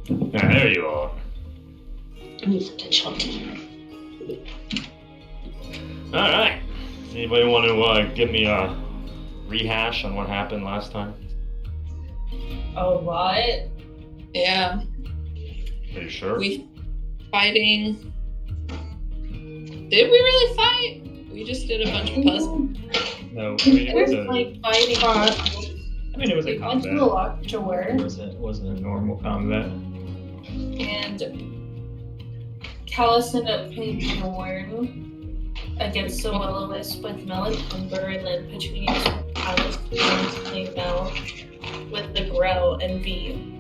Ah, there you are. He's such a chunky. Alright. Anybody want to give me a rehash on what happened last time? Oh, what? Yeah, Are you sure? we fighting. Did we really fight? We just did a bunch of puzzles. No, I mean, It it was was a, like fighting. it was a We went to a combat. locked door, It wasn't a normal combat. and Callus ended up playing Bjorn against the Will-O-Wisp with Mel and Ember, and then Petunia's Callus was playing Mel with the Grell and V.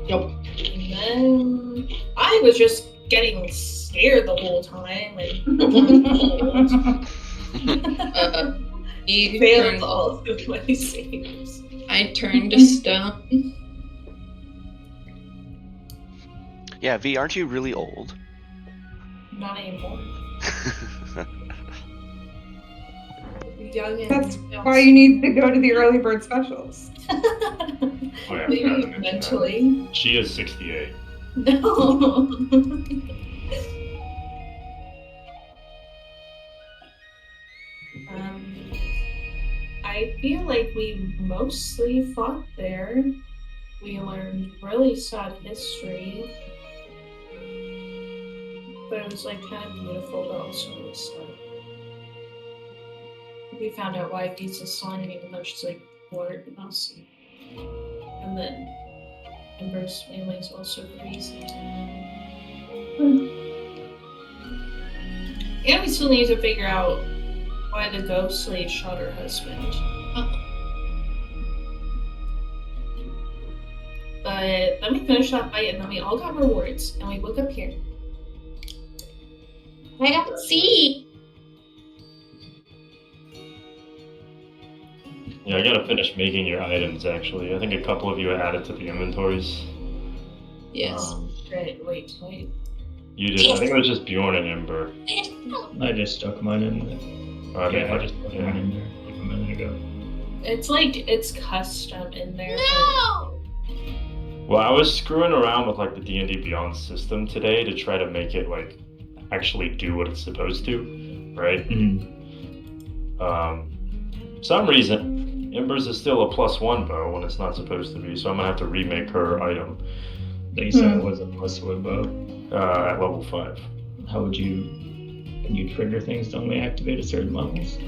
Yep. And then I was just getting scared the whole time and He failed turned, all of my saves. I turned to stone. Yeah, V, aren't you really old? Not anymore. Young and That's why you need to go to the early bird specials. Oh, yeah, I forgot to Maybe mention that. mentally. She is 68. No. I feel like we mostly fought there. We learned really sad history. But it was like kind of beautiful, but also really sad. We found out why Jesus saw anything much like Lord and us. And then Ember's family is also crazy. And we still need to figure out why the ghost lady shot her husband. But then we finished that fight, and then we all got rewards, and we woke up here. I got to see. Yeah, I gotta finish making your items, actually. I think a couple of you added to the inventories. Yes. Right, wait. You did. I think it was just Bjorn and Ember. I just stuck mine in there. Okay, I just stuck mine in there like a minute ago. It's like, it's custom in there. No! Well, I was screwing around with like the D&D Beyond system today to try to make it like actually do what it's supposed to, right? Some reason, Ember's is still a +1 bow when it's not supposed to be, so I'm gonna have to remake her item They said it was a +1 bow. at level 5. How would you? Can you trigger things to only activate at certain levels?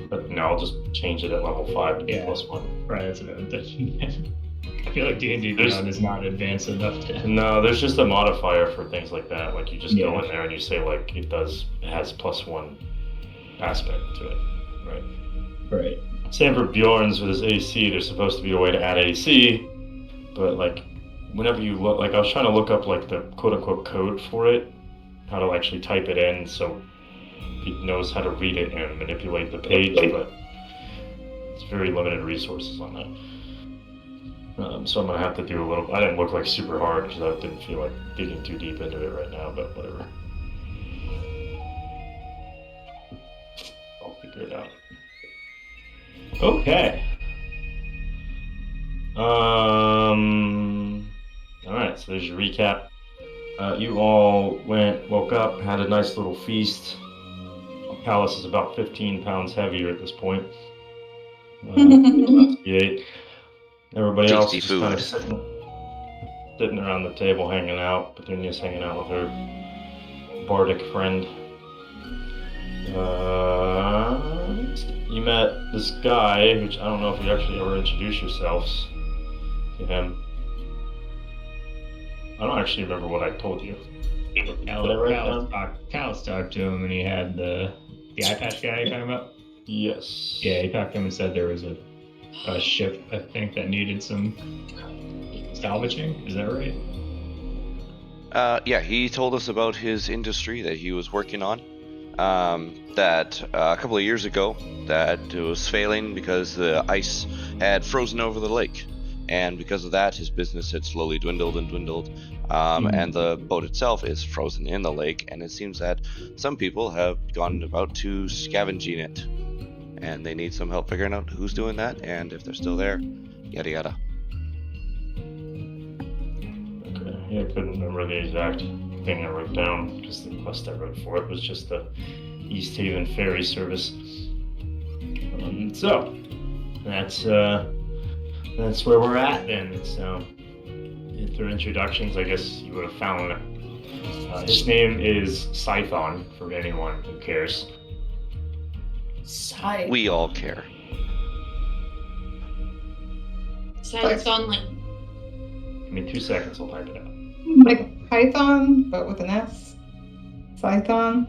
But no, I'll just change it at level 5 to be Yeah. +1. Right, that's what I I feel like D&D Beyond is not advanced enough to. No, there's just a modifier for things like that. Like you just go Yeah. in there and you say like it has +1 aspect to it, right? Right. Same for Bjorn's with his AC. There's supposed to be a way to add AC, but like whenever you look, like I was trying to look up like the quote unquote code for it, how to actually type it in so he knows how to read it and manipulate the page, but it's very limited resources on that. So I'm gonna have to do a little. I didn't look like super hard because I didn't feel like digging too deep into it right now, but whatever. I'll figure it out. Okay. All right. So there's your recap. You all woke up, had a nice little feast. Palace is about 15 pounds heavier at this point. He ate. Everybody else is Tasty just kind of food. sitting around the table hanging out. Petunia's hanging out with her bardic friend. You met this guy, which I don't know if you actually ever introduced yourselves to him. I don't actually remember what I told you. Cal's talked to him, and he had the eye patch guy you're talking about. Yes. Yeah, he talked to him and said there was a ship, I think, that needed some salvaging. Is that right? Yeah, he told us about his industry that he was working on. That a couple of years ago, that it was failing because the ice had frozen over the lake, and because of that, his business had slowly dwindled and dwindled. And the boat itself is frozen in the lake, and it seems that some people have gone about to scavenging it, and they need some help figuring out who's doing that and if they're still there. Yada yada. Yeah, I couldn't remember the exact thing I wrote down because the quest I wrote for it was just the East Haven ferry service. So that's where we're at then. So through introductions, I guess you would have found his name is Scython for anyone who cares. Sigh. We all care. Scython, like, Give me 2 seconds, I'll type it out. Like Python, but with an S. Python.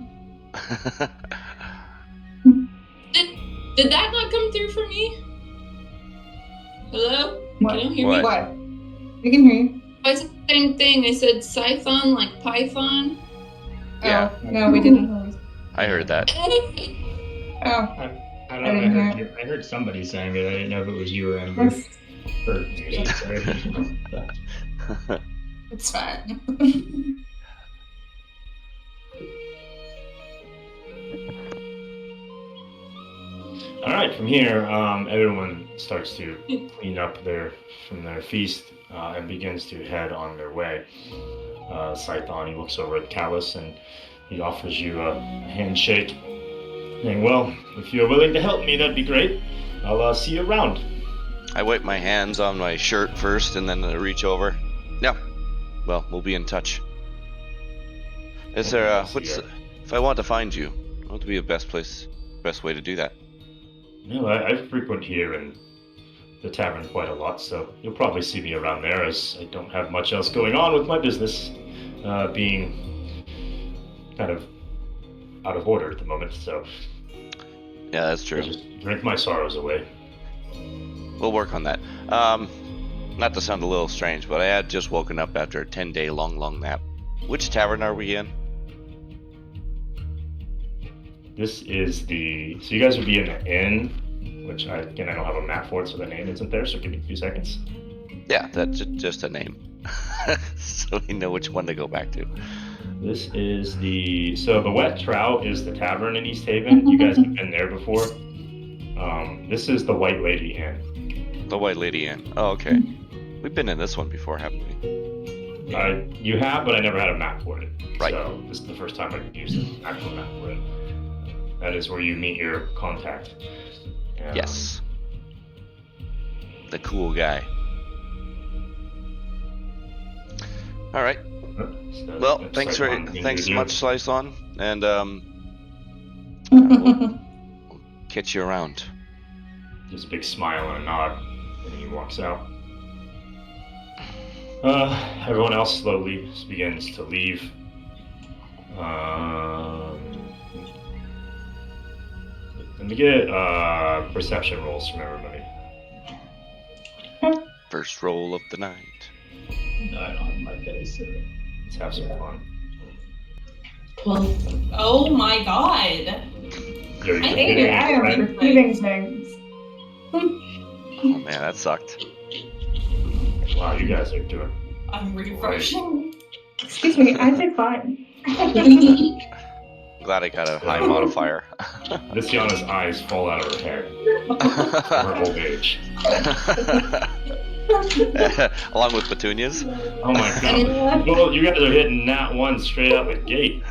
did that not come through for me? Hello? What? Can you hear What? me? What? We can hear you. I said the same thing. I said Scython, like Python. Yeah. Oh, no, we didn't. I heard that. Oh. I don't know. I heard somebody saying it. I didn't know if it was you or Ember. Yes. Or, sorry. It's fine. All right, from here, everyone starts to clean up from their feast and begins to head on their way. Scython, he looks over at Callus and he offers you a handshake, saying, "Well, if you're willing to help me, that'd be great. I'll see you around." I wipe my hands on my shirt first and then I reach over. Yeah. Well, we'll be in touch. Is there if I want to find you, what would be the best way to do that? No, I frequent here in the tavern quite a lot, so you'll probably see me around there, as I don't have much else going on with my business, being kind of out of order at the moment. So Yeah, that's I true. just drink my sorrows away. We'll work on that. Not to sound a little strange, but I had just woken up after a 10-day long nap. Which tavern are we in? This is so you guys would be in the inn, which I don't have a map for it, so the name isn't there. So give me 2 seconds. Yeah, that's just a name, so we know which one to go back to. This is the Wet Trout is the tavern in East Haven. You guys have been there before. This is the White Lady Inn. The White Lady Inn. Oh, okay. We've been in this one before, haven't we? You have, but I never had a map for it. Right. So this is the first time I've used an actual map for it. That is where you meet your contact. Yes. The cool guy. All right. So Well, that's thanks Scython. so much, Slicon, and we'll catch you around. Just a big smile and a nod, and he walks out. Everyone else slowly begins to leave. Let me get perception rolls from everybody. First roll of the night. No, I don't have my dice. So. Let's have some fun. Well, Oh my god. Yo, you I can think get I it, am right? perceiving things. Oh man, that sucked. Wow, you guys are doing. I'm refreshing. Excuse me, I did fine. Glad I got a high modifier. Luciana's eyes fall out of her head. Her old age. Along with Petunia's. Oh my god. Well, you guys are hitting that one straight out the gate.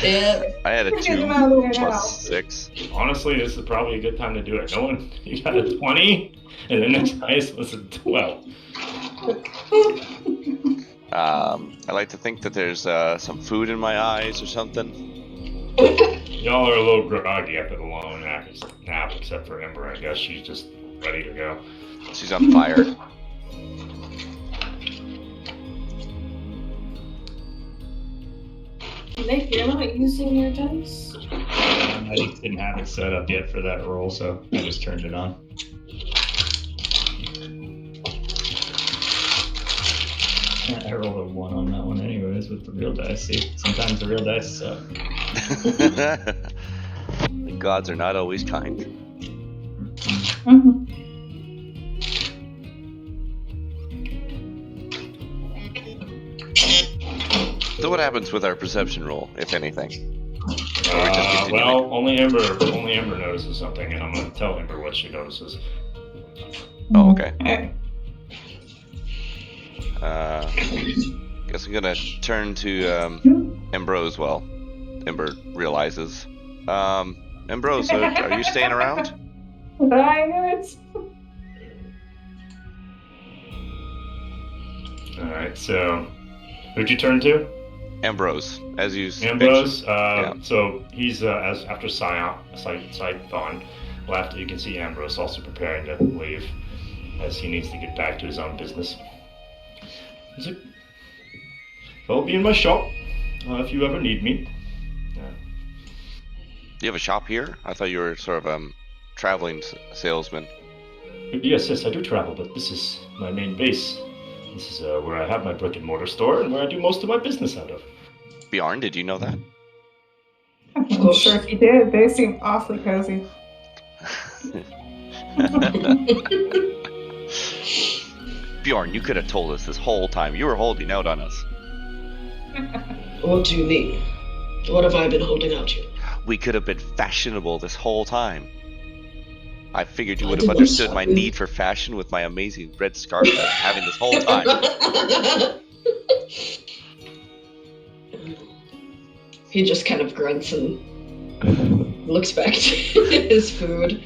Yeah. I had a Get 2 them out of the way now. plus 6. Honestly, this is probably a good time to do it. No one, you got a 20, and the next highest was a 12. I like to think that there's some food in my eyes or something. Y'all are a little groggy after the long nap, except for Ember. I guess she's just ready to go. She's on fire. Nick, you're not using your dice? I just didn't have it set up yet for that roll, so I just turned it on. I rolled a 1 on that one anyways with the real dice. See, sometimes the real dice suck. The gods are not always kind. Mhm. So what happens with our perception roll, if anything? Or we just continue Well, only Ember notices something, and I'm gonna tell Ember what she notices. Oh, okay. Okay. Guess I'm gonna turn to Ambrose. Well, Ember realizes. Ambrose, are you staying around? I knew it. Alright, so who'd you turn to? Ambrose, as you Ambrose. mentioned. So he's as after Scython left, you can see Ambrose also preparing to leave, as he needs to get back to his own business. He's like, "I'll be in my shop if you ever need me." Do you have a shop here? I thought you were sort of traveling salesman. Yes, I do travel, but this is my main base. This is where I have my brick and mortar store and where I do most of my business out of. Bjorn, did you know that? I'm sure if you did, they seem awfully cozy. Bjorn, you could have told us this whole time. You were holding out on us. What do you mean? What have I been holding out to? We could have been fashionable this whole time. I figured you I would have did not understood my stop you. need for fashion with my amazing red scarf that I'm having this whole time. He just kind of grunts and looks back to his food.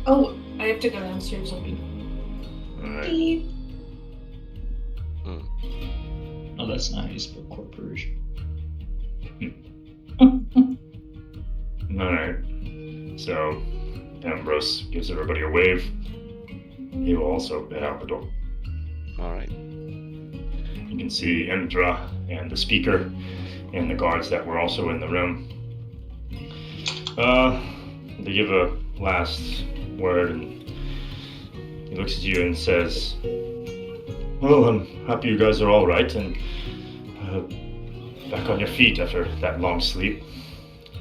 Oh, I have to go downstairs. I'll be. Alright. Oh, that's nice, but corporation. Alright. So Ambrose gives everybody a wave. He will also head out the door. Alright. You can see Indra and the speaker and the guards that were also in the room. They give a last word, and he looks at you and says, "Well, I'm happy you guys are all right and back on your feet after that long sleep.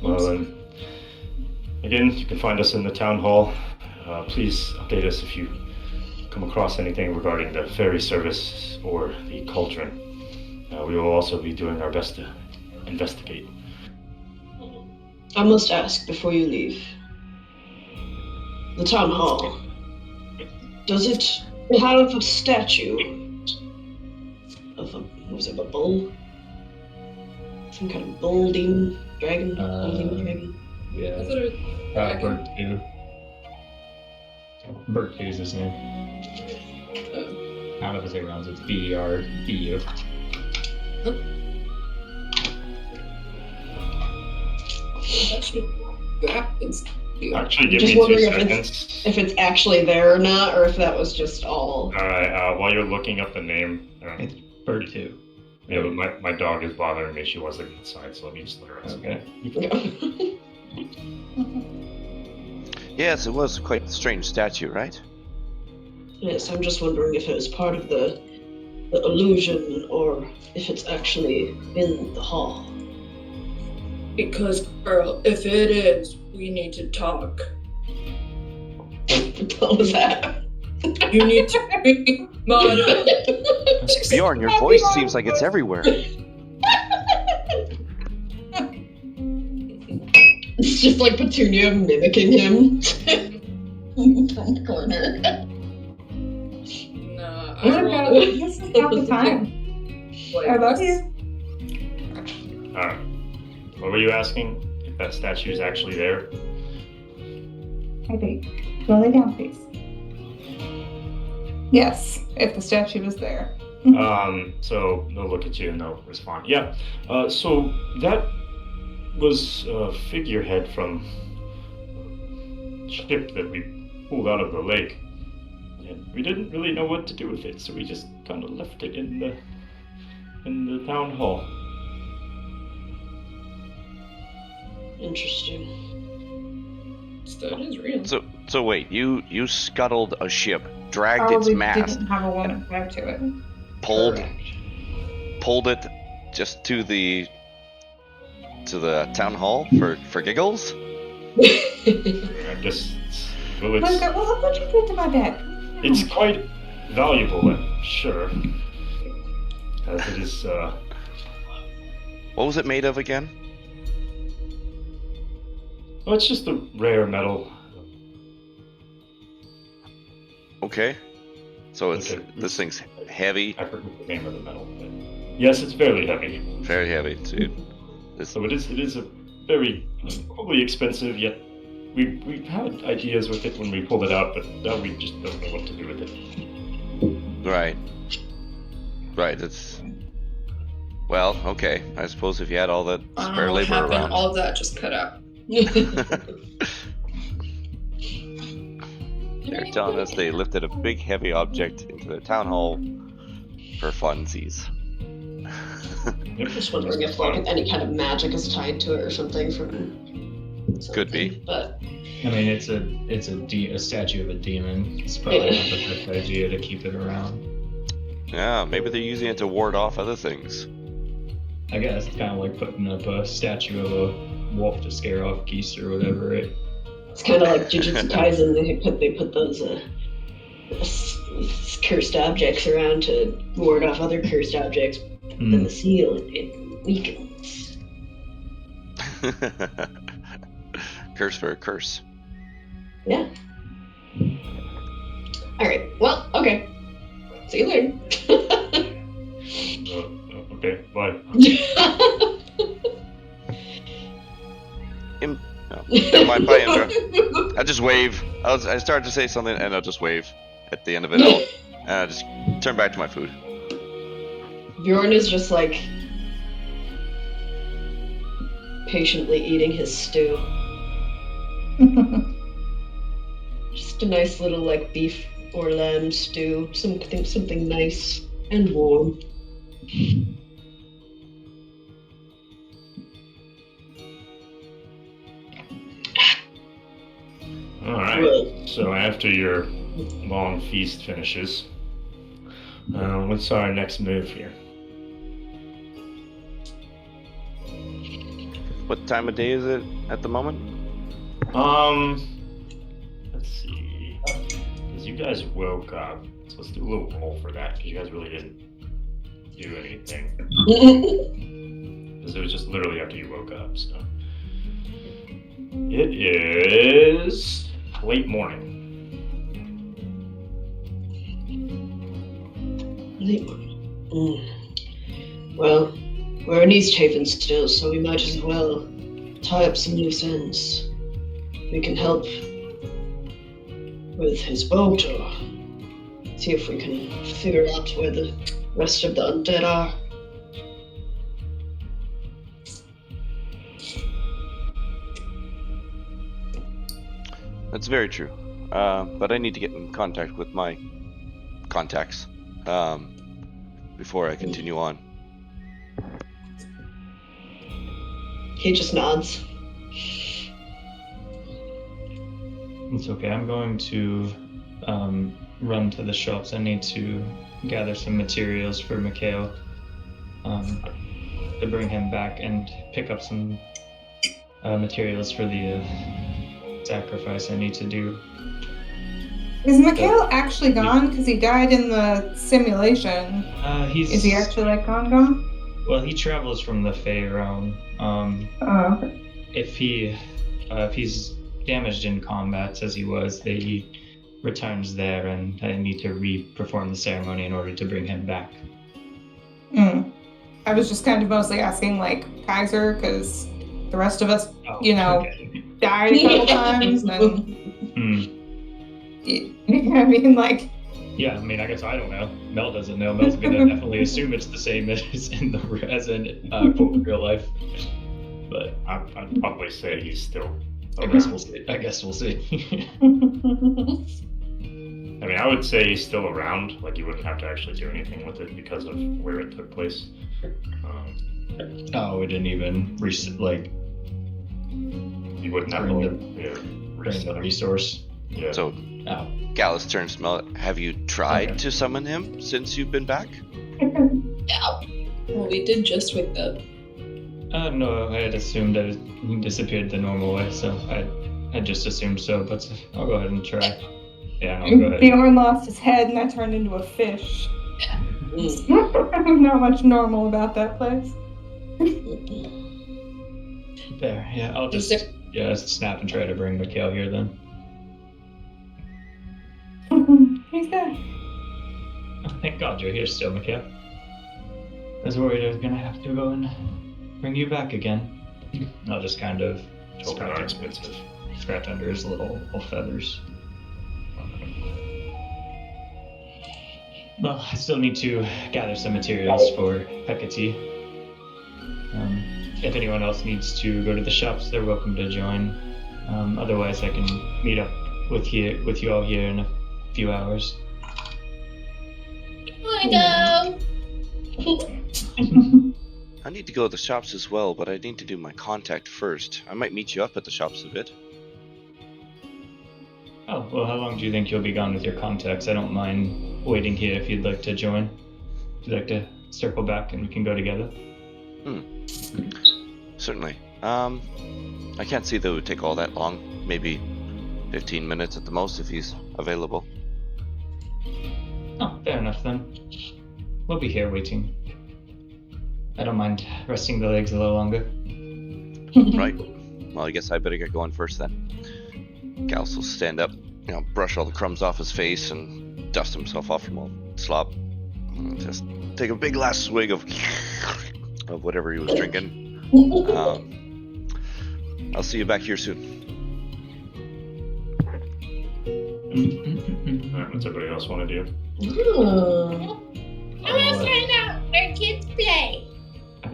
Well, again, you can find us in the town hall. Please update us if you come across anything regarding the ferry service or the cauldron. We will also be doing our best to investigate." I must ask before you leave. The town hall. Does it have a statue of a, what was it, a bull? Some kind of bull demon? Dragon? Bull demon dragon? Yeah. Is it a dragon? Bert 2. Bert 2 is his name. Oh. I don't know if it's rounds, it's B-E-R-B-U. Actually, Actually, give Just me 2 wondering seconds. if it's actually there or not, or if that was just all. Alright, while you're looking up the name, It's Bert 2. yeah, but my dog is bothering me. She wasn't inside, so let me just let her out. Okay. Yes, it was quite a strange statue, right? Yes, I'm just wondering if it was part of the illusion or if it's actually in the hall. Because, girl, if it is, we need to talk. What was that? You need to be modern. Bjorn, your voice seems like it's everywhere. It's just like Petunia mimicking him from the corner. Nah, I Look, rolled this is not the time. I love you. Alright. What were you asking? If that statue is actually there? I think. Roll it down, please. Yes, if the statue was there. So they'll look at you and they'll respond. Yeah. So that was a figurehead from a ship that we pulled out of the lake. And we didn't really know what to do with it, so we just kind of left it in the town hall. Interesting. That is real. So wait, you scuttled a ship, dragged its Probably mast, didn't have a woman drive to it. pulled Correct. it just to the town hall for giggles? I guess well, Look, look what you put to my bag. it's quite valuable, I'm sure. As it is, What was it made of again? well, it's just a rare metal. Okay. So it's Okay. this thing's heavy, I forget the name of the metal. But yes, it's fairly heavy. very heavy, dude. So it is a very probably expensive, yet we've had ideas with it when we pulled it out, but now we just don't know what to do with it. Right. Right. It's well, okay. I suppose if you had all that I don't spare know what labor happened. around. All of that just cut out. They're telling us they lifted a big heavy object into the town hall for funsies. Yep. Just wondering if like any kind of magic is tied to it or something from. Could be. something, But I mean, it's a statue of a demon. It's probably not the best idea to keep it around. Yeah, maybe they're using it to ward off other things. I guess it's kind of like putting up a statue of a wolf to scare off geese or whatever, right? it's kind of like Jujutsu Kaisen. They put those cursed objects around to ward off other cursed objects. Then the seal it weakens. Curse for a curse. Yeah. All right. Well, okay. See you later. Okay, bye. No, never mind. Bye, Indra. I just wave. I started to say something, and I'll just wave at the end of it all, and I just turn back to my food. Bjorn is just like patiently eating his stew. Just a nice little like beef or lamb stew, something nice and warm. Alright, Right. so after your long feast finishes, what's our next move here? What time of day is it at the moment? Let's see. Because you guys woke up, so let's do a little roll for that, because you guys really didn't do anything. Because it was just literally after you woke up, so. It is late morning. Well, we're in East Haven still, so we might as well tie up some loose ends. We can help with his boat, or see if we can figure out where the rest of the undead are. That's very true. But I need to get in contact with my contacts before I continue on. He just nods. It's okay. I'm going to run to the shops. I need to gather some materials for Mikhail to bring him back and pick up some materials for the sacrifice I need to do. Is Mikhail actually gone? Because he died in the simulation. Is he actually like gone? Well, he travels from the Fey realm. Okay. If he's damaged in combat as he was, he returns there, and I need to re-perform the ceremony in order to bring him back. I was just kind of mostly asking like Kaiser, because the rest of us, Okay. died a couple times, and I mean, like. Yeah, I mean, I guess I don't know. Mel doesn't know. Mel's gonna definitely assume it's the same as in quote real life. But I'd probably say he's still I guess we'll see. I mean, I would say he's still around. Like, you wouldn't have to actually do anything with it because of where it took place. Oh, it didn't even You wouldn't have bring to bring reset the him. resource. Yeah. So, Gallus turns to Mel. Have you tried to summon him since you've been back? Yeah. Well, we did just wake up. No, I had assumed that he disappeared the normal way, so I just assumed so. But I'll go ahead and try. Yeah, I'll go ahead. Bjorn lost his head, and I turned into a fish. Not much normal about that place. There, yeah, I'll just snap and try to bring Mikhail here then. He's back. Oh, thank God you're here still, Mikhail. I was worried I was gonna have to go and bring you back again. I'll just kind of Children are expensive. scratch under his little feathers. Well, I still need to gather some materials for Hecate. If anyone else needs to go to the shops, they're welcome to join. Otherwise, I can meet up with you all here in a few hours. I go. I need to go to the shops as well, but I need to do my contact first. I might meet you up at the shops a bit. Oh, well, how long do you think you'll be gone with your contacts? I don't mind waiting here if you'd like to join. If you'd like to circle back and we can go together. Certainly. I can't see that it would take all that long. Maybe 15 minutes at the most if he's available. Oh, fair enough then. We'll be here waiting. I don't mind resting the legs a little longer. Right. Well, I guess I better get going first then. Gauss will stand up, brush all the crumbs off his face and dust himself off from all the slop. And just take a big last swig of whatever he was drinking. I'll see you back here soon. Alright, what's everybody else want to do? I want to find out where kids play. I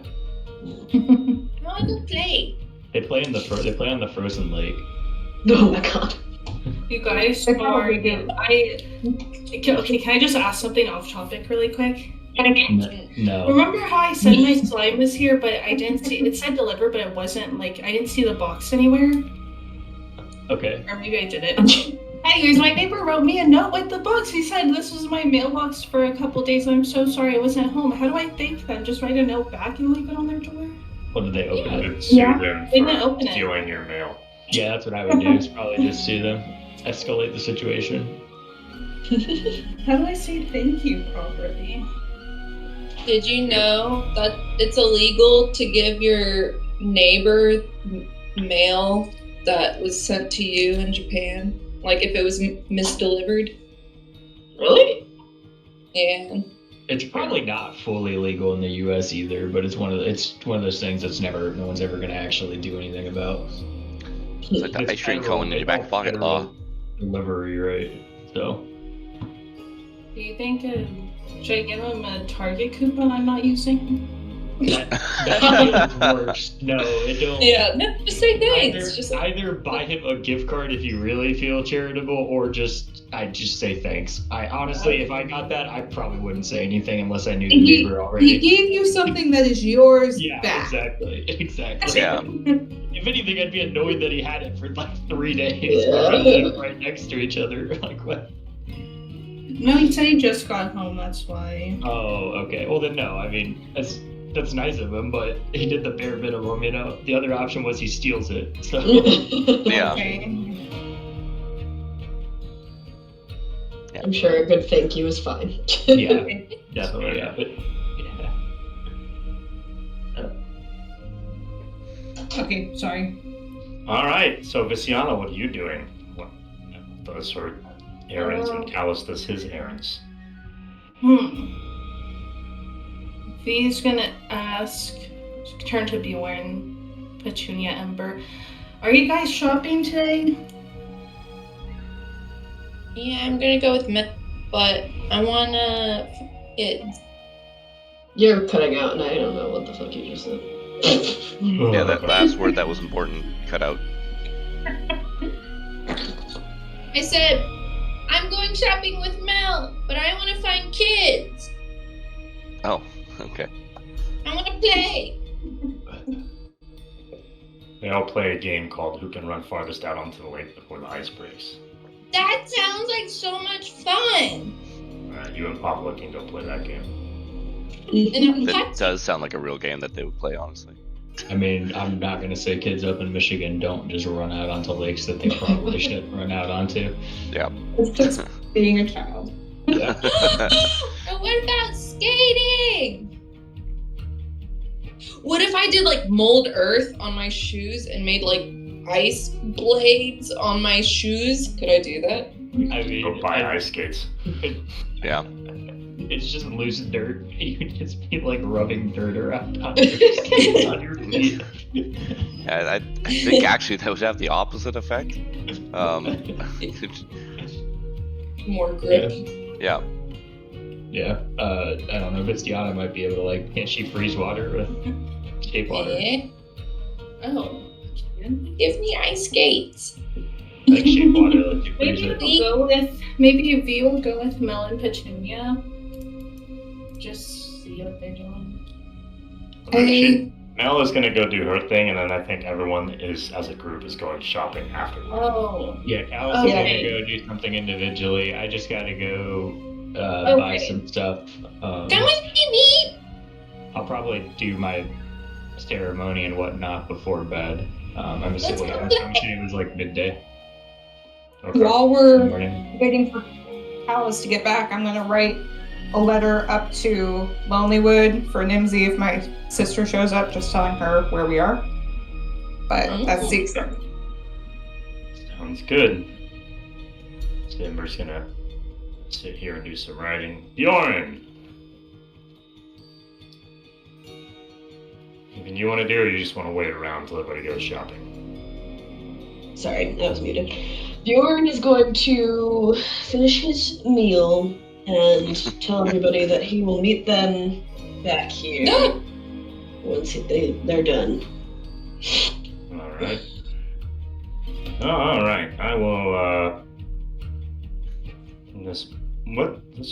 want to play. They play on the frozen lake. Oh my god. You guys They are. probably do. Okay, can I just ask something off topic really quick? No. Remember how I said my slime was here, but I didn't see it said deliver, but it wasn't I didn't see the box anywhere. Okay. Or maybe I didn't. Anyways, my neighbor wrote me a note with the box. He said this was my mailbox for a couple days. I'm so sorry I wasn't home. How do I thank them? Just write a note back and leave it on their door? What did they open Yeah. it? Would sue Yeah. them They didn't for open it. stealing your mail. Yeah, that's what I would do. Is probably just sue them, escalate the situation. How do I say thank you properly? Did you know that it's illegal to give your neighbor mail that was sent to you in Japan? Like if it was misdelivered? Really? Yeah. It's probably not fully legal in the U.S. either, but it's one of those things that's no one's ever going to actually do anything about. It's like the ice cream cone in your back pocket law. Delivery, right? So. Do you think should I give him a Target coupon I'm not using? That feels worse. No, it don't. Yeah, no, just say thanks. Either buy him a gift card if you really feel charitable, or I'd just say thanks. I honestly, if I got that, I probably wouldn't say anything unless I knew the neighbor already. He gave you something that is yours Yeah, back. exactly. Yeah. If anything, I'd be annoyed that he had it for like 3 days. Yeah. We're living right next to each other. Like what? No, he said he just got home, that's why. Oh, okay. Well then, no. I mean, that's nice of him, but he did the bare minimum. The other option was he steals it. So. Yeah. Okay. I'm sure a good thank you is fine. Yeah, definitely. Yeah, but Okay, sorry. Alright, so Visiana, what are you doing? What does her errands and Callus does his errands? V's gonna ask, turn to Bjorn, Petunia, Ember. Are you guys shopping today? Yeah, I'm gonna go with Myth, but I wanna kids. You're cutting out, and I don't know what the fuck you just said. Yeah, that last word that was important. Cut out. I said, I'm going shopping with Mel, but I wanna find kids. Oh, okay. I wanna play. They all play a game called Who Can Run Farthest Out onto the Lake Before the Ice Breaks. That sounds like so much fun. You and Pablo can go play that game. And That does sound like a real game that they would play, honestly. I mean, I'm not gonna say kids up in Michigan don't just run out onto lakes that they probably shouldn't run out onto. Yeah. It's just being a child. Yeah. And what about skating? What if I did like mold earth on my shoes and made like ice blades on my shoes? Could I do that? I mean, Go buy ice skates. Yeah. It's just loose dirt. You could just be like rubbing dirt around on your skates on your feet. I think actually that would have the opposite effect. More grip. Yeah. Yeah. I don't know. Vistiana might be able to like. Can't she freeze water with shape water? Yeah. Oh. Give me ice skates. I think shape water lets you freeze Maybe it. maybe V will go with Mel and Petunia. Just see what they're doing. Mel is gonna go do her thing, and then I think everyone is, as a group, is going shopping afterwards. Oh. Yeah, Cal's Okay. gonna go do something individually. I just gotta go buy Okay. some stuff. Come with me. I'll probably do my ceremony and whatnot before bed. I'm assuming it was like midday. Okay. While in the we're morning. waiting for Alice to get back, I'm gonna write a letter up to Lonelywood for Nimsy if my sister shows up, just telling her where we are. But that's the extent. Sounds good. So Amber's gonna sit here and do some writing. Bjorn! Anything you want to do, or you just want to wait around till everybody goes shopping? Sorry, I was muted. Bjorn is going to finish his meal and tell everybody that he will meet them back here No. once they're done. Alright. Oh, alright. I will, let's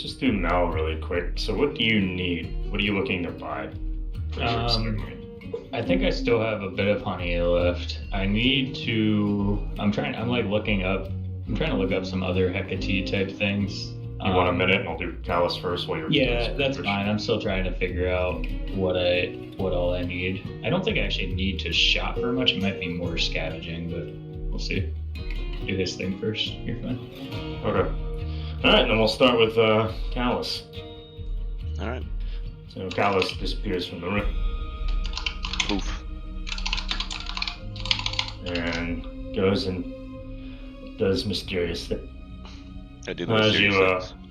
just do Mel really quick. So what do you need? What are you looking to buy? for your ceremony? I think I still have a bit of honey left. I need to. I'm trying to look up some other Hecate type things. You want a minute, and I'll do Callus first while you're doing Yeah, some that's research? fine. I'm still trying to figure out what all I need. I don't think I actually need to shop very much. It might be more scavenging, but we'll see. Do his thing first. You're fine. Okay. Alright, then we'll start with Callus. Alright. So Callus disappears from the room Poof. and goes and does mysterious things. I do the As you, mysterious things.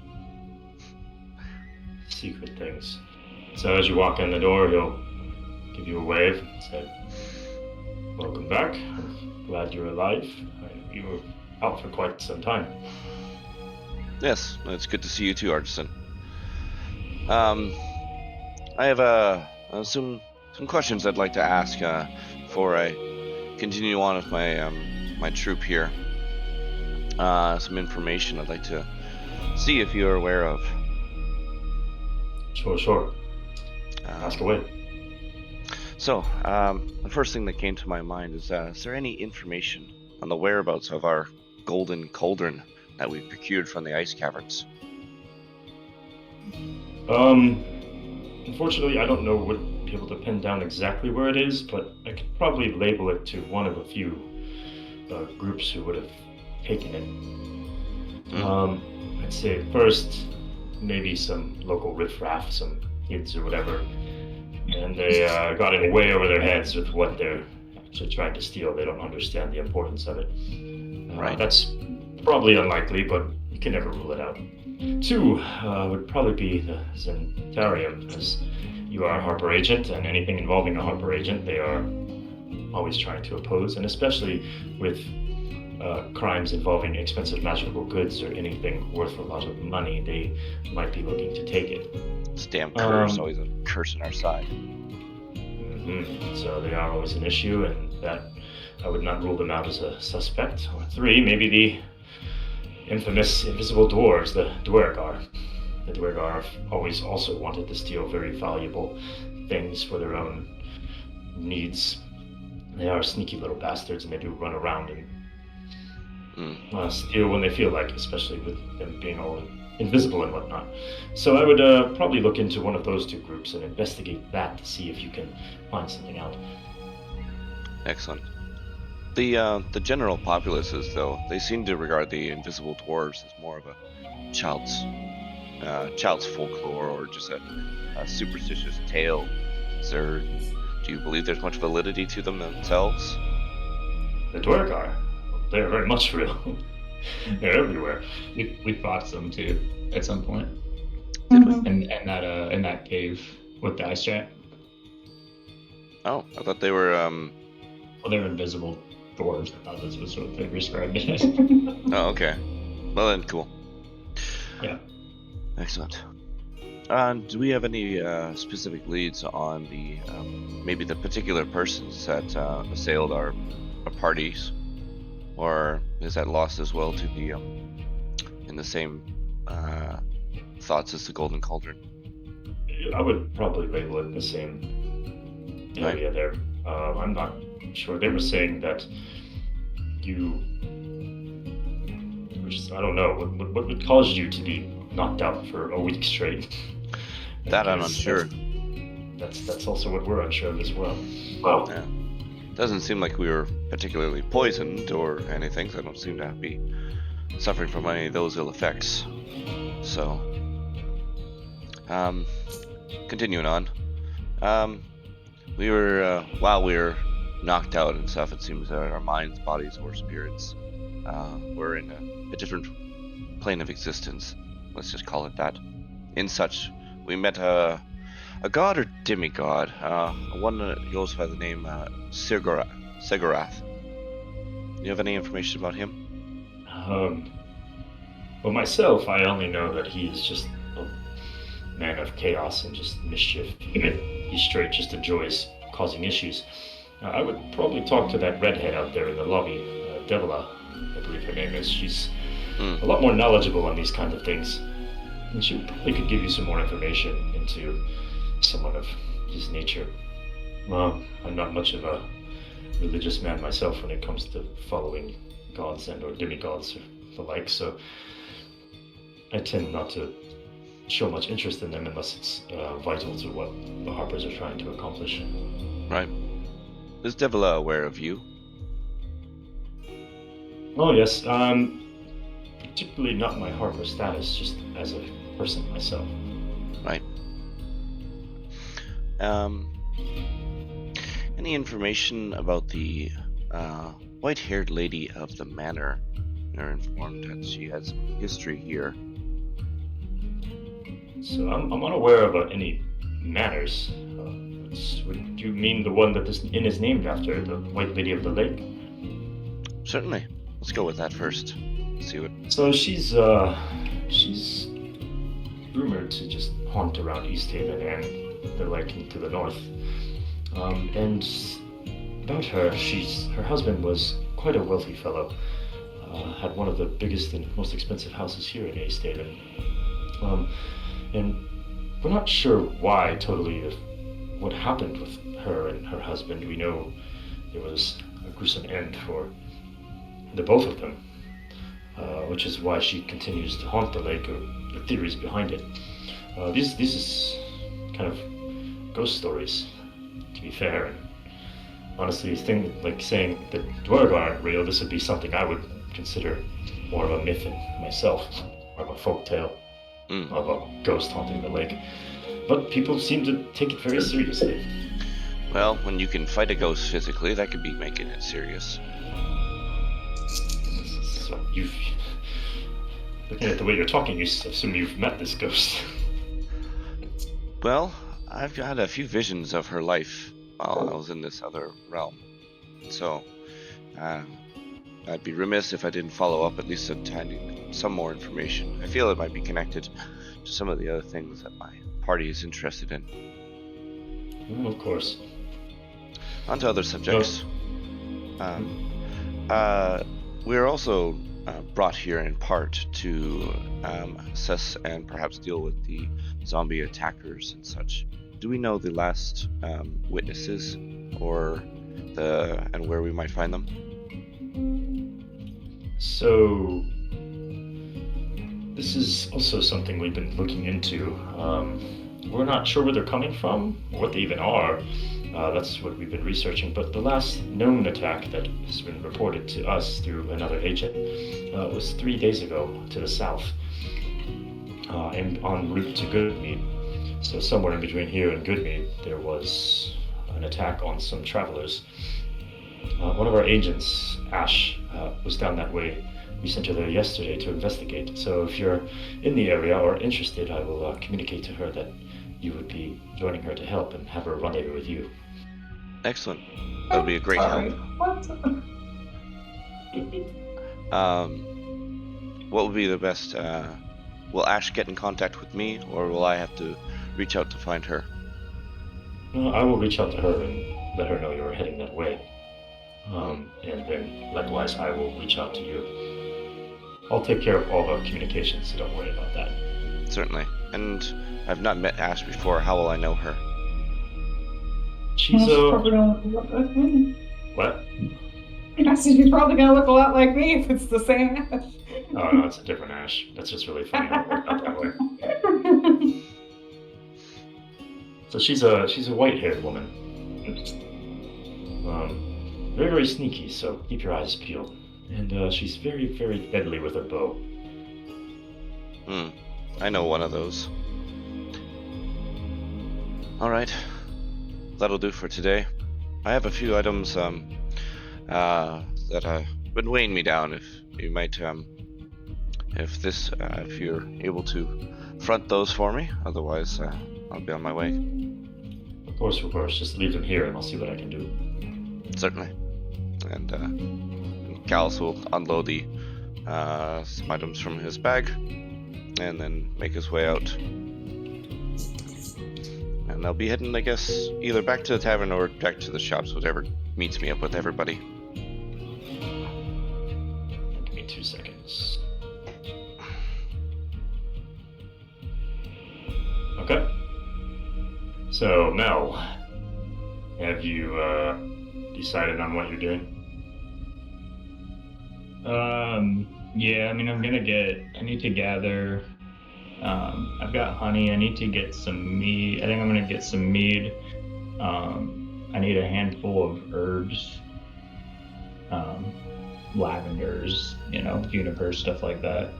Secret things. So as you walk in the door, he'll give you a wave and say, "Welcome back. I'm glad you're alive. You were out for quite some time." Yes, it's good to see you too, Artisan. I have some questions I'd like to ask before I continue on with my my troop here. Some information I'd like to see if you're aware of. Sure. Ask away. So, the first thing that came to my mind is there any information on the whereabouts of our golden cauldron that we procured from the ice caverns? Unfortunately, I don't know would be able to pin down exactly where it is, but I could probably label it to one of a few groups who would have taken it. I'd say first, maybe some local riffraff, some kids or whatever, and they got in way over their heads with what they're actually trying to steal. They don't understand the importance of it. Right. That's probably unlikely, but you can never rule it out. Two would probably be the Zentarium, as you are a Harper agent, and anything involving a Harper agent, they are always trying to oppose, and especially with crimes involving expensive magical goods or anything worth a lot of money, they might be looking to take it. This damn curse, always a curse on our side. So they are always an issue, and that I would not rule them out as a suspect. Or three, maybe the infamous invisible dwarves, the Dwergar. The Dwergar have always also wanted to steal very valuable things for their own needs. They are sneaky little bastards, and they do run around and steal when they feel like, especially with them being all invisible and whatnot. So I would probably look into one of those two groups and investigate that to see if you can find something out. Excellent. The general populaces, though, they seem to regard the invisible dwarves as more of a child's folklore or just a superstitious tale. Do you believe there's much validity to them themselves? The Dwergar, they're very much real. They're everywhere. We fought some too at some point. Did we? And in that cave with the ice giant. Oh, I thought they were. Well, they were invisible dwarves. I thought this was what they described it as. Oh, okay. Well then, cool. Yeah. Excellent. Do we have any specific leads on the maybe the particular persons that assailed our parties, or is that lost as well to the in the same thoughts as the Golden Cauldron? I would probably label it the same area there. I'm not sure. They were saying that you, which I don't know, what would cause you to be knocked out for a week straight? That I'm unsure. That's also what we're unsure of as well. Yeah. Doesn't seem like we were particularly poisoned or anything, so I don't seem to be suffering from any of those ill effects. So, continuing on. While we were knocked out and stuff, it seems that our minds, bodies, or spirits were in a different plane of existence. Let's just call it that. In such, we met a god or demigod, one that goes by the name Segarath. Do you have any information about him? Well, myself, I only know that he is just a man of chaos and just mischief. He straight just enjoys causing issues. I would probably talk to that redhead out there in the lobby, Devila, I believe her name is. She's a lot more knowledgeable on these kinds of things. And she probably could give you some more information into someone of his nature. Well, I'm not much of a religious man myself when it comes to following gods and or demigods or the like, so I tend not to show much interest in them unless it's vital to what the Harpers are trying to accomplish. Right. Is Devila aware of you? Oh yes, particularly not my Harper status, just as a person myself. Right. Any information about the white-haired lady of the manor? They're informed that she has some history here. So I'm unaware of any manners. Would you mean the one that this inn is named after, the White Lady of the Lake? Certainly. Let's go with that first. See what. So she's rumored to just haunt around East Haven and the lake to the north. And about her, her husband was quite a wealthy fellow. Had one of the biggest and most expensive houses here in East Haven. And we're not sure why totally what happened with her and her husband. We know there was a gruesome end for the both of them, which is why she continues to haunt the lake, or the theories behind it. These is kind of ghost stories, to be fair. And honestly, thing like saying that Dwarg aren't real, this would be something I would consider more of a myth in myself, or of a folk tale of a ghost haunting the lake. But people seem to take it very seriously. Well, when you can fight a ghost physically, that could be making it serious. So looking at the way you're talking, you assume you've met this ghost. Well, I've had a few visions of her life while I was in this other realm. So, I'd be remiss if I didn't follow up at least obtaining some more information. I feel it might be connected to some of the other things that my party is interested in. Of course. On to other subjects. We're also brought here in part to assess and perhaps deal with the zombie attackers and such. Do we know the last witnesses, or and where we might find them? So, this is also something we've been looking into. We're not sure where they're coming from, or what they even are. That's what we've been researching. But the last known attack that has been reported to us through another agent was 3 days ago to the south, and en route to Goodmead. So somewhere in between here and Goodmead, there was an attack on some travelers. One of our agents, Ash, was down that way. We sent her there yesterday to investigate. So if you're in the area or interested, I will communicate to her that you would be joining her to help and have her rendezvous with you. Excellent. That would be a great Sorry. help. What? What would be the best? Will Ash get in contact with me, or will I have to reach out to find her? I will reach out to her and let her know you're heading that way. And then likewise, I will reach out to you. I'll take care of all the communications, so don't worry about that. Certainly. And I've not met Ash before. How will I know her? She's probably gonna look a lot like me. What? I said she's probably gonna look a lot like me if it's the same Ash. Oh no, it's a different Ash. That's just really funny how it worked out that way. So she's a white-haired woman. Very, very sneaky, so keep your eyes peeled. And she's very, very deadly with her bow. I know one of those. Alright. That'll do for today. I have a few items that would weighing me down. If you might, if you're able to front those for me. Otherwise, I'll be on my way. Of course. Just leave them here and I'll see what I can do. Certainly. And Gallus will unload the some items from his bag and then make his way out. And I'll be heading, I guess, either back to the tavern or back to the shops, whatever meets me up with everybody. Give me 2 seconds. Okay. So, Mel, have you decided on what you're doing? Yeah, I mean, I need to gather, I've got honey, I need to get some mead. I think I'm gonna get some mead. I need a handful of herbs, lavenders, juniper, stuff like that.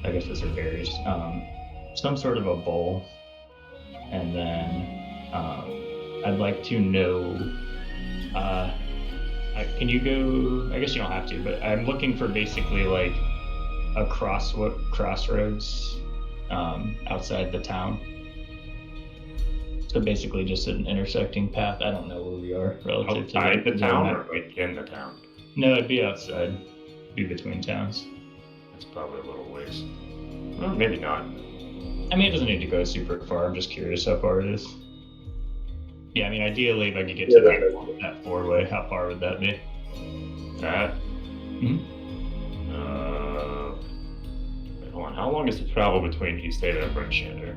I guess those are berries. Some sort of a bowl. And then, I'd like to know, can you go? I guess you don't have to, but I'm looking for basically like a crossroads outside the town. So basically just an intersecting path. I don't know where we are relative to outside the town or like in the town? No, it'd be outside. Be between towns. That's probably a little ways. Well, maybe not. I mean, it doesn't need to go super far. I'm just curious how far it is. Yeah, I mean, ideally, if I could get to that four-way, how far would that be? That? Mm-hmm. Wait, hold on. How long is the travel between East Haven and Brimshander?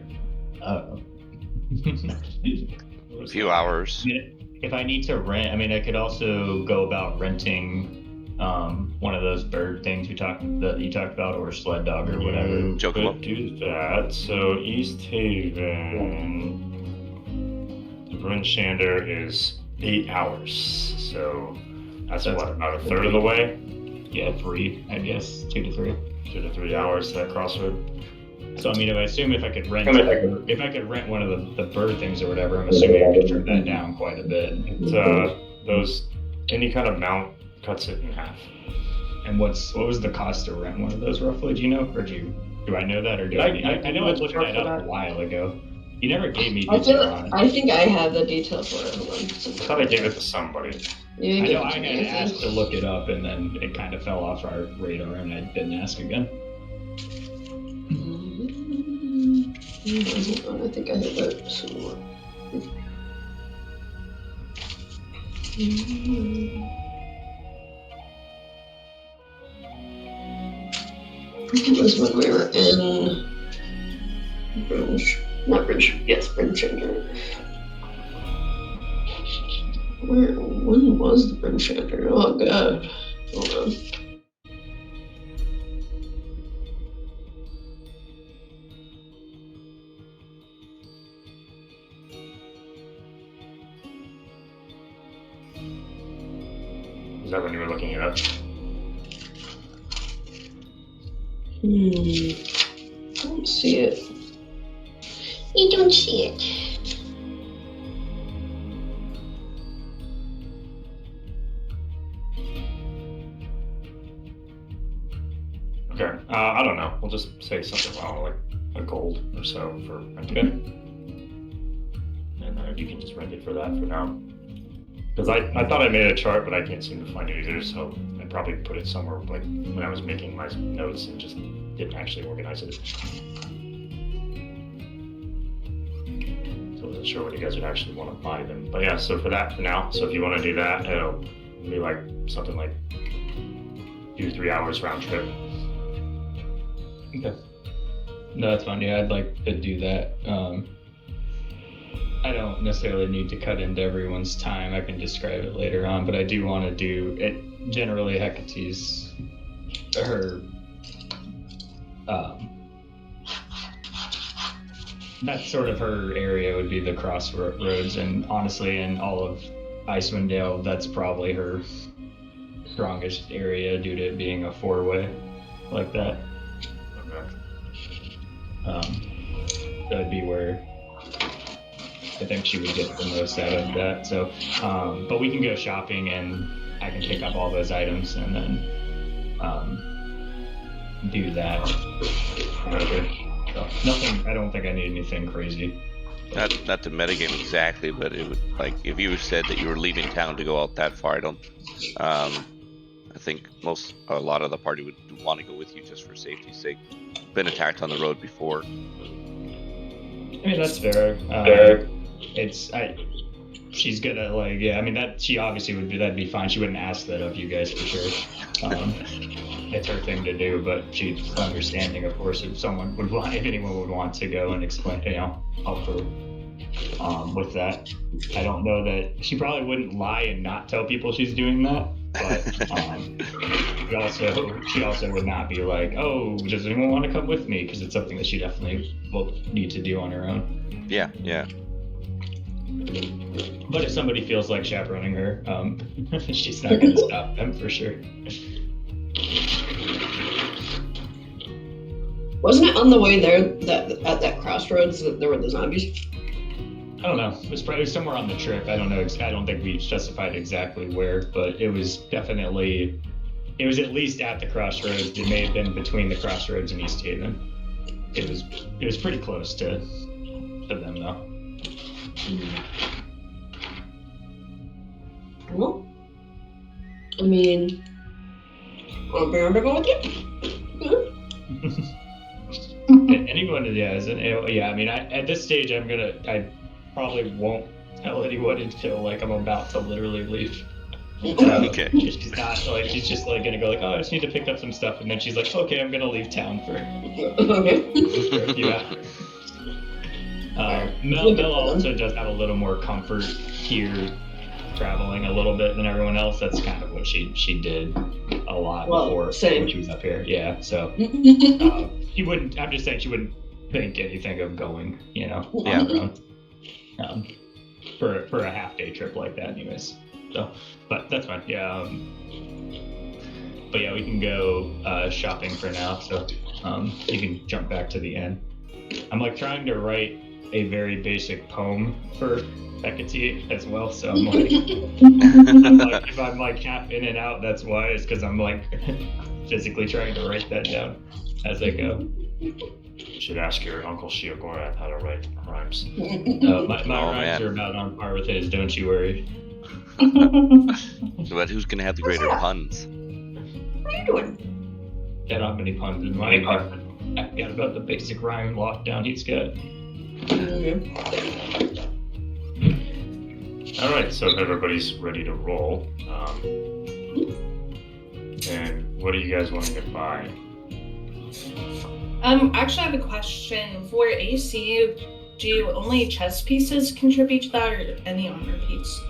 Oh. A few hours. If I need to rent, I mean, I could also go about renting one of those bird things you talked about, or a sled dog or whatever. Could do that. So East Haven to Brimshander is 8 hours. So that's what, about a third of the way? Yeah, 3, I guess. 2 to 3. 2 to 3 hours to that crossroad. So I mean, I assume if I could rent one of the bird things or whatever, I'm assuming I could trim that down quite a bit. Any kind of mount cuts it in half. And what was the cost to rent one of those roughly? Do you know, or do I know that, or I know I looked that up a while ago. You never gave me detail on it. I think I have the detail for it. Hold on. I thought I gave it to somebody. You I give know it I to me, had asked to look it up, and then it kind of fell off our radar, and I didn't ask again. Hold on, I think I have that somewhere. I think it was when we were in Brimshander. When was the Brimshander? Oh god. Hold on. Is that when you were looking it up? Don't see it. You don't see it. Okay. I don't know. We'll just say something like a gold or so for renting it. And you can just rent it for that for now. Because I thought I made a chart, but I can't seem to find it either, so I probably put it somewhere like when I was making my notes and just didn't actually organize it. So I wasn't sure what you guys would actually want to buy them. But yeah, so for that for now. So if you want to do that, it'll be like something like 2-3 hours round trip. Okay. No, that's fine. Yeah, I'd like to do that. I don't necessarily need to cut into everyone's time. I can describe it later on, but I do want to do it. Generally, Hecate's, her, that's sort of her area would be the crossroads, and honestly, in all of IceWind Dale, that's probably her strongest area due to it being a 4-way like that. That'd be where I think she would get the most out of that. So, but we can go shopping and I can pick up all those items and then do that. Okay. So nothing. I don't think I need anything crazy. Not to metagame exactly, but it would, like, if you said that you were leaving town to go out that far, I think a lot of the party would want to go with you just for safety's sake. Been attacked on the road before. I mean, that's fair. She's gonna she obviously would be, that'd be fine. She wouldn't ask that of you guys for sure. It's her thing to do, but she's understanding, of course, if anyone would want to go and explain, help her with that. I don't know that she probably wouldn't lie and not tell people she's doing that, but she also would not be like, oh, does anyone want to come with me? Because it's something that she definitely will need to do on her own. Yeah. But if somebody feels like chaperoning her, she's not going to stop them for sure. Wasn't it on the way there that at that crossroads that there were the zombies? I don't know. It was probably somewhere on the trip. I don't know. I don't think we specified exactly where, but it was at least at the crossroads. It may have been between the crossroads and East Haven. It was pretty close to them though. Well, I mean, I'll be able to go with you. Anyone, I mean, at this stage, I probably won't tell anyone until I'm about to literally leave. Okay. She's not she's just gonna go oh, I just need to pick up some stuff, and then she's like, okay, I'm gonna leave town for Okay. a few hours. Mel also does have a little more comfort here, traveling a little bit than everyone else. That's kind of what she did a lot before when she was up here. Yeah, so she wouldn't. I'm just saying she wouldn't think anything of going, on her own, for a half-day trip like that, anyways. So, but that's fine. Yeah. But yeah, we can go shopping for now. So you can jump back to the inn. I'm trying to write a very basic poem for Hecate as well, so I'm if I'm half in and out, that's why. It's because I'm physically trying to write that down as I go. You should ask your Uncle Shiogora how to write rhymes. My rhymes are about on par with his, don't you worry. But who's gonna have the greater puns? What are you doing? Got not many puns in mine. I got about the basic rhyme lockdown he's got. All right, so if everybody's ready to roll, and what are you guys wanting to buy? Actually, I have a question. For AC, do only chess pieces contribute to that, or any armor piece?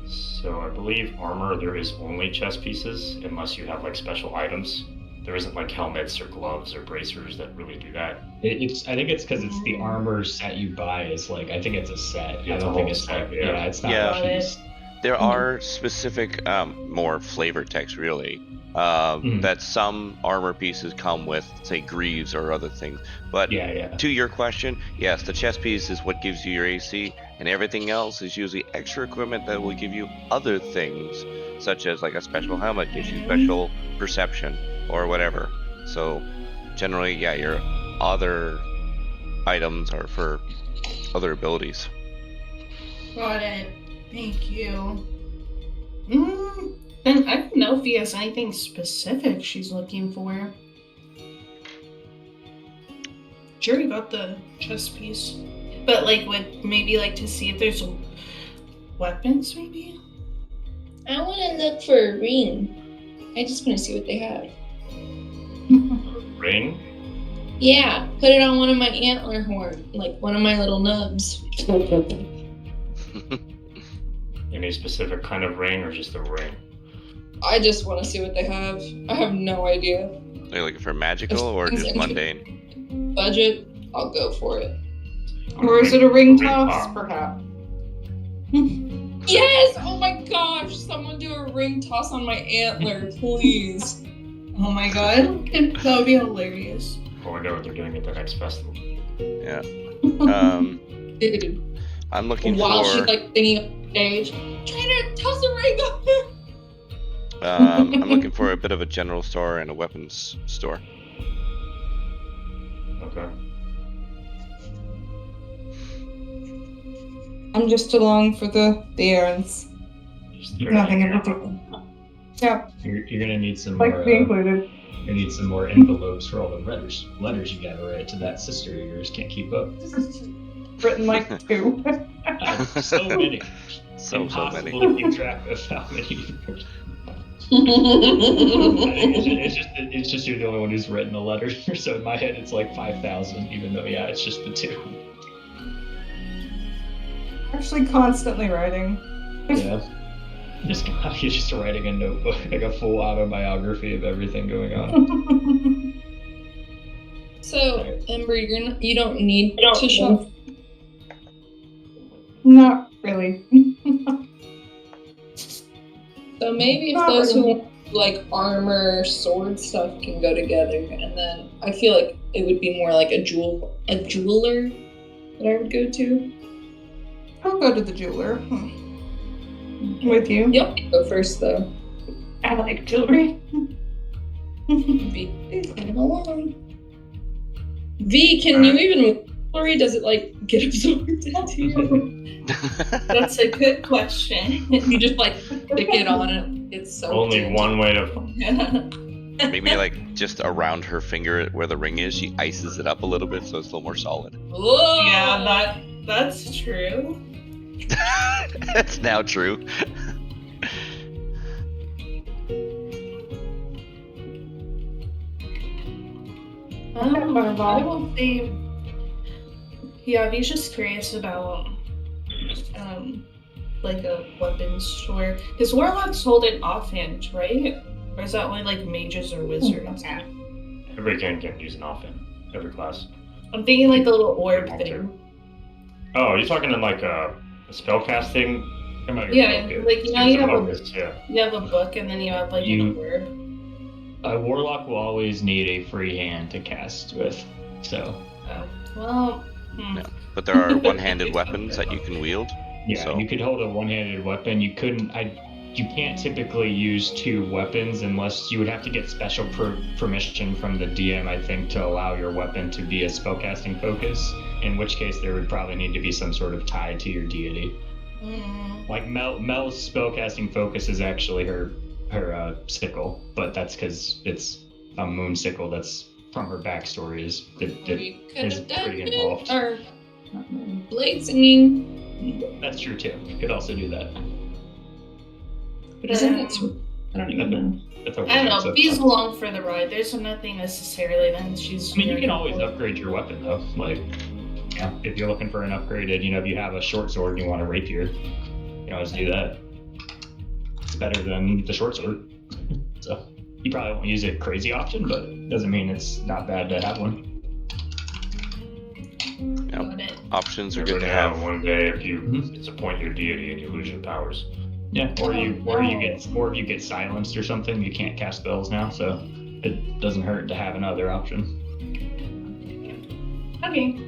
So I believe armor, there is only chess pieces, unless you have special items. There isn't helmets or gloves or bracers that really do that. I think it's because it's the armor set you buy is I think it's a set. Yeah, I don't think it's set, it's not Yeah. a piece. There are specific, more flavor text really, that some armor pieces come with, say, greaves or other things. But to your question, yes, the chest piece is what gives you your AC, and everything else is usually extra equipment that will give you other things, such as a special helmet gives you special perception. or whatever. So generally, yeah, your other items are for other abilities. Got it. Thank you. Then I don't know if he has anything specific she's looking for. Sure, he got the chest piece. But, like, would maybe like to see if there's weapons, maybe? I want to look for a ring. I just want to see what they have. Ring? Yeah, put it on one of my antler horn, like one of my little nubs. Any specific kind of ring or just a ring? I just want to see what they have. I have no idea. Are you looking for magical or just mundane? Budget, I'll go for it. Or is it a ring toss, perhaps? Yes! Oh my gosh! Someone do a ring toss on my antler, please. Oh my god. That would be hilarious. I wonder what they're doing at their next festival. Yeah. Dude, I'm looking while for. she's like singing on stage, trying to toss a ring up. I'm looking for a bit of a general store and a weapons store. Okay. I'm just along for the errands. Just Nothing in particular. Yeah, You're gonna need some like more. to be included. You need some more envelopes for all the letters you gotta write to that sister of yours. Can't keep up. Written like 2. So many. So Impossible many. to keep track of how many. I think it's just you're the only one who's written a letter. So in my head, it's like 5,000, even though it's just the 2. Actually, constantly writing. Yeah. You're just writing a notebook, like a full autobiography of everything going on. So, Ember, you don't need to shop. Not really. So maybe if those who want like armor, sword stuff can go together, and then I feel like it would be more like a jeweler that I would go to. I'll go to the jeweler. With you. Yep, go first though. I like jewelry. V, come along. V, can you even jewelry? Does it like get absorbed into you? That's a good question. You just like stick it on it. It's so Only one way to. Maybe like just around her finger where the ring is, she ices it up a little bit so it's a little more solid. Whoa! Yeah, that's true. That's now true. I will say, yeah, he's just curious about, like a weapons store. Because warlocks hold it offhand, right? Or is that only like mages or wizards? Every can use an offhand. Every class. I'm thinking like the little orb thing. Oh, you're talking in like a spellcasting? Yeah, like you know you have a book and then you have like an orb. A warlock will always need a free hand to cast with, so. Oh, well. Yeah. But there are one-handed weapons that you can wield. Yeah, so. You could hold a one-handed weapon. You can't typically use 2 weapons unless you would have to get special permission from the DM, I think, to allow your weapon to be a spellcasting focus. In which case, there would probably need to be some sort of tie to your deity. Like Mel's spellcasting focus is actually her sickle, but that's because it's a moon sickle. That's from her backstory. Is pretty involved. Or blade singing. That's true too. You could also do that. But isn't it? I don't even know. I don't know. Bee's along for the ride. There's nothing necessarily that she's. I mean, you can always upgrade your weapon though. Like, if you're looking for an upgraded, if you have a short sword and you want a rapier, you can always do that. It's better than the short sword. So you probably won't use it crazy often, but it doesn't mean it's not bad to have one. Yep. Options are good to have have. one day if you disappoint your deity and you lose your powers. Yeah, or you get silenced or something. You can't cast spells now, so it doesn't hurt to have another option. Okay.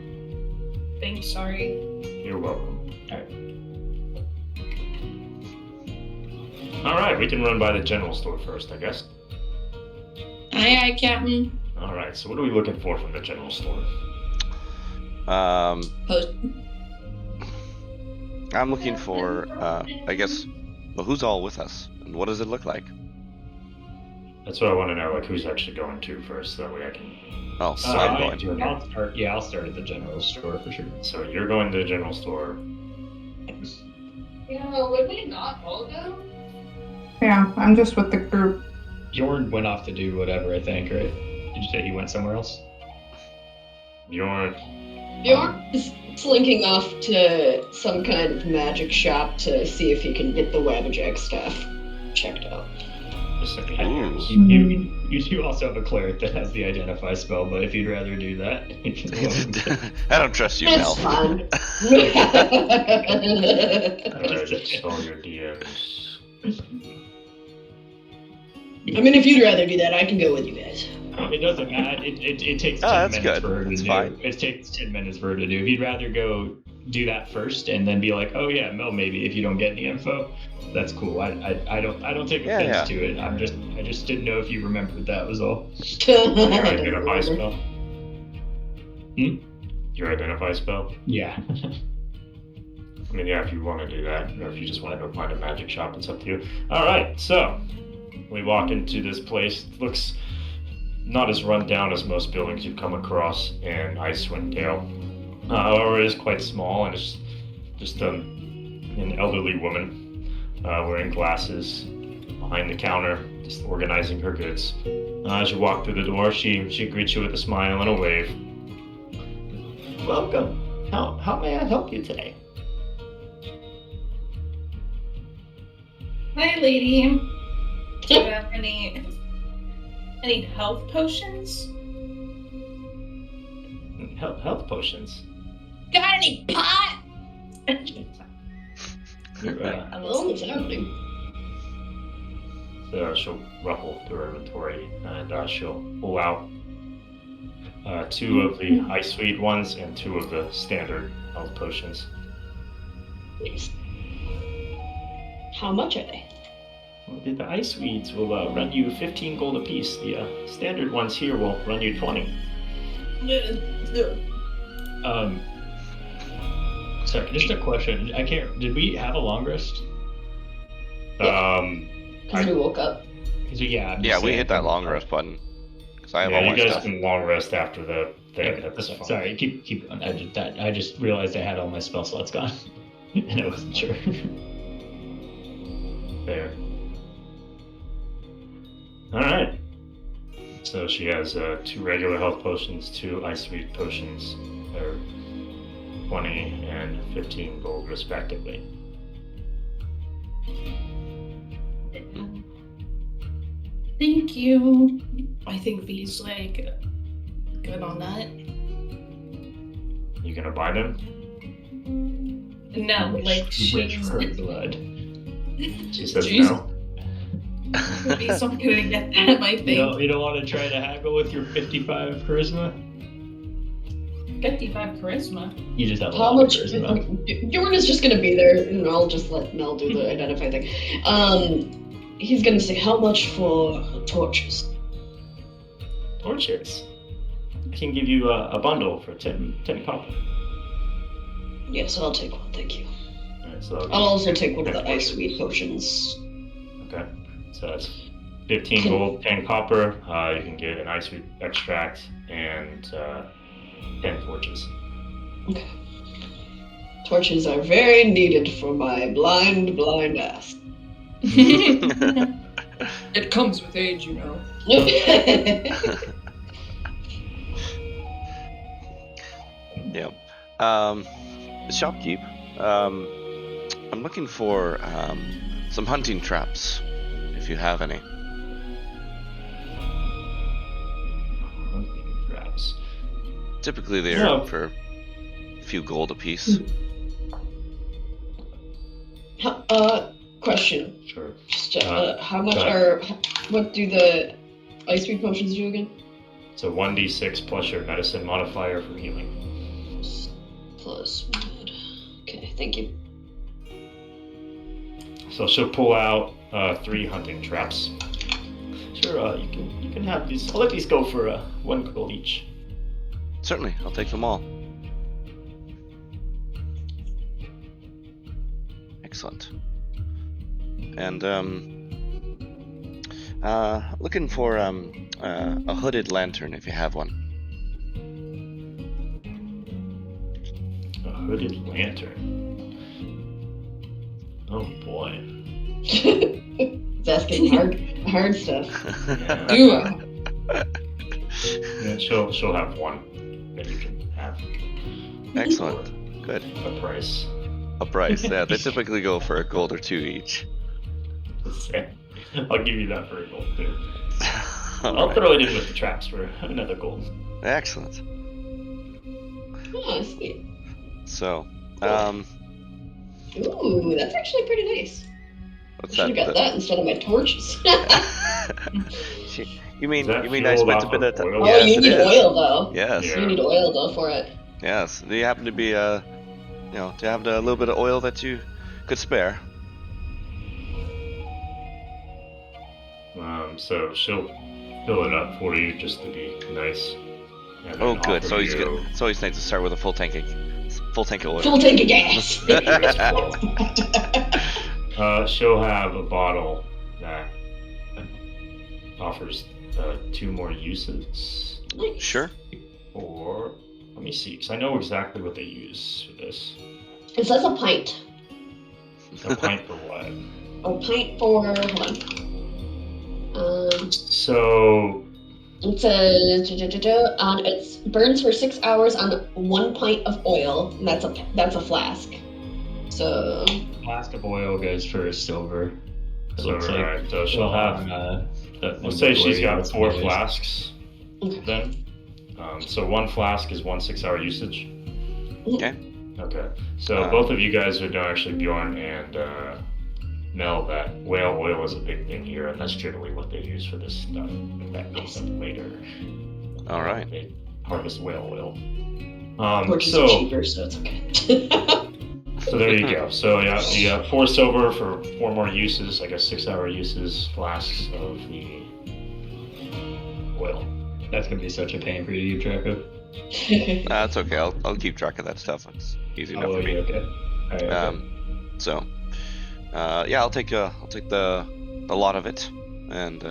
Thanks. Sorry. You're welcome. All right. All right, we can run by the general store first, I guess. Aye, Captain. All right. So what are we looking for from the general store? Post. I'm looking for, I guess, well, who's all with us, and what does it look like? That's what I want to know. Like, who's actually going to first? That way I can. Oh, I'm going. I'll start at the general store for sure. So you're going to the general store. Yeah, would we not all go? Yeah, I'm just with the group. Bjorn went off to do whatever, I think, right? Did you say he went somewhere else? Bjorn. Bjorn is slinking off to some kind of magic shop to see if he can get the Wabbajack staff checked out. You do also have a cleric that has the identify spell, but if you'd rather do that, I don't trust you, That's Mel. fine. Alright, all your DMs. I mean, if you'd rather do that, I can go with you guys. It doesn't matter. It takes 10 that's minutes good. for her to It's do. fine. It takes 10 minutes for her to do. If you'd rather go do that first and then be like, oh yeah, Mel, maybe if you don't get any info, that's cool. I don't take offense to it. I just didn't know if you remembered that was all. Your identify spell? Your identify spell? Yeah. I mean, yeah, if you want to do that, or if you just want to go find a magic shop, it's up to you. Alright, so we walk into this place. It looks not as run down as most buildings you've come across in IceWind Dale. However, it is quite small, and it's just an elderly woman wearing glasses behind the counter, just organizing her goods. As you walk through the door, she greets you with a smile and a wave. Welcome. How may I help you today? Hi, lady. Do you have any health potions? Health potions. Got any pot? What's happening? So she'll ruffle through her inventory and she'll pull out 2 of the IceWind ones and 2 of the standard health potions. Please. How much are they? Well, the IceWinds will run you 15 gold apiece. The standard ones here will run you 20. Sorry, just a question. I can't. Did we have a long rest? Because we woke up. Yeah, we hit that long rest button. Because I have all you my guys stuff. can long rest after the thing. That's fine. Sorry, keep on. I just realized I had all my spell slots gone, and I wasn't sure. There. Alright. So she has 2 regular health potions, 2 IceWind potions. They're 20 and 15 gold respectively. Thank you. I think V's like good on that. You gonna buy them? No, like she's her blood. She says Jeez. no. V's not gonna get that. I think. You don't want to try to haggle with your 55 charisma? 55 charisma. You just have a How lot much? of charisma. Jordan is just gonna be there, and I'll just let Mel do the identify thing. He's gonna say, how much for torches? Torches. I can give you a bundle for 10 copper. Yes, I'll take one, thank you. Alright, so I'll also take one of the 10 torches. IceWind potions. Okay. So that's 15 gold, 10 copper. You can get an IceWind extract and 10 torches. Okay. Torches are very needed for my blind ass. It comes with age, you know. Yeah. Shopkeep. I'm looking for some hunting traps, if you have any. Hunting traps. Typically they're Yeah. for a few gold apiece. Question. Sure. Just, how much go are, what do the IceWind potions do again? So 1d6 plus your medicine modifier for healing. Plus med. Okay, thank you. So she'll pull out 3 hunting traps. Sure, you can have these. I'll let these go for 1 gold each. Certainly, I'll take them all. Excellent. And looking for a hooded lantern if you have one. A hooded lantern. Oh boy. It's asking hard stuff. Yeah. Yeah, she'll have one that you can have. Excellent. Good. A price. A price. Yeah, they typically go for a gold or 2 each. I'll give you that for a gold too. All I'll right. throw it in with the traps for another gold. Excellent. Oh, sweet. So, Ooh, that's actually pretty nice. what's Should have got that instead of my torches. You mean Is that nice fueled with a off bit of of oil? Oh, Yes, you it need is. oil though. Yes. Yeah. You need oil though for it. Yes. Do you happen to be do you have a little bit of oil that you could spare? So she'll fill it up for you just to be nice. And then Oh, good. offer So he's you- good. So he's nice to start with a full tank of oil. Full tank of gas. She'll have a bottle that offers 2 more uses. Nice. Sure. Or let me see, because I know exactly what they use for this. It says a pint. A pint for what? A pint for hold on. So It says it burns for 6 hours on 1 pint of oil, and that's a flask. So Flask of oil goes for silver. It looks like. right, so she'll have. Let's Let's say she's got 4 flasks. Then, so 1 flask is 1 6-hour usage. Okay. Okay. So both of you guys would know, actually, Bjorn and Mel, that whale oil is a big thing here, and that's generally what they use for this stuff. That comes up later. All right. They harvest whale oil. torches So are cheaper, so it's okay. So there you go. So yeah, you have 4 silver for 4 more uses. I guess 6-hour uses, flasks of the oil. That's gonna be such a pain for you to keep track of. That's okay. I'll keep track of that stuff. It's easy enough for me. Okay. All right, okay. So, yeah, I'll take the lot of it, and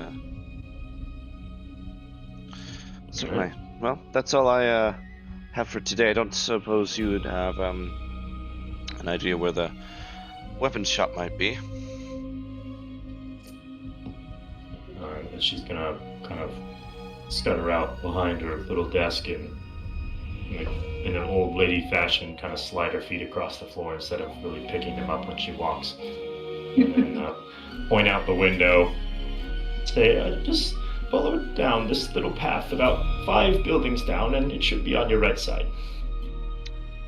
certainly. Well, that's all I have for today. I don't suppose you would have an idea where the weapons shop might be. And she's gonna kind of stutter out behind her little desk and, like, in an old lady fashion, kind of slide her feet across the floor instead of really picking them up when she walks. And then point out the window, say, just follow it down this little path about 5 buildings down, and it should be on your right side.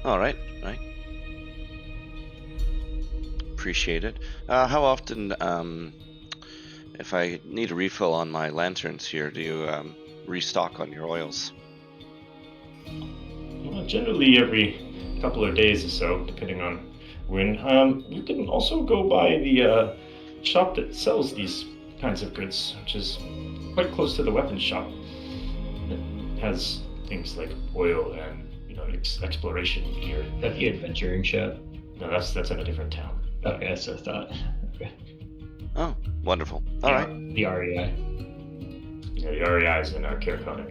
All right. Appreciate it. How often, if I need a refill on my lanterns here, do you restock on your oils? Well, generally every couple of days or so, depending on when. You can also go by the shop that sells these kinds of goods, which is quite close to the weapons shop. It has things like oil and exploration gear. Is that the adventuring shop? No, that's in a different town. Okay, that's what I thought. Okay. Oh, wonderful. All right. The REI. Yeah, the REI is in Kirkconnell.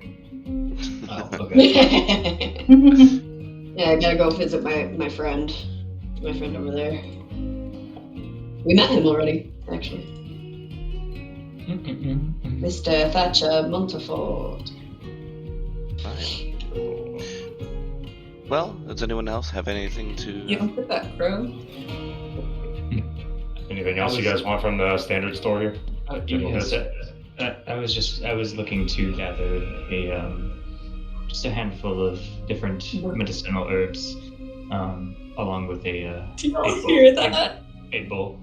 Oh, okay. Yeah, I gotta go visit my friend over there. We met him already, actually. Mr. Thatcher Montefort. Fine. Well, does anyone else have anything to? You don't put that crow. Anything else you guys want from the standard store here? Yes, I was looking to gather just a handful of different medicinal herbs, along with a Do y'all 8 bowl. hear that? 8 bowl.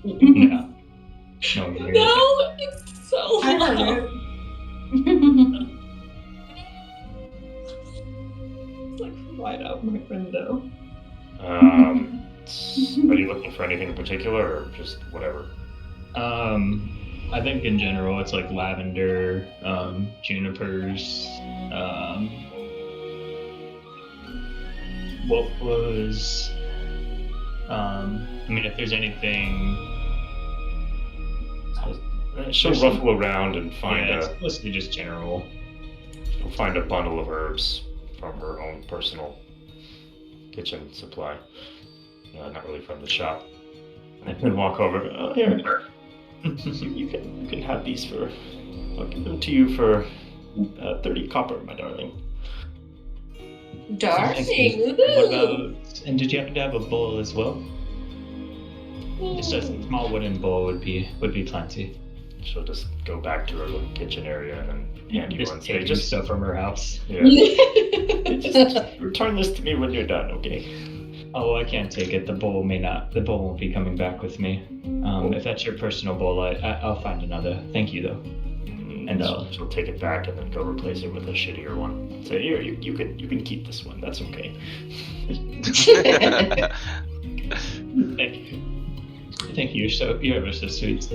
No. No one can hear it. No, it's so I heard loud. it. It's like right out my window. Are you looking for anything in particular, or just whatever? I think in general it's like lavender, junipers. What was? I mean, if there's anything, She'll ruffle around and find it's mostly just general. She'll find a bundle of herbs from her own personal kitchen supply. Not really from the shop. And then walk over. Oh, here. you can have these for. I'll give them to you for 30 copper, my darling. Darling. What about? And did you happen to have a bowl as well? Just a small wooden bowl would be plenty. She'll just go back to her little kitchen area and then hand you one. Take just stuff from her house. Yeah. Just return this to me when you're done, okay? Oh, I can't take it. The bowl won't be coming back with me. If that's your personal bowl, I'll find another. Thank you, though. And she'll take it back and then go replace it with a shittier one. Say, here, you can keep this one. That's okay. Thank you. So you ever so sweet.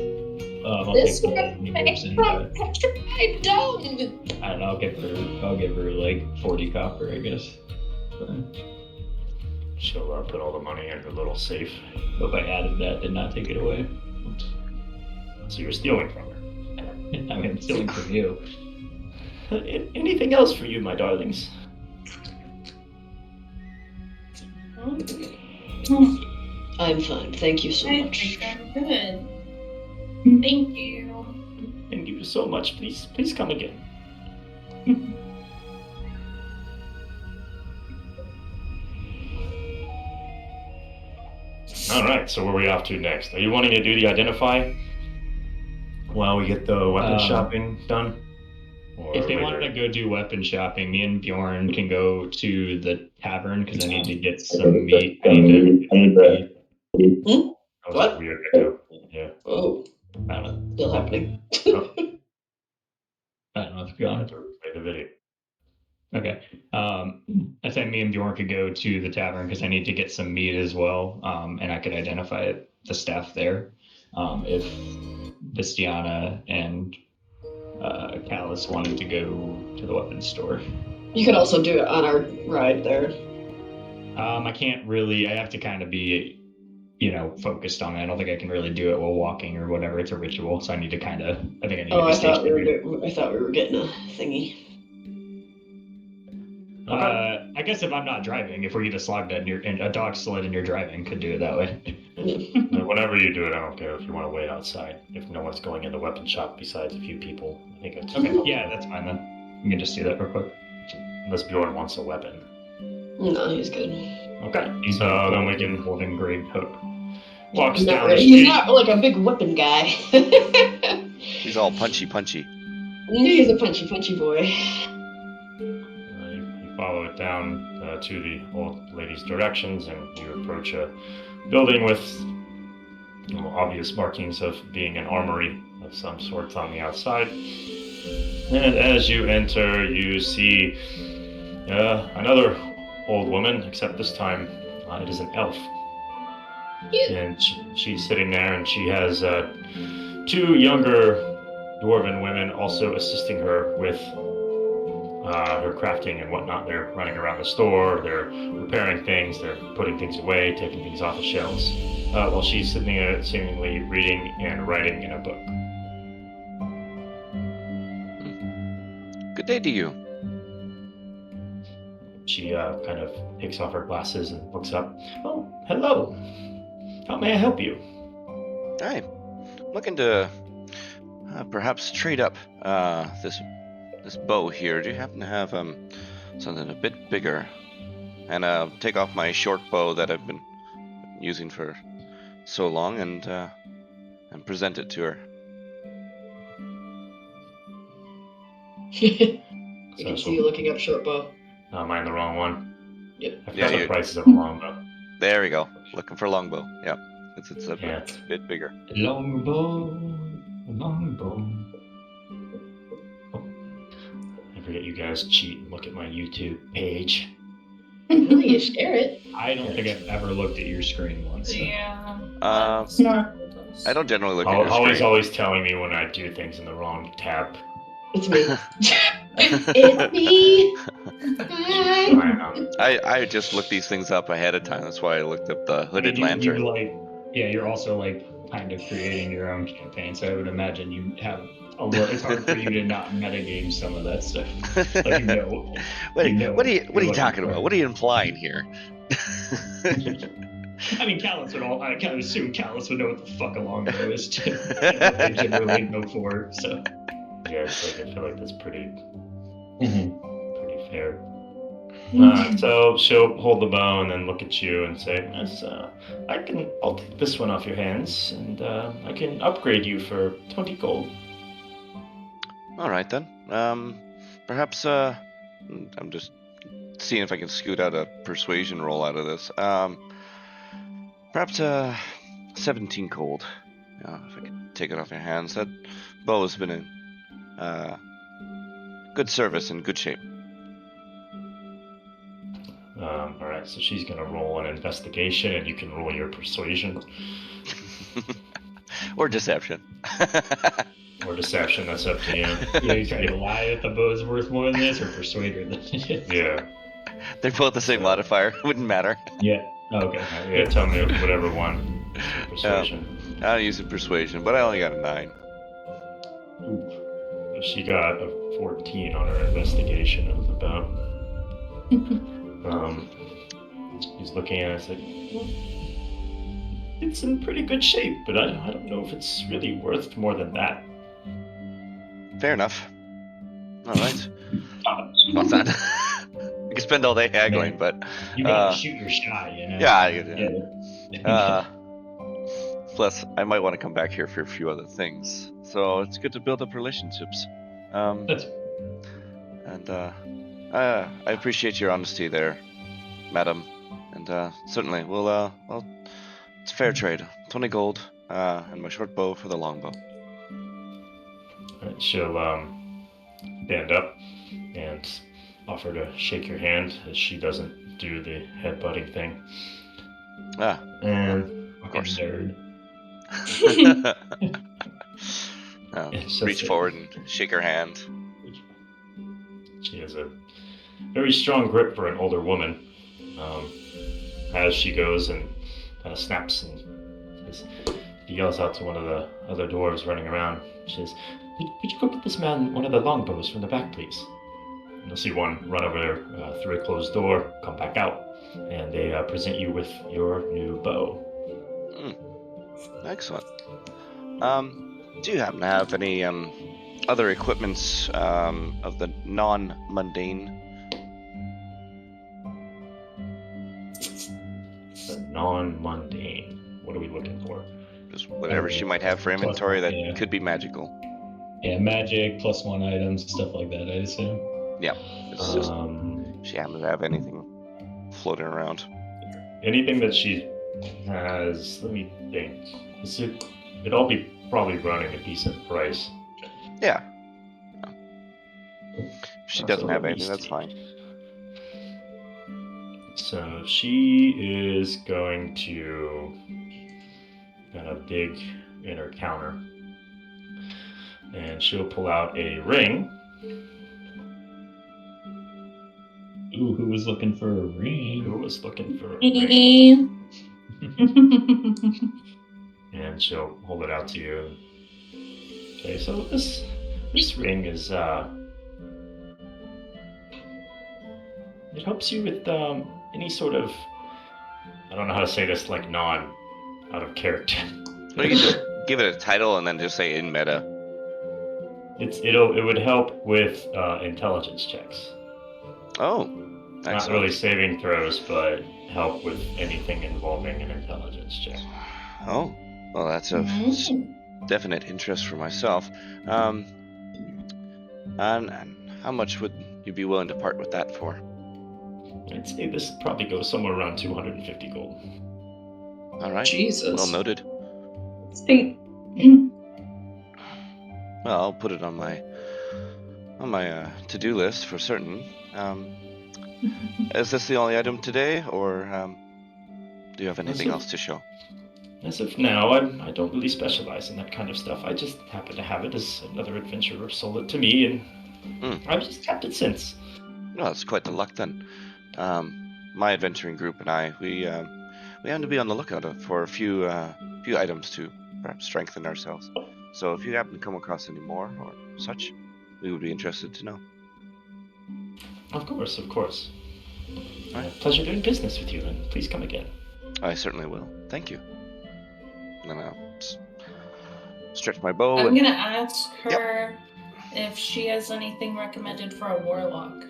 This one makes from petrified dung. I don't know. I'll give her like 40 copper, I guess. She'll put all the money in her little safe. Hope I added that, did not take it away. So you're stealing from her. I mean, I'm stealing from you. Anything else for you, my darlings? I'm fine. Thank you so much. I'm good. Thank you. Thank you so much. Please come again. All right. So where are we off to next? Are you wanting to do the identify while we get the weapon shopping done? Or if they later? wanted to go do weapon shopping, me and Bjorn can go to the tavern because I need to get some meat. I need to. That was What? Weird echo. Yeah. Oh, I don't know. still happening. I don't know if you're I on. have to play the video. Okay. I said me and Bjorn could go to the tavern because I need to get some meat as well, and I could identify the staff there. If Vistiana and Callus wanted to go to the weapons store. You could also do it on our ride there. I can't really. I have to kind of be, focused on it. I don't think I can really do it while walking or whatever. It's a ritual, so I need to kind of. I think I need to be stationary. I thought we were getting a thingy. Okay. I guess if I'm not driving, if we get a slog dead and a dog sled and you're driving, could do it that way. Whenever you do it, I don't care if you want to wait outside. If no one's going in the weapon shop besides a few people, I think it's Okay, yeah, that's fine then. You can just do that real quick. Unless Bjorn wants a weapon. No, he's good. Okay, so then we can golden grade hook. Walks He's down not, the he's street. not like a big weapon guy. He's all punchy. He's a punchy boy. You follow it down to the old lady's directions, and you approach a building with obvious markings of being an armory of some sort on the outside. And as you enter, you see another old woman, except this time it is an elf. And she's sitting there, and she has two younger dwarven women also assisting her with her crafting and whatnot. They're running around the store, they're repairing things, they're putting things away, taking things off the shelves, while she's sitting there seemingly reading and writing in a book. Good day to you. She kind of takes off her glasses and looks up. Oh, hello. How may I help you? Hi. Looking to perhaps trade up this bow here. Do you happen to have something a bit bigger? And take off my short bow that I've been using for so long and present it to her. I can see you looking up short bow. Am I in the wrong one? Yep. I forgot the prices of a longbow. There we go. Looking for longbow. Yeah. It's a Yeah. bit bigger. Longbow. I forget you guys cheat and look at my YouTube page. No, you share it. I don't think I've ever looked at your screen once. Yeah. Uh, I don't generally look at your Always, screen. always telling me when I do things in the wrong tab. It's me. It's me. Hi. I just look these things up ahead of time. That's why I looked up the I hooded mean, lantern. You're also like kind of creating your own campaign, so I would imagine you have a little. It's hard for you to not metagame some of that stuff. Like what are you talking for. about? What are you implying here? I mean, Callus would all. I kind of assume Callus would know what the fuck a longbow is too. What they generally go for. So Yeah, it's like I feel like that's pretty fair. Mm-hmm. So she'll hold the bow and then look at you and say, "Yes, I'll take this one off your hands, and I can upgrade you for 20 gold." All right then. Perhaps I'm just seeing if I can scoot out a persuasion roll out of this. Perhaps 17 gold. Yeah, if I could take it off your hands. That bow has been in good service and good shape. All right, so she's gonna roll an investigation, and you can roll your persuasion Or deception. or deception. That's up to you. yeah, you trying to lie that the bow is worth more than this, or persuade her that it is. Yeah. They're both the same modifier. Wouldn't matter. Yeah. Oh, okay. Yeah. Tell me whatever one. For persuasion. I'll use a persuasion, but I only got a 9. So she got a 14 on her investigation of the bow. He's looking at it and said, "It's in pretty good shape, but I don't know if it's really worth more than that." Fair enough. All right. What's that? You can spend all day haggling, but You gotta shoot your shot, you know. yeah. Plus, I might want to come back here for a few other things, so it's good to build up relationships. That's And I appreciate your honesty there, madam. And certainly, well, it's fair trade. 20 gold, and my short bow for the long bow. Alright, she'll stand up and offer to shake your hand as she doesn't do the headbutting thing. And of course. nerd. Reach forward and shake her hand. She has a very strong grip for an older woman. As she goes and kind of snaps and she yells out to one of the other dwarves running around. She says, "Could you go get this man one of the longbows from the back, please?" And you'll see one run over there through a closed door, come back out, and they present you with your new bow. Excellent. Do you happen to have any other equipments of the non-mundane? The non-mundane. What are we looking for? Just whatever she might have for inventory that could be magical. Yeah, magic, +1 items, stuff like that, I assume. Yeah. It's just, she happens to have anything floating around. Anything that she has, let me think. It'd all be probably running a decent price. Yeah. If she doesn't have anything, that's fine. So she is going to kind of dig in her counter. And she'll pull out a ring. Ooh, who was looking for a ring? Who was looking for a ring? Me. And she'll hold it out to you. Okay, so this ring is it helps you with any sort of, I don't know how to say this, like out of character. Or you can just give it a title and then just say in meta. It would help with intelligence checks. Oh, Not excellent. really saving throws, but help with anything involving an intelligence check. Oh, well, that's of definite interest for myself. And how much would you be willing to part with that for? I'd say this probably goes somewhere around 250 gold. All right. Jesus. Well noted. Think. Well, I'll put it on my to-do list for certain. Is this the only item today, or do you have anything else to show? As of now, I don't really specialize in that kind of stuff. I just happen to have it as another adventurer sold it to me, and I've just kept it since. Well, it's quite the luck then. My adventuring group and I, we have to be on the lookout for a few items to perhaps strengthen ourselves. So if you happen to come across any more or such, we would be interested to know. Of course, of course. All right. Pleasure doing business with you, and please come again. I certainly will. Thank you. And then I'll stretch my bow. I'm gonna ask her if she has anything recommended for a warlock.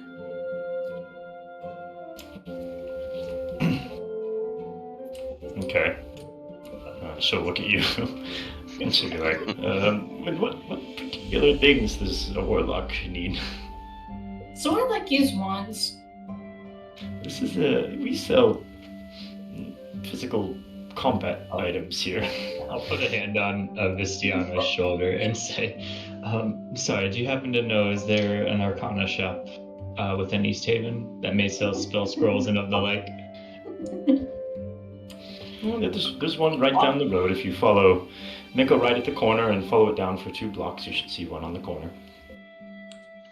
Okay. She'll look at you, and she'll be like, what particular things does a warlock need? So I use wands. This is we sell physical combat items here. I'll put a hand on Vistiana's shoulder and say, sorry, do you happen to know, is there an Arcana shop within East Haven that may sell spell scrolls and of the like? Well, there's one right down the road. If you make a right at the corner and follow it down for 2 blocks, you should see one on the corner.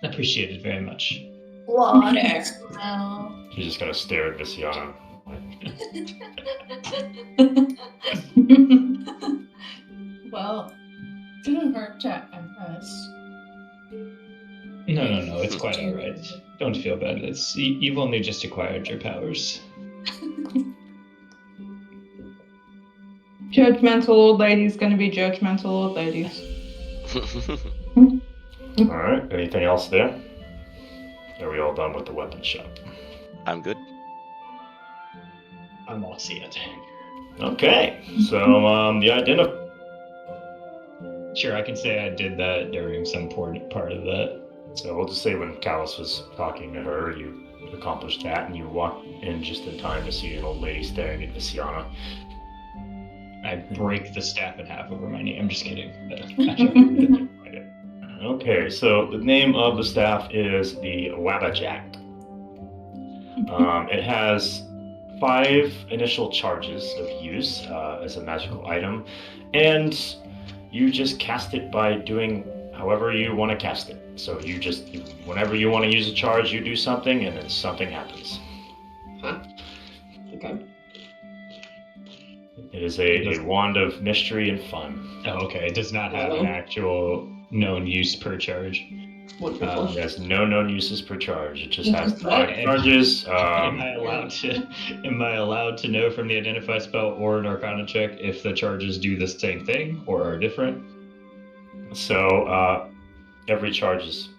Appreciate it very much. Water. No. She's just gonna stare at Vistiana. Well, didn't hurt to ask. No, it's quite alright. Don't feel bad. You've only just acquired your powers. Judgmental old ladies gonna be judgmental old ladies. Alright, anything else there? Are we all done with the weapon shop? I'm good. I'm all set. Okay, so the identify. Sure, I can say I did that during some part of that. So we'll just say when Callus was talking to her, you accomplished that, and you walked in just in time to see an old lady staring at Vistiana. I break the staff in half over my knee. I'm just kidding. Okay, so the name of the staff is the Wabbajack. It has 5 initial charges of use as a magical item, and you just cast it by doing however you want to cast it. So whenever you want to use a charge, you do something, and then something happens. Huh. Okay. It is a wand of mystery and fun. Oh, okay. It does not have an actual known use per charge. Wonderful. It has no known uses per charge. It just has 5 charges. Am I allowed to know from the identify spell or an Arcana check if the charges do the same thing or are different? So every charge is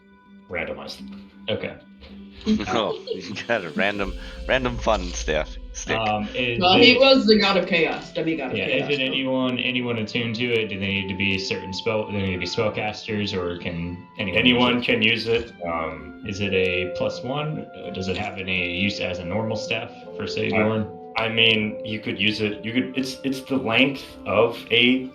randomized. Okay. Oh, you got a random fun stick. Well, he was the god of chaos, demigod of chaos. Is it anyone attuned to it? Do they need to be certain do they need to be spellcasters, or can anyone can use it? Is it a +1? Does it have any use as a normal staff for say Bjorn? I mean, you could use it. It's the length of a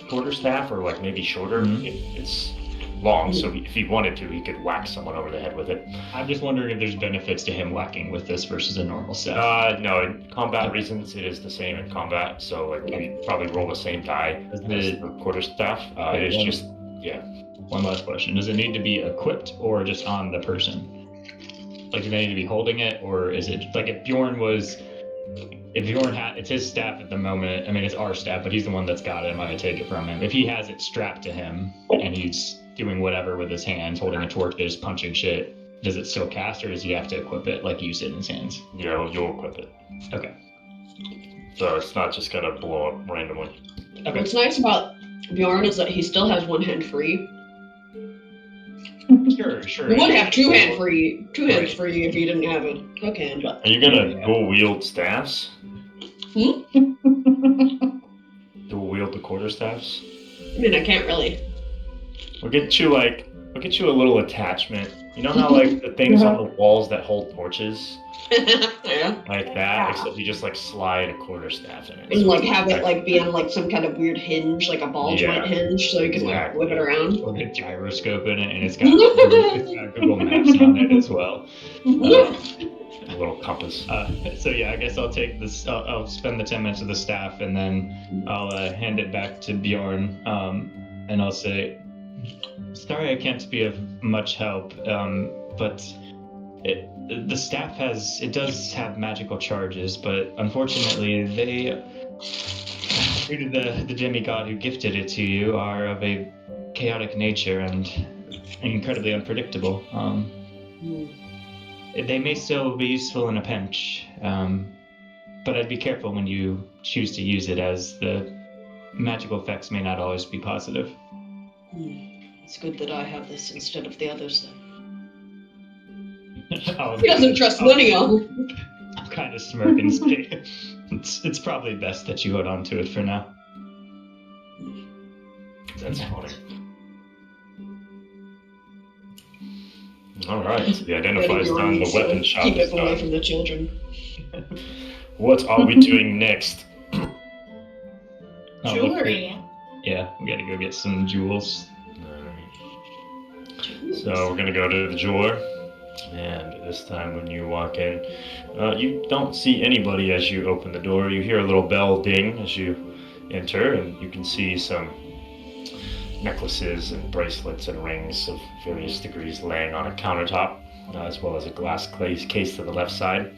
quarterstaff, or like maybe shorter. Mm-hmm. It's long, so if he wanted to, he could whack someone over the head with it. I'm just wondering if there's benefits to him whacking with this versus a normal staff. No, in combat reasons, it is the same in combat. So like you probably roll the same die as the quarterstaff. It's just One last question: does it need to be equipped or just on the person? Like, do they need to be holding it, or is it like if Bjorn had, it's his staff at the moment. I mean, it's our staff, but he's the one that's got it. I'm gonna take it from him. If he has it strapped to him and he's doing whatever with his hands, holding a torch, just punching shit, does it still cast, or does he have to equip it, like use it in his hands? Yeah, you'll equip it. Okay. So it's not just gonna blow up randomly. Okay. What's nice about Bjorn is that he still has one hand free. Sure. He would have two hands free if he didn't have a hook hand. But Are you gonna dual wield staffs? Dual wield the quarterstaffs? I mean, I can't really. We'll get you a little attachment. You know how like the things on the walls that hold torches? Yeah. Like that, except you just like slide a quarterstaff in it. And like have it like be on like some kind of weird hinge, like a ball joint hinge, so you can like whip it around. Or a gyroscope in it, and it's got Google Maps on it as well. a little compass. So yeah, I guess I'll take this. I'll spend the 10 minutes with the staff, and then I'll hand it back to Bjorn, and I'll say, "Sorry, I can't be of much help, but the staff does have magical charges, but unfortunately, they, due to the demigod who gifted it to you, are of a chaotic nature and incredibly unpredictable. They may still be useful in a pinch, but I'd be careful when you choose to use it, as the magical effects may not always be positive." It's good that I have this instead of the others, then. He doesn't trust money on. I'm kind of smirking. It's probably best that you hold on to it for now. That's funny. All right, so the identify's done, the weapon shop Keep is it away done. from the children. What are we doing next? Jewelry. Yeah, we gotta go get some jewels. So we're gonna go to the jeweler, and this time when you walk in, you don't see anybody as you open the door. You hear a little bell ding as you enter, and you can see some necklaces and bracelets and rings of various degrees laying on a countertop, as well as a glass case to the left side.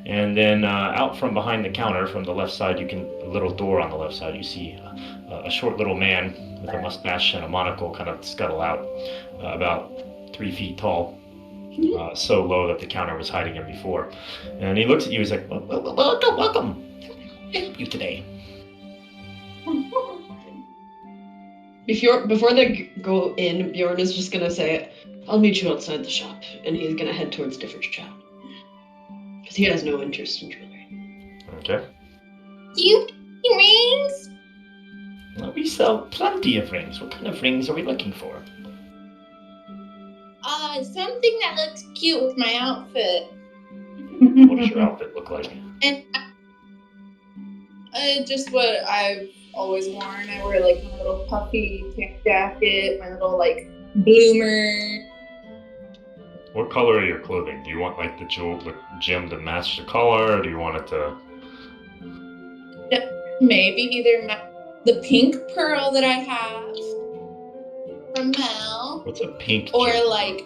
And then out from behind the counter, from the left side, a little door on the left side, you see a short little man with a mustache and a monocle kind of scuttle out, about 3 feet tall, so low that the counter was hiding him before. And he looks at you, he's like, welcome, I help you today. Before they go in, Bjorn is just gonna say, "I'll meet you outside the shop," and he's gonna head towards a different shop. Because he has no interest in jewelry. Okay. Do you have rings? Well, we sell plenty of rings. What kind of rings are we looking for? Something that looks cute with my outfit. What does your outfit look like? And Just what I've always worn. I wear like my little puffy tank jacket, my little like bloomer. What color are your clothing? Do you want like the gem to match the color, or do you want it to? Maybe either the pink pearl that I have from Mel, What's a pink? or gem? like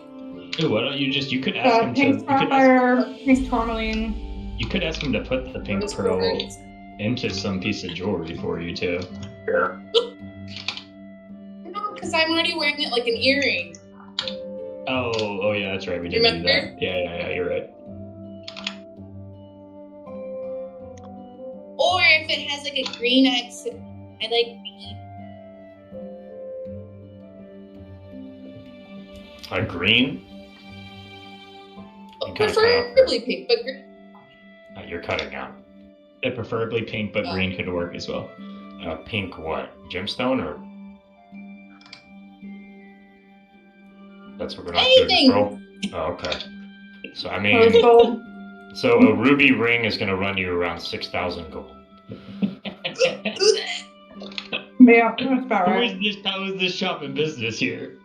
Ooh, why don't you could ask him Pink sapphire, pink tourmaline. you could ask him to put the pink those pearl words. into some piece of jewelry for you too. Yeah. No, because I'm already wearing it like an earring. Oh yeah, that's right. We did do Remember? that. Yeah, you're right. or if it has like a green accent, I like green. A green? You kinda cut out Preferably pink, but green. there. You're cutting out. Yeah, preferably pink, but green could work as well. Pink what? Gemstone or? That's what we're not Anything. doing. Pearl? Oh, okay. So I Rose mean, gold. so a ruby ring is going to run you around 6,000 gold. Yeah, that's about right. How is this shop in business here?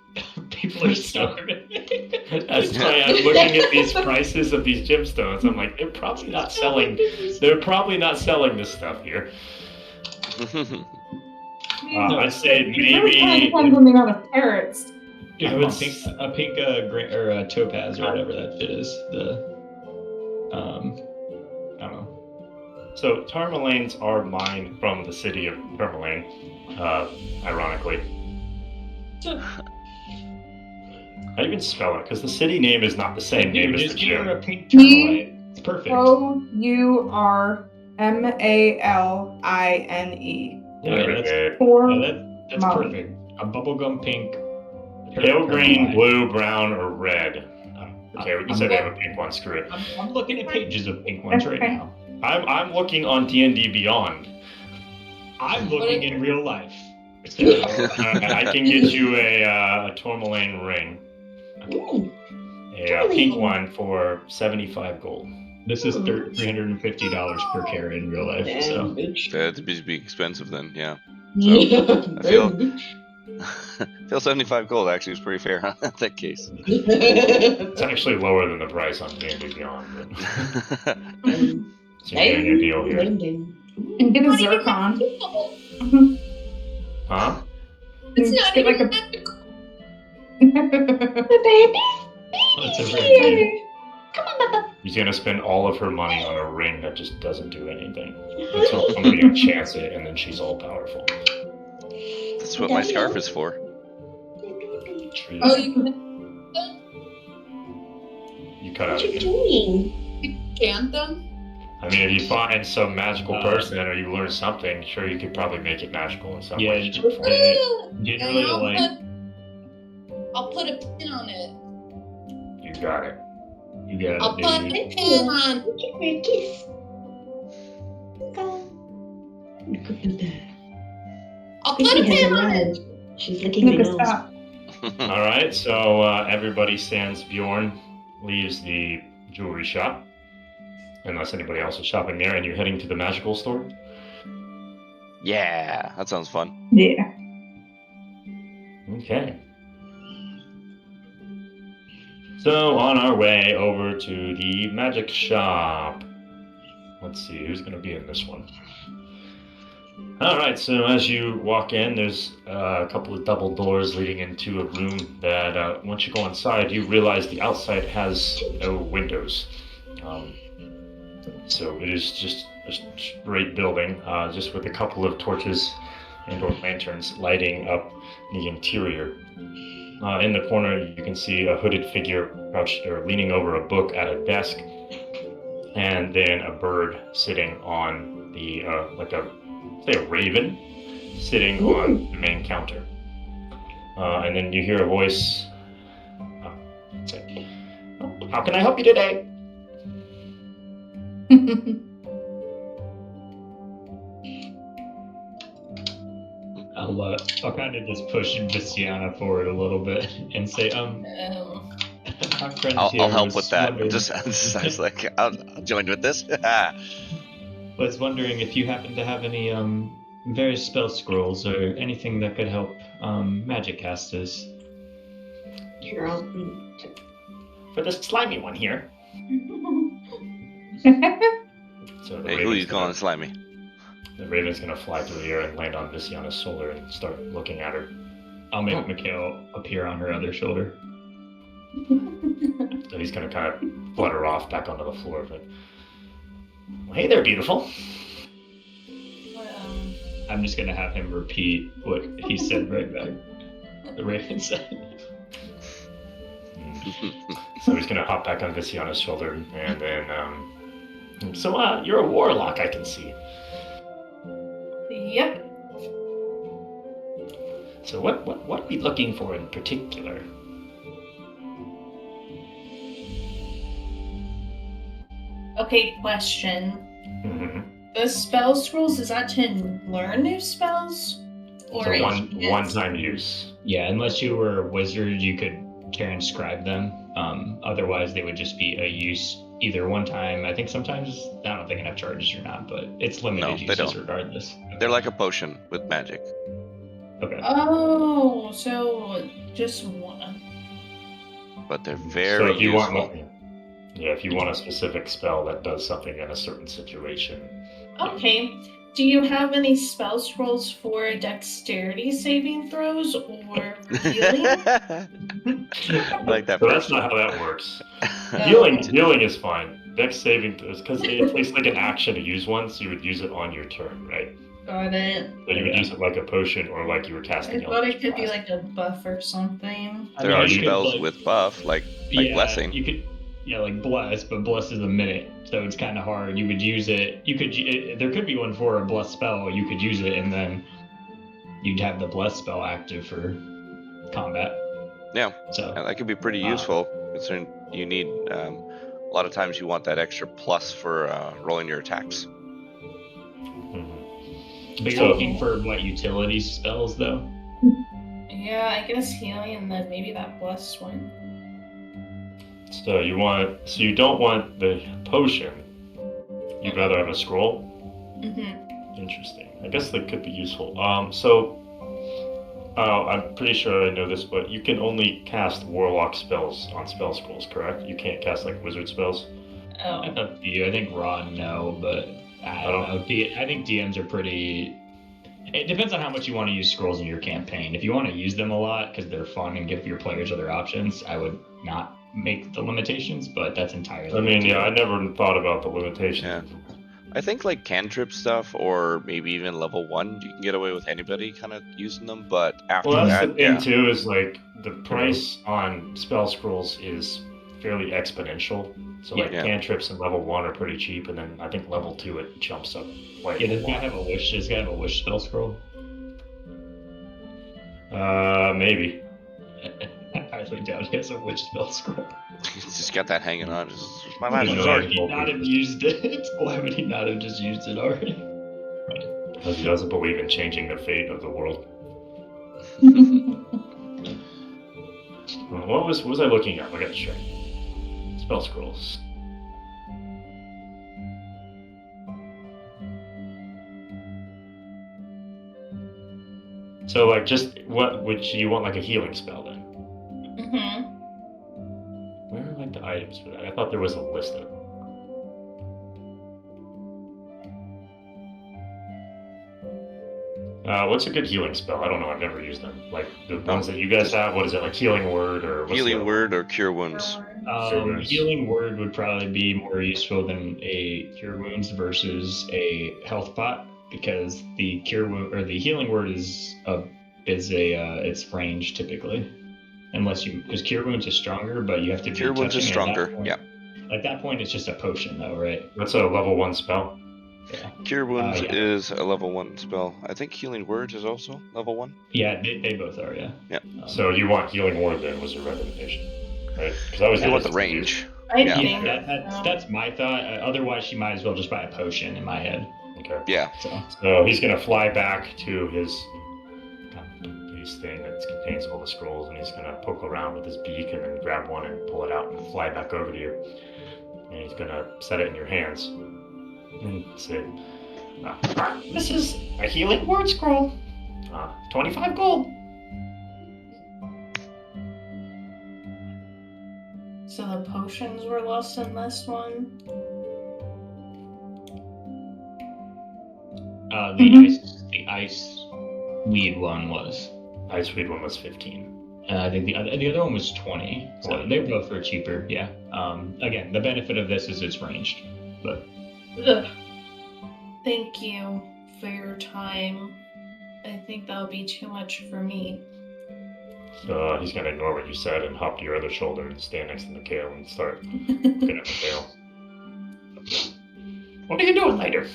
People are starving. That's why I'm looking at these prices of these gemstones. I'm like, they're probably not selling. They're probably not selling this stuff here. I'd say It really kind of maybe. depends on the amount of carrots. Yeah, I a would pink, a pink or a topaz or whatever that shit is. I don't know. So tourmalines are mined from the city of Tourmaline, ironically. How do you even spell it? Because the city name is not the same name as the Just give her gym. a pink tourmaline. It's perfect. Tourmaline. Yeah, For that's Molly. perfect. A bubblegum pink. Pale green, tourmaline. blue, brown, or red. Okay, we can say they have a pink one. Screw it. I'm looking at pages of pink ones right now. I'm looking on D&D Beyond. I'm looking in real life. I can get you a tourmaline ring. Ooh, A pink one for 75 gold. This is $350 per carat in real life. damn, So bitch. That'd be expensive then, yeah. Yeah, I feel- bitch. Still 75 gold actually is pretty fair, huh? In that case. It's actually lower than the price on D&D Beyond. But so you're getting a deal here. And get a zircon. Huh? It's Just not get even like a- magical. It's a very She's gonna spend all of her money on a ring that just doesn't do anything until somebody enchants it, and then she's all powerful. That's what my scarf is for. True. Oh, you cut out What you again. doing? can't them? I mean, if you find some magical person or you learn something, sure, you could probably make it magical in some Yeah, way. generally I'll put a pin on it. You got it. you got I'll it, put dude. a pin on. Give her a kiss. Go. I'll put a Chrissy has pin on it. arrived. She's licking my Luca, nose. stop. All right, so everybody sans Bjorn leaves the jewelry shop, unless anybody else is shopping there, and you're heading to the magical store. Yeah, that sounds fun. Yeah. Okay. So on our way over to the magic shop. Let's see who's going to be in this one. All right, so as you walk in, there's a couple of double doors leading into a room that once you go inside, you realize the outside has no windows. So it is just a straight building, just with a couple of torches and or lanterns lighting up the interior. In the corner, you can see a hooded figure crouched or leaning over a book at a desk, and then a bird sitting on the like a raven sitting on the main counter. And then you hear a voice say, "How can I help you today?" I'll kind of just push Vistiana forward a little bit and say, our friend I'll here help was with that. wondering- I was like, I'll join with this. was wondering if you happen to have any various spell scrolls or anything that could help magic casters. Here, I'll. For the slimy one here. So the Hey, who are you raven's calling gonna- slimy? The raven's gonna fly through the air and land on Vistiana's shoulder and start looking at her. I'll make Mikhail appear on her other shoulder. So he's gonna kind of flutter off back onto the floor. But well, hey there, beautiful. I'm just gonna have him repeat what he said right back. The raven said. So he's gonna hop back on Vistiana's shoulder, and then so you're a warlock, I can see. Yep. So what are we looking for in particular? Okay, question. Mm-hmm. The spell scrolls, is that to learn new spells? Or So enchants? one-time use. Yeah, unless you were a wizard, you could transcribe them. Otherwise, they would just be a use either one time. I think sometimes, I don't think enough charges or not, but it's limited No, they uses don't. regardless. They're like a potion with magic. Okay. Oh, so just one. But they're So very if you useful. if you want a specific spell that does something in a certain situation. Okay. Do you have any spell scrolls for dexterity saving throws or healing? I like that So that's first not one. how that works. Oh. Healing is fine. Dex saving throws, because it takes like an action to use one, so you would use it on your turn, right? Got it. So you would use it like a potion or like you were I casting. thought it Eldritch could be Blast. like a buff or something. There are you could, spells like- with buff, like yeah, blessing. You could, like bless, but bless is a minute, so it's kind of hard. You would use it. There could be one for a bless spell. You could use it, and then you'd have the bless spell active for combat. Yeah. So And that could be pretty useful, considering you need a lot of times you want that extra plus for rolling your attacks. Mhm. but you're So- looking for what utility spells though. Yeah, I guess healing and then maybe that blessed one. So you don't want the potion. You'd rather have a scroll. Mm-hmm. Interesting. I guess that could be useful. So Oh, I'm pretty sure I know this, but you can only cast warlock spells on spell scrolls, correct? You can't cast like wizard spells. Oh. Up to you. I think Raw no, but I don't know. I think DMs are pretty. It depends on how much you want to use scrolls in your campaign. If you want to use them a lot because they're fun and give your players other options, I would not make the limitations, but that's entirely. I mean, yeah, I never thought about the limitations. Yeah. I think like cantrip stuff or maybe even level 1, you can get away with anybody kind of using them, but after Well, that's that, the thing yeah. too, is like the price on spell scrolls is fairly exponential. So like Yeah. cantrips in level 1 are pretty cheap, and then I think level 2 it jumps up quite Yeah, a does guy lot. have a wish? Does guy have a wish spell scroll? Maybe. I highly doubt he has a wish spell scroll. He's just got that hanging on. My Why last would resort. He not have used it? Why would he not have just used it already? Because he doesn't believe in changing the fate of the world. What was I looking at? I gotta check. Spell scrolls. So like, just what would you want, like a healing spell then? Mm-hmm. Where are like the items for that? I thought there was a list of. What's a good healing spell? I don't know. I've never used them. Like the ones that you guys have. What is it? Like healing word or what's Healing word or cure wounds. Healing word would probably be more useful than a cure wounds versus a health pot, because the cure wound or the healing word is its range typically, unless you, because cure wounds is stronger, but you have to be Cure wounds is touching at that stronger. point. Yeah. At that point, it's just a potion, though, right? That's a level 1 spell. Yeah. Cure wounds yeah. is a level 1 spell. I think healing word is also level 1. Yeah, they both are. Yeah. Yeah. So you want healing word then? Was your recommendation, right? Because I was. You want the range. I Yeah. think That's my thought. Otherwise, she might as well just buy a potion in my head. Okay. Yeah. So he's gonna fly back to his thing that contains all the scrolls, and he's gonna poke around with his beak and then grab one and pull it out and fly back over to you. And he's gonna set it in your hands and say, "This is a healing word scroll. 25 gold." so. The potions were less in this one. The ice weed one was. IceWind one was 15. I think the other one was 20. So they both were cheaper. Yeah. Again, the benefit of this is it's ranged, but. Ugh. Thank you for your time. I think that'll be too much for me. So he's gonna ignore what you said and hop to your other shoulder and stand next to Mikhail and start looking at Mikhail. What are you doing later?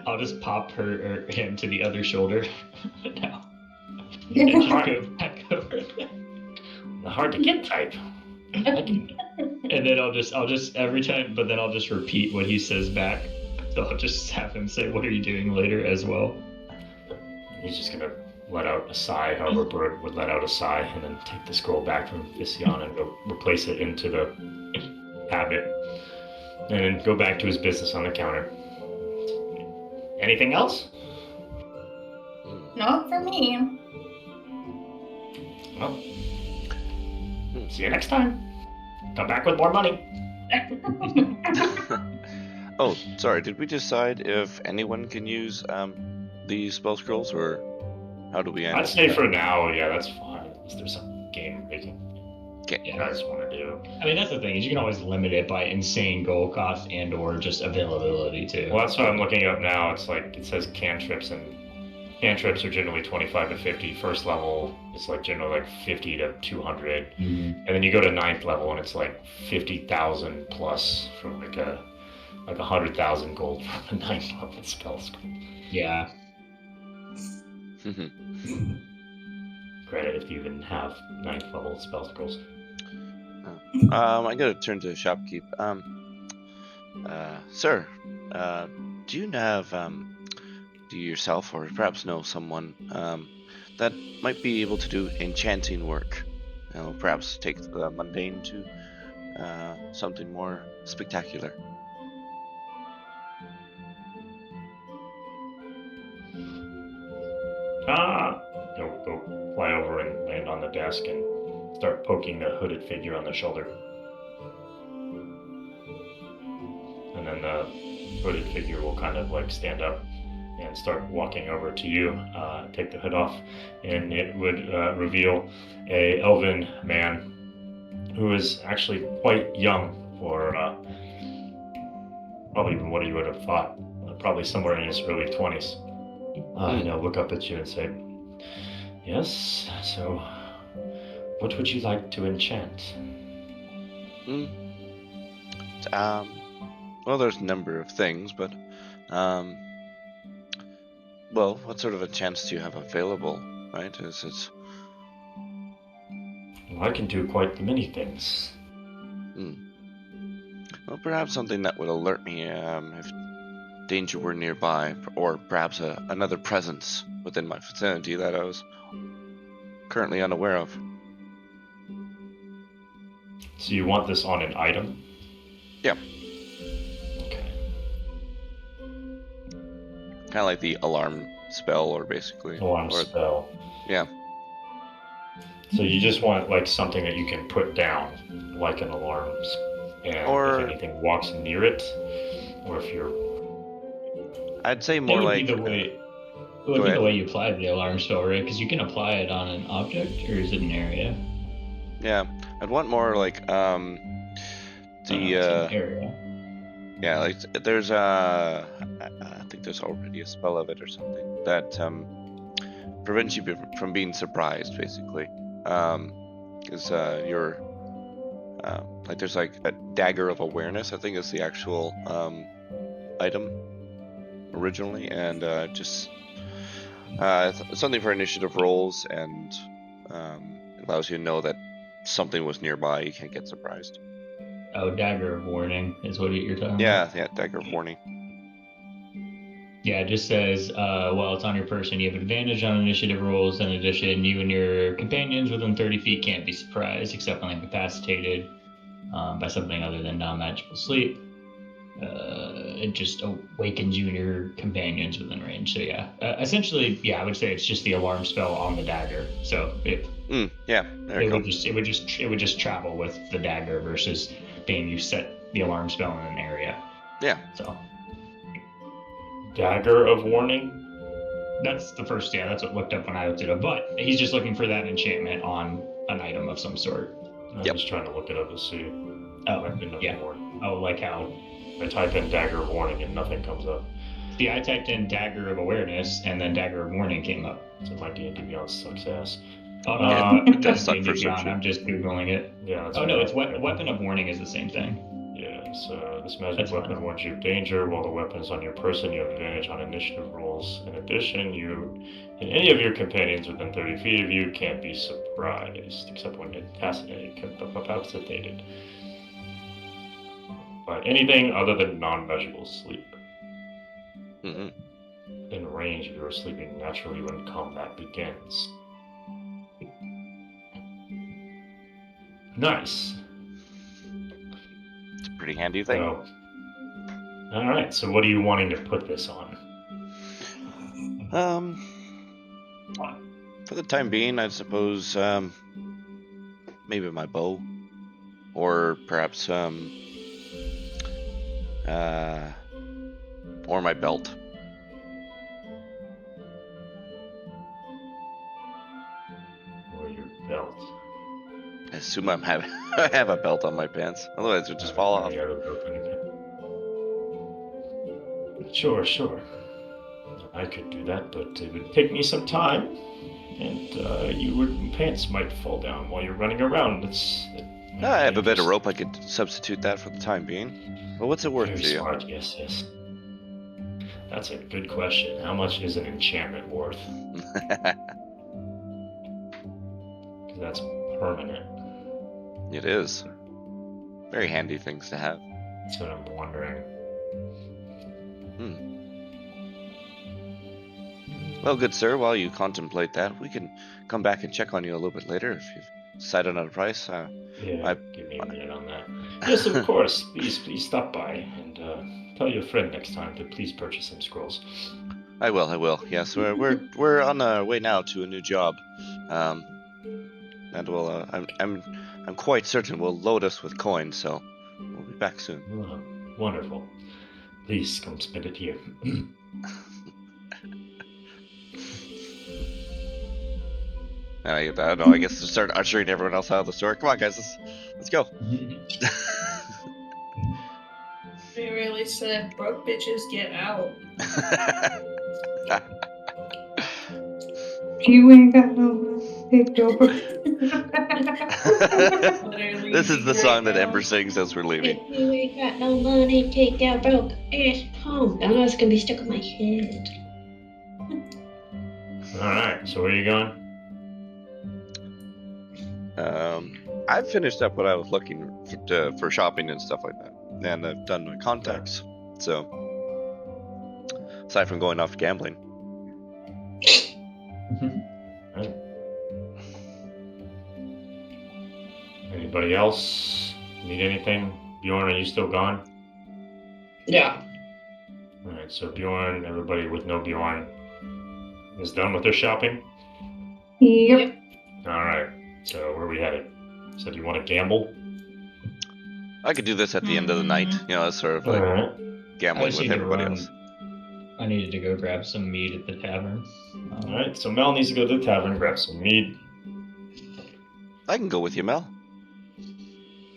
I'll just pop him to the other shoulder now. And And just go back over. The hard to get type. And then I'll just every time, but then I'll just repeat what he says back. So I'll just have him say, "What are you doing later?" as well. He's just gonna let out a sigh, however a bird would let out a sigh, and then take the scroll back from Viscion and go replace it into the cabinet. And then go back to his business on the counter. Anything else? Not for me. Well, see you next time. Come back with more money. Oh, sorry. Did we decide if anyone can use the spell scrolls, or how do we end? I'd say for now, yeah, that's fine. Is there some game making Okay. you guys want to do? I mean, that's the thing, is you can always limit it by insane gold cost and or just availability too. Well, that's what I'm looking up now. It's like, it says cantrips, and cantrips are generally 25 to 50. First level is like generally like 50 to 200. Mhm. And then you go to 9th level and it's like 50,000 plus from like 100,000 gold from a 9th level spell scroll. Yeah. Credit if you even have 9th level spell scrolls. I gotta turn to shopkeep. Sir, do you have, do you yourself or perhaps know someone that might be able to do enchanting work? You know, perhaps take the mundane to something more spectacular. He'll go fly over and land on the desk and start poking the hooded figure on the shoulder. And then the hooded figure will kind of like stand up and start walking over to you, take the hood off, and it would reveal a elven man who is actually quite young for probably what you would have thought, probably somewhere in his early 20s. And he'll look up at you and say, "Yes, so what would you like to enchant?" Well, there's a number of things, but well, what sort of enchants do you have available? Right? It's Well, I can do quite many things. Well, perhaps something that would alert me if danger were nearby, or perhaps another presence within my vicinity that I was currently unaware of. So you want this on an item? Yeah. Okay. Kind of like the alarm spell, or basically. Alarm spell. Yeah. So you just want like something that you can put down, like an alarm, and Or- if anything walks near it, or if you're... I'd say That more would like. be the way. It Go would be ahead. the way you apply the alarm spell, right? Because you can apply it on an object, or is it an area? Yeah, I'd want more like It's an area. yeah, like there's I think there's already a spell of it or something that prevents you from being surprised, basically. Because you're like there's like a dagger of awareness, I think is the actual item originally, and just something for initiative rolls, and it allows you to know that something was nearby. You can't get surprised. Oh, dagger of warning is what you're talking about. Yeah, dagger of warning. Yeah, it just says while it's on your person, you have advantage on initiative rolls. In addition, you and your companions within 30 feet can't be surprised except when incapacitated by something other than non-magical sleep. It just awakens you and your companions within range. So yeah, essentially, yeah, I would say it's just the alarm spell on the dagger. So Yeah, there you go. it would just travel with the dagger versus being you set the alarm spell in an area. Yeah. So Dagger of warning? that's the first. Yeah, that's what looked up when I looked it up. But he's just looking for that enchantment on an item of some sort. I'm Yep. just trying to look it up to see. Oh, Weapon of yeah. warning. Oh, like how? I type in dagger of warning and nothing comes up. See, I typed in dagger of awareness and then dagger of warning came up. So my D&D Beyond sucks ass. Oh, It does suck D&D for Beyond, searching. I'm just googling it. Yeah, that's Oh no, right. it's weapon of warning is the same thing. Yeah, so this magic That's weapon fine. warns you of danger while the weapon is on your person. You have advantage on initiative rolls. In addition, you and any of your companions within 30 feet of you can't be surprised, except when incapacitated by anything other than non-measurable sleep. Hmm. In range, you are sleeping naturally when combat begins. Nice. It's a pretty handy thing. So, all right. So, what are you wanting to put this on? For the time being, I suppose maybe my bow, or perhaps or my belt. Or your belt? I assume I have a belt on my pants. Otherwise, it would just fall off. Yeah, it'll open again. Sure, sure. I could do that, but it would take me some time, and your pants might fall down while you're running around. I have a bit of rope. I could substitute that for the time being. But what's it worth Very to you? smart, yes. That's a good question. How much is an enchantment worth? Because that's permanent. It is. Very handy things to have. That's what I'm wondering. Well, good sir, while you contemplate that, we can come back and check on you a little bit later if you've decided on a price. Yeah, give me a minute on that. Yes, of course. Please stop by and tell your friend next time to please purchase some scrolls. I will. Yes, we're on our way now to a new job, and we'll. I'm quite certain we'll load us with coins. So we'll be back soon. Oh, wonderful. Please come spend it here. And I don't know. I guess to start ushering everyone else out of the store. Come on, guys, let's go. They really said broke bitches get out. You ain't got no money, take your This is the song that Ember sings as we're leaving. If you ain't got no money, take that broke ass home. Now that's gonna be stuck in my head. Alright, so where are you going? I've finished up what I was looking for shopping and stuff like that, and I've done my contacts. So, aside from going off gambling. Right. Anybody else need anything? Bjorn, are you still gone? Yeah. Alright, so Bjorn, everybody with no Bjorn is done with their shopping? Yep. Alright, so where are we headed? So do you want to gamble? I could do this at the end of the night, it's sort of like Alright. gambling with everybody else. I needed to go grab some meat at the tavern. Alright, so Mel needs to go to the tavern and grab some mead. I can go with you, Mel.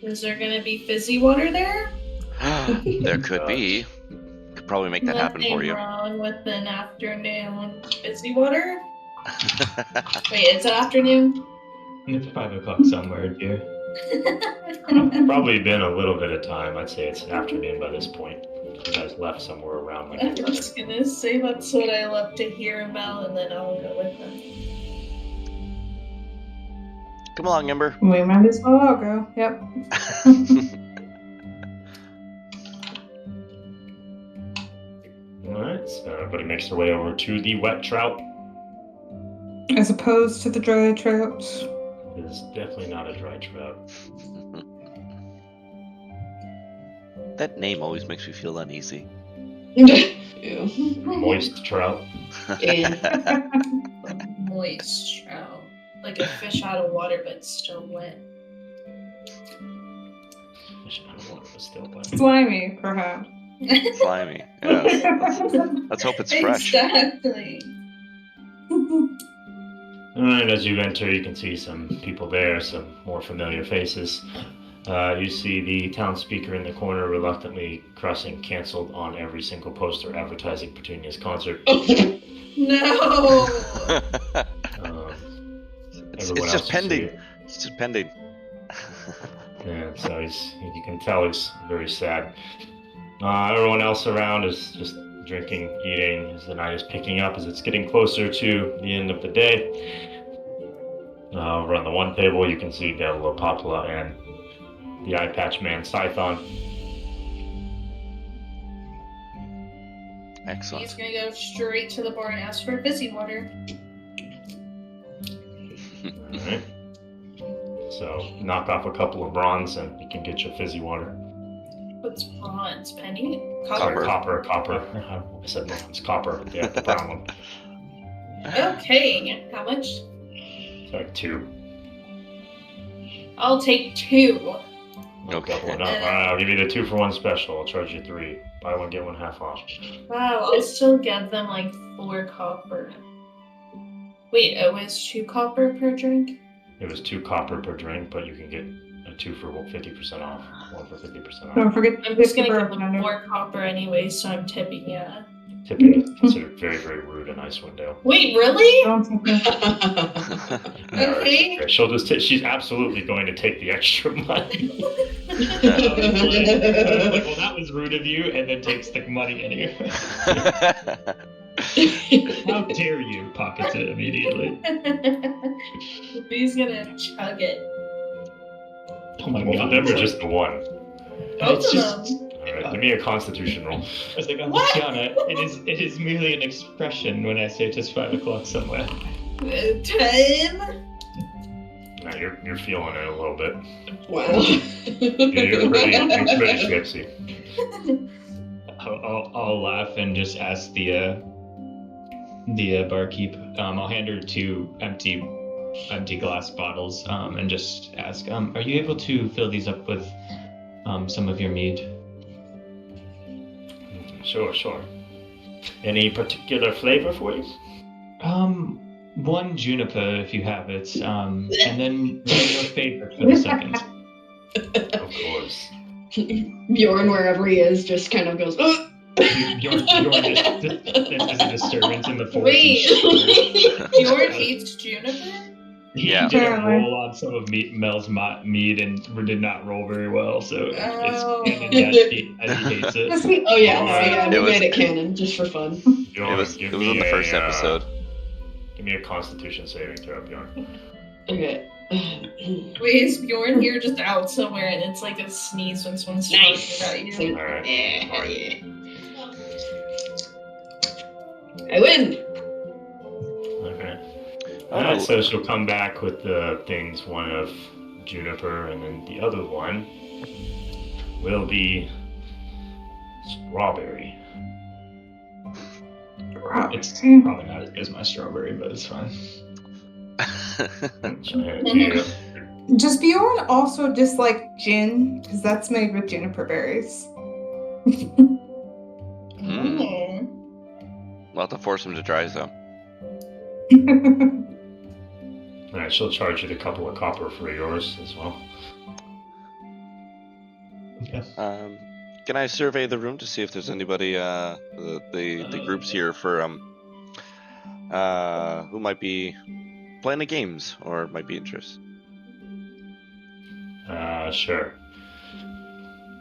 Is there gonna be fizzy water there? There could be. Could probably make that happen for you. Nothing wrong with an afternoon fizzy water? Wait, it's afternoon? It's 5 o'clock somewhere, dear. Probably been a little bit of time. I'd say it's afternoon by this point. You guys left somewhere around like I'm just gonna say that's what I love to hear about, and then I'll go with them. Come along, Ember. We might as well all go. Yep. Alright, so everybody makes their way over to the wet trout. As opposed to the dry trout. It is definitely not a dry trout. That name always makes me feel uneasy. Ew. Moist trout. Moist trout. Like a fish out of water, but still wet. Fish out of water, but still wet. Slimy, perhaps. Slimy. Yes. Let's hope it's fresh. Exactly. Alright, as you enter, you can see some people there, some more familiar faces. You see the town speaker in the corner reluctantly crossing canceled on every single poster advertising Petunia's concert. No! It's just pending. It's just pending. Yeah, so you can tell he's very sad. Everyone else around is just drinking, eating as the night is picking up, as it's getting closer to the end of the day. Over on the one table, you can see Devil Popula and the Eye Patch Man Scython. Excellent. He's gonna go straight to the bar and ask for fizzy water. Alright. So knock off a couple of bronze and you can get your fizzy water. What's bronze? Penny? Copper. Copper. I said bronze. Copper. Yeah, the brown one. Okay, how much? It's like 2. I'll take 2. Okay. Alright, I'll give you the 2 for 1 special. I'll charge you 3. Buy one, get one half off. Wow, I'll still give them like 4 copper. Wait, it was 2 copper per drink? It was 2 copper per drink, but you can get a 2 for 50% off. 1 for 50% off. Don't forget I'm just gonna the give them 4 copper anyway, so I'm tipping, yeah. Tipping is considered very, very rude in IceWind Dale. Wait, really? Don't tip it. Okay. She'll just she's absolutely going to take the extra money. Like, well, that was rude of you, and then takes the money anyway. How dare you? Pockets it immediately. He's gonna chug it. Oh my Both of god. them are just the one. Both It's of just- them. Alright, give me a constitution roll. I was like, What? Luciana, it is merely an expression when I say it is 5 o'clock somewhere. 10? Now you're feeling it a little bit. Wow. You're pretty tipsy. I'll laugh and just ask the the barkeep. I'll hand her 2 empty glass bottles and just ask, are you able to fill these up with some of your mead? Sure. Any particular flavor for you? 1 juniper if you have it, and then your favorite for the second. Of course. Bjorn, wherever he is, just kind of goes, "Ugh!" Bjorn there's a disturbance in the force. Wait. And Bjorn eats juniper? he Yeah. did a Apparently. roll on some of Mel's mead and did not roll very well, so Oh. it's canon that he hates it. Oh yeah, we It was- made it canon just for fun. Bjorn, It was give in me the first episode. Give me a Constitution saving throw, Bjorn. Okay. Wait, is Bjorn here just out somewhere and it's like a sneeze when someone's Nice. talking about you? Alright. Yeah. I win. Okay. Oh, Alright, so she'll come back with the things, one of juniper, and then the other one will be strawberry. It's probably not as good as my strawberry, but it's fine. Does Bjorn also dislike gin? Because that's made with juniper berries. Mm. We'll have to force him to try some. Alright, she'll charge you the couple of copper for yours as well. Okay. Can I survey the room to see if there's anybody, the groups here for, who might be playing the games or might be interested? Sure.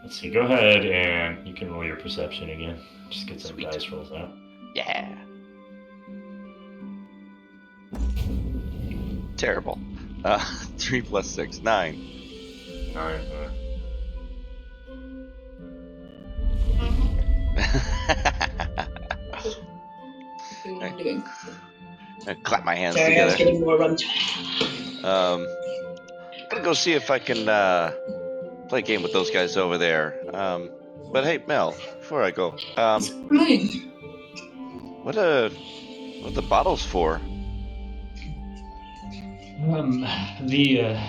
Let's see, go ahead and you can roll your perception again. Just get some Sweet. dice rolls out. Yeah. Terrible. 3 plus 6, 9. 9. What are you doing? I clap my hands Sorry, I was together. getting more rum. Gonna go see if I can play a game with those guys over there. But hey, Mel, before I go, Fine. what are the bottles for? The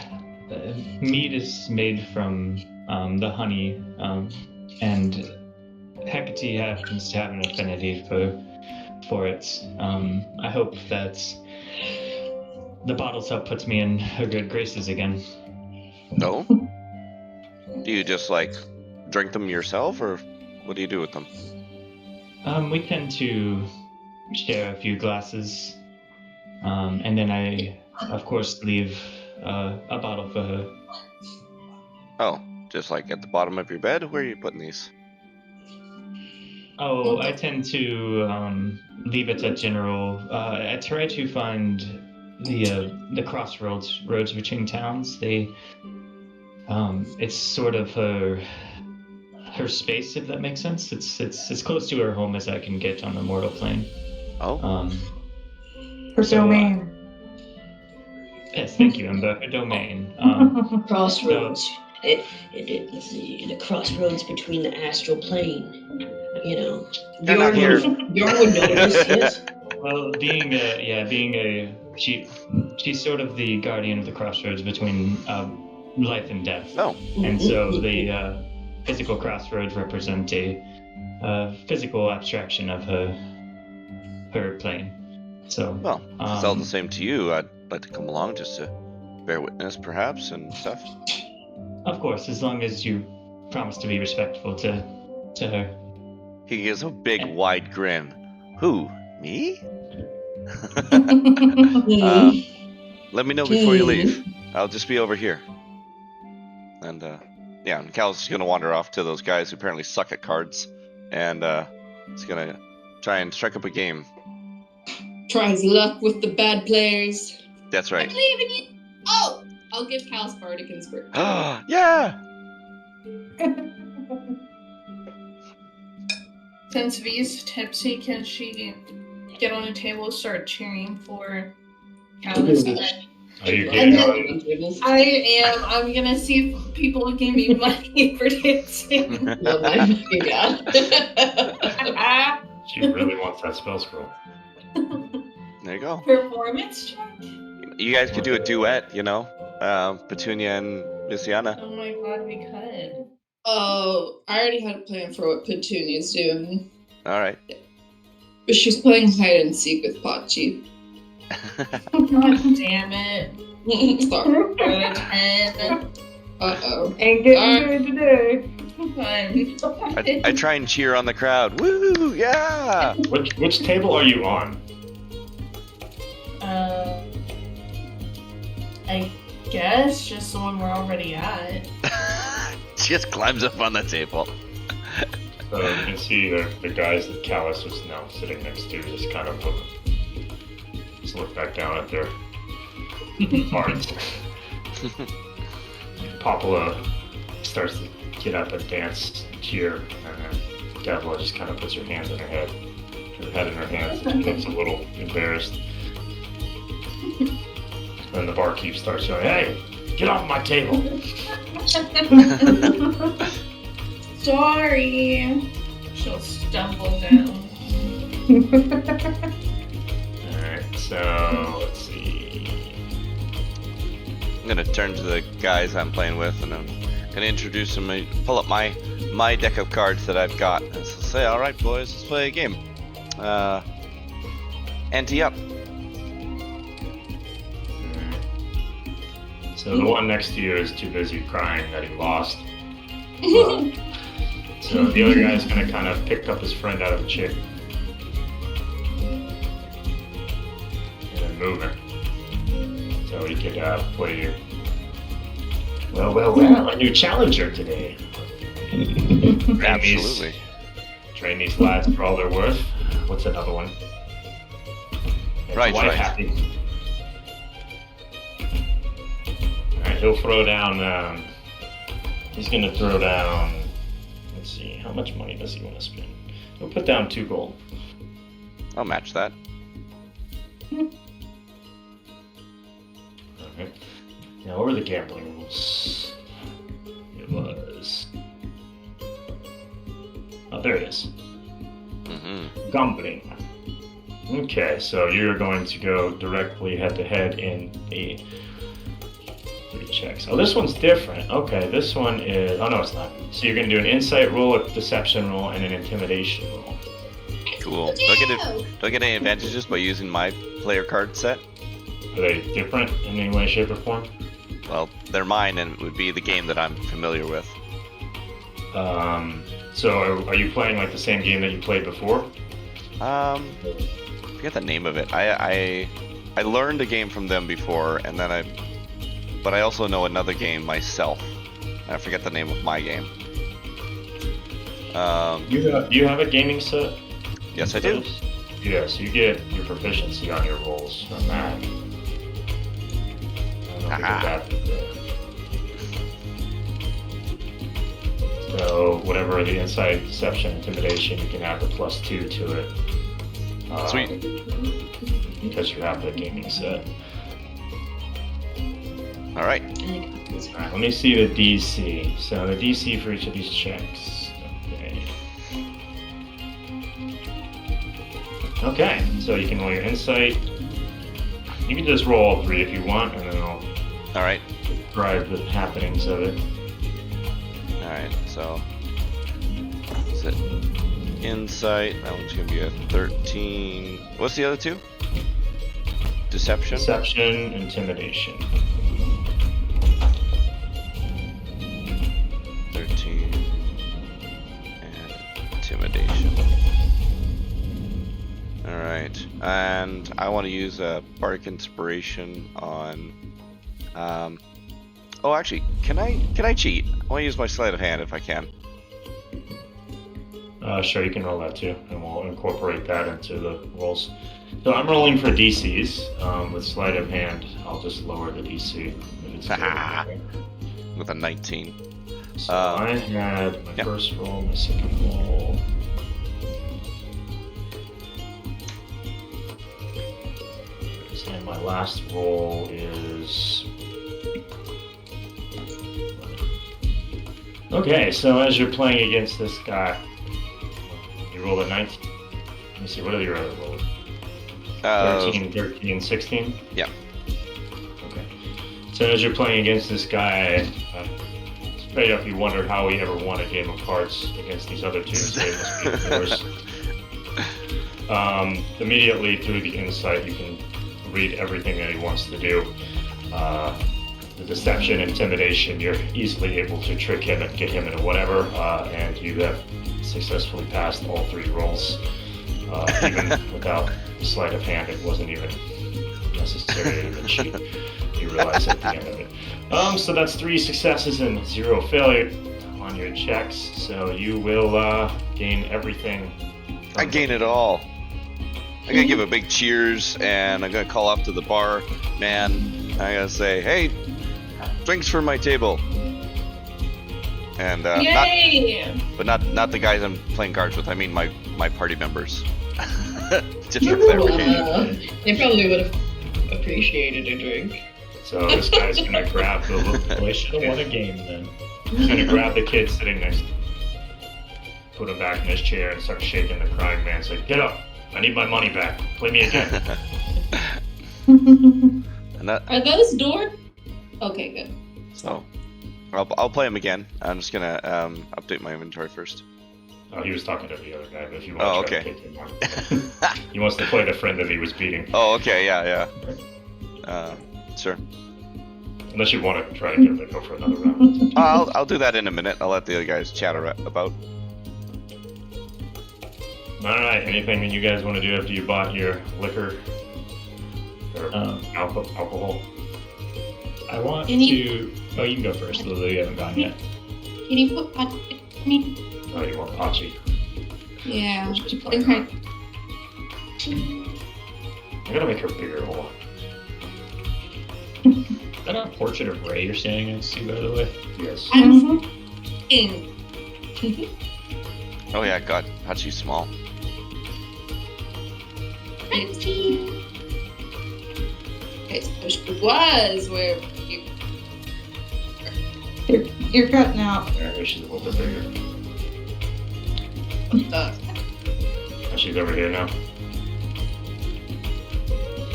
mead is made from the honey, and Hecate happens to have an affinity for it. I hope that the bottles help puts me in her good graces again. No? Do you just like drink them yourself, or what do you do with them? We tend to share a few glasses, and then I, of course, leave a bottle for her. Oh, just like at the bottom of your bed? Where are you putting these? Oh, I tend to leave it at general. I try to find the crossroads between towns. It's sort of her space, if that makes sense. It's close to her home as I can get on the mortal plane. Oh, Her So, domain. Yes, thank you, Ember. Her domain. Crossroads. It's the crossroads between the astral plane. You know. They're not here. Bjorn would know this, yes. Well, she's sort of the guardian of the crossroads between life and death. no. And so the physical crossroads represent a physical abstraction of her plane. So, Well, if it's all the same to you, I'd like to come along just to bear witness, perhaps, and stuff. of course, as long as you promise to be respectful to her. He gives a big, wide grin. Who? Me? Let me know before you leave. I'll just be over here. And, yeah, and Cal's just gonna wander off to those guys who apparently suck at cards. And, he's gonna try and strike up a game. Try his luck with the bad players. That's I right. believe in you. Oh, I'll give Cal's Bardic Inspiration. Yeah! Since V's tipsy, can she get on a table and start cheering for Callus? Are you And getting then- on? I am. I'm gonna see if people will give me money for dancing. Oh my fucking god. She really wants that spell scroll. There you go. Performance check? You guys could do a duet, you know, Petunia and Luciana. Oh my god, we could. Oh, I already had a plan for what Petunia's doing. All right. But she's playing hide and seek with Pachi. God damn it. Sorry. Go to 10. Uh-oh. Ain't getting good today. Fine. I try and cheer on the crowd. Woo! Yeah! Which table are you on? I guess just the one we're already at. Just climbs up on the table. So you can see the guys that Callus was now sitting next to just kind of look back down at their cards. Popula starts to get up and dance, cheer, and then Devla just kind of puts her hands in her head in her hands, and looks a little embarrassed. And the barkeep starts going, "Hey, get off my table!" Sorry. She'll stumble down. Alright, so let's see. I'm gonna turn to the guys I'm playing with, and I'm gonna introduce them. Pull up my deck of cards that I've got, and so say, "All right, boys, let's play a game. Ante up." So the one next to you is too busy crying that he lost. So the other guy's gonna kind of pick up his friend out of the chair and then move him so he could play you. Well, a new challenger today. Absolutely. Train these lads for all they're worth. What's another one? Make Right, the wife right. happy. Alright, he'll throw down, he's gonna throw down, let's see, how much money does he want to spend? He'll put down 2 gold. I'll match that. Alright. Now, what were the gambling rules? It was... Oh, there it is. Mm-hmm. Gambling. Okay, so you're going to go directly head-to-head in a 3 checks. Oh, this one's different. Okay, this one is... Oh, no, it's not. So you're going to do an insight roll, a deception roll, and an intimidation roll. Cool. Do I get any advantages by using my player card set? Are they different in any way, shape, or form? Well, they're mine, and it would be the game that I'm familiar with. So are you playing like the same game that you played before? I forget the name of it. I learned a game from them before, and then but I also know another game myself. I forget the name of my game. You have a gaming set? Yes, I do. Yeah, so you get your proficiency on your rolls from that. I don't know if you did that. So whatever the insight, deception, intimidation, you can have the +2 to it. Sweet. Because you have the gaming set. All right. Alright, let me see the DC. So the DC for each of these checks. Okay. Okay, so you can roll your insight. You can just roll all 3 if you want, and then I'll All right. describe the happenings of it. All right. So, is it insight? That one's gonna be a 13. What's the other 2? Deception. Deception, intimidation. 13 and intimidation. All right, and I want to use a bardic inspiration on. Oh, actually, can I cheat? I want to use my sleight of hand if I can. Sure, you can roll that too, and we'll incorporate that into the rolls. So I'm rolling for DCs. With sleight of hand, I'll just lower the DC. If it's good. With a 19. So I had my Yep. first roll, my second roll. And my last roll is... Okay, so as you're playing against this guy, you roll a 19. Let me see, what are your other rolls? 13, 16? Yeah. Okay. So as you're playing against this guy, straight up you wonder how he ever won a game of cards against these other two, so it must be yours. Immediately through the insight, you can read everything that he wants to do. The deception, intimidation, you're easily able to trick him and get him into whatever, and you have successfully passed all 3 rolls. Even without sleight of hand, it wasn't even necessary to even cheat. You realize at the end of it. So that's 3 successes and 0 failure on your checks, so you will gain everything. I gain it all. I'm gonna give a big cheers, and I'm gonna call up to the bar man. I gotta say, hey, drinks for my table. And Yay! not the guys I'm playing cards with. I mean my party members. Just for clarification. They probably would have appreciated a drink. So this guy's gonna grab the Well, I should have won a game then. he's gonna grab the kid sitting next to him, put him back in his chair, and start shaking the crying man. Say, "Get up! I need my money back. Play me again." And that, Are those doors? Okay, good. so I'll play him again. I'm just gonna update my inventory first. Oh, he was talking to the other guy, but if you want to try okay. to take him on. He wants to play the friend that he was beating. Oh, okay, yeah. Sure. Unless you want to try to get go for another round. I'll do that in a minute. I'll let the other guys chat about. Alright, anything that you guys want to do after you bought your liquor? Or alcohol? I want Can to. you- Oh, you can go first, Lily. You haven't gone yet. Can you put me? Oh, you want Pachi? Yeah. Just I play think I gotta make her bigger. Hold on. Is that a portrait of Ray you're standing next to, by the way? Yes. I'm Oh yeah, God, Hachi's small. it was where you. You're cutting out. Alright, she's a little bit bigger. Oh, she's over here now.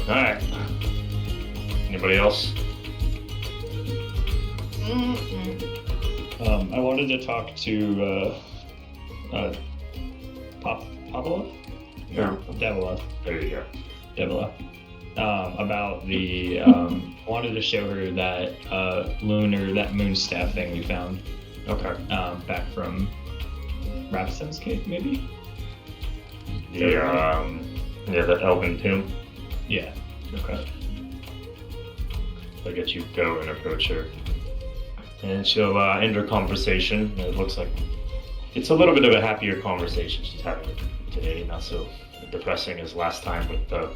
Alright. Anybody else? I wanted to talk to Pavlov? Yeah. Devila. There you go. Devila. About the wanted to show her that that moon staff thing we found Okay. back from Ravson's cave, maybe? The the elven tomb. Yeah. Okay. I'll get you go and approach her. And she'll end her conversation. It looks like it's a little bit of a happier conversation she's having today, not so depressing as last time with the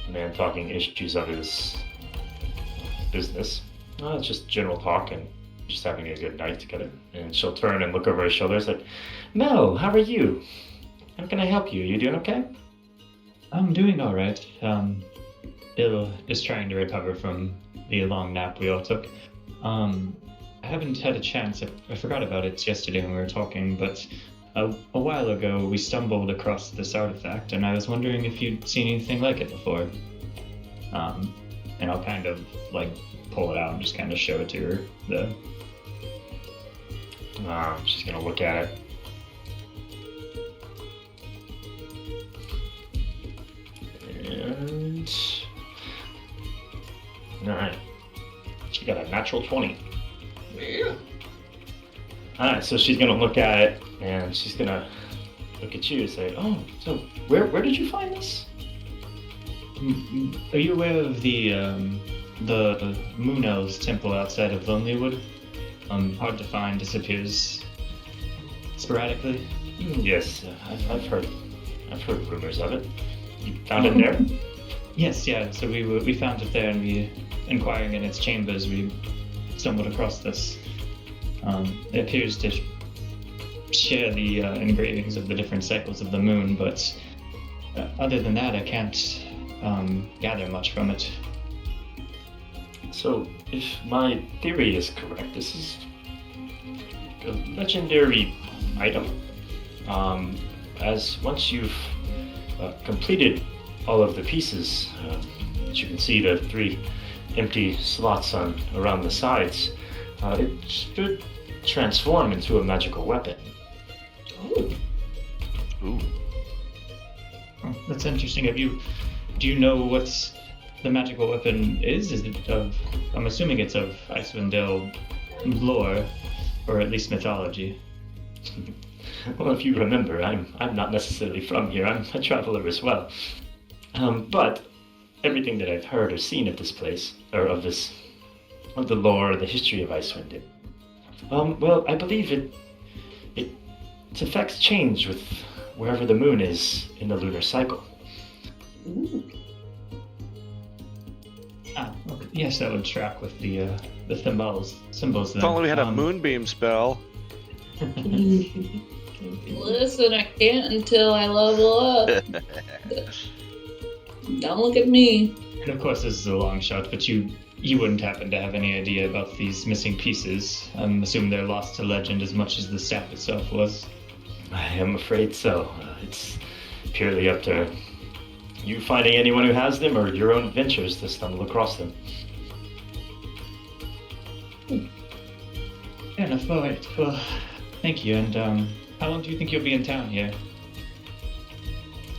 man talking issues of his business. It's just general talk and just having a good night together. And she'll turn and look over her shoulders like, Mel, how are you? How can I help you? You doing okay? I'm doing all right. Bill is trying to recover from the long nap we all took. I haven't had a chance. I forgot about it yesterday when we were talking, but a while ago we stumbled across this artifact, and I was wondering if you'd seen anything like it before. And I'll kind of like pull it out and just kind of show it to her. She's gonna look at it. And alright. She got a natural 20. Yeah. Alright, so she's gonna look at it and she's gonna look at you and say, oh, so where did you find this? Are you aware of the Moon Elves temple outside of Lonelywood? Hard to find, disappears sporadically. Yes, I've heard rumors of it. You found it there? Yes, yeah. So we found it there, and inquiring in its chambers, we stumbled across this. It appears to share the engravings of the different cycles of the moon, but other than that, I can't gather much from it. So, if my theory is correct, this is a legendary item. As once you've completed all of the pieces. As you can see, the 3 empty slots around the sides. It should transform into a magical weapon. Oh. Ooh. Oh, that's interesting. Do you know what the magical weapon is? Is it of? I'm assuming it's of IceWind Dale lore, or at least mythology. Well, if you remember, I'm not necessarily from here. I'm a traveler as well. But everything that I've heard or seen of this place, or of the lore, the history of IceWind Dale. Well, I believe its effects change with wherever the moon is in the lunar cycle. Ooh. Okay. Yes, that would track with the symbols. Then. If only we had a moonbeam spell. Listen, I can't until I level up. Don't look at me. And of course, this is a long shot, but you wouldn't happen to have any idea about these missing pieces. I'm assuming they're lost to legend as much as the staff itself was. I am afraid so. It's purely up to you finding anyone who has them or your own adventures to stumble across them. Fair enough. All right. Well, thank you. And how long do you think you'll be in town here?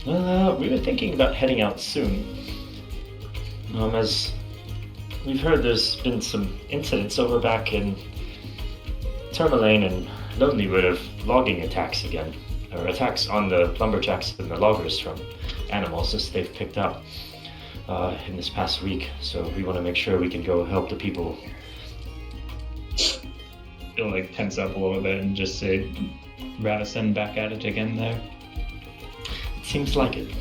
Well, we were thinking about heading out soon. As we've heard, there's been some incidents over back in Tourmaline and Lonelywood of logging attacks again, or attacks on the lumberjacks and the loggers from animals that they've picked up in this past week. So we want to make sure we can go help the people. You'll like tense up a little bit and just say, Radisson back at it again there. It seems like it.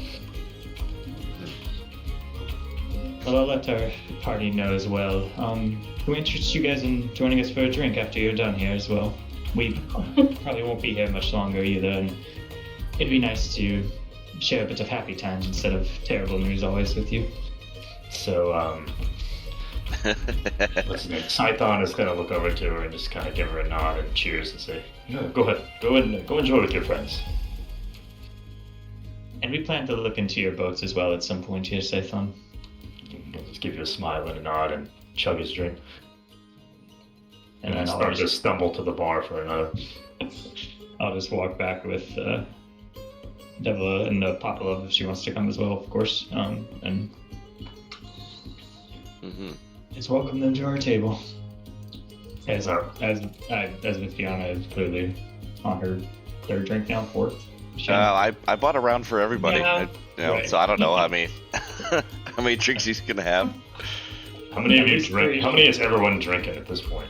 Well, I'll let our party know as well. Can we interest you guys in joining us for a drink after you're done here as well? We probably won't be here much longer either, and it'd be nice to share a bit of happy times instead of terrible news always with you. So, what's his name? Scython is going to look over to her and just kind of give her a nod and cheers and say, yeah, go ahead, go enjoy with your friends. And we plan to look into your boats as well at some point here, Scython. He'll just give you a smile and a nod and chug his drink. And then I'll start to stumble to the bar for another. I'll just walk back with Devila and Popolov if she wants to come as well, of course. And just welcome them to our table. As with Fiona is clearly on her third drink now, fourth. I bought a round for everybody. Yeah. Right. So I don't know. I mean, how many drinks he's gonna have? How many of you drink? How many is everyone drinking at this point?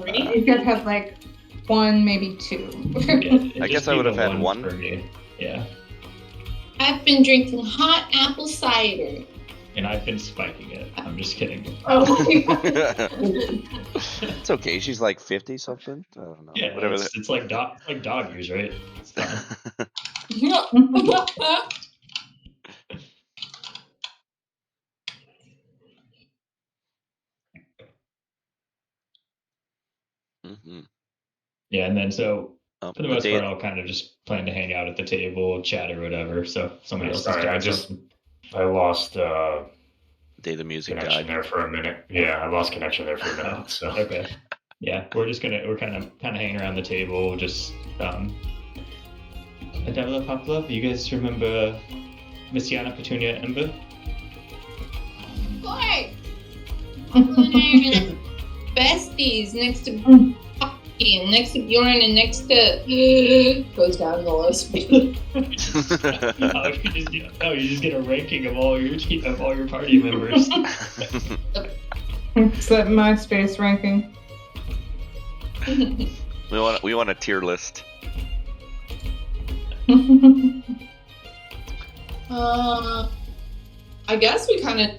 3? You could have like 1, maybe 2. I guess I would have had one. For me. Yeah. I've been drinking hot apple cider. And I've been spiking it. I'm just kidding. Oh, It's okay. She's like 50 something. I don't know. Yeah, Whatever. it's like dog years, right? It's fine. Yeah, and then so for the most part, I'll kind of just plan to hang out at the table, chat or whatever. So somebody else. Sorry, I lost Day the music connection died. there for a minute. Yeah, I lost connection there for a minute. So Okay. Yeah, we're kind of hanging around the table, just Devila, Popolov, you guys remember Miss Yana, Petunia, Ember? Boy! Besties next to Poppy and next to Bjorn and next to goes down the list. You just get a ranking of all your party members. It's that MySpace ranking. We want a tier list. I guess we kind of.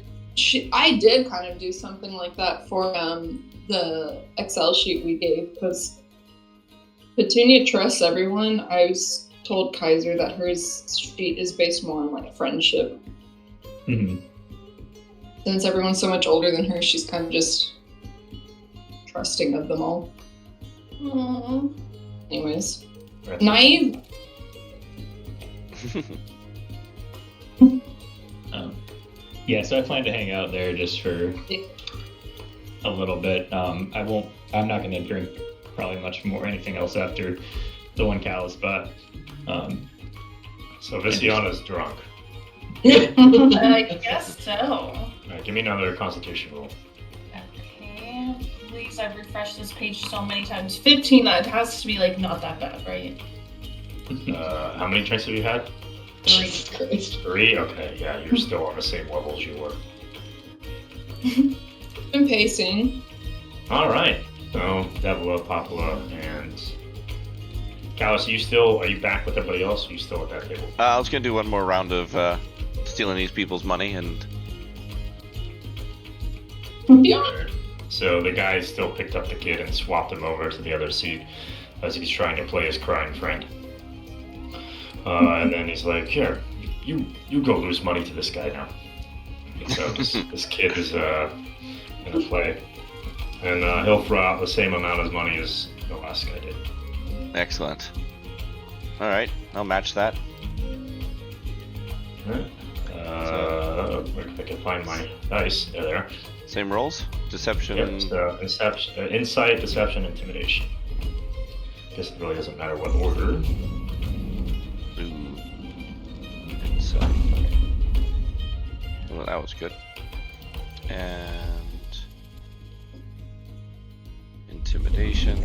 I did kind of do something like that for the Excel sheet we gave because Petunia trusts everyone. I told Kaiser that her sheet is based more on like friendship. Mm-hmm. Since everyone's so much older than her, she's kind of just trusting of them all. Aww. Anyways, naive. Yeah, so I plan to hang out there just for a little bit. I'm not going to drink probably much more anything else after the one Callus bought. So Visiana's drunk. I guess so. Alright, give me another Constitution roll. Okay. Please, I've refreshed this page so many times. 15, that has to be like not that bad, right? How many drinks have you had? 3. Jesus Christ. 3? Okay, yeah, you're still on the same level as you were. I'm pacing. Alright, so Devila, Papua, and Callus, are you back with everybody else? Or are you still at that table? I was gonna do one more round of stealing these people's money, and Yeah. So the guy still picked up the kid and swapped him over to the other seat as he's trying to play his crying friend. And then he's like, "Here, you go lose money to this guy now." And so this kid is gonna play, and he'll throw out the same amount of money as the last guy did. excellent. All right, I'll match that. Alright. If I can find my dice, there they are. Same rolls. Deception. Yep, so insight, deception, intimidation. Guess it really doesn't matter what order. Ooh. Insight. Well, that was good. And intimidation.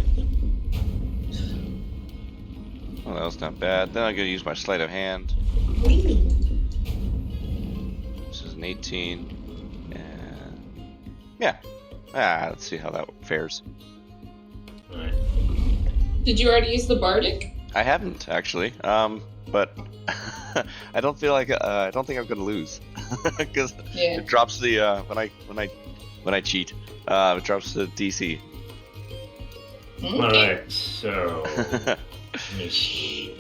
Well, that was not bad. Then I'm gonna use my sleight of hand. This is an 18. And yeah. Let's see how that fares. Alright. Did you already use the bardic? I haven't actually, but I don't feel like I don't think I'm gonna lose because Yeah. it drops the when I cheat, it drops the DC. Alright, so let me see.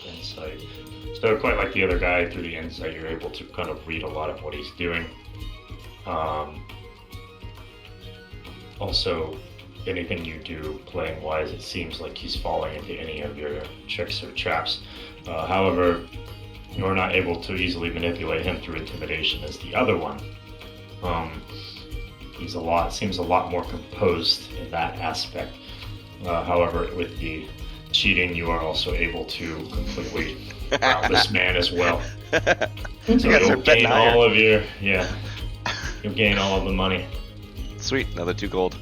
Insight. So quite like the other guy, through the insight you're able to kind of read a lot of what he's doing. Also, anything you do playing wise, it seems like he's falling into any of your tricks or traps. However, you're not able to easily manipulate him through intimidation as the other one. Seems a lot more composed in that aspect. However, with the cheating, you are also able to completely wow this man as well. So guys are you'll betting gain higher. all of your you'll gain all of the money. Sweet, another 2 gold.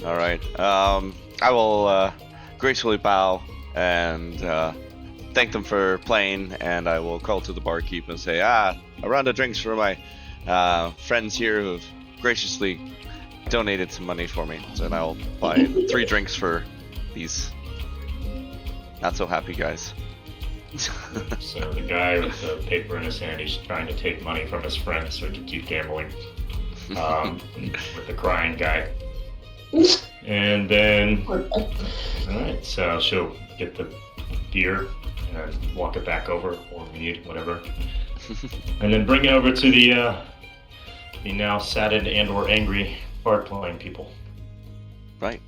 All right. I will gracefully bow and thank them for playing, and I will call to the barkeep and say, a round of drinks for my friends here who have graciously donated some money for me. So then I'll buy 3 drinks for these not so happy guys. So the guy with the paper in his hand, he's trying to take money from his friend so he can keep gambling. With the crying guy. And then, alright, so she'll get the beer and walk it back over, or mead, whatever. And then bring it over to the now saddened and or angry bard playing people. Right.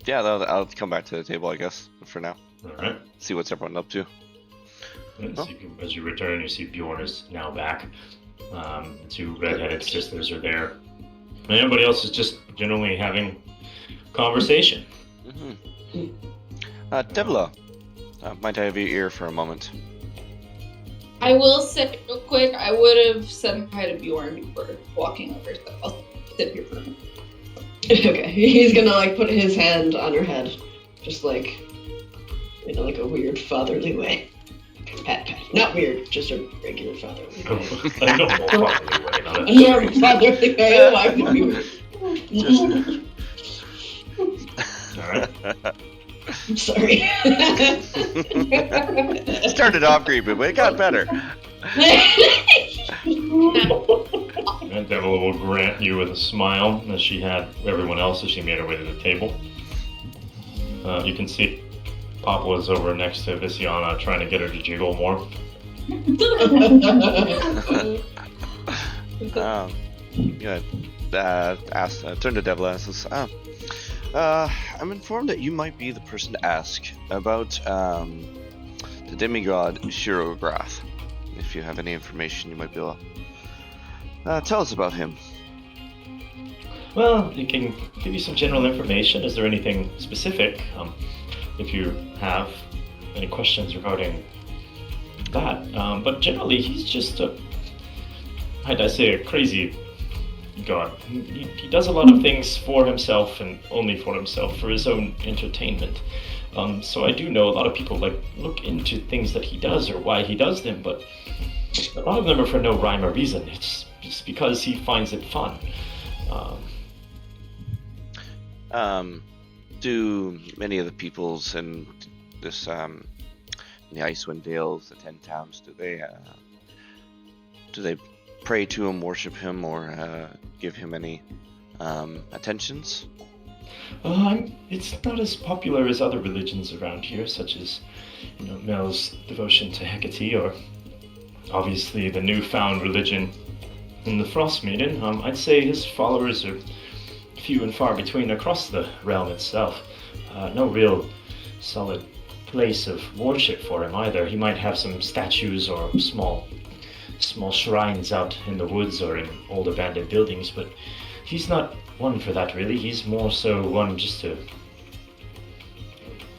Yeah, I'll come back to the table, I guess, for now. Alright. See what's everyone up to. And as you return, you see Bjorn is now back. 2 redheaded sisters are there. And everybody else is just generally having conversation. Devila, might I have your ear for a moment? I will sit real quick. I would have said hi to Bjorn before walking over, so I'll sit here for a minute. Okay, he's gonna like put his hand on her head, just like in like a weird fatherly way. Pat, pat. Not weird, just a regular fatherly way. I don't know fatherly way, not A normal fatherly way. Oh, I would be weird. Alright. I'm sorry. Started off creepy, but it got better. And Devil will grant you with a smile, as she had everyone else as she made her way to the table. You can see Papa was over next to Visiana trying to get her to jiggle more. Good. Turn to Devila and says, I'm informed that you might be the person to ask about the demigod Shirograth. If you have any information, you might be able to tell us about him. Well, it can give you some general information. Is there anything specific? If you have any questions regarding that. But generally, he's just I'd say, a crazy god. He does a lot of things for himself and only for himself, for his own entertainment. So I do know a lot of people look into things that he does or why he does them, but a lot of them are for no rhyme or reason. It's just because he finds it fun. Do many of the peoples in this in the IceWind Dales, the 10 towns, do they pray to him, worship him, or give him any attentions? It's not as popular as other religions around here, such as, Mel's devotion to Hecate, or obviously the newfound religion in the Frost Maiden. I'd say his followers are few and far between across the realm itself. No real solid place of worship for him either. He might have some statues or small shrines out in the woods or in old abandoned buildings, but he's not one for that really. He's more so one just to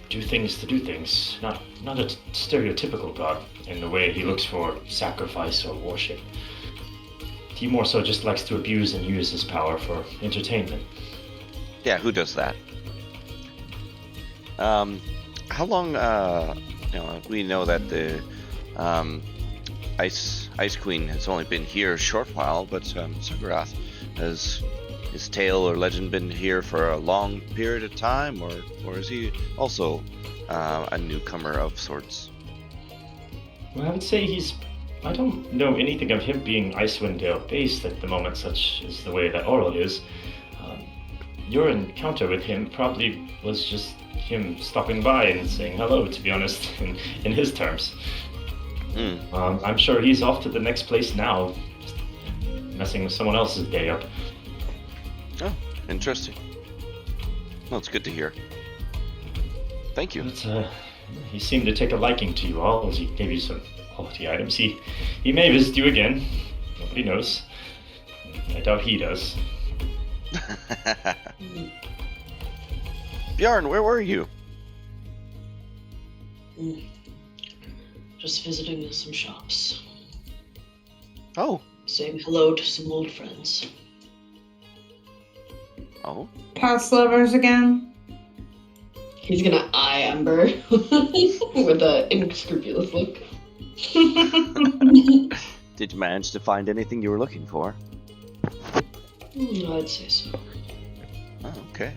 do things. Not a stereotypical god in the way he looks for sacrifice or worship. He more so just likes to abuse and use his power for entertainment. Yeah, who does that? How long, we know that the Ice Queen has only been here a short while, but Shirograth, has his tale or legend been here for a long period of time, or is he also a newcomer of sorts? Well, I would say I don't know anything of him being IceWind Dale based at the moment, such as the way that Oral is. Your encounter with him probably was just him stopping by and saying hello, to be honest, in his terms. I'm sure he's off to the next place now, just messing with someone else's day up. Oh, interesting. Well, it's good to hear. Thank you. But, he seemed to take a liking to you all, as he gave you some quality items. He may visit you again. Nobody knows. I doubt he does. Bjarn, where were you? Just visiting some shops. Oh. Saying hello to some old friends. Oh. Past lovers again. He's gonna eye Ember with an unscrupulous look. Did you manage to find anything you were looking for? I'd say so. Oh, okay.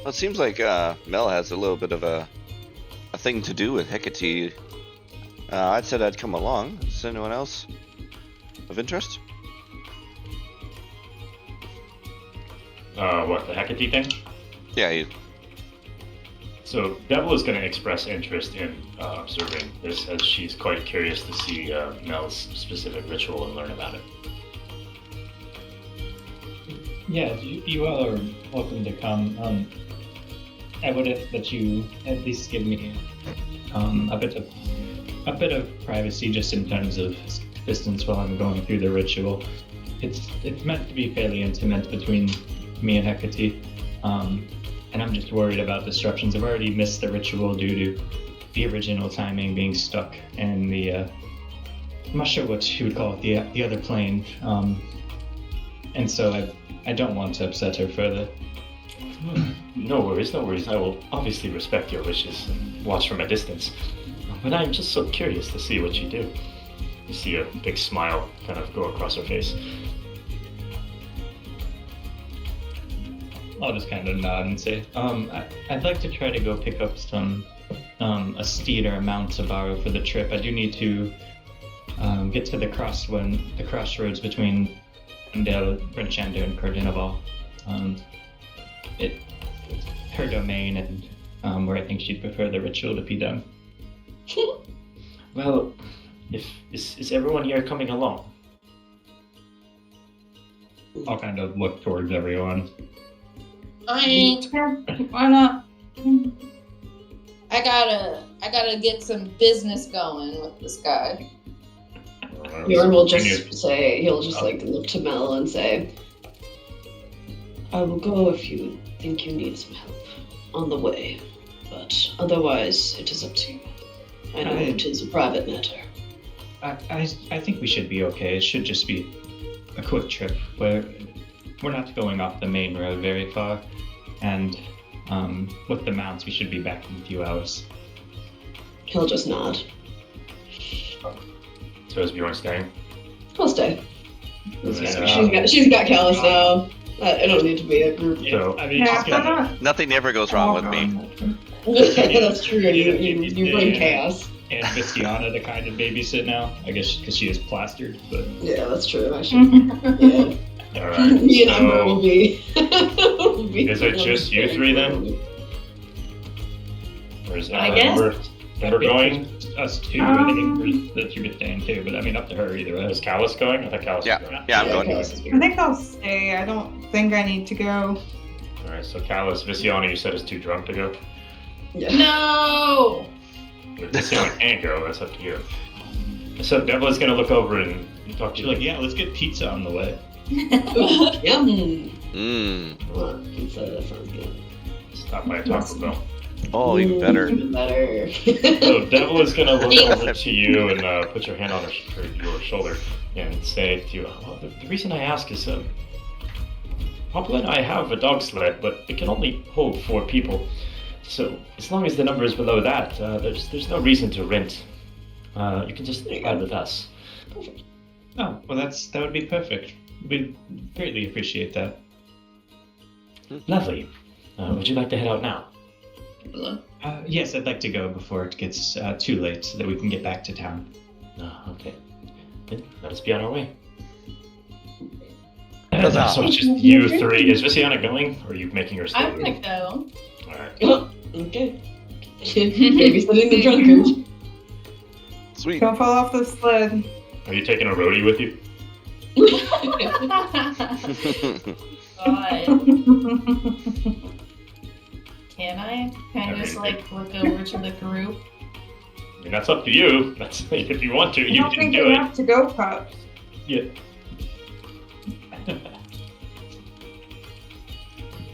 Well, it seems like Mel has a little bit of a thing to do with Hecate. I'd said I'd come along. Is anyone else of interest? What, the Hecate thing? Yeah, So Devil is going to express interest in observing this, as she's quite curious to see Mel's specific ritual and learn about it. Yeah, you all are welcome to come. I would have that you at least give me a bit of privacy, just in terms of distance while I'm going through the ritual. It's meant to be fairly intimate between me and Hecate, and I'm just worried about disruptions. I've already missed the ritual due to the original timing being stuck and the I'm not sure what you would call it, the other plane, and so I don't want to upset her further. No worries. I will obviously respect your wishes and watch from a distance. But I'm just so curious to see what you do. You see a big smile kind of go across her face. I'll just kind of nod and say, I'd like to try to go pick up a steed or a mount to borrow for the trip. I do need to get to the crossroads between Dale, Brinchander, and Cardinaval. It's her domain, and where I think she'd prefer the ritual to be done. Well, is everyone here coming along? I'll kind of look towards everyone. Why not? I gotta get some business going with this guy. Bjorn will just say, he'll just like look to Mel and say, I will go if you think you need some help on the way, but otherwise it is up to you. I know it is a private matter. I think we should be okay. It should just be a quick trip. We're not going off the main road very far, and with the mounts, we should be back in a few hours. He'll just nod. So is Bjorn staying? I'll stay. Yeah. She's got Callus now. I don't need to be a group. So, I mean, just gotta, Nothing ever goes wrong with me. That's true. You bring chaos. and Vistiana to kind of babysit now. I guess because she is plastered, but Yeah, that's true. Actually, yeah. all right. Me and Umber So, will be. is it just you three then? Or is I guess. Amber going? us two. I think that you get Dan too, but I mean up to her either way. Is Callus going? I thought Callus was going. Yeah, I'm going. Callus is I good. think I'll stay. I don't think I need to go. All right. So Callus, Vistiana, you said is too drunk to go. Yeah. No! If Vistiana can't go, that's up to you. So Devla's gonna look over and talk to She's you. like, yeah, let's get pizza on the way. Yum. Mmm. Come on, pizza. That sounds good. Stop by Taco Bell. Oh, even better. Even better. So Devil is gonna look over to you and put your hand on your shoulder and say to you, well, the reason I ask is, Papa and I have a dog sled, but it can only hold 4 people. So as long as the number is below that, there's no reason to rent. You can just ride with us. Oh, well, that would be perfect. We'd greatly appreciate that. Lovely. Would you like to head out now? Yes, I'd like to go before it gets too late so that we can get back to town. Okay. Then let us be on our way. Huzzah. So it's just you 3. Is Vistiana going, or are you making her stay? I'm gonna go. Alright. Okay. Babysitting the drunkard. Sweet. Don't fall off the sled. Are you taking a roadie with you? God. Can I? Can I just like look over to the group? I mean, that's up to you. That's if you want to, I you don't can think do we it. have to go, Pups. Yeah.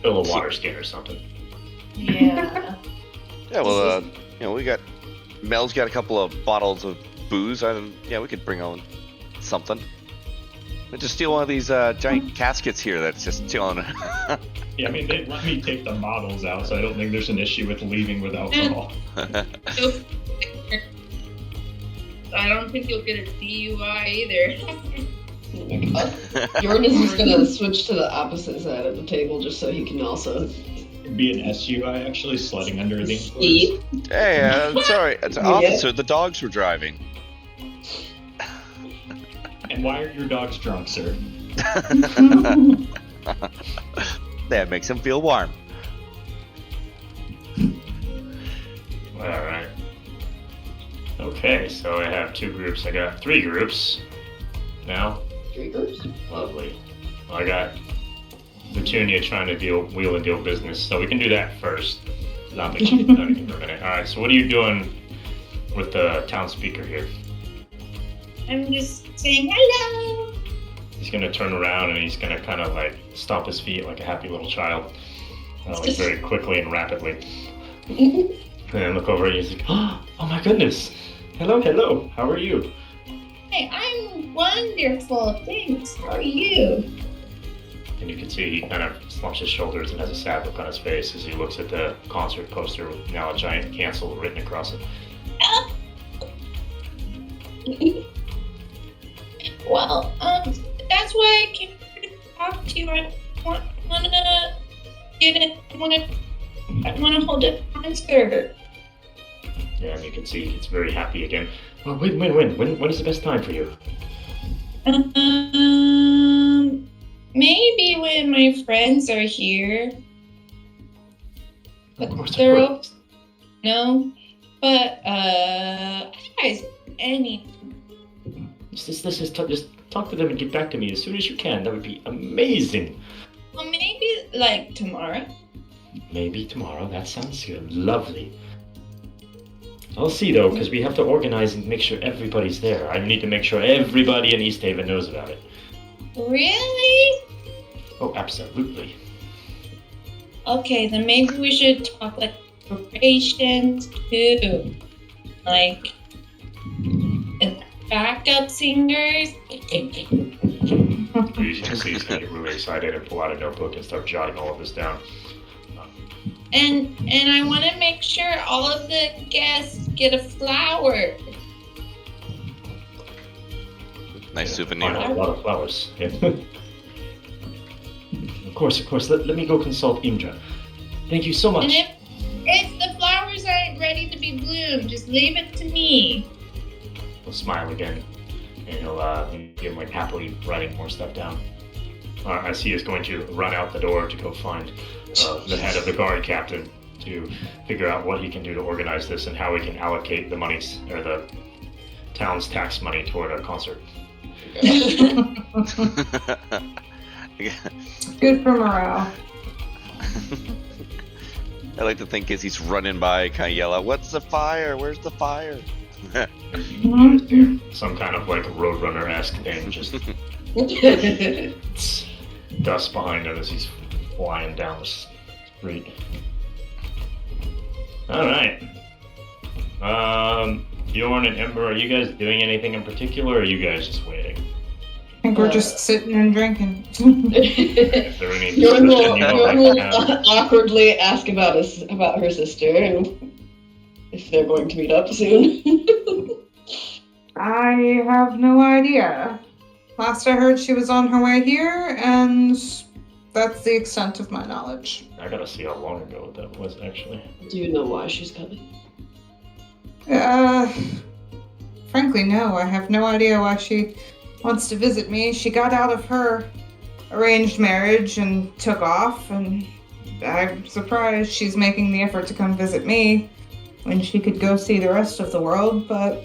Fill a water skin or something. Yeah. Yeah, well, we got Mel's got a couple of bottles of booze. We could bring on something. We just steal one of these giant caskets here that's just chilling. Yeah, I mean, they let me take the models out, so I don't think there's an issue with leaving with alcohol. I don't think you'll get a DUI either. Jordan is just gonna switch to the opposite side of the table just so he can also It'd be an SUI, actually, sledding under the sleep. Hey, sorry, it's an Yeah. officer. The dogs were driving. And why are your dogs drunk, sir? That makes him feel warm. Alright. Okay, so I have 2 groups. I got 3 groups now. 3 groups. Lovely. Well, I got Petunia trying to wheel and deal business, so we can do that first. Not making anything for a minute. Alright, so what are you doing with the town speaker here? I'm just saying hello. He's gonna turn around and he's gonna kind of like stomp his feet like a happy little child, like very quickly and rapidly. And then look over and he's like, oh my goodness, hello, how are you? Hey, I'm wonderful. Thanks. How are you? And you can see he kind of slumps his shoulders and has a sad look on his face as he looks at the concert poster with now a giant cancel written across it. Well, that's why I came here to talk to you. I wanna hold a concert. Yeah, and you can see he's very happy again. Well, when is the best time for you? Maybe when my friends are here. But Of course, they're of course. no. But guys, any. This is just talk to them and get back to me as soon as you can. That would be amazing. Well, maybe like tomorrow. Maybe tomorrow. That sounds good. Lovely. I'll see though, because we have to organize and make sure everybody's there. I need to make sure everybody in East Haven knows about it. Really? Oh, absolutely. Okay, then maybe we should talk like preparations too. Like backup singers. You can see he's gonna get really excited and pull out a notebook and start jotting all of this down. And I want to make sure all of the guests get a flower. Nice Find souvenir. a lot of flowers. Yeah. Of course. Let me go consult Indra. Thank you so much. And if the flowers aren't ready to be bloomed, just leave it to me. He'll smile again, and he'll give him like happily writing more stuff down. As he is going to run out the door to go find the head of the guard captain to figure out what he can do to organize this and how he can allocate the monies or the town's tax money toward a concert. Good for morale. I like to think as he's running by, kind of yell out, "What's the fire? Where's the fire?" Some kind of like Roadrunner-esque thing, just dust behind him as he's flying down the street. All right. Bjorn and Ember, are you guys doing anything in particular, or are you guys just waiting? I think we're just sitting and drinking. If there are any Bjorn discussion you would will like to have. awkwardly ask about her sister and if they're going to meet up soon. I have no idea. Last I heard, she was on her way here, and that's the extent of my knowledge. I gotta see how long ago that was, actually. Do you know why she's coming? Frankly, no. I have no idea why she wants to visit me. She got out of her arranged marriage and took off, and I'm surprised she's making the effort to come visit me when she could go see the rest of the world, but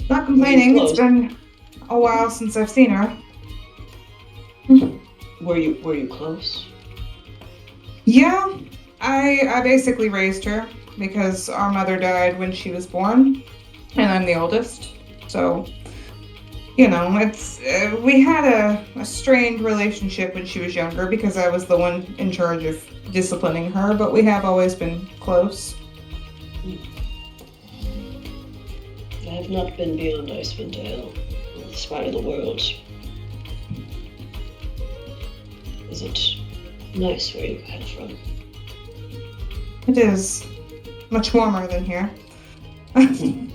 not complaining. It's been a while since I've seen her. Were you close? Yeah, I basically raised her because our mother died when she was born, and I'm the oldest. So, you know, it's we had a strained relationship when she was younger because I was the one in charge of disciplining her, but we have always been close. I have not been beyond IceWind Dale, the spine of the world. Is it nice where you hail from? It is much warmer than here. I'm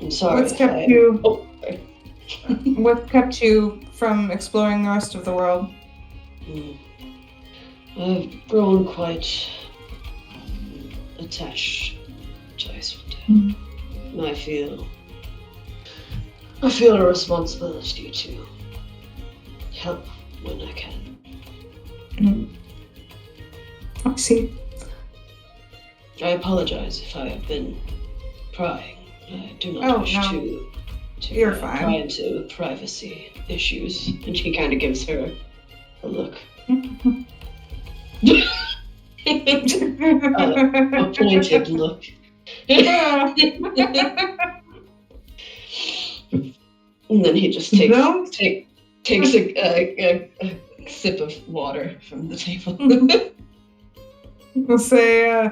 sorry. What's kept you? Oh, sorry. What kept you from exploring the rest of the world? I've grown quite attached to IceWind Dale. And I feel a responsibility to help when I can. I see. I apologize if I have been prying. I do not Oh, wish no. to You're fine. pry into privacy issues. And she kind of gives her a look. A pointed look. And then he just takes a sip of water from the table. We'll say,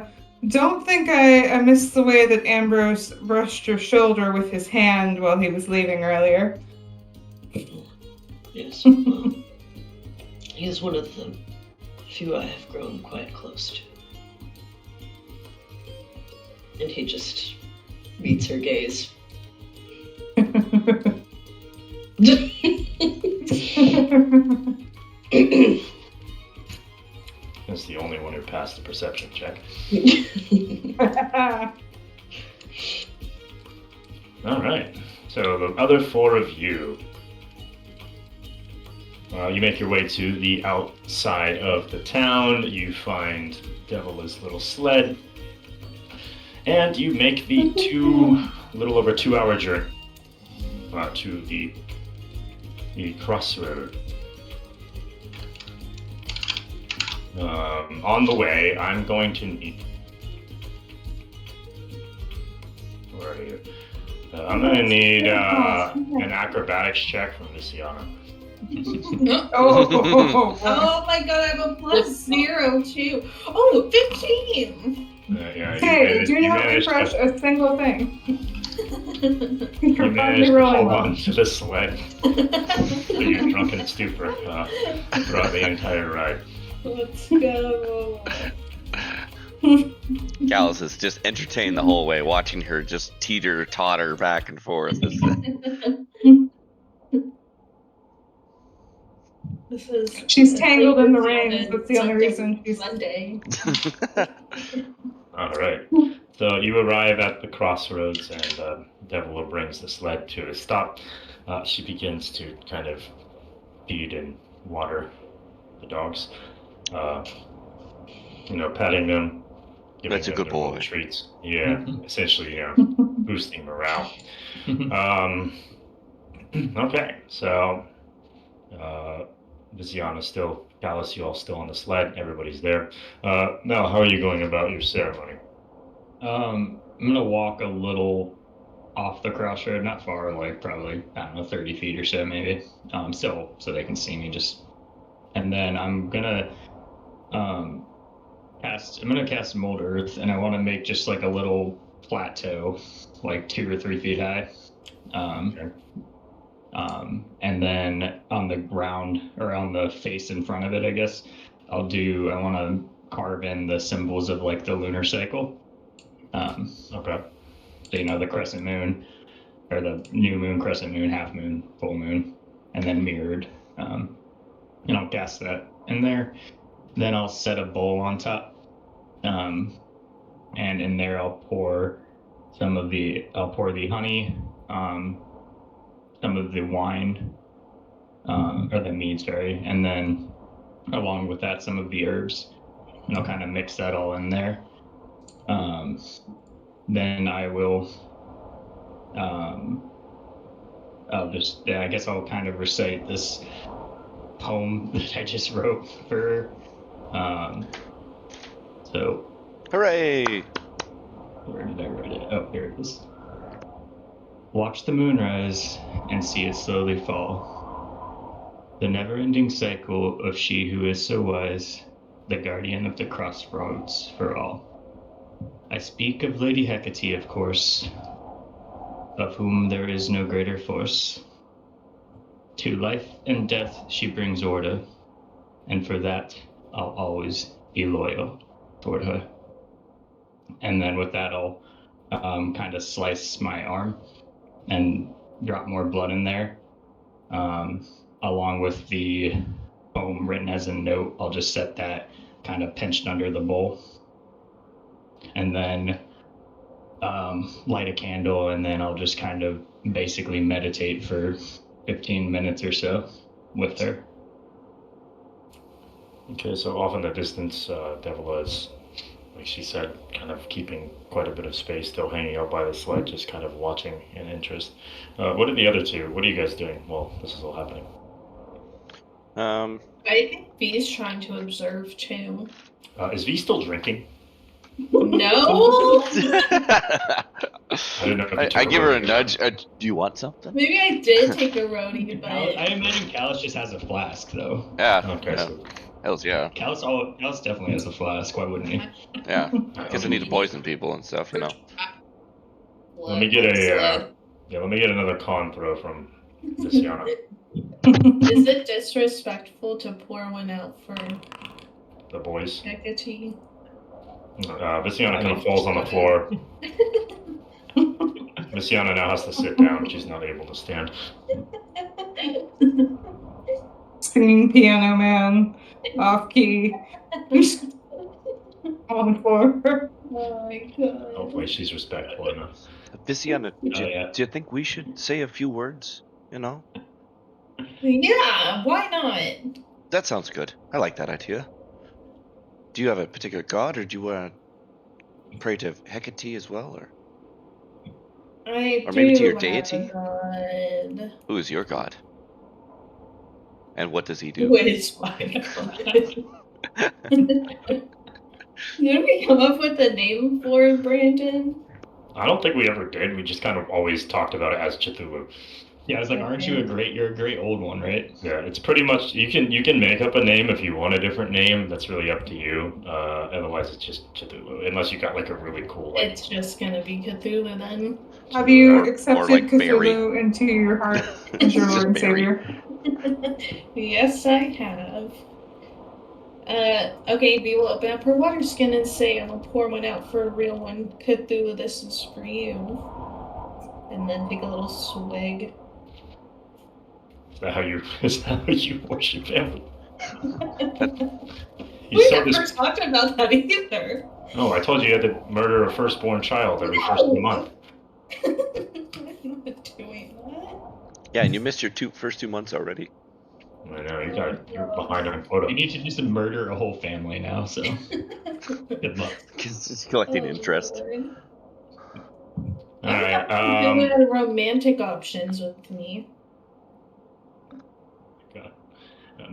don't think I missed the way that Ambrose brushed your shoulder with his hand while he was leaving earlier. Yes, well, he is one of the few I have grown quite close to. And he just meets her gaze. That's the only one who passed the perception check. All right. So the other four of you, you make your way to the outside of the town. You find Devola's little sled, and you make the little over 2 hour journey to the crossroad. On the way, I'm going to need. Where are you? I'm going to need an acrobatics check from Luciana. Oh my god, I have a +0 too. Oh, 15! Yeah, Hey, do not managed refresh to, a single thing. you You're managed finally to rolling hold well. on to the sled for your drunken stupor throughout the entire ride. Let's go. Gallus is just entertained the whole way, watching her just teeter-totter back and forth. This is. She's tangled in the Luciana reins. That's the only Sunday- reason she's. Sunday. All right. So you arrive at the crossroads, and Devil brings the sled to a stop. She begins to kind of feed and water the dogs. Petting them, giving That's a them good their little boy. treats. Yeah, essentially, boosting morale. Okay, so Viziana's still, Gallus, you all still on the sled. Everybody's there. Mel, how are you going about your ceremony? I'm gonna walk a little off the crossroad, not far, like probably, I don't know, 30 feet or so maybe. Still so they can see me and then I'm gonna cast Mold Earth, and I want to make just like a little plateau, like 2 or 3 feet high. Okay. And then on the ground, or on the face in front of it, I guess, I want to carve in the symbols of like the lunar cycle. Okay. So, the crescent moon, or the new moon, crescent moon, half moon, full moon, and then mirrored. I'll cast that in there. Then I'll set a bowl on top. And in there I'll pour the honey, some of the wine, or the mead, sorry, and then along with that some of the herbs, and I'll kind of mix that all in there. Then I will, I guess I'll kind of recite this poem that I just wrote for her. So. Hooray! Where did I write it? Oh, here it is. Watch the moon rise and see it slowly fall. The never-ending cycle of she who is so wise, the guardian of the crossroads for all. I speak of Lady Hecate, of course, of whom there is no greater force. To life and death she brings order, and for that I'll always be loyal toward her. And then with that, I'll kind of slice my arm and drop more blood in there. Along with the poem written as a note, I'll just set that kind of pinched under the bowl. And then light a candle, and then I'll just kind of basically meditate for 15 minutes or so with her. Okay, so off in the distance, Devil is, like she said, kind of keeping quite a bit of space, still hanging out by the sled, just kind of watching in interest. What are the other two? What are you guys doing while this is all happening? I think V's trying to observe too. Is V still drinking? No? I didn't know if you took I give her a roadie. nudge. Do you want something? Maybe I did take a roadie, but I imagine Callus just has a flask, though. Yeah. Okay, Yeah. so Hells yeah. Callus definitely has a flask. Why wouldn't he? Yeah. Because I need to poison people and stuff, let me get let me get another con throw from Luciana. Is it disrespectful to pour one out for The boys. Hecate? Viziana kind of falls on the floor. Viziana now has to sit down. She's not able to stand. Singing Piano Man, off key, on the floor. Oh my god. Hopefully she's respectful enough. Viziana, yeah. do you think we should say a few words? Yeah, why not? That sounds good. I like that idea. Do you have a particular god, or do you want to pray to Hecate as well? Or I Or maybe to do your have deity? a god. Who is your god? And what does he do? Who is my god? Did we come up with a name for it, Brandon? I don't think we ever did. We just kind of always talked about it as Cthulhu. Yeah, I was like, aren't you you're a great old one, right? Yeah, it's pretty much you can make up a name if you want a different name. That's really up to you. Otherwise, it's just Cthulhu, unless you got like a really cool. Like, It's just gonna be Cthulhu then. Have you Or accepted like Barry. Cthulhu into your heart as your Just Lord and Barry. Savior? Yes, I have. Okay, we will open up her water skin and say, I'm gonna pour one out for a real one. Cthulhu, this is for you. And then take a little swig. is that how you worship him? You We saw never this. talked about that either. Oh, I told you had to murder a firstborn child every first of the month. I'm not doing that. Yeah, and you missed your first 2 months already. I know you're behind on quota. You need to just murder a whole family now, so good luck. Just collecting interest. Lord. All I right. have good romantic options with me. God.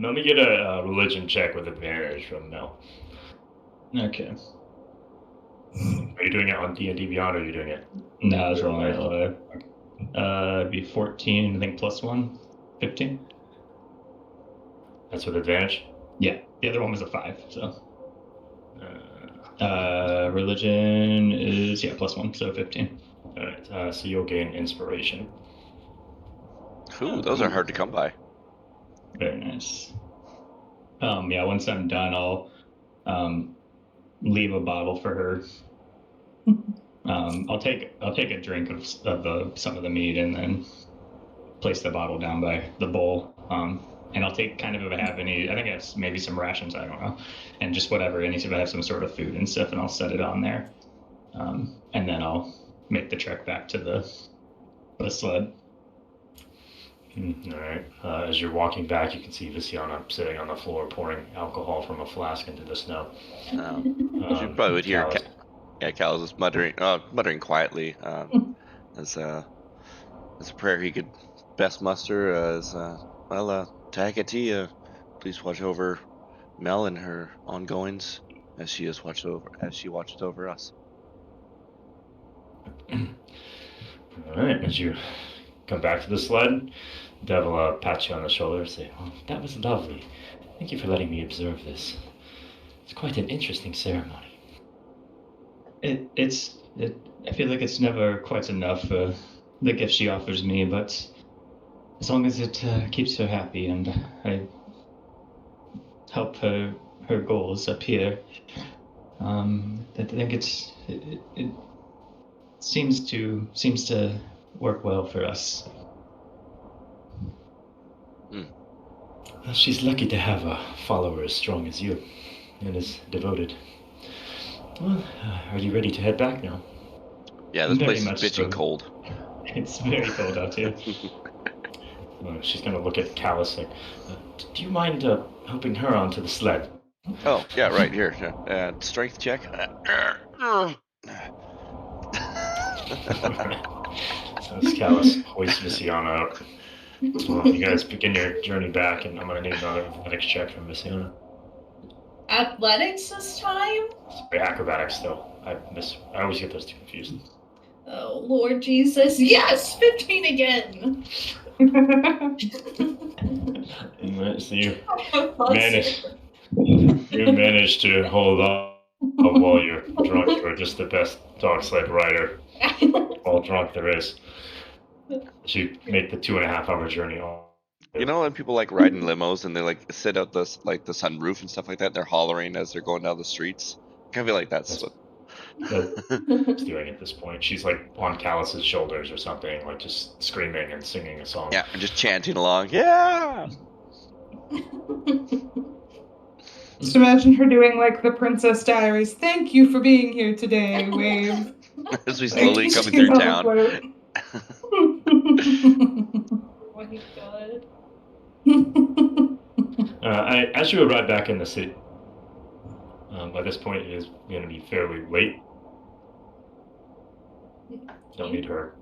Let me get a religion check with advantage from Mel. Okay. Are you doing it on D&D Beyond, or are you doing it? No, I was rolling it live. It'd be 14, I think, plus 1, 15. That's with advantage. Yeah, the other one was a 5, so. Uh, Religion is, plus 1, so 15. all right. So you'll gain inspiration. Ooh, those are hard to come by. Very nice. Once I'm done, I'll leave a bottle for her. I'll take a drink of some of the mead and then place the bottle down by the bowl. And I'll take kind of if I have any. I think I have maybe some rations. I don't know, and just whatever. If I have some sort of food and stuff, and I'll set it on there. And then I'll make the trek back to the sled. All right. As you're walking back, you can see Visiana sitting on the floor pouring alcohol from a flask into the snow. You probably would hear. Callus is muttering quietly as a prayer he could best muster. Tahiti, please watch over Mel and her ongoings as she watches over us. All right. As you come back to the sled, Devil pats you on the shoulder and say, "Oh, that was lovely. Thank you for letting me observe this. It's quite an interesting ceremony." I feel like it's never quite enough for the gift she offers me, but as long as it keeps her happy and I help her goals up here, I think it seems to work well for us. Well, she's lucky to have a follower as strong as you and as devoted. Well, are you ready to head back now? Yeah, this Very place is much bitching so. cold. It's very cold out here. She's going to look at Callus like, do you mind helping her onto the sled? Oh, yeah, right here. Strength check. As Callus hoists Visiana up. Well, you guys begin your journey back, and I'm going to need another athletics check from Visiana. Athletics this time? Sorry, acrobatics, though. I always get those two confused. Oh, Lord Jesus. Yes! 15 again! So you managed to hold on while you're drunk. You're just the best dog sled rider, all drunk there is. So you make the 2.5-hour journey on. You know when people like riding limos and they like sit out the sunroof and stuff like that, they're hollering as they're going down the streets? Kind of feel like that's what she's doing at this point. She's like on Callus's shoulders or something, like just screaming and singing a song. Yeah, just chanting along. Yeah. Just imagine her doing like the Princess Diaries. Thank you for being here today. Wave. As we slowly Like, coming she's through on town. Oh my god. As you arrive back in the city, by this point it is going to be fairly late. Don't need her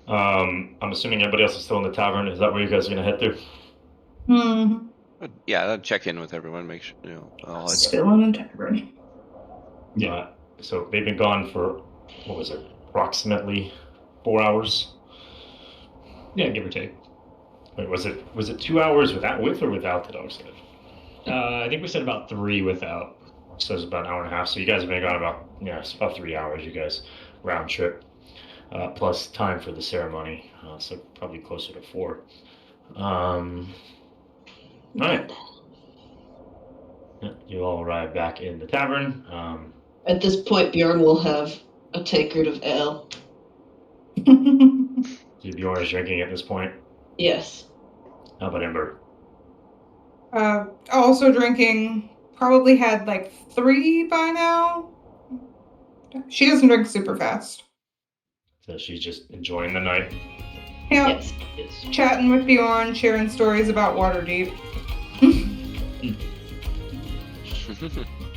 I'm assuming everybody else is still in the tavern. Is that where you guys are gonna head to? Yeah, I'll check in with everyone. Make sure Still in the tavern. Yeah. So they've been gone for, what was it, approximately 4 hours? Yeah, give or take. Wait, was it 2 hours with or without the dog sled? I think we said about 3 without. So it's about an hour and a half. So you guys have been gone it's about 3 hours. You guys round trip, plus time for the ceremony. So probably closer to 4. All right. Yeah, you all arrive back in the tavern. At this point, Bjorn will have a tankard of ale. Bjorn is drinking at this point. Yes. How about Ember? Also drinking. Probably had like 3 by now. She doesn't drink super fast. So she's just enjoying the night. Yeah. Yes. Chatting with Bjorn, sharing stories about Waterdeep.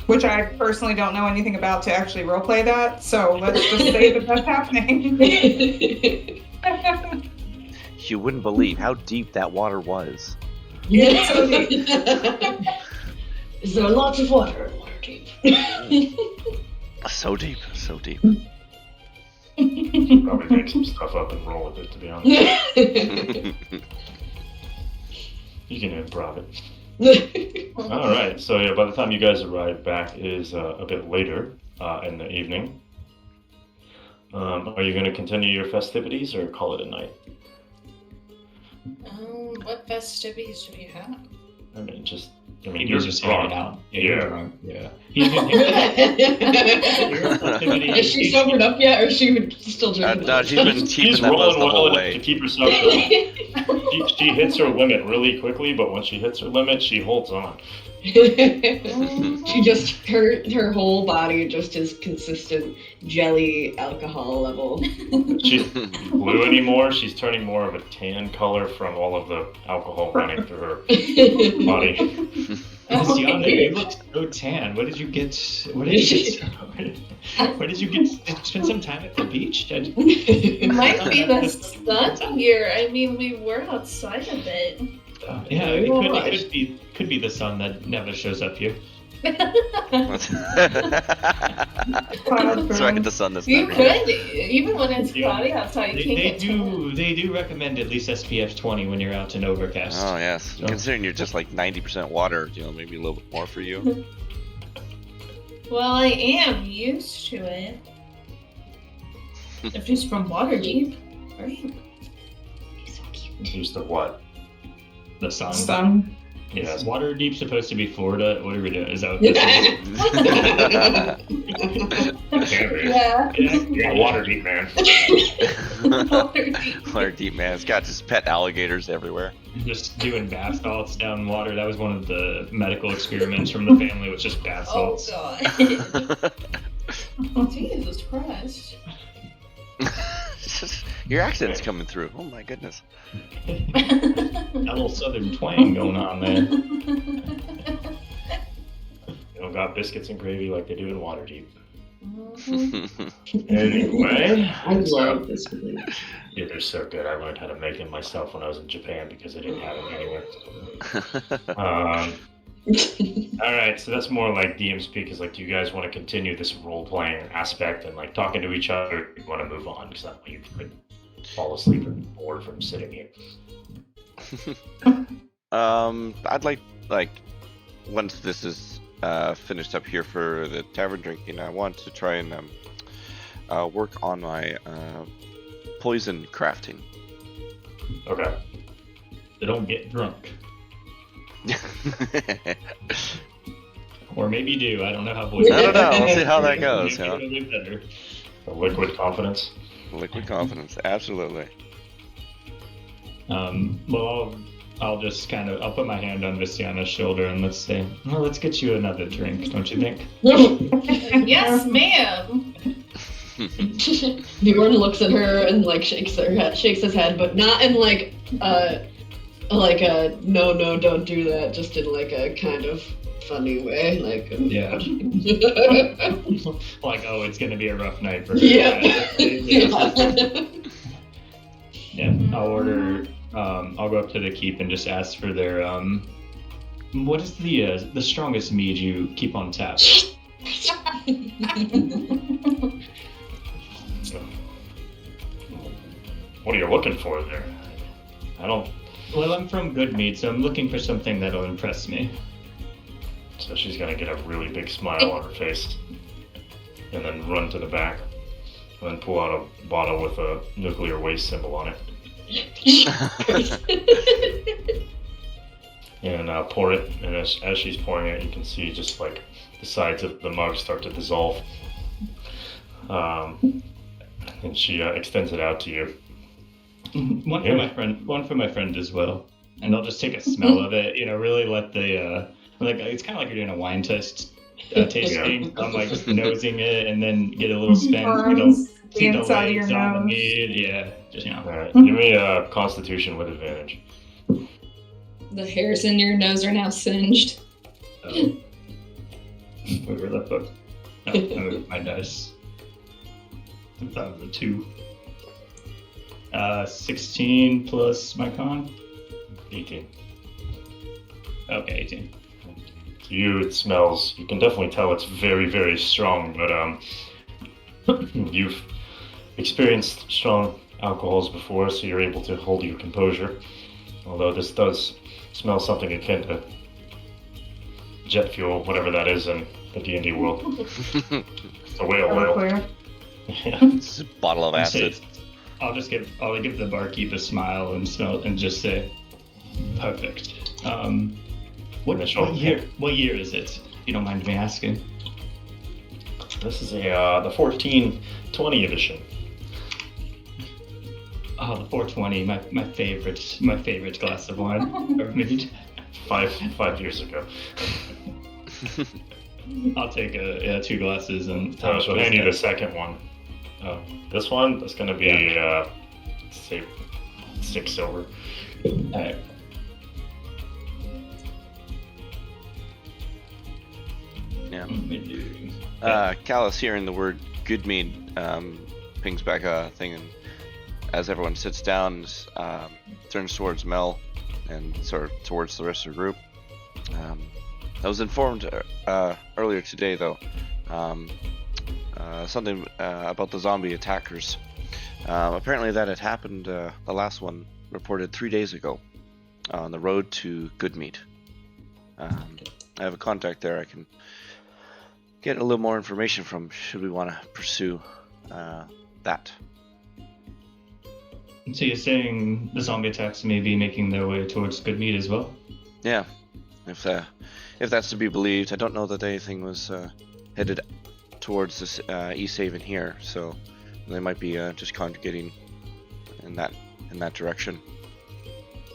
Which I personally don't know anything about to actually roleplay that, so let's just say that that's happening. You wouldn't believe how deep that water was. Yes. Is there lots of water in Waterdeep? So deep, so deep. Probably make some stuff up and roll with it, to be honest. You can improv it. All right. So yeah, by the time you guys arrive back, it is a bit later in the evening. Are you going to continue your festivities or call it a night? What festivities do we have? I mean, You're just hanging out. Yeah, you're Yeah. drunk. Yeah. Is she sobered up yet, or is she still drinking? No, she's been keeping She's that buzz rolling the well whole enough way. to keep herself going. She hits her limit really quickly, but when she hits her limit, she holds on. She just her whole body just is consistent jelly alcohol level. She's blue anymore. She's turning more of a tan color from all of the alcohol running through her body. Tiana, you look so tan. What did you get? Where did you get? Spend some time at the beach? It might be the sun here. I mean, we were outside a bit. Yeah, it could be the sun that never shows up here. So I get the sun this You night. could, even when it's cloudy outside, you can't get tan. They do recommend at least SPF 20 when you're out in overcast. Oh yes, So- considering you're just like 90% water, maybe a little bit more for you. Well, I am used to it. If he's from Waterdeep, right? Used to what? The sun. Sun. Is Waterdeep supposed to be Florida? What are we doing? Is that what this is? Yeah. Yeah, Waterdeep, man. Waterdeep. Waterdeep, man. It's got just pet alligators everywhere. Just doing bath salts down in water. That was one of the medical experiments from the family, was just bath Oh salts. God. Jesus Christ. Your accent's coming through. Oh my goodness. Got a little southern twang going on there. They don't got biscuits and gravy like they do in Waterdeep. Mhm. Anyway, I love this movie. yeah, they're so good. I learned how to make them myself when I was in Japan because I didn't have them anywhere. All right, so that's more like DM speak. Is like, do you guys want to continue this role playing aspect and like talking to each other? Or do you want to move on because that way you could fall asleep and bored from sitting here. I'd like once this is finished up here for the tavern drinking, I want to try and work on my poison crafting. Okay. They don't get drunk. Or maybe do. I don't know how voices. I don't know. We'll see how that goes. Maybe it'll be better. The liquid confidence. Liquid confidence, absolutely. Well, I'll just I'll put my hand on Vistiana's shoulder and let's say, well, let's get you another drink, don't you think? Yes, ma'am. Bjorn looks at her and like shakes his head, but not in like a no, don't do that, just in like a kind of funny way, like Yeah. Like, oh, it's gonna be a rough night for her. Yeah. I'll order. I'll go up to the keep and just ask for their. What is the strongest mead you keep on tap? What are you looking for there? I don't. Well, I'm from Good Mead, so I'm looking for something that'll impress me. So she's gonna get a really big smile on her face, and then run to the back, and then pull out a bottle with a nuclear waste symbol on it, and pour it. And as she's pouring it, you can see just like the sides of the mug start to dissolve. And she extends it out to you. One for my friend. One for my friend as well. And I'll just take a smell of it. Really let the it's kind of like you're doing a wine tasting. I'm like just nosing it and then get a little spin. Burns the See the inside of your legs on the nose. mead. Yeah, just All right, give me a Constitution with advantage. The hairs in your nose are now singed. Where were the book? No, I moved my dice. That was a 2. 16 plus my con. 18. Okay, 18. To you, it smells. You can definitely tell it's very, very strong. But you've experienced strong alcohols before, so you're able to hold your composure. Although this does smell something akin to jet fuel, whatever that is in the D&D world. It's a whale oil. Clear. Yeah. It's a bottle of acid. I'll give the barkeep a smile and smell and just say, perfect. What year is it? If you don't mind me asking. This is the 1420 edition. Oh, the 420, my favorite glass of wine. Or mead. 5 years ago. I'll take 2 glasses and. So I'll hand you the second one. This one is going to be, say, 6 silver. Alright. Yeah. Callus hearing the word good mead pings back a thing, and as everyone sits down, turns towards Mel and sort of towards the rest of the group. I was informed earlier today, though, something about the zombie attackers. Apparently that had happened, the last one reported 3 days ago on the road to Goodmead. I have a contact there I can get a little more information from should we want to pursue that. So you're saying the zombie attacks may be making their way towards Goodmead as well? Yeah, if that's to be believed. I don't know that anything was headed towards this East Haven here, so they might be just congregating in that direction.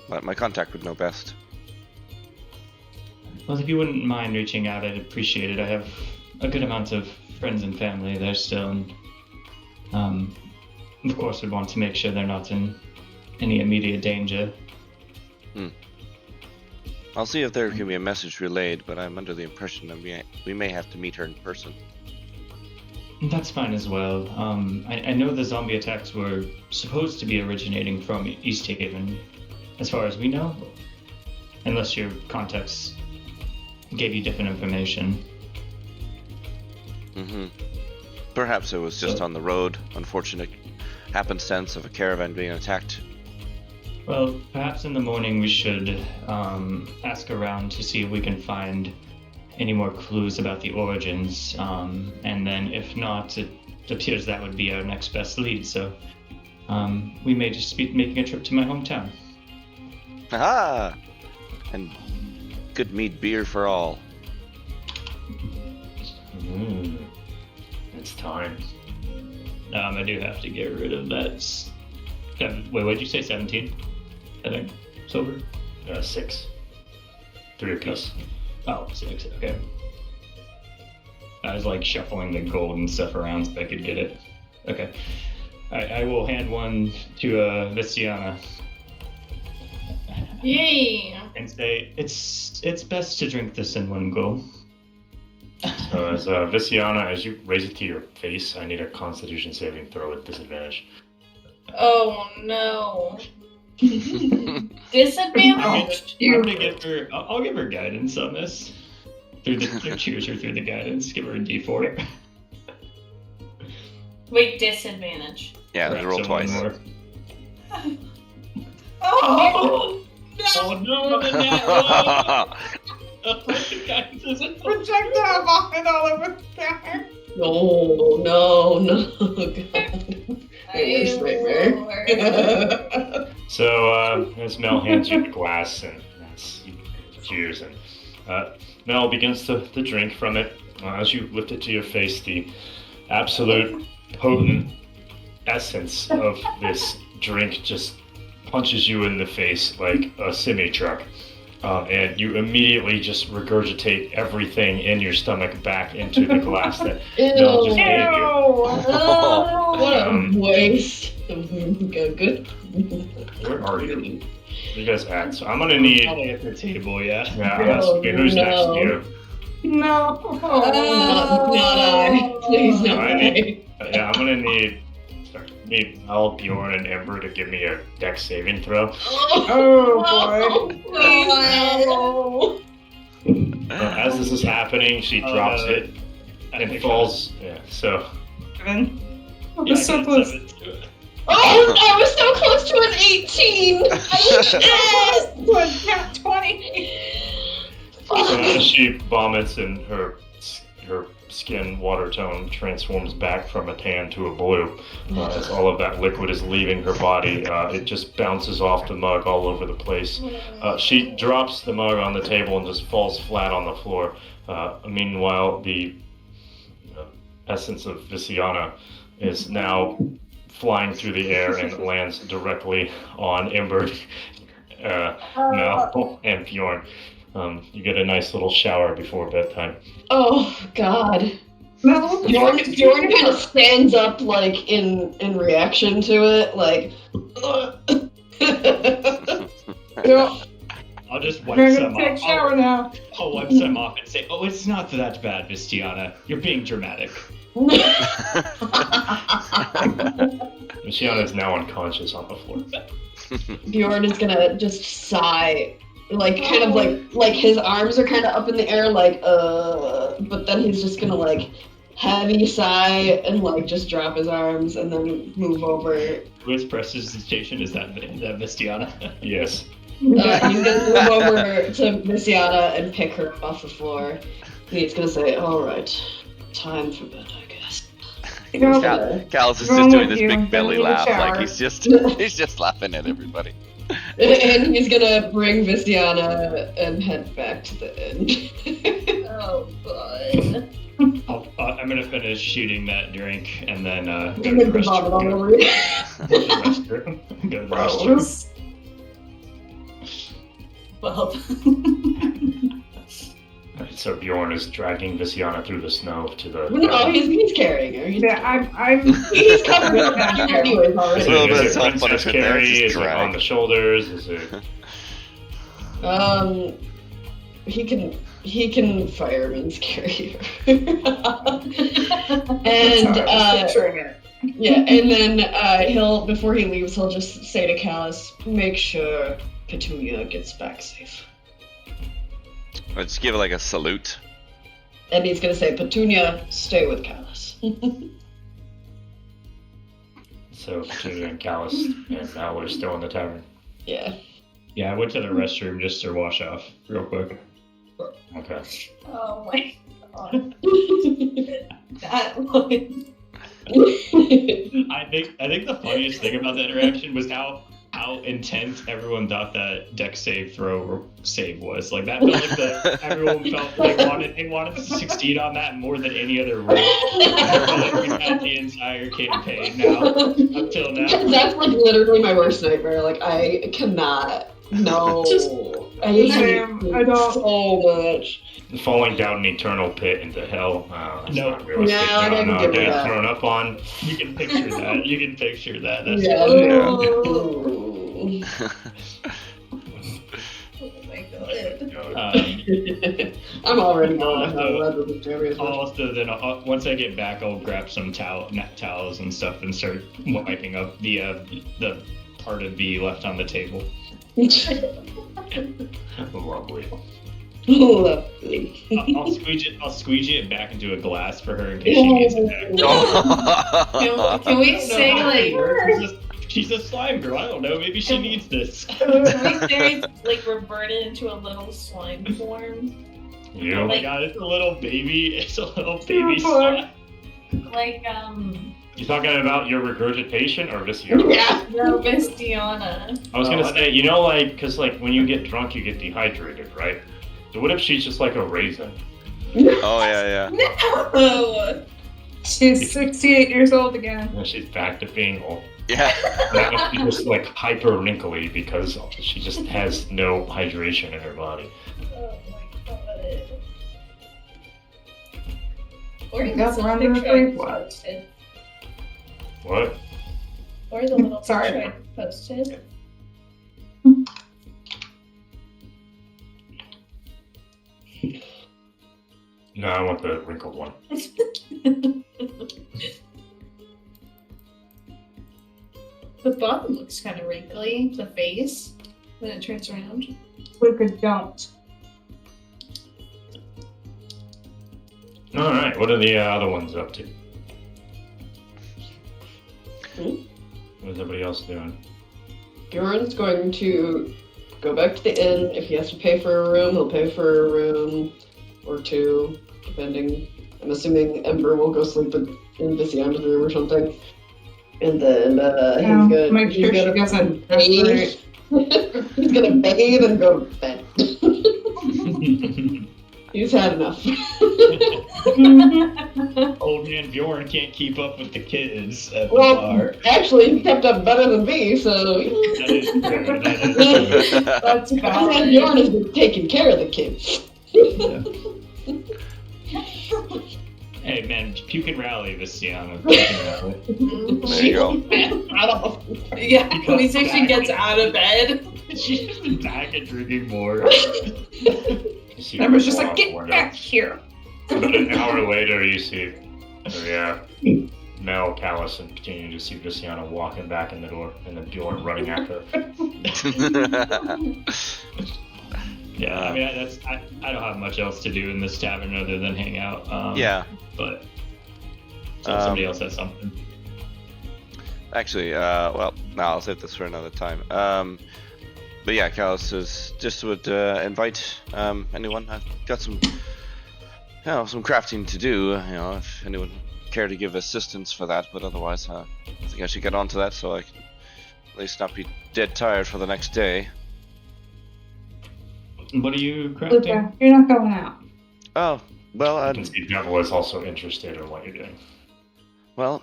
But my contact would know best. Well, if you wouldn't mind reaching out, I'd appreciate it. I have a good amount of friends and family there still, and of course would want to make sure they're not in any immediate danger. I'll see if there can be a message relayed, but I'm under the impression that we may have to meet her in person. That's fine as well. I know the zombie attacks were supposed to be originating from East Haven, as far as we know, unless your contacts gave you different information. Perhaps it was just on the road. Unfortunate happenstance of a caravan being attacked. Well, perhaps in the morning we should ask around to see if we can find any more clues about the origins, and then if not, it appears that would be our next best lead, so we may just be making a trip to my hometown. Aha! And good mead beer for all. It's time. I do have to get rid of that. Wait, what did you say? 17? I think. Silver? 6. 3 apiece. Oh, 6. Okay. I was like shuffling the gold and stuff around so I could get it. Okay. I will hand one to Vistiana. Yay! And say it's best to drink this in one go. So as Vistiana, as you raise it to your face, I need a Constitution saving throw at disadvantage. Oh no. Disadvantage? I'm gonna give her. I'll give her guidance on this. Choose her through the guidance. Give her a D4. Wait, disadvantage. Yeah, Correct, roll so twice. one more. Oh! Oh no! The nat one! The guidance isn't. Projectile vomit all over the counter. No, God. My worst nightmare. So, as Mel hands you the glass, and cheers, and Mel begins to drink from it. As you lift it to your face, the absolute potent essence of this drink just punches you in the face like a semi-truck. And you immediately just regurgitate everything in your stomach back into the glass that Mel just gave you. What a waste. Good. Where are you? Where you guys at? So I'm gonna need. Probably at the table, yeah. Yeah, I'm asking who's next to you. No. Not I. Please, not I. Yeah, I'm gonna need Mel, Bjorn, and Ember to give me a dex saving throw. Oh boy. As this is happening, she drops it and falls. Yeah, so. Seven. Oh, Yeah, that's so I got close. 7 to it. Oh, I was so close to an 18! Yes! What? Got 20. So as she vomits and her skin water tone transforms back from a tan to a blue, as all of that liquid is leaving her body, it just bounces off the mug all over the place. She drops the mug on the table and just falls flat on the floor. Meanwhile, the essence of Visiana is now flying through the air and lands directly on Ember, Mel, and Bjorn. You get a nice little shower before bedtime. Oh, God. No. Bjorn kind of stands up, like, in reaction to it, like... Yeah. I'll just wipe We're some gonna take a off. shower now. I'll wipe some off and say, "Oh, it's not that bad, Vistiana. You're being dramatic." Visiana is now unconscious on the floor. Bjorn is gonna just sigh, like, kind of like his arms are kind of up in the air, like, but then he's just gonna, like, heavy sigh and, like, just drop his arms and then move over. Who prestidigitation is that Vistiana? Yes. He's gonna move over to Visiana and pick her up off the floor. And he's gonna say, "Alright, time for bed, I guess." Callus is Wrong just doing with this you. big belly Go laugh, take a like shower. he's just laughing at everybody. And he's gonna bring Visiana and head back to the inn. Oh, God. I'm gonna finish shooting that drink and then go And to then the the vomit all restroom. over you. Go to the restroom. Go to the restroom. Gross. Well, So Bjorn is dragging Visiana through the snow to the. No, he's carrying her. Yeah, I'm. He's covered in that anyways Is already. Well, it, is that's it all Princess punishment there, Carrie? just Is it drag. on the shoulders? Is it? He can fireman's carry her. That's And how I was picturing it. yeah, and then before he leaves, he'll just say to Callus, "Make sure Petunia gets back safe." Let's give it like a salute. And he's gonna say, "Petunia, stay with Callus." So Petunia and Callus and now we're still in the tavern. Yeah. Yeah, I went to the restroom just to wash off real quick. Okay. oh my God. That one. I think the funniest thing about the interaction was how intense everyone thought that deck save was. Like that felt like everyone felt like they wanted to succeed on that more than any other roll. I felt like we've had the entire campaign now up till now. That's like literally my worst nightmare. Like I cannot. No. I hate Same, it I don't. so much. Falling down an eternal pit into hell. That's No. not realistic. No, I didn't give getting her that. thrown up on. You can picture that. You can picture that. That's Yeah. Ooh. Oh my God. I'm already Oh, going no. to Also, then once I get back, I'll grab some towels and stuff and start wiping up the part of B left on the table. Lovely. Lovely. I'll squeegee it back into a glass for her in case she needs it back. Can we say like? She's a slime girl. I don't know. Maybe she needs this. Can we say it's like reverted into a little slime form? You? Oh my god, it's a little baby. It's a little baby slime. Like You talking about your regurgitation or Visiana? Yeah. no, Miss Diana. I was gonna say, you know, like, cause like when you get drunk, you get dehydrated, right? So what if she's just like a raisin? Oh yeah, yeah. No. She's 68 years old again. And she's back to being old. Yeah. Now she's just like hyper wrinkly because she just has no hydration in her body. Oh my god. Or you That's can around send a the picture three I posted. What? Or the little Sorry. picture I posted. No, I want the wrinkled one. The bottom looks kind of wrinkly, the face, when it turns around. Wicked don't. Alright, what are the other ones up to? What's everybody else doing? Bjorn's going to go back to the inn. If he has to pay for a room, he'll pay for a room or two, depending. I'm assuming Ember will go sleep in Visiana's room or something. And then Make sure she doesn't bathe. He's gonna bathe and go to bed. He's had enough. Old man Bjorn can't keep up with the kids at the Well, bar. actually, he kept up better than me, so. That is true. That is true. That's Old man valid. Bjorn has been taking care of the kids. Hey man, puke and rally, Visiana. Puke and rally. There you go. Yeah, can we say she gets out of bed? She's just been back and drinking more. You see Ember's her just go like, out the get window. back here. About an hour later, you see, Mel, Callus, and continue to see Visiana walking back in the door, and then Bjorn running after her. Yeah, I mean, I don't have much else to do in this tavern other than hang out. Yeah. But so if somebody else has something. Actually, well, no, I'll save this for another time. But yeah, Callus would invite anyone. I've got some crafting to do. If anyone care to give assistance for that. But otherwise, I think I should get on to that so I can at least not be dead tired for the next day. What are you crafting? Luca, you're not going out. Oh, well, You can see Neville is also interested in what you're doing. Well,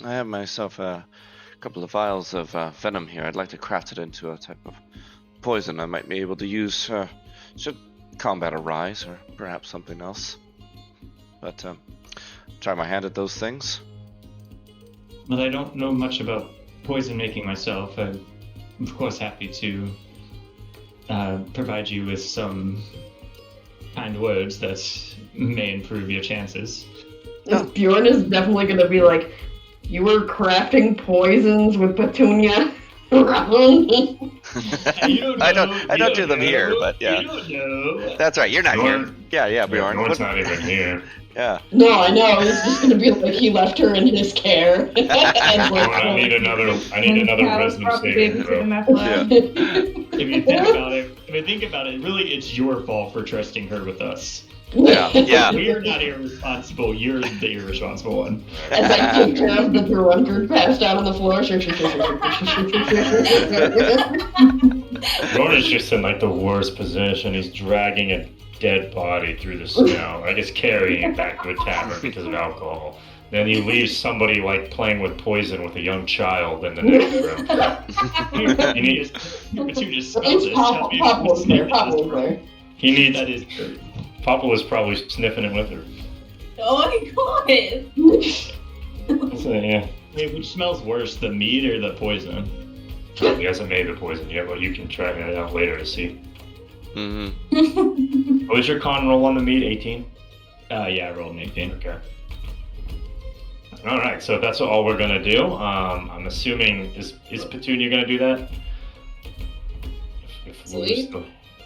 I have myself a couple of vials of venom here. I'd like to craft it into a type of poison I might be able to use should combat arise, or perhaps something else. But try my hand at those things. Well, I don't know much about poison making myself. I'm of course happy to provide you with some kind words that may improve your chances. Bjorn is definitely gonna be like, you were crafting poisons with Petunia. I don't do them here, but yeah. You don't know. That's right, you're not Bjorn? here. Yeah, Bjorn. Bjorn's not even here. Yeah. No, I know. He's just gonna be like, he left her in his care. And Bjorn, I need another wisdom saving throw. Yeah. If you think about it, really it's your fault for trusting her with us. Yeah. We're not irresponsible, you're the irresponsible one. As I take care of the drunkard passed out on the floor. Bjorn is just in like the worst position. He's dragging a dead body through the snow. I guess carrying it back to a tavern because of alcohol. Then you leave somebody like playing with poison with a young child in the next room. But you just At smell least this. Papa was there. Papa was there. He needs. That is true. Papa was probably sniffing it with her. Oh my god! So, yeah. Wait, which smells worse, the meat or the poison? He hasn't made the poison yet, but you can try it out later to see. Mm-hmm. What was your con roll on the meat? 18? Yeah, I rolled an 18. Okay. All right, so if that's all we're gonna do. I'm assuming is Petunia gonna do that? If Sleep?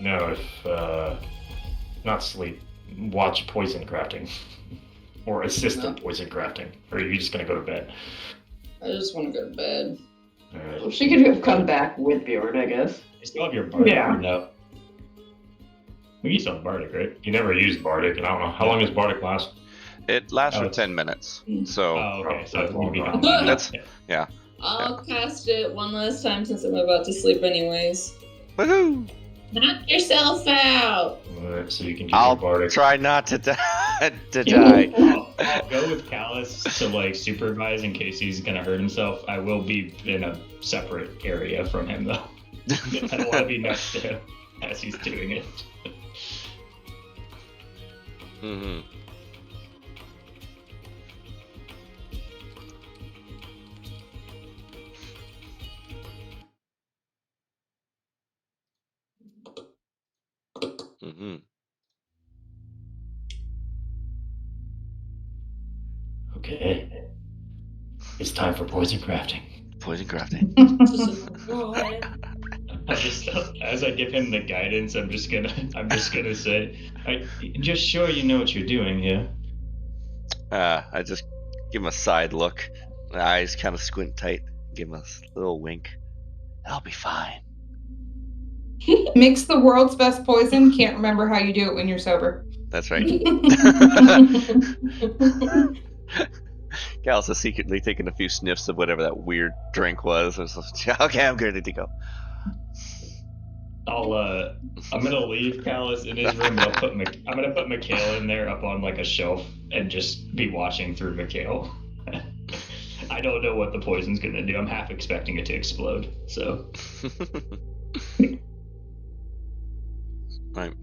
No, if not sleep, watch poison crafting, or assist in No. poison crafting, or are you just gonna go to bed? I just want to go to bed. All right. Well, she could have come back with Bjorn, I guess. You still have your bardic Yeah. or no? You still have bardic, right? You never used bardic, and I don't know how long does bardic last. It lasts Oh, for it's- 10 minutes. So Oh, okay. So that's you'll be long. fine. That's- Yeah. I'll cast it one last time since I'm about to sleep anyways. woohoo! Knock yourself out! All right, so you can do I'll your bardic. try not to die. I'll go with Callus to like supervise in case he's gonna hurt himself. I will be in a separate area from him though. I don't want to be next to him as he's doing it. Mm-hmm. Mm-hmm. Okay. It's time for poison crafting. Poison crafting. I just, as I give him the guidance, I'm just gonna say, just sure you know what you're doing here. I just give him a side look. My eyes kind of squint tight. Give him a little wink. I'll be fine. Makes the world's best poison. Can't remember how you do it when you're sober. That's right. Gals is secretly taking a few sniffs of whatever that weird drink was. I was like, okay, I'm good to go. I'm gonna leave Callus in his room. But I'm gonna put Mikhail in there up on like a shelf and just be watching through Mikhail. I don't know what the poison's gonna do. I'm half expecting it to explode. So. Right.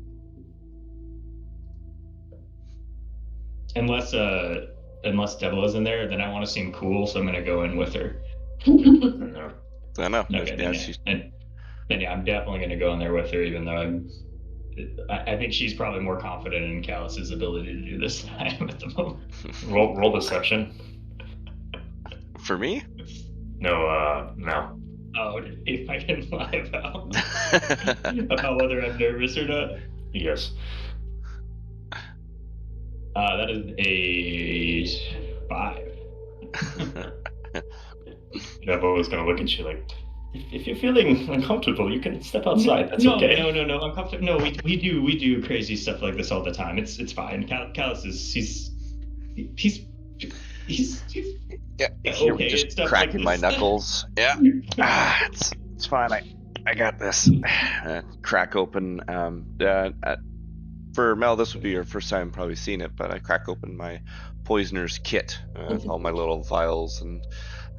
Unless Devila's in there, then I want to seem cool, so I'm gonna go in with her. No. I know. Okay, Yeah, then yeah, I'm definitely gonna go in there with her, even though I think she's probably more confident in Callus's ability to do this than I am at the moment. Roll deception. For me? No, no. Oh, if I can lie about whether I'm nervous or not. Yes. That is a 5. Devo is gonna look at you like, if you're feeling uncomfortable, you can step outside. That's no, okay. No, I'm comfortable. No, we do crazy stuff like this all the time. It's fine. Callus is he's Yeah, okay. I'm just It's stuff cracking like my this. knuckles. Yeah. It's fine. I got this. Crack open. For Mel, this would be your first time probably seeing it, but I crack open my poisoner's kit with all my little vials and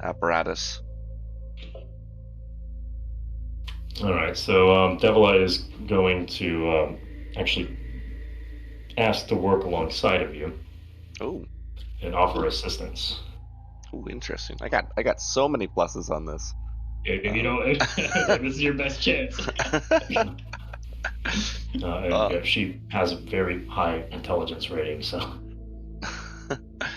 apparatus. All right. So Devila is going to actually ask to work alongside of you Oh, and offer assistance. interesting. I got so many pluses on this. If you don't, this is your best chance. She has a very high intelligence rating, so.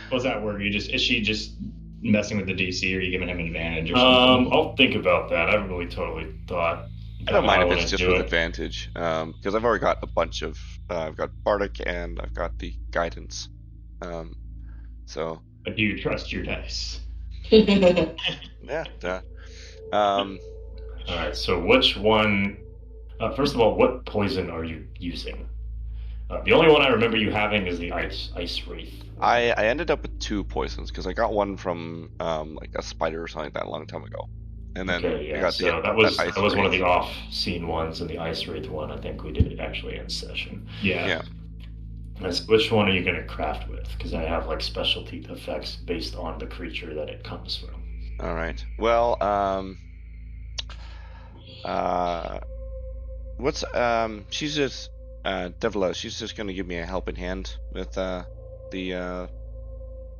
What's that work? Is she just messing with the DC, or are you giving him an advantage or something? I'll think about that. I haven't really totally thought. I don't mind if wanna it's just do with it. advantage, because I've already got a bunch of. I've got Bardic and I've got the guidance. So But do you trust your dice? yeah. All right. So which one? First of all, what poison are you using? The only one I remember you having is the ice wraith. I ended up with 2 poisons because I got one from like a spider or something like that a long time ago, and then Okay, I yeah. got So that was ice one of wraith. the off-scene ones, and the ice wraith one. I think we did it actually in session. Yeah. Which one are you going to craft with? Because I have like specialty effects based on the creature that it comes from. All right. Well, what's she's just Devila. She's just gonna give me a helping hand with the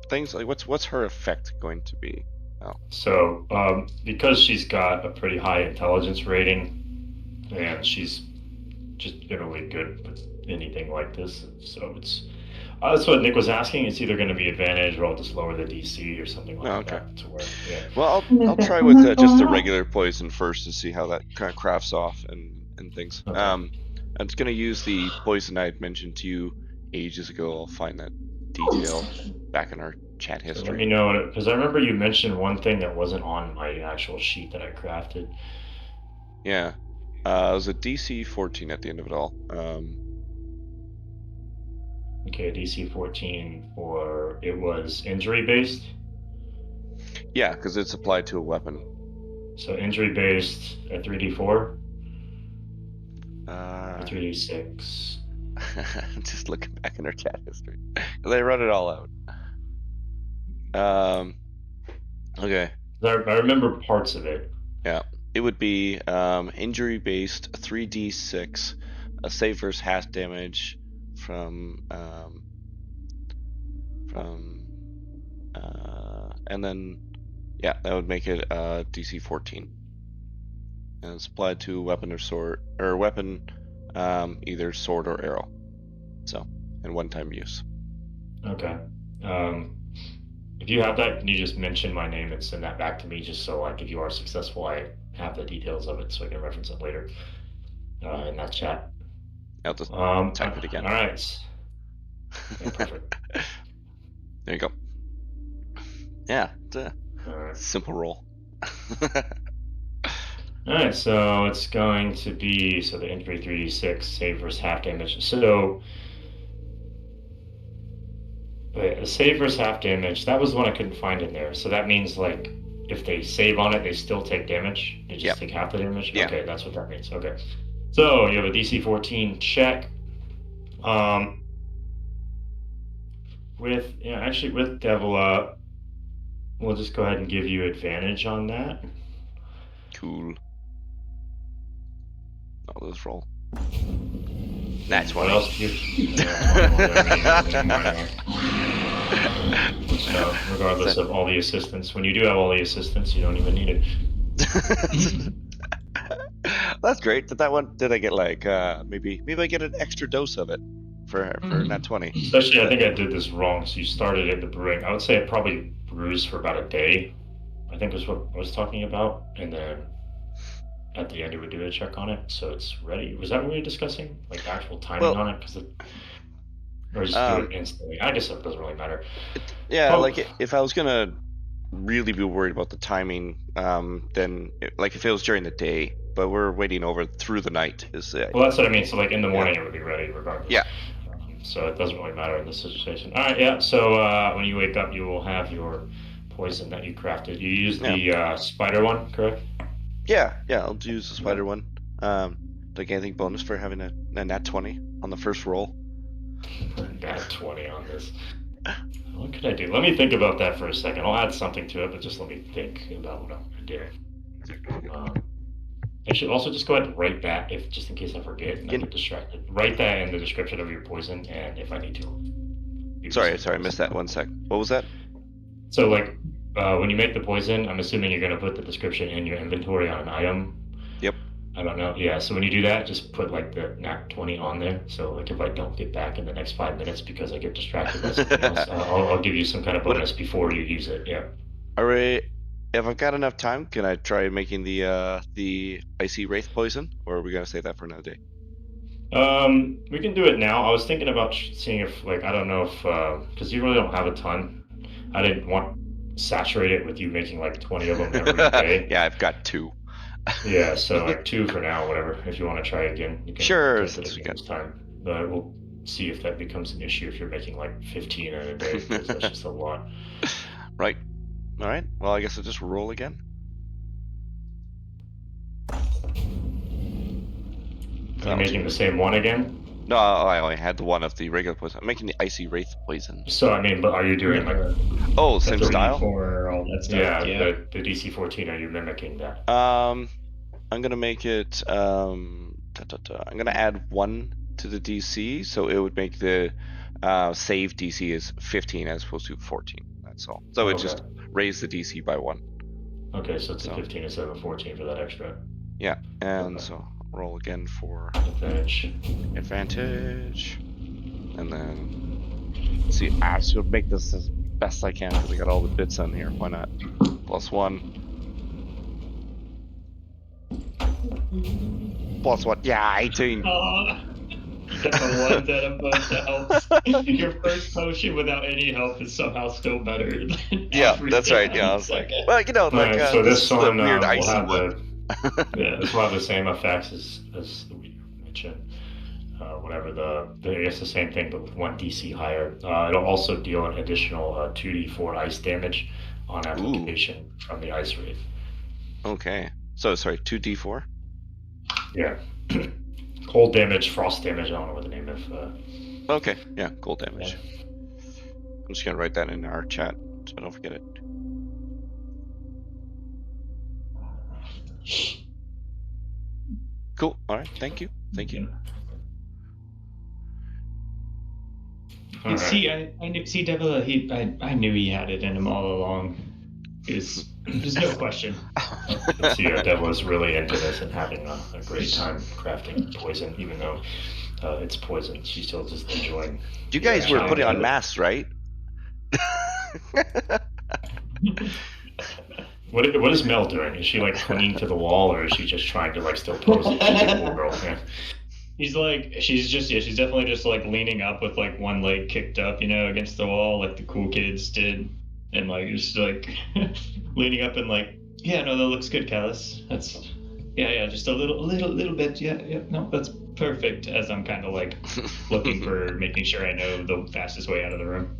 things. Like, what's her effect going to be? So, because she's got a pretty high intelligence rating, and she's just generally good with anything like this, so it's That's what Nick was asking. It's either going to be advantage or I'll just lower the DC or something like Oh, okay. that to where, yeah. Well, I'll try with just the regular poison first and see how that kind of crafts off and things. Okay. I'm just gonna use the poison I had mentioned to you ages ago. I'll find that detail back in our chat So let history. me know, because I remember you mentioned one thing that wasn't on my actual sheet that I crafted. Yeah, it was a DC 14 at the end of it all. Okay, DC 14 for it was injury based. Yeah, because it's applied to a weapon. So injury based at 3d4 or Uh, 3d6. just looking back in our chat history, they run it all out. Okay. I remember parts of it. Yeah, it would be injury based 3d6, a save versus half damage from and then yeah, that would make it DC 14. And it's applied to weapon or sword or weapon, either sword or arrow. So, and one-time use. Okay. If you have that, can you just mention my name and send that back to me, just so like if you are successful, I have the details of it, so I can reference it later in that chat. I'll just type it again. All right. Yeah, perfect. There you go. Yeah, it's a All right. simple roll. All right, so it's going to be the injury 3d6 save versus half damage. So the save versus half damage, that was the one I couldn't find in there. So that means like if they save on it, they still take damage. They just take half the damage. Yeah. Okay, that's what that means. Okay, so you have a DC 14 check. With Devil, we'll just go ahead and give you advantage on that. Cool. I'll just roll. That's What what else do you? So, regardless of all the assistance, when you do have all the assistance, you don't even need it. That's great. Did I get like maybe I get an extra dose of it for nat 20? Especially, I think I did this wrong. So you started at the brewing. I would say it probably brews for about a day. I think was what I was talking about, and then at the end, it would do a check on it, so it's ready. Was that what we were discussing, like actual timing on it? Or just do it instantly? I guess it doesn't really matter. Yeah, like if I was gonna really be worried about the timing, then if it was during the day, but we're waiting over through the night. Well, that's what I mean. So like in the morning, it would be ready regardless. Yeah. So it doesn't really matter in this situation. All right, yeah. So when you wake up, you will have your poison that you crafted. You used the spider one, correct? Yeah, I'll use the spider one. Like anything bonus for having a nat 20 on the first roll? Nat 20 on this. What could I do? Let me think about that for a second. I'll add something to it, but just let me think about what I'm gonna do. I should also just go ahead and write that, just in case I forget and I get distracted. Write that in the description of your poison, and if I need to. Sorry, I missed that. 1 sec. What was that? So like. When you make the poison, I'm assuming you're going to put the description in your inventory on an item. Yep. I don't know. Yeah, so when you do that, just put like the nat 20 on there. So like if I don't get back in the next 5 minutes because I get distracted by something else, I'll give you some kind of bonus before you use it. Yeah. Alright. If I've got enough time, can I try making the icy wraith poison, or are we gonna save that for another day? We can do it now. I was thinking about seeing if I don't know if because you really don't have a ton. I didn't want saturate it with you making like 20 of them every day. Yeah, I've got 2. Yeah, so like 2 for now, whatever. If you want to try again, you can. Sure. Since we got time, but we'll see if that becomes an issue if you're making like 15 in a day, because that's just a lot. Right. All right. Well, I guess I'll just roll again. Are you making the same one again? No, I only had the one of the regular poison. I'm making the icy wraith poison. So I mean, but are you doing like? Oh, same style. For all that stuff. Yeah. The DC 14. Are you mimicking that? I'm gonna make it. I'm gonna add 1 to the DC, so it would make the save DC is 15 as opposed to 14. That's all. So it just raised the DC by 1. Okay, so it's a 15 instead of a 14 for that extra. Yeah, and so roll again for advantage. And then See, I should make this as best I can because I got all the bits on here. Why not? +1. +1. Yeah, 18. Oh, the one that opposed to helps. Your first potion without any help is somehow still better than Yeah, everything that's right. Yeah, I on was like, second. well, you know, like Alright, so this this is the one weird will icy have one. this will have the same effects as the one you mentioned. Whatever I guess the same thing, but with 1 DC higher. It'll also deal an additional 2d4 ice damage on application from the ice wraith. Okay. So sorry, 2d4. Yeah. Cold damage, frost damage. I don't know what the name of. Okay. Yeah, cold damage. I'm just gonna write that in our chat so I don't forget it. Cool. All right. Thank you. Thank you. All right. See, I knew. See, Devil. I knew he had it in him all along. There's no question. See, Devil is really into this and having a great time crafting poison, even though it's poison. She's still just enjoying. You guys were putting on it. masks, right? What is Mel doing? Is she like clinging to the wall, or is she just trying to like still pose as a cool girl? Yeah. She's definitely just like leaning up with like one leg kicked up, against the wall, like the cool kids did, and like just like leaning up and like, yeah, no, that looks good, Callus. That's, yeah, just a little bit, yeah, no, that's perfect. As I'm kind of like looking for making sure I know the fastest way out of the room.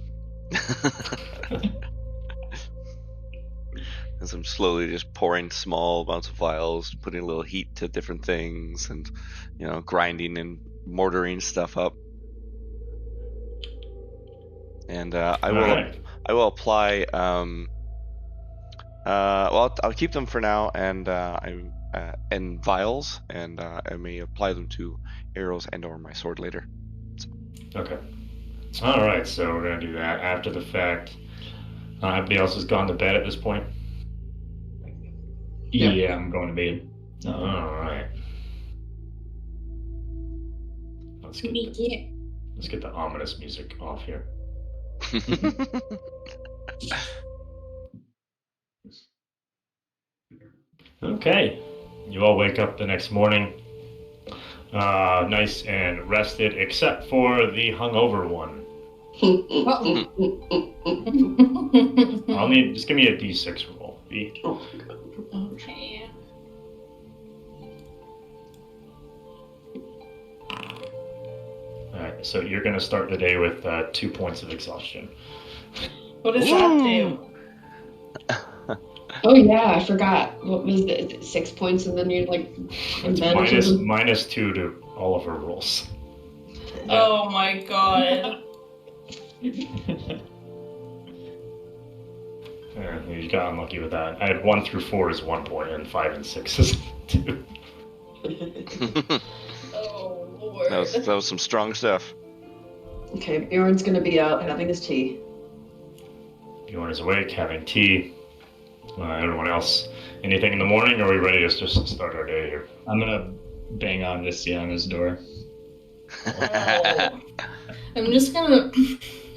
As I'm slowly just pouring small amounts of vials, putting a little heat to different things, and grinding and mortaring stuff up. And I will apply. Well, I'll keep them for now, and in vials, and I may apply them to arrows and/or my sword later. So. Okay. All right, so we're gonna do that after the fact. Everybody else has gone to bed at this point. Yeah, I'm going to bed. All right. Let's get the ominous music off here. Okay. You all wake up the next morning, nice and rested, except for the hungover one. Just give me a D6 roll. Okay. Alright, so you're going to start the day with 2 points of exhaustion. What does that do? Oh yeah, I forgot. What was it? 6 points, and then you're like in It's bed or something? -2 to all of her rolls. Oh my god. Yeah, you got unlucky with that. I had 1 through 4 is 1 point, and 5 and 6 is 2. Oh lord. That was some strong stuff. Okay, Bjorn's gonna be out having his tea. Bjorn is awake, having tea. Everyone else, anything in the morning, or are we ready to just start our day here? I'm gonna bang on to Sienna's door. Oh. I'm just gonna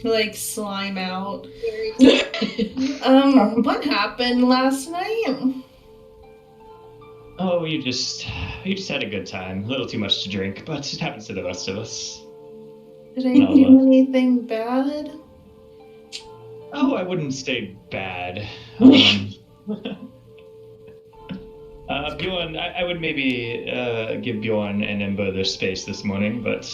like slime out. What happened last night? Oh, you just had a good time. A little too much to drink, but it happens to the rest of us. Did I do anything bad? Oh, I wouldn't say bad. Bjorn, I would maybe give Bjorn and Ember their space this morning, but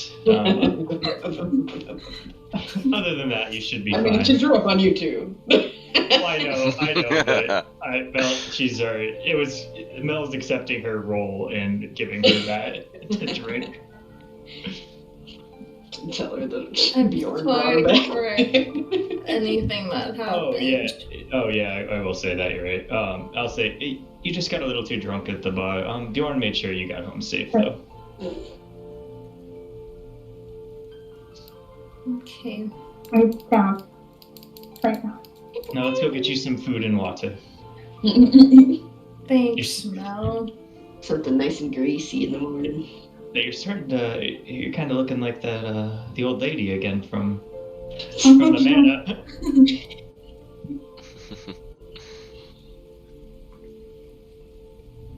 other than that, you should be fine. I mean, she threw up on you too. Well, I know, but Mel's accepting her role and giving her that to drink. Tell her that I'm Bjorn sorry brought her for anything that happened. Oh yeah, I will say that, you're right. I'll say, hey, you just got a little too drunk at the bar. Bjorn made sure you got home safe, though. Okay. I'm down right now. Now let's go get you some food and water. Thanks, Mel. Something nice and greasy in the morning. You're kind of looking like that, the old lady again from From the mana.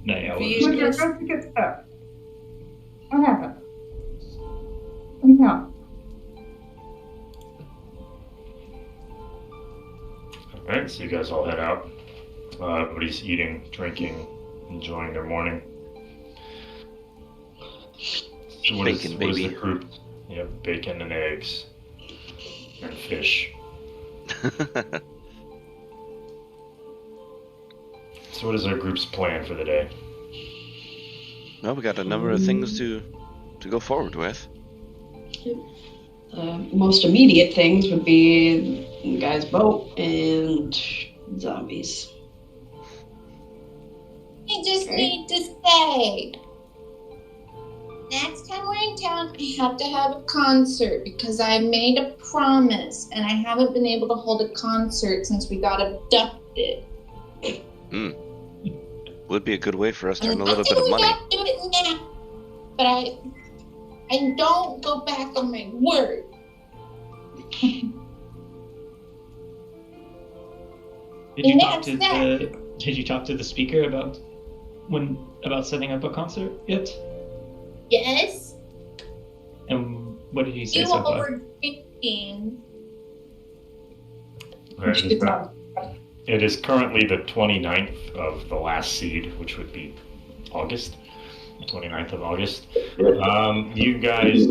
No, yeah, we'll Be- just Where'd go. you go to get stuff? What happened? No. Alright, so you guys all head out. Everybody's eating, drinking, enjoying their morning. So what is Bacon, the baby. group? Yep, bacon and eggs. And fish. So what is our group's plan for the day? Well, we got a number of things to go forward with. Most immediate things would be the guy's boat and zombies. I just Okay. need to say, next time we're in town, I have to have a concert because I made a promise and I haven't been able to hold a concert since we got abducted. Would be a good way for us to earn a I'm little not bit of saying we money. gotta do it now, but I don't go back on my word. Did you talk Next to time. Did you talk to the speaker about setting up a concert yet? Yes, And what did he say you so all far? were drinking. Alright, it is currently the 29th of the last seed, which would be August. 29th of August. You guys,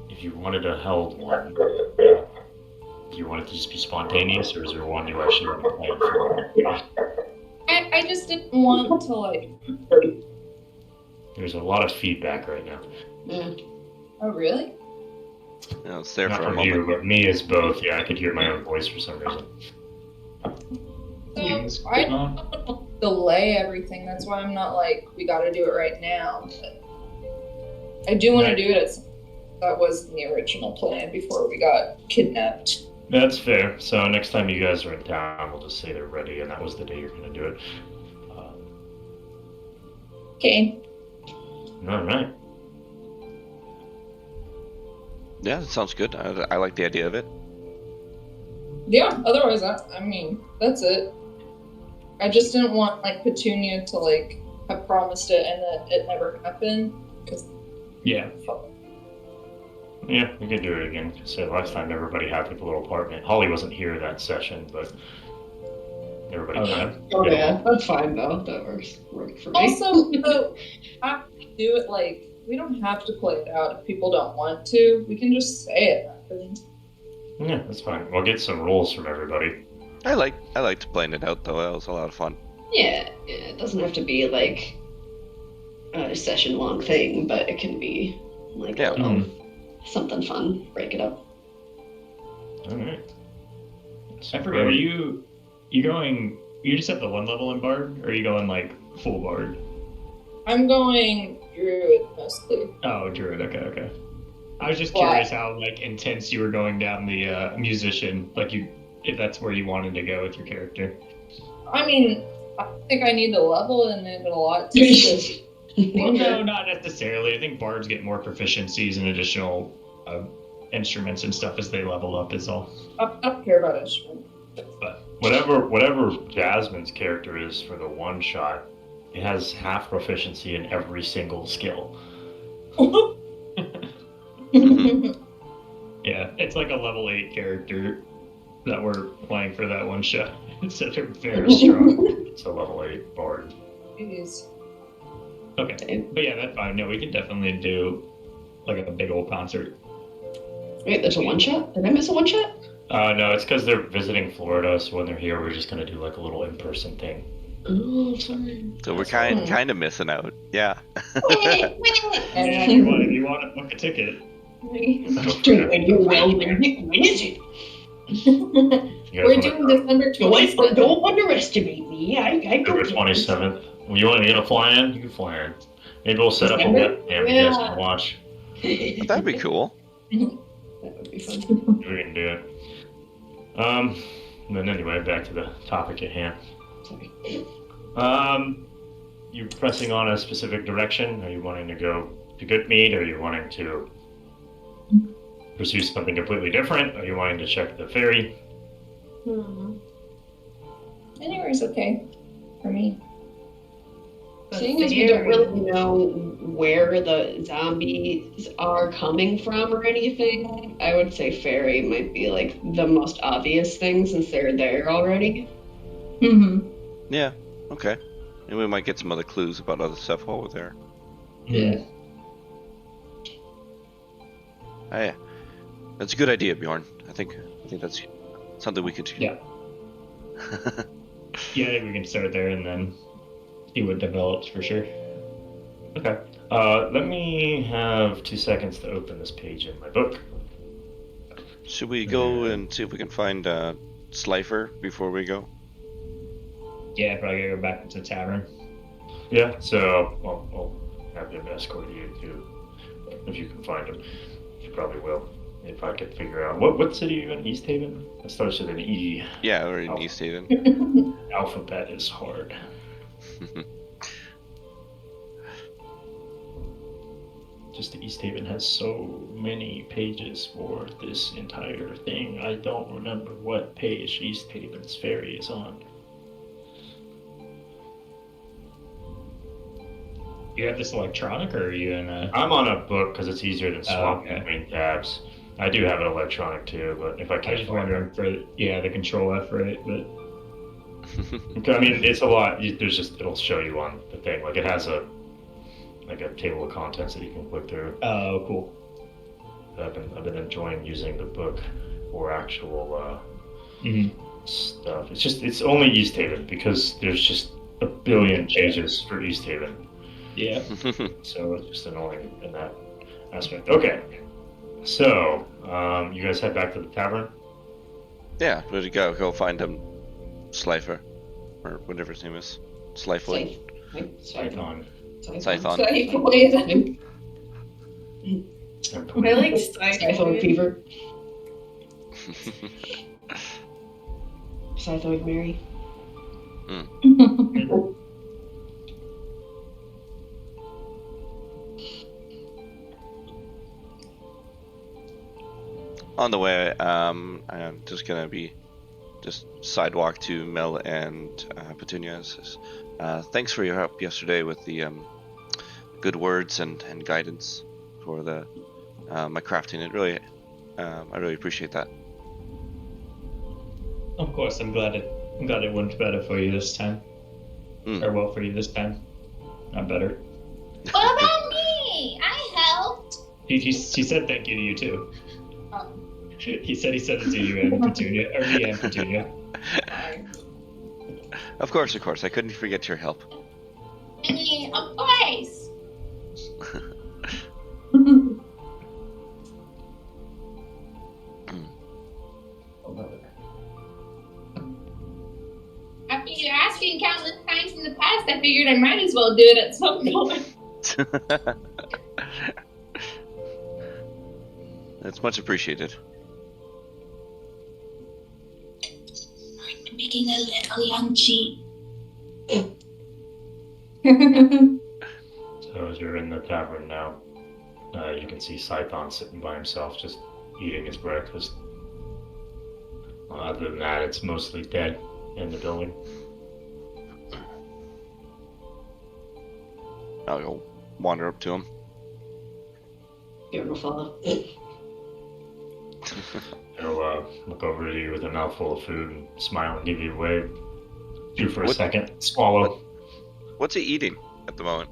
if you wanted to hold one, do you want it to just be spontaneous, or is there one you actually want to plan for? I just didn't want to like. There's a lot of feedback right now. Yeah. Oh really? Yeah, it's there Not for a from you, moment. but me as both. Yeah, I could hear my own voice for some reason. So I don't want to delay everything. That's why I'm not like we got to do it right now. But I do want to do it. That was the original plan before we got kidnapped. That's fair. So next time you guys are in town, we'll just say they're ready, and that was the day you're going to do it. Okay. All right. Yeah, that sounds good. I like the idea of it. Yeah. Otherwise, I mean, that's it. I just didn't want like Petunia to like have promised it and that it never happened. Because Yeah. Yeah, we could do it again. So last time everybody had like a little apartment. Holly wasn't here that session, but everybody Okay. kind of. Oh yeah, that's fine though. That worked for me. Also, though, I have to do it like we don't have to play it out if people don't want to. We can just say it happened. Yeah, that's fine. We'll get some rules from everybody. I liked playing it out though. That was a lot of fun. Yeah, it doesn't have to be like a session long thing, but it can be like Yeah. something fun. Break it up. All right. I forget. Are you going? You just at the one level in Bard, or are you going like full Bard? I'm going Druid mostly. Oh, Druid. Okay. I was just Why? curious how like intense you were going down the musician, like if that's where you wanted to go with your character. I mean, I think I need to level in it a lot. To Well, no, not necessarily. I think bards get more proficiencies and additional instruments and stuff as they level up. Is all. I don't care about instruments. But whatever Jasmine's character is for the one shot, it has half proficiency in every single skill. Yeah, it's like a level 8 character that we're playing for that one shot. So they're very strong. It's a level 8 bard. Jeez. Okay, but yeah, that's fine. No, we can definitely do like a big old concert. Wait, there's a one shot? Did I miss a one shot? No, it's because they're visiting Florida, so when they're here, we're just gonna do like a little in-person thing. Oh, sorry. So we're kind of missing out. Yeah. If you want to book a ticket. When you will, when is it? You guys We're wanna doing go December 27th. Don't underestimate me. I go. December 27th. Well, you're gonna fly in? You can fly in. Maybe we'll set up a December? webcam you guys can watch. That'd be cool. That would be fun. We can do it. Then anyway, back to the topic at hand. Sorry. You pressing on a specific direction? Are you wanting to go to Good Meat, or are you wanting to pursue something completely different? Are you wanting to check the ferry? Anywhere's okay for me. Seeing as we don't really know where the zombies are coming from or anything, I would say ferry might be like the most obvious thing since they're there already. Mm-hmm. Yeah. Okay. And we might get some other clues about other stuff while we're there. Yeah. Yeah. That's a good idea, Bjorn. I think that's something we could do. Yeah. Yeah, I think we can start there and then see what develops for sure. Okay. Let me have 2 seconds to open this page in my book. Should we go and see if we can find Slifer before we go? Yeah, probably gotta go back to the tavern. Yeah, so I'll have him escort you to, if you can find him. You probably will. If I can figure out what city are you in? East Haven? It starts with an E. Yeah, we're in East Haven. Alphabet is hard. Just East Haven has so many pages for this entire thing. I don't remember what page East Haven's ferry is on. You have this electronic, or are you in a... I'm on a book because it's easier than swapping okay. between tabs. I do have an electronic too, but if I I can't just find wondering it. for the control F, right? But I mean, it's a lot. There's just, it'll show you on the thing. Like it has a table of contents that you can click through. oh, cool. I've been enjoying using the book for actual stuff. It's only East Haven because there's just a billion pages for East Haven. Yeah. So it's just annoying in that aspect. Okay. So, you guys head back to the tavern? Yeah, we'll go find him. Slifer. Or whatever his name is. Slifer. Scython. Scython. I like Scythoid fever. Scythoid Mary. On the way, I'm just gonna be sidewalk to Mel and Petunia. Says, thanks for your help yesterday with the good words and guidance for the my crafting. I really appreciate that. Of course, I'm glad it went better for you this time. Or well for you this time. Not better. What about me? I helped. She said thank you to you too. Oh. He said it to you and Petunia, or me and Petunia. Of course. I couldn't forget your help. I mean, of course. After you asking countless times in the past, I figured I might as well do it at some point. That's much appreciated. I'm making a little lunchy. So as you're in the tavern now, you can see Scython sitting by himself, just eating his breakfast. Other than that, it's mostly dead in the building. I'll go wander up to him. You're no follow. He'll look over to you with a mouthful of food and smile and give you a wave. Chew for a second, swallow. What's he eating at the moment?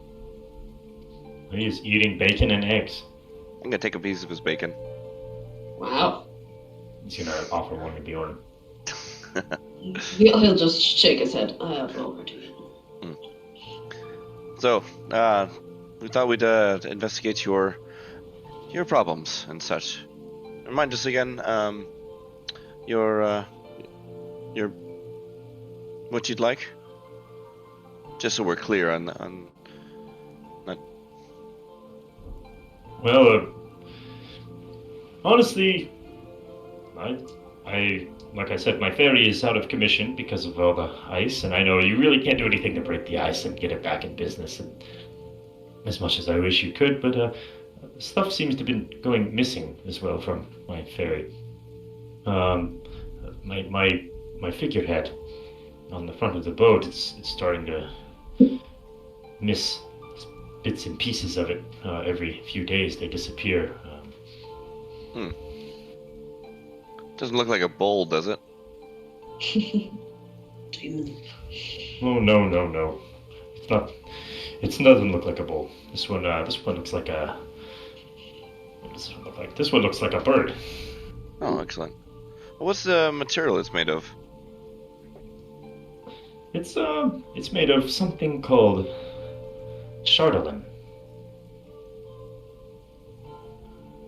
He's eating bacon and eggs. I'm gonna take a piece of his bacon. Wow. He's gonna offer one to Bjorn. He'll just shake his head. Over to you. So, we thought we'd investigate your problems and such. Remind us again, your what you'd like, just so we're clear on that. Well, honestly, I like I said, my ferry is out of commission because of all the ice, and I know you really can't do anything to break the ice and get it back in business, and as much as I wish you could, but stuff seems to have been going missing as well from my ferry. Um, my figurehead on the front of the boat, it's starting to miss bits and pieces of it. Every few days they disappear. Doesn't look like a bowl, does it? Demon. Oh no. It's not. It doesn't look like a bowl. This one looks like a. What does this one look like? This one looks like a bird. Oh, excellent. What's the material it's made of? It's made of something called chardolin.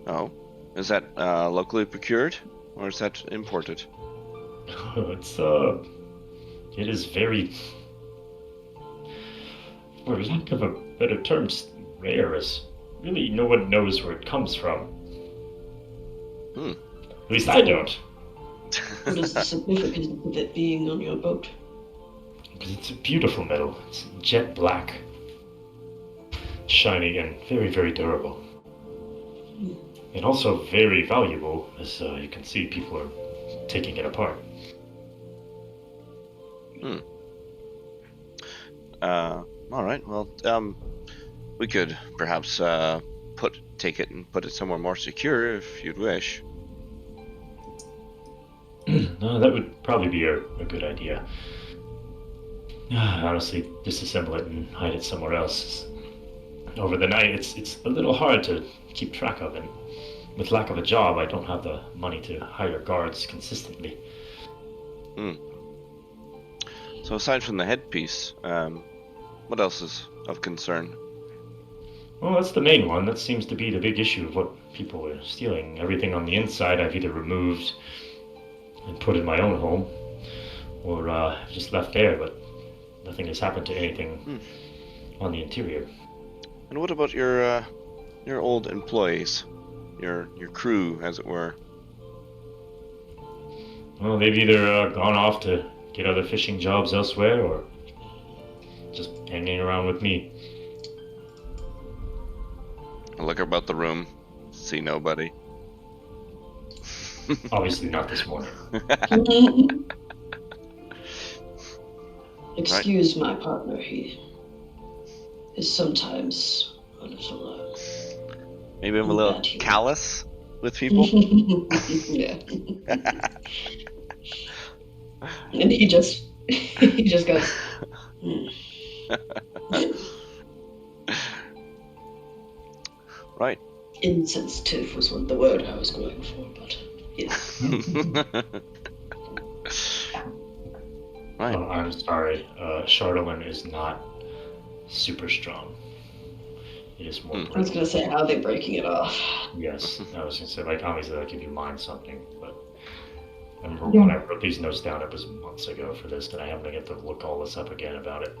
Oh, is that locally procured, or is that imported? It is very, for lack of a better term, rare. As really no one knows where it comes from. At least I don't. What is the significance of it being on your boat? Because it's a beautiful metal. It's jet black, shiny, and very, very durable. And also very valuable, as you can see, people are taking it apart. All right. Well, we could perhaps take it and put it somewhere more secure if you'd wish. No, that would probably be a good idea. Honestly, disassemble it and hide it somewhere else. Over the night, it's a little hard to keep track of, and with lack of a job, I don't have the money to hire guards consistently. So aside from the headpiece, what else is of concern? Well, that's the main one. That seems to be the big issue of what people are stealing. Everything on the inside I've either removed and put in my own home, or just left there, but nothing has happened to anything on the interior. And what about your old employees, your crew, as it were? Well, they've either gone off to get other fishing jobs elsewhere, or just hanging around with me. I look about the room, see nobody. Obviously not this morning. Excuse my partner, he is sometimes a little... Maybe I'm a little callous with people. Yeah. And he just goes, Right. Insensitive was the word I was going for, but yes. Right. Oh, I'm sorry. Chardolin is not super strong. It is more. I was gonna say, how are they breaking it off? Yes, I was gonna say, like, obviously, like, if you mind something, but I remember when I wrote these notes down, it was months ago for this, and I haven't get to look all this up again about it.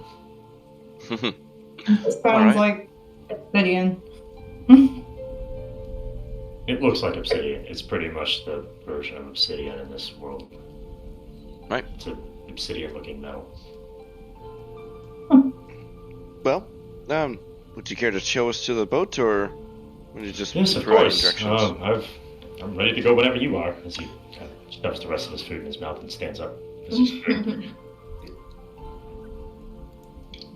It sounds like obsidian. It looks like obsidian. It's pretty much the version of obsidian in this world. Right. It's an obsidian-looking metal. Well, would you care to show us to the boat, or would you just Yes, of provide course. directions? I'm ready to go whenever you are. As he kind of stuffs the rest of his food in his mouth and stands up.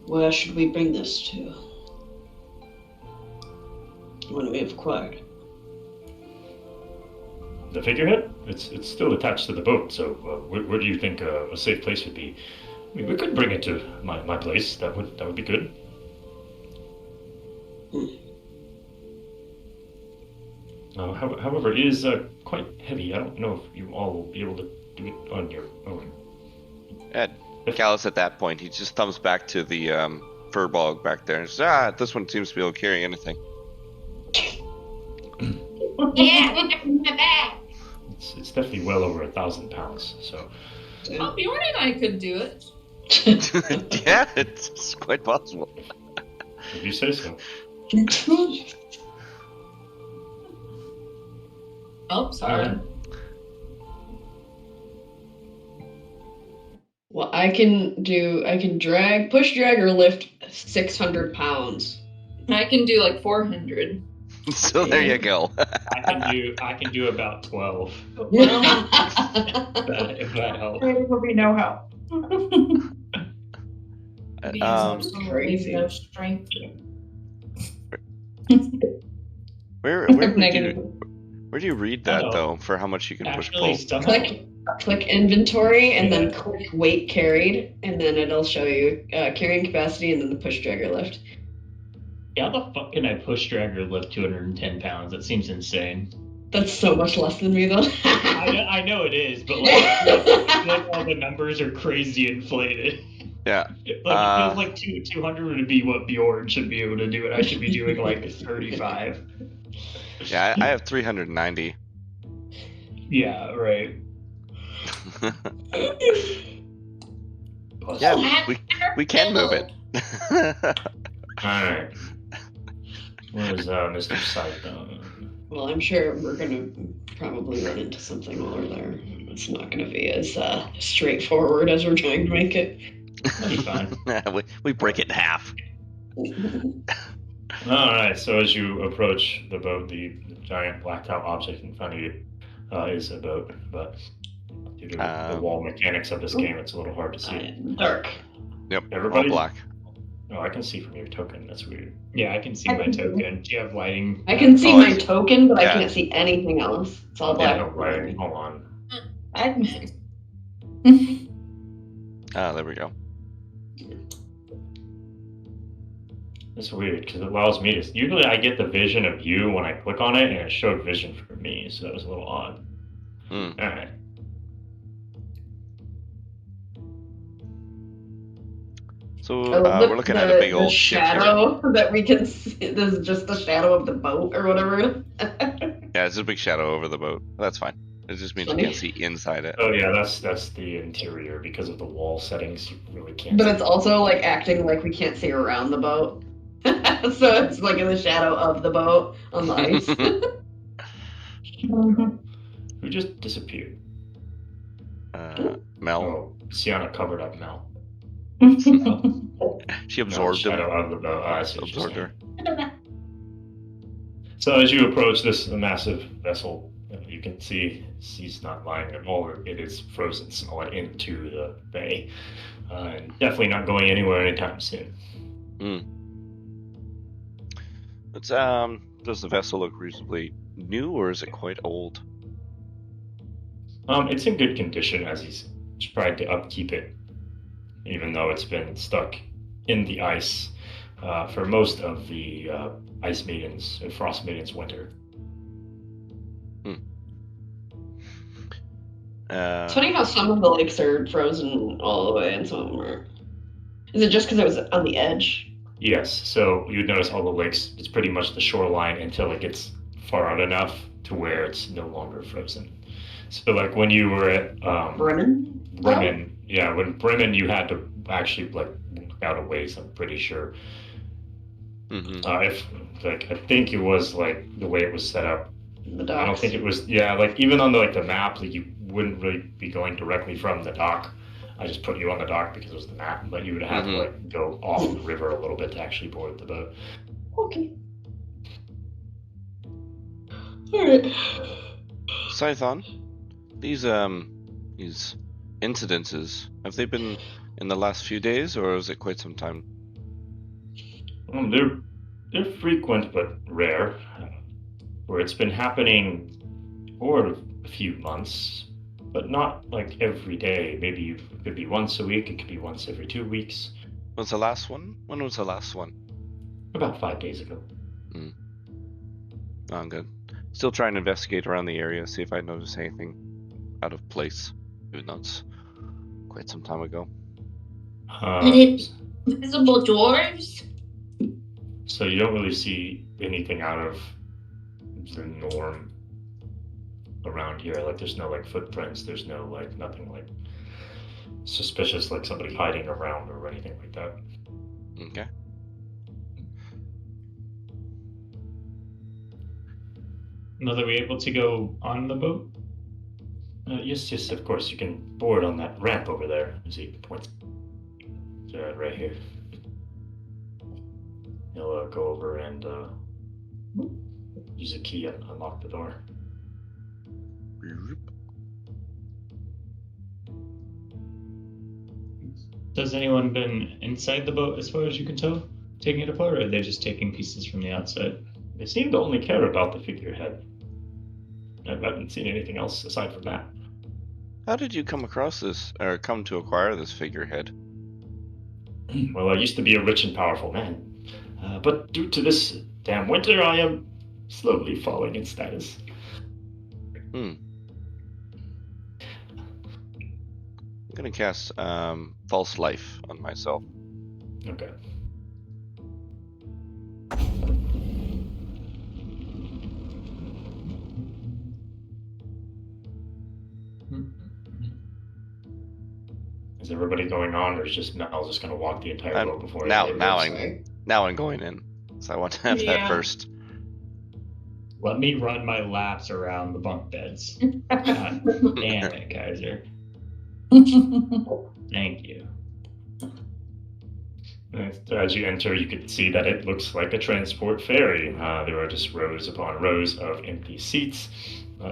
Where should we bring this to? What do we have acquired? The figurehead? It's still attached to the boat, so where do you think a safe place would be? I mean, we could bring it to my place. That would be good. However, it is quite heavy. I don't know if you all will be able to do it on your own. Gallus, at that point, he just thumbs back to the fur bog back there and says, this one seems to be able to carry anything. Yeah, my back. It's definitely well over 1,000 pounds. So. Oh, Bjorn and I could do it. Yeah, it's quite possible. If you say so. Oh, sorry. Well, I can push drag or lift 600 pounds. I can do like 400. So there you go. I can do about 12. Yeah. If that helps. There will be no help. He has Um, absolutely crazy. no strength. where do Negative. you read that Oh. though for how much you can push Actually, pull? somehow. Click inventory and then Yeah. click weight carried, and then it'll show you carrying capacity and then the push dragger lift. How the fuck can I push drag or lift 210 pounds? That seems insane. That's so much less than me though. I know it is, but like, I feel like all the numbers are crazy inflated. Yeah. Like it feels like 200 would be what Bjorn should be able to do, and I should be doing like 35. Yeah, I have 390. Yeah, right. Yeah, we can move it. Alright. Where's Mr. Sidon? Well, I'm sure we're gonna probably run into something while we're there. It's not gonna be as straightforward as we're trying to make it. That'll be fine. we break it in half. Alright, so as you approach the boat, the giant blacked out object in front of you is a boat, but due to the wall mechanics of this game, it's a little hard to see. Dark. Yep, Everybody? all black. Oh, I can see from your token. That's weird. Yeah, I can see my token. Do you have lighting? I can see Oh, my token, but yeah. I can't see anything else. It's all Yeah, black. no, right. Hold on. I can see. There we go. It's weird because it allows me to. Usually, I get the vision of you when I click on it, and it showed vision for me, so that was a little odd. Hmm. All right. So we're looking at a big old ship here. shadow that we can see. This is just the shadow of the boat or whatever. Yeah, it's a big shadow over the boat. That's fine. It just means you can't see inside it. Oh yeah, that's the interior because of the wall settings. You really can't. But see. it's also like acting like we can't see around the boat. So it's like in the shadow of the boat on the ice. Who just disappeared? Mel. Oh, Sienna covered up Mel. She absorbed him. Shadow of the boat. I see what you're Absorbed her. saying. So as you approach this massive vessel, you can see she's not lying at all. It is frozen solid into the bay, and definitely not going anywhere anytime soon. But does the vessel look reasonably new, or is it quite old? It's in good condition as he's tried to upkeep it, even though it's been stuck in the ice for most of the Ice Maiden's and Frost Maiden's winter. It's funny how some of the lakes are frozen all the way and some of them aren't. Is it just because it was on the edge? Yes, so you'd notice all the lakes, it's pretty much the shoreline until it gets far out enough to where it's no longer frozen. So like when you were at Bremen? Bremen, yeah, when Bremen you had to actually like look out a ways, I'm pretty sure. Mm-hmm. If like I think it was like the way it was set up. The docks. I don't think it was like even on the map, like you wouldn't really be going directly from the dock. I just put you on the dock because it was the map, but you would have to like go off the river a little bit to actually board the boat. Okay. Alright. Scython, these incidences, have they been in the last few days, or is it quite some time? They're frequent but rare, where it's been happening for a few months, but not like every day. Maybe it could be once a week, it could be once every 2 weeks. What's the last one? When was the last one? About 5 days ago. Oh, good. Still trying to investigate around the area, see if I notice anything out of place, even though it's quite some time ago. Visible dwarves? So you don't really see anything out of the norm around here. Like there's no like footprints, there's no like nothing like suspicious like somebody hiding around or anything like that. Okay. Are we able to go on the boat? Yes, of course. You can board on that ramp over there. As he points right here. He'll go over and use a key and unlock the door. Has anyone been inside the boat, as far as you can tell, taking it apart, or are they just taking pieces from the outside? They seem to only care about the figurehead. I haven't seen anything else aside from that. How did you come across this, or come to acquire this figurehead? Well, I used to be a rich and powerful man. But due to this damn winter, I am slowly falling in status. I'm gonna cast False Life on myself. Okay. Is everybody going on, or is just Mel just going to walk the entire boat before? Now Sorry. I'm going in. So I want to have that Yeah. first. Let me run my laps around the bunk beds. God damn it, Kaiser. Thank you. As you enter, you can see that it looks like a transport ferry. There are just rows upon rows of empty seats.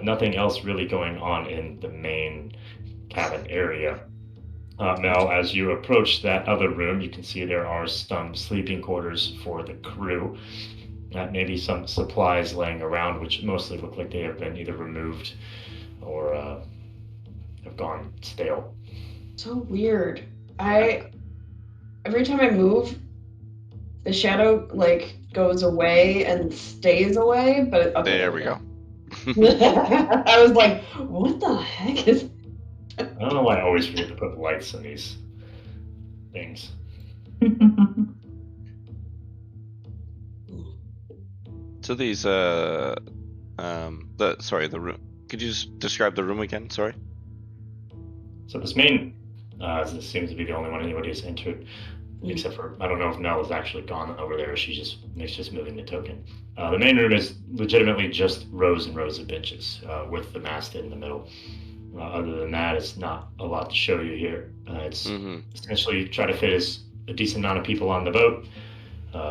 Nothing else really going on in the main cabin area. Mel, as you approach that other room, you can see there are some sleeping quarters for the crew. Maybe some supplies laying around, which mostly look like they have been either removed or have gone stale. So weird. Every time I move, the shadow goes away and stays away, but okay, There we go. I was like, what the heck is? I don't know why I always forget to put lights in these things. So these the room. Could you just describe the room again? Sorry. So this main, this seems to be the only one anybody has entered, except for, I don't know if Nell has actually gone over there, or she's just moving the token. The main room is legitimately just rows and rows of benches, with the mast in the middle. Other than that, it's not a lot to show you here. It's essentially try to fit a decent amount of people on the boat,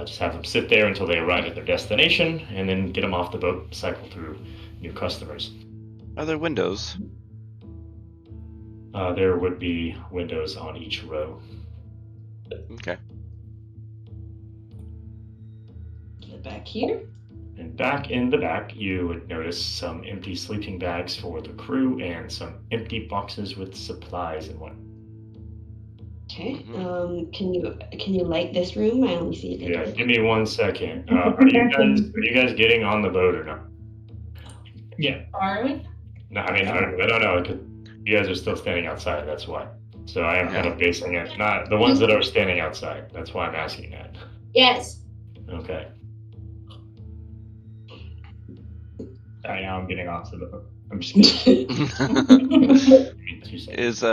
just have them sit there until they arrive at their destination, and then get them off the boat, cycle through new customers. Are there windows? There would be windows on each row. Okay. Get back here. And back in the back, you would notice some empty sleeping bags for the crew and some empty boxes with supplies in one. Okay. Can you light this room? I only see it. Yeah, give me 1 second. Are you guys getting on the boat or not? Yeah. Are we? No, I mean, I don't know, because you guys are still standing outside, that's why. So I am kind of basing it, not the ones that are standing outside. That's why I'm asking that. Yes. Okay. All right, now I'm getting off the boat. I'm just kidding.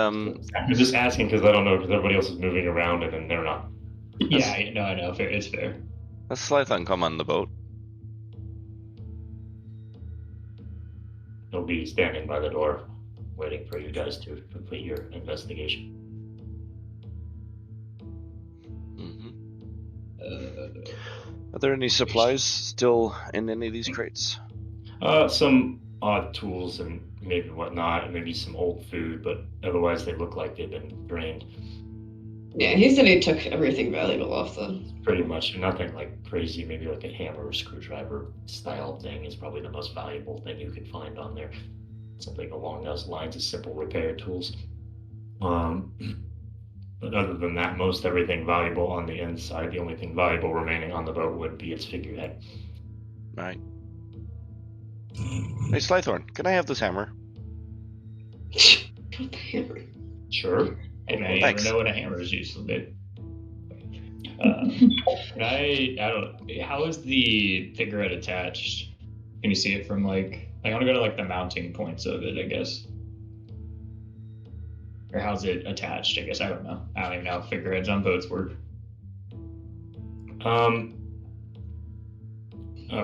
I'm just asking because I don't know, because everybody else is moving around and then they're not. Yeah, I know. Fair, it's fair. Let's Slytheon come on the boat. He'll be standing by the door, waiting for you guys to complete your investigation. Are there any supplies still in any of these crates? Some odd tools and maybe whatnot, and maybe some old food, but otherwise they look like they've been drained. Yeah, he said he took everything valuable off them. Pretty much nothing like crazy. Maybe like a hammer or screwdriver style thing is probably the most valuable thing you could find on there. Something along those lines of simple repair tools. But other than that, most everything valuable on the inside. The only thing valuable remaining on the boat would be its figurehead. Right. Hey, Slythorn, can I have this hammer? Got the hammer. Sure. Hey man, you Thanks. never know what a hammer is useful, babe. I don't know. How is the figurehead attached? Can you see it from I want to go to the mounting points of it, I guess. Or how's it attached? I guess I don't know. I don't even know how figureheads on boats work.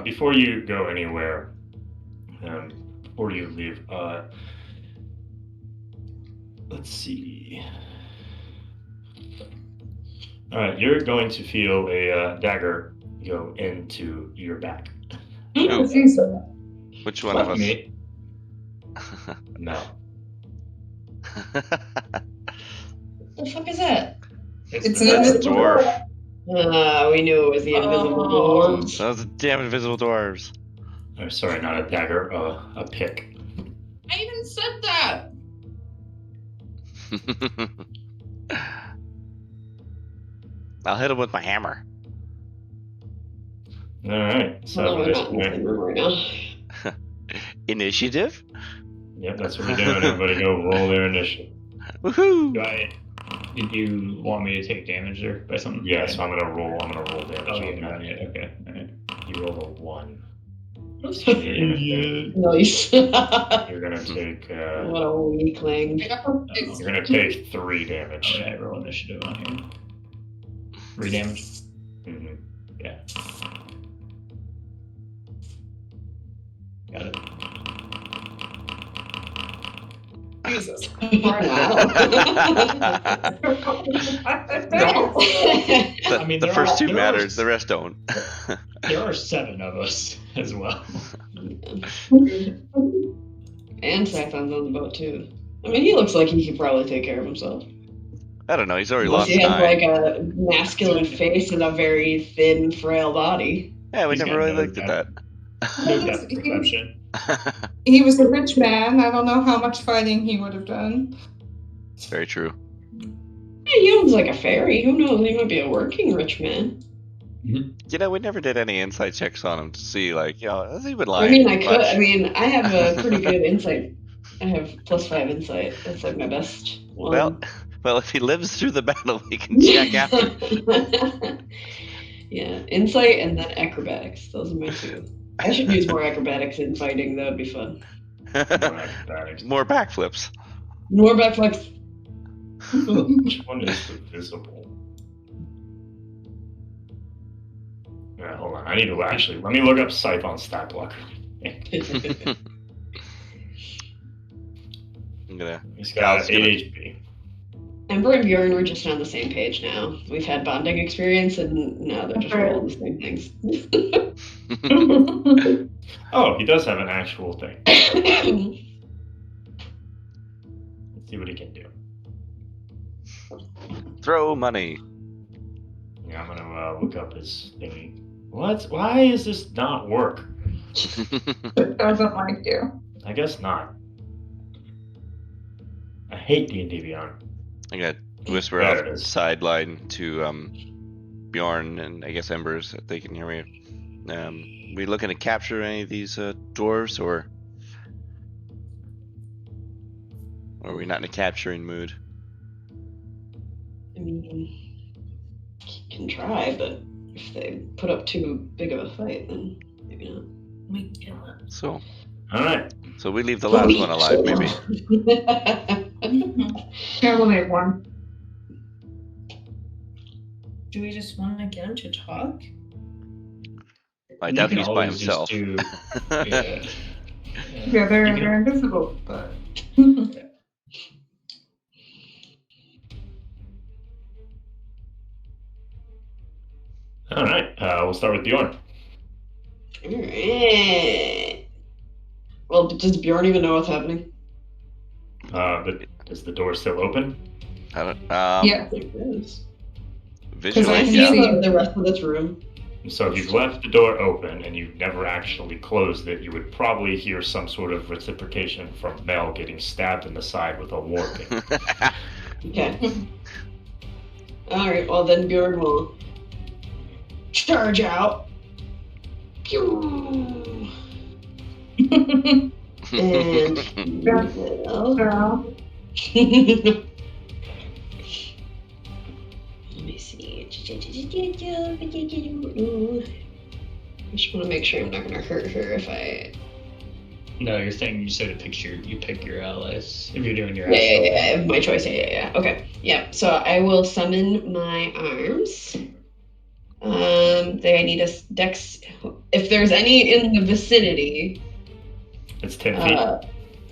Before you go anywhere, before you leave, let's see. All right, you're going to feel a dagger go into your back. Who? She said that. Which one of us? Me. No. The fuck is that? It's the- an That's a invisible dwarf. We knew it was the invisible dwarves. Those are the damn invisible dwarves. Oh, sorry, not a dagger, a pick. I even said that. I'll hit him with my hammer. All right. So No, we're this not in the way. same room right now. Initiative? Yep, that's what we're doing. Everybody go roll their initiative. Woohoo! Did you want me to take damage there by something? Yeah, so I'm gonna roll damage. Oh, on you haven't that. done it. Okay. All right. You roll a 1. Nice. You're gonna take. What a weakling. I got her fixed. You're gonna take 3 damage. Okay, roll initiative on here. 3 damage. Mhm. Yeah. Got it. Jesus. The, I mean, the there first are- 2 there are- matters, the rest don't. There are 7 of us as well. And Saxon's on the boat too. I mean, he looks like he could probably take care of himself. I don't know, he's already Unless lost he has 9. like a masculine face and a very thin, frail body. Yeah, we He's never got really no looked at that. No depth perception. He was a rich man. I don't know how much fighting he would have done. It's very true. Yeah, he owns like a ferry. Who knows? He might be a working rich man. You know, we never did any insight checks on him to see, like, has he been I lying? mean, I could. much? I mean, I have a pretty good insight. I have +5 insight. That's like my best one. Well, if he lives through the battle, he can check after. Yeah, insight and then acrobatics. Those are my 2. I should use more acrobatics in fighting. That would be fun. Acrobatics. More backflips. More backflips. Which one is the visible? Yeah, hold on. I need to let me look up Scythe on stat blocker. I'm gonna. He's got Cal's 8 gonna- HP. Ember and Bjorn were just on the same page now. We've had bonding experience, and now they're just rolling the same things. Oh, he does have an actual thing. Let's see what he can do. Throw money. Yeah, I'm gonna look up his thingy. What? Why is this not work? It doesn't like you. I guess not. I hate D&D Beyond. I got whisper There off it is. sideline to Bjorn and I guess Embers if they can hear me. We looking to capture any of these dwarves, or are we not in a capturing mood? I mean, can try, but if they put up too big of a fight, then maybe not. We kill it. So Alright. we leave the last one alive, maybe. Yeah, we'll name one. Do we just want to get him to talk? I And doubt you can he's by always just himself. do- yeah. Yeah, they're You can- they're invisible, but Alright. We'll start with Bjorn. Alright. Well, does Bjorn even know what's happening? But is the door still open? I don't, yeah. I think it is. Can visually, I can see yeah. see- the rest of this room? So if you've left the door open and you've never actually closed it, you would probably hear some sort of reciprocation from Mel getting stabbed in the side with a warping. Okay. Alright, well then Bjorn will charge out. Pew! And So, let me see. I just want to make sure I'm not going to hurt her if I. No, you're saying you sort of you pick your allies if you're doing your Yeah, my choice. Yeah. Okay. Yeah. So I will summon my arms. They need a dex. If there's any in the vicinity, It's 10 feet.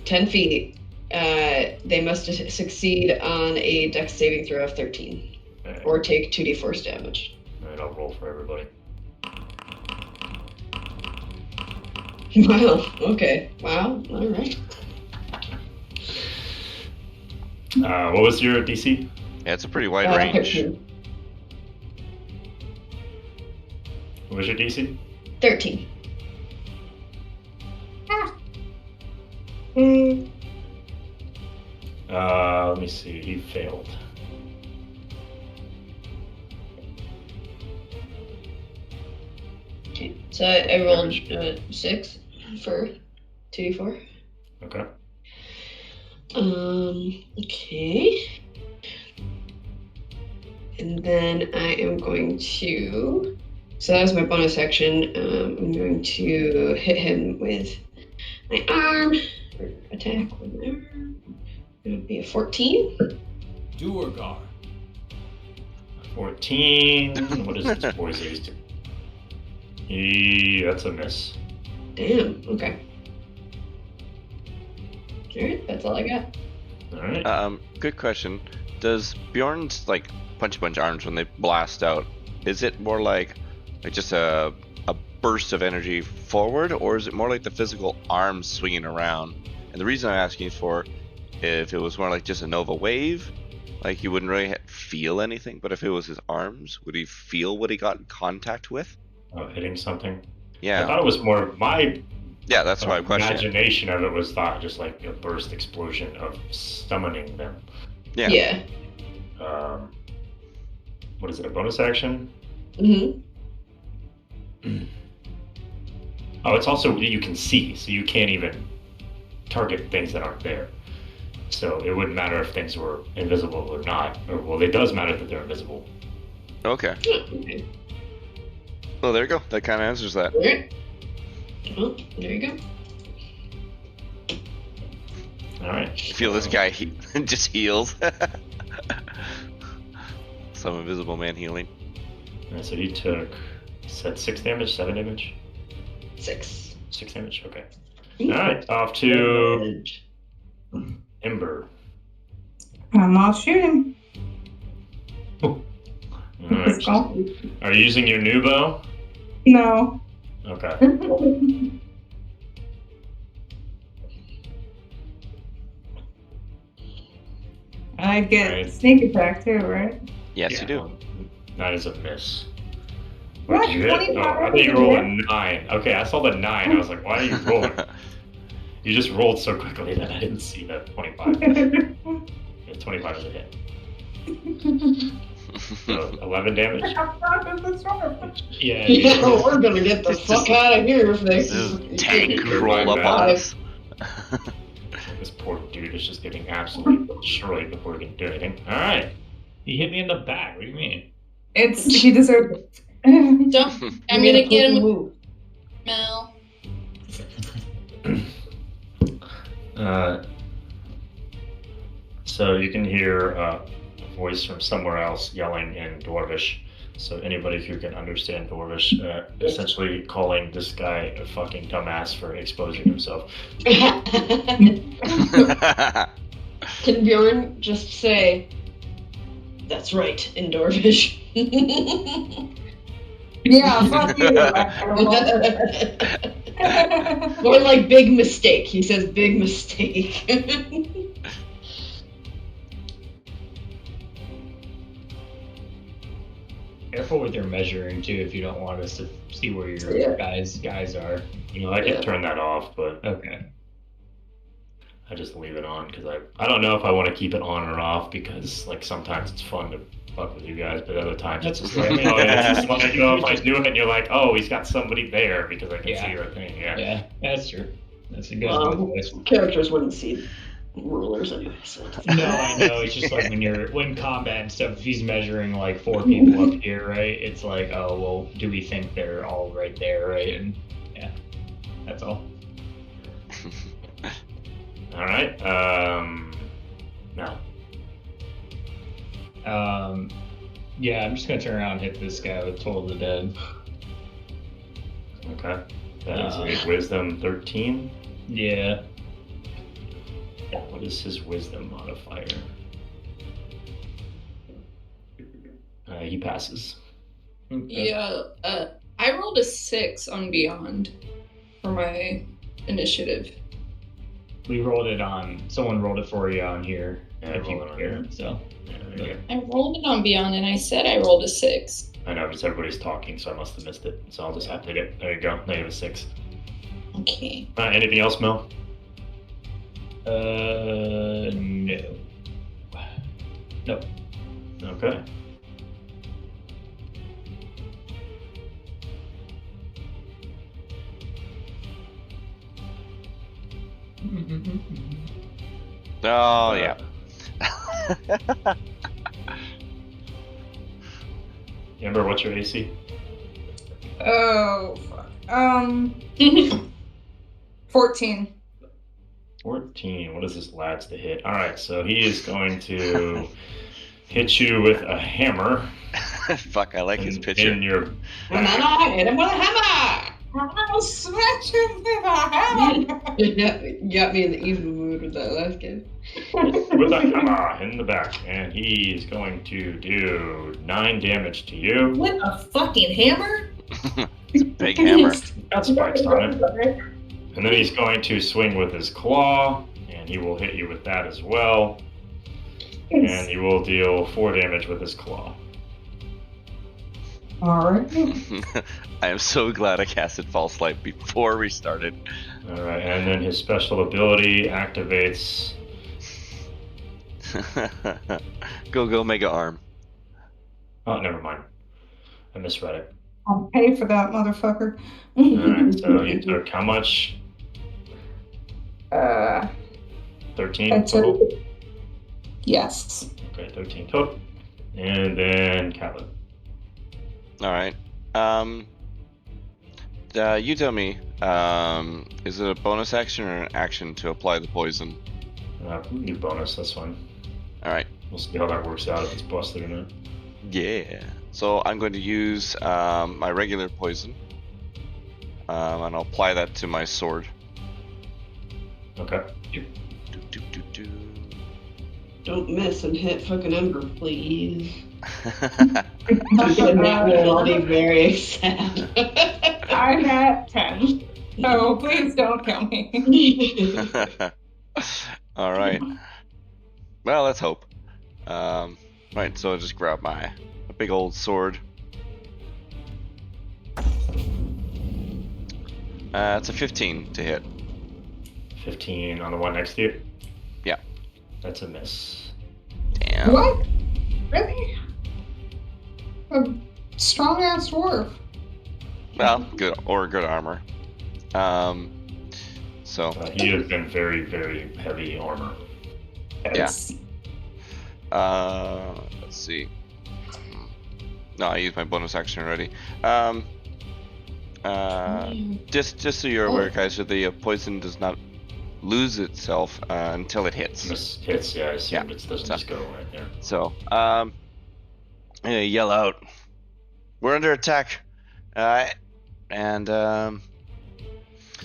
10 feet, they must succeed on a dex saving throw of 13 Alright. or take 2d force damage. Alright, I'll roll for everybody. Wow. Okay. Wow. All right. What was your DC? Yeah, it's a pretty wide range. 13. What was your DC? 13. Let me see. He failed. Okay. So I rolled 6 for 2d4. Okay. Okay. And then I am going to. So that was my bonus action. I'm going to hit him with my arm, or attack with my arm. It would be a 14. Duergar. 14. What is this boy's age? That's a miss. Damn. Okay. All right. That's all I got. All right. Good question. Does Bjorn's like punch a bunch of arms when they blast out? Is it more like just a burst of energy forward, or is it more like the physical arms swinging around? And the reason I'm asking is for if it was more like just a nova wave, like you wouldn't really feel anything, but if it was his arms, would he feel what he got in contact with? Hitting something. Yeah. I thought it was more my. Yeah, that's why I'm questioning. Imagination of it was thought just like a burst explosion of summoning them. Yeah. Yeah. What is it? A bonus action? Mm-hmm. Oh, it's also you can see, so you can't even target things that aren't there. So it wouldn't matter if things were invisible or not. Or well, it does matter that they're invisible. Okay. Okay. Well, there you go. That kind of answers that. All right. Well, there you go. All right. Feel this guy just heals. Some invisible man healing. All right, so he took. Said 6 damage, 7 damage. 6. 6 damage. Okay. All right. Off to Ember. I'm not shooting. All Let's right. go. Are you using your new bow? No. Okay. I get Right. sneak attack too, right? Yes, Yeah, you do. well, that is a miss. What? Did you hit? 25 Oh, I thought you rolled a hit? 9. Okay, I saw the 9. I was like, why are you rolling? You just rolled so quickly that I didn't see that 25. Yeah, 25 is a hit. So 11 damage. Yeah. Yeah, we're gonna get the fuck out of here if they. This is tank You're roll right, up on man. us. This poor dude is just getting absolutely destroyed before he can do anything. Alright. He hit me in the back. What do you mean? He deserved it. Don't. I'm gonna get him with Mel. So you can hear a voice from somewhere else yelling in Dwarvish. So anybody who can understand Dwarvish, essentially calling this guy a fucking dumbass for exposing himself. Can Bjorn just say, "That's right" in Dwarvish? Yeah, fuck you. Or like big mistake. He says big mistake. Careful with your measuring too, if you don't want us to see where your guys are. You know, I can turn that off, but Okay. I just leave it on because I don't know if I want to keep it on or off because like sometimes it's fun to fuck with you guys, but other times it's just like, oh, it's just like, you know, if I do it and you're like, oh, he's got somebody there because I can see your thing. Yeah. Yeah, that's true. That's a good one. Characters wouldn't see rulers anyway. So No, I know. It's just like when combat and stuff, if he's measuring like 4 people up here, right? It's like, oh, well, do we think they're all right there, right? And yeah, that's all. All right. Now. Yeah, I'm just gonna turn around and hit this guy with Toll of the Dead. Okay. That is a wisdom 13. Yeah. What is his wisdom modifier? He passes. Okay. Yeah, I rolled a 6 on Beyond. for my initiative. We rolled it on. Someone rolled it for you on here. Yeah, if you roll it on care. here. So. Yeah, there you go. I rolled it on Beyond, and I said I rolled a 6. I know, because everybody's talking, so I must have missed it. So I'll just have to get. There you go. Now you have a 6. Okay. Anything else, Mel? No. Nope. Okay. Oh yeah. Amber, what's your AC? Oh, fuck. 14. 14. What is this lad's to hit? All right, so he is going to hit you with a hammer. Fuck, I like his picture. In your And then I hit him with a hammer! I'll smash him with a hammer! You got me in the evil mood with that last game. with a hammer in the back, and he is going to do 9 damage to you. With a fucking hammer? Big hammer. Got spikes on it. And then he's going to swing with his claw, and he will hit you with that as well. And he will deal 4 damage with his claw. Alright. I am so glad I casted False Light before we started. Alright, and then his special ability activates. Go Mega Arm. Oh, never mind. I misread it. I'll pay for that, motherfucker. Alright, so you took how much? 13 That's total? it. Yes. Okay, 13 total. And then Calvin. Alright. You tell me, is it a bonus action or an action to apply the poison? New bonus, that's fine. Alright. We'll see how that works out, if it's busted or not. Yeah. So I'm going to use my regular poison. And I'll apply that to my sword. Okay. Don't miss and hit fucking Ember, please. Alright. I'll be very sad. I'm at 10. So please don't kill me. Well, let's hope. Right, so I'll just grab my big old sword. It's a 15 to hit. 15 on the one next to you? Yeah. That's a miss. Damn. What? Really? A strong ass dwarf. Well, good armor. So He has been very, very heavy armor. Yes. Let's see. No, I used my bonus action already. Just so you're aware, guys, that the poison does not lose itself until it hits. This hits, yeah, I assume Yeah. it doesn't So- just go right there. So, I'm gonna yell out, "We're under attack!" And the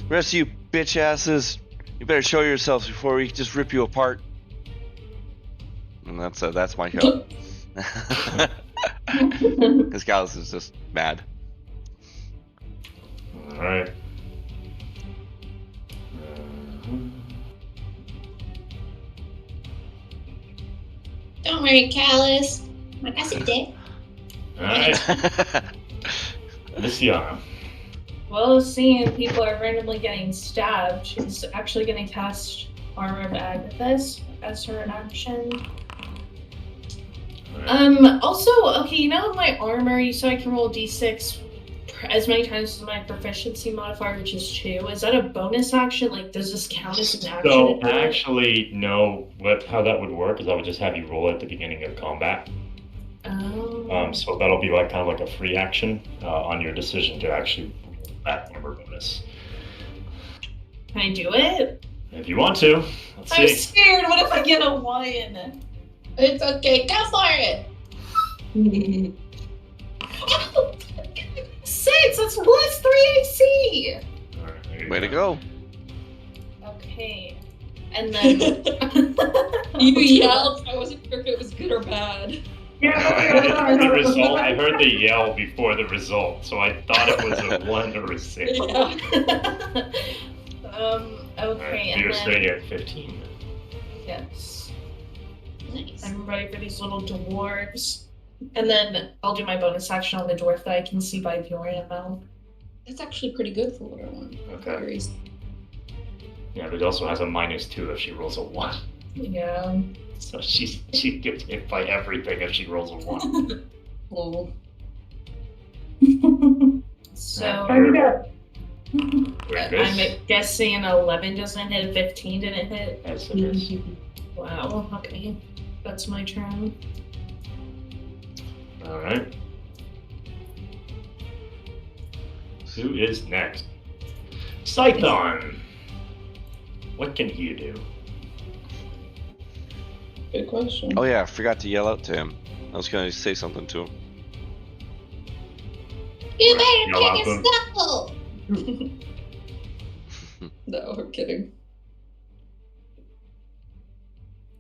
rest of you bitch asses, you better show yourselves before we just rip you apart. And that's my show. Because Gallus is just mad. Alright. Don't worry, Callus. I got some dick. Alright, Luciana. Well, seeing people are randomly getting stabbed, she's actually going to cast Armor of Agathis as her action. Alright. Also, okay, you know my armor, so I can roll d6 as many times as my proficiency modifier, which is 2. Is that a bonus action? Like, does this count as an action? So, actually, no, how that would work is I would just have you roll at the beginning of combat. Oh. So that'll be like kind of like a free action on your decision to actually roll that number bonus. Can I do it? If you want to, let's I'm see. scared. What if I get a 1? It's okay, go for it. 6! That's plus 3 AC! All right, there you Way to go. Okay. And then. You yelled, I wasn't sure if it was good or bad. The result, I heard the yell before the result, so I thought it was a 1 or a 6. Okay, You're and sitting then at 15. yes, Nice. I'm ready for these little dwarves, and then I'll do my bonus action on the dwarf that I can see by Bjorn and Mel. That's actually pretty good for what I want. Okay. Yeah, but it also has a -2 if she rolls a 1. Yeah. So she gets hit by everything if she rolls a 1. Lol. So Wait, this? I'm guessing an 11 doesn't hit, a 15 didn't hit. Yes, it is. Wow. Okay, that's my turn. All right. Who is next? Scython. What can you do? Good question. Oh yeah, I forgot to yell out to him. I was gonna say something to him. You better Yell out pick to a him. scuffle. No, I'm kidding.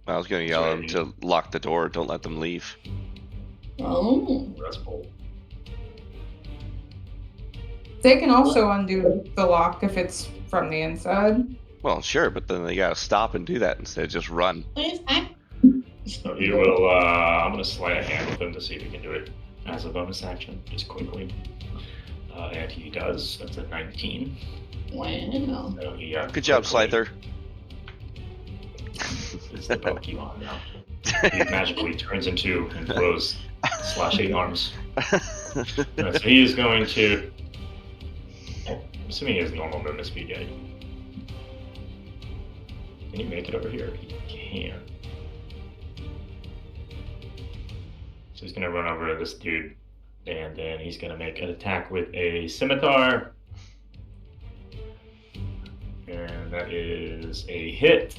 I was gonna yell at him to lock the door. Don't let them leave. Oh. That's bold. They can also undo the lock if it's from the inside. Well, sure, but then they gotta stop and do that instead of just run. What if I? So he will. I'm gonna sleight a hand with him to see if he can do it as a bonus action, just quickly. And he does. That's a 19. Wow. So he, Good job, quickly- Slyther. It's the Pokemon now. He magically turns into and grows slashing arms. So he is going to. I'm assuming he has normal movement speed yet. Can he make it over here? He can. So he's gonna run over this dude, and then he's gonna make an attack with a scimitar. And that is a hit.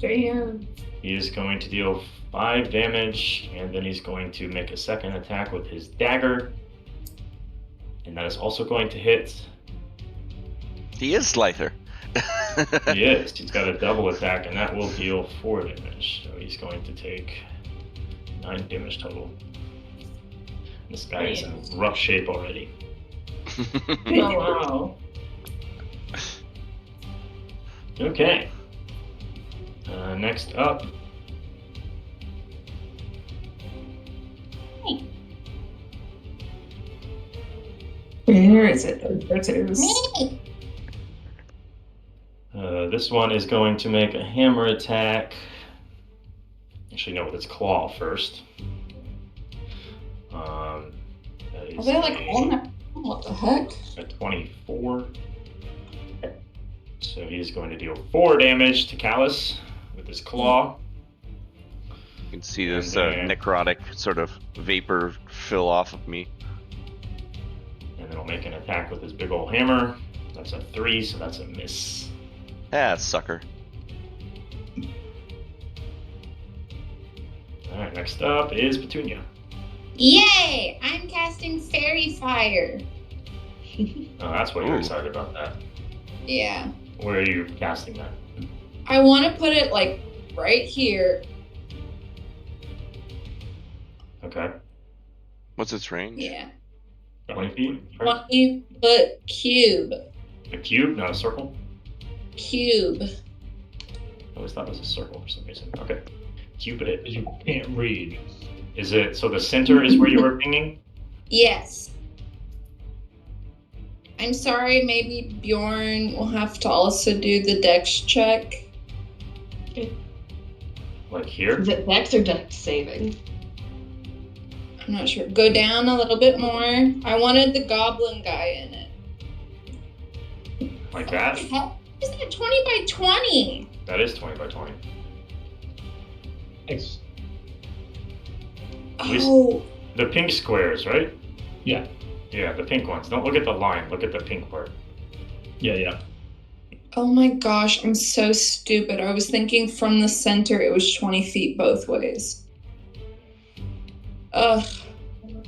Damn. He is going to deal 5 damage, and then he's going to make a second attack with his dagger. And that is also going to hit. He is Slyther. He is. He's got a double attack, and that will deal 4 damage. So he's going to take 9 damage total. This guy is in rough shape already. Oh wow. Okay. Next up. Where is it? There it is. This one is going to make a hammer attack. Actually, no, with its claw first. Are they like on that? What the heck? A 24. So he's going to deal 4 damage to Callus with his claw. You can see this And then- necrotic sort of vapor fill off of me. And then he'll make an attack with his big old hammer. That's a 3, so that's a miss. Ah, sucker. Alright, next up is Petunia. Yay! I'm casting Fairy Fire. Oh, that's why you're Ooh. excited about that. Yeah. Where are you casting that? I want to put it like right here. Okay. What's its range? Yeah. 20 feet? Right? 20-foot cube. A cube, not a circle? Cube. I always thought it was a circle for some reason. Okay. Cube it is. You can't read. Is it, so the center is where you were pinging? Yes. I'm sorry, maybe Bjorn will have to also do the dex check. Like here? Is it dex or dex saving? I'm not sure. Go down a little bit more. I wanted the goblin guy in it. Like that? What the hell is that 20 by 20? That is 20 by 20. It's, least- Oh, The pink squares, right? yeah. Yeah, the pink ones. Don't look at the line, look at the pink part. Yeah. oh my gosh, I'm so stupid. I was thinking from the center it was 20 feet both ways. Ugh. So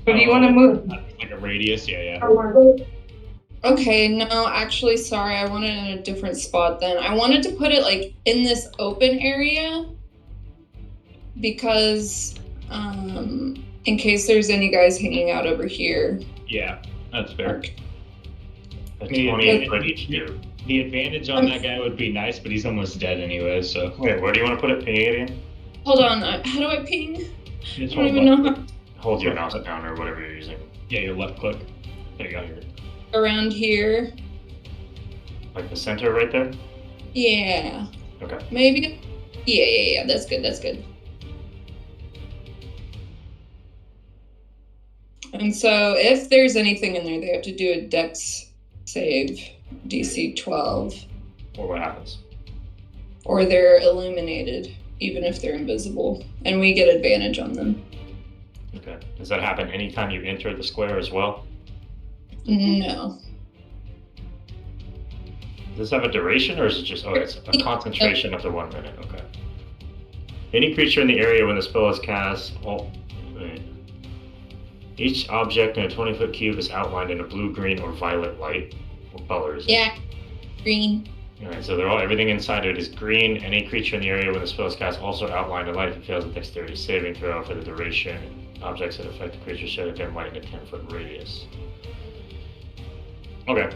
do you want to move? Like a radius, yeah. Okay, no, actually, sorry, I wanted it in a different spot then. I wanted to put it like in this open area because In case there's any guys hanging out over here. Yeah, that's fair. A I mean, 20 foot cube. the advantage on that guy would be nice, but he's almost dead anyway, so. Wait, where do you want to put it? Ping it again? Hold on, how do I ping? I Just don't hold even left know click. Hold your mouse down or whatever you're using. Yeah, your left click. There you go. how around here. Like the center right there? Yeah. Okay. Maybe. Yeah. That's good. And so, if there's anything in there, they have to do a Dex save, DC 12, Or what happens? or they're illuminated, even if they're invisible, and we get advantage on them. Okay. Does that happen anytime you enter the square as well? No. Does this have a duration, or is it just, it's a concentration after 1 minute? Okay. Any creature in the area when the spell is cast, each object in a 20-foot cube is outlined in a blue, green, or violet light. What color is it? Yeah. Green. Alright, so everything inside it is green. Any creature in the area when the spell is cast also outlined in light if it fails a dexterity saving throw for the duration. Objects that affect the creature shed a dim light in a 10-foot radius. Okay.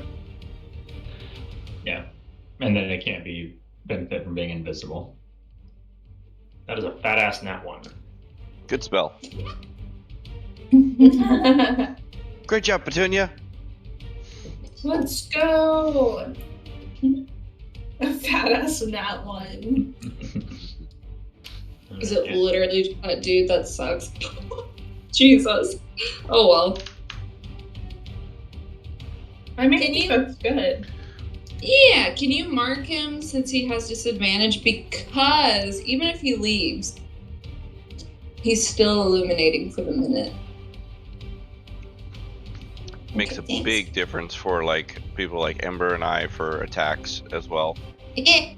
Yeah. And then it can't be benefit from being invisible. That is a fat ass nat 1. Good spell. Great job, Petunia. Let's go. A fat ass in that one. Is it literally that dude? That sucks. Jesus. Oh well. I mean, Can you- that's good. Yeah, can you mark him since he has disadvantage? Because even if he leaves, he's still illuminating for the minute. Makes Okay, a big difference for like people like Ember and I for attacks as well. Yeah.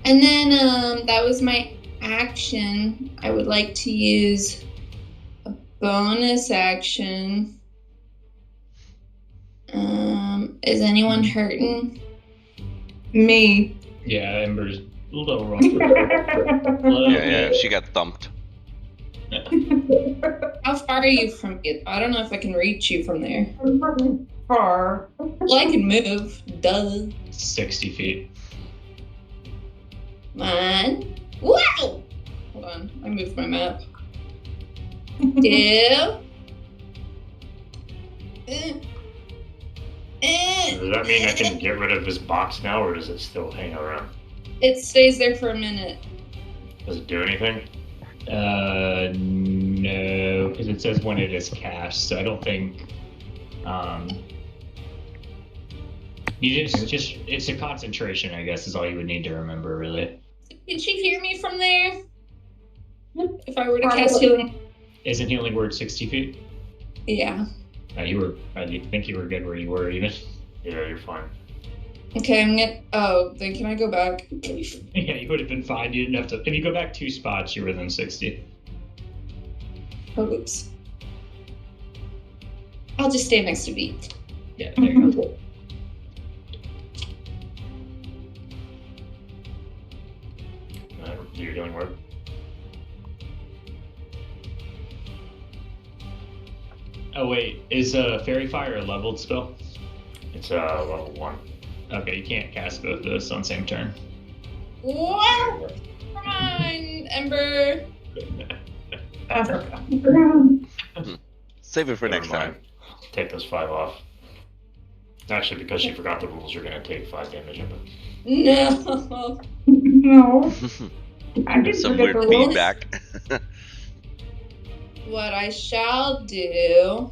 And then that was my action. I would like to use a bonus action. Is anyone hurting? Me. Yeah, Ember's a little rough. Yeah, she got thumped. How far are you from me? I don't know if I can reach you from there. Far. Well, I can move. Duh. 60 feet. One. Wow! Hold on. I moved my map. 2. Does that mean I can get rid of this box now, or does it still hang around? It stays there for a minute. Does it do anything? No, because it says when it is cast, so I don't think. You just it's a concentration, I guess, is all you would need to remember, really. Can she hear me from there? If I were to cast healing. Isn't healing word 60 feet? Yeah. I think you were good where you were, even. Yeah, you're fine. Okay, then can I go back? Yeah, you would have been fine. You didn't have to. If you go back 2 spots, you're within 60. Oh, oops. I'll just stay next to Beat. Yeah, there you go. Do your healing word. Oh wait, is Fairy Fire a leveled spell? It's level 1. Okay, you can't cast both of those on the same turn. Wow! Come on, Ember. That's okay. Save it for Never next mind. time. Take those 5 off. Actually, because you forgot the rules, you're gonna take 5 damage of it. No. No. I didn't Some forget weird the rules. feedback. What I shall do.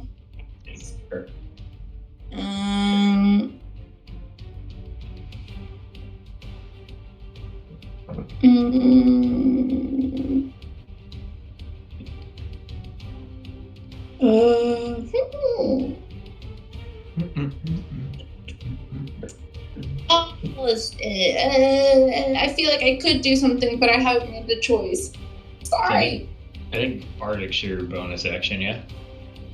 I feel like I could do something, but I haven't made the choice. Sorry. I think Ardic's your bonus action, yeah?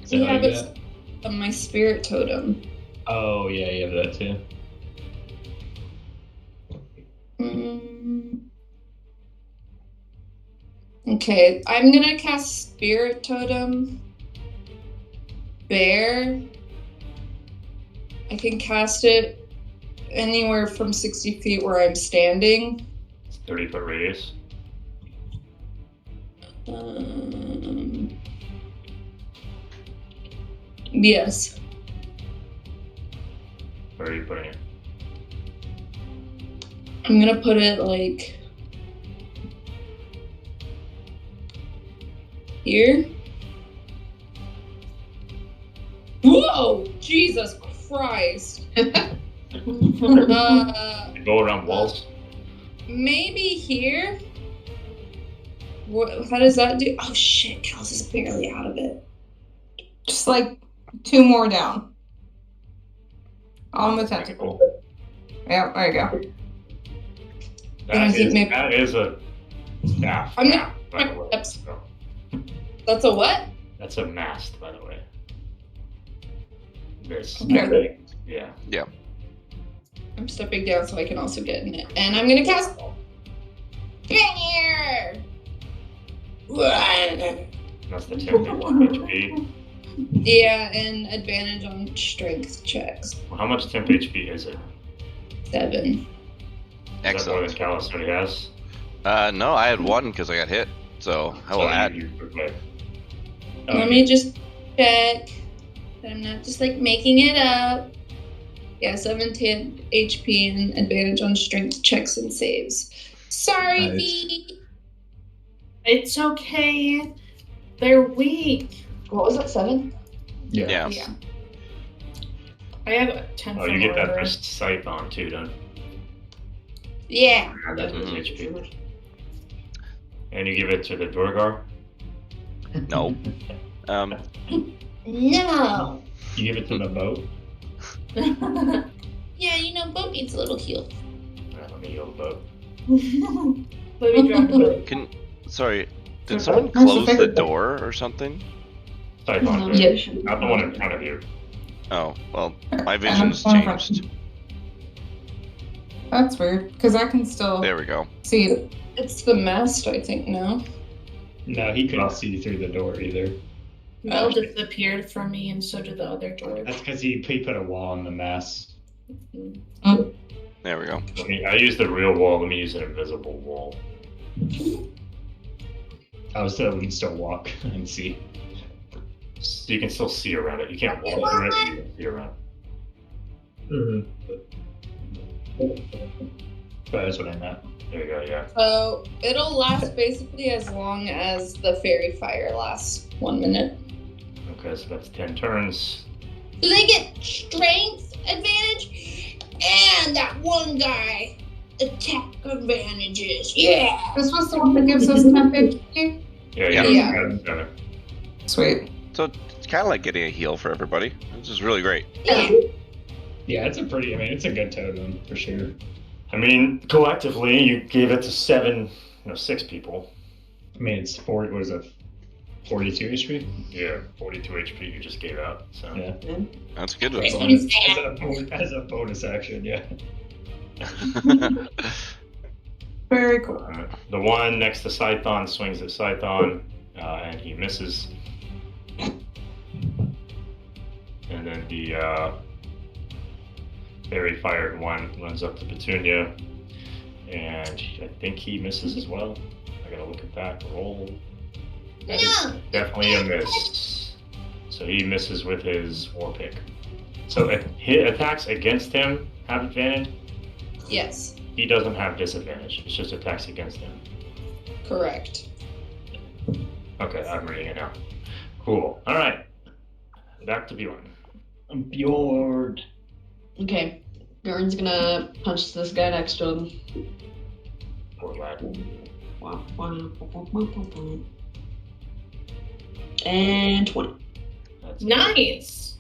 Is that Yeah, how you but do that? it's on my spirit totem. Oh, yeah, you have that too. Okay, I'm gonna cast Spirit Totem. Bear. I can cast it anywhere from 60 feet where I'm standing. It's 30-foot radius. Yes. Where are you putting it? I'm gonna put it like here. Whoa! Jesus Christ! Go around walls. Maybe here. What? How does that do? Oh shit! Kels is barely out of it. Just like 2 more down. On the tentacle. Yeah, there you go. That is a staff. I'm not- by the way. So, That's a what? that's a mast, by the way. This. Okay. Yeah. I'm stepping down so I can also get in it, and I'm gonna cast. Banner. That's the 10 HP. Yeah, and advantage on strength checks. Well, how much temp HP is it? 7. Is that more than Excellent. Callus already has? No, I had 1 because I got hit. So I will So add. okay. Let me just check that I'm not just like making it up. Yeah, 17 HP and advantage on strength checks and saves. Sorry, Nice. V. It's okay. They're weak. What was it? 7? Yeah. Yeah. I have 10 Oh, for you get that Martyr. first Scython too, don't you? Yeah. Add that to his Mhm. HP. And you give it to the Durgar? No. No. You give it to the boat. Yeah, you know, boat needs a little heal. Let me heal the boat. Let me drop the boat. Sorry. Did Okay. someone That's the close the favorite. door or something? Scython, Yeah. right? Not the one in front of you. Oh, well, my I have vision's one from- changed. That's weird, because I can still There we go. see it. It's the mast, I think, no? No, he couldn't see through the door either. Mel disappeared from me, and so did the other door. That's because he put a wall on the mast. There we go. I use the real wall. Let me use an invisible wall. Oh, so we can still walk and see. So you can still see around it. You can't walk through it, but you can see around. But that's what I meant. There you go, yeah. So it'll last basically as long as the fairy fire lasts. 1 minute. Okay, so that's 10 turns. Do they get strength advantage? And that one guy, attack advantages. Yeah. This was the one that gives us 10 HP? Yeah, Yeah. you Yeah. got 7. Sweet. So it's kind of like getting a heal for everybody. This is really great. Yeah. Yeah, it's a good totem for sure. I mean, collectively, you gave it to 6 people. I mean, it's 40. What is it? 42 HP. Yeah, 42 HP you just gave out. So Yeah. That's a good This one. one's As a bonus action, yeah. Very cool. The one next to Scython swings at Scython, and he misses. And then the fairy fired one runs up to Petunia, and I think he misses as well. I gotta look at that roll. That is definitely a miss. So he misses with his war pick. So hit attacks against him have advantage. Yes, He doesn't have disadvantage. It's just attacks against him. correct. Okay, I'm reading it now. Cool. All right. Back to Bjorn. Bjord. Okay. Bjorn's gonna punch this guy next to him. Poor lad. And 20. That's Nice.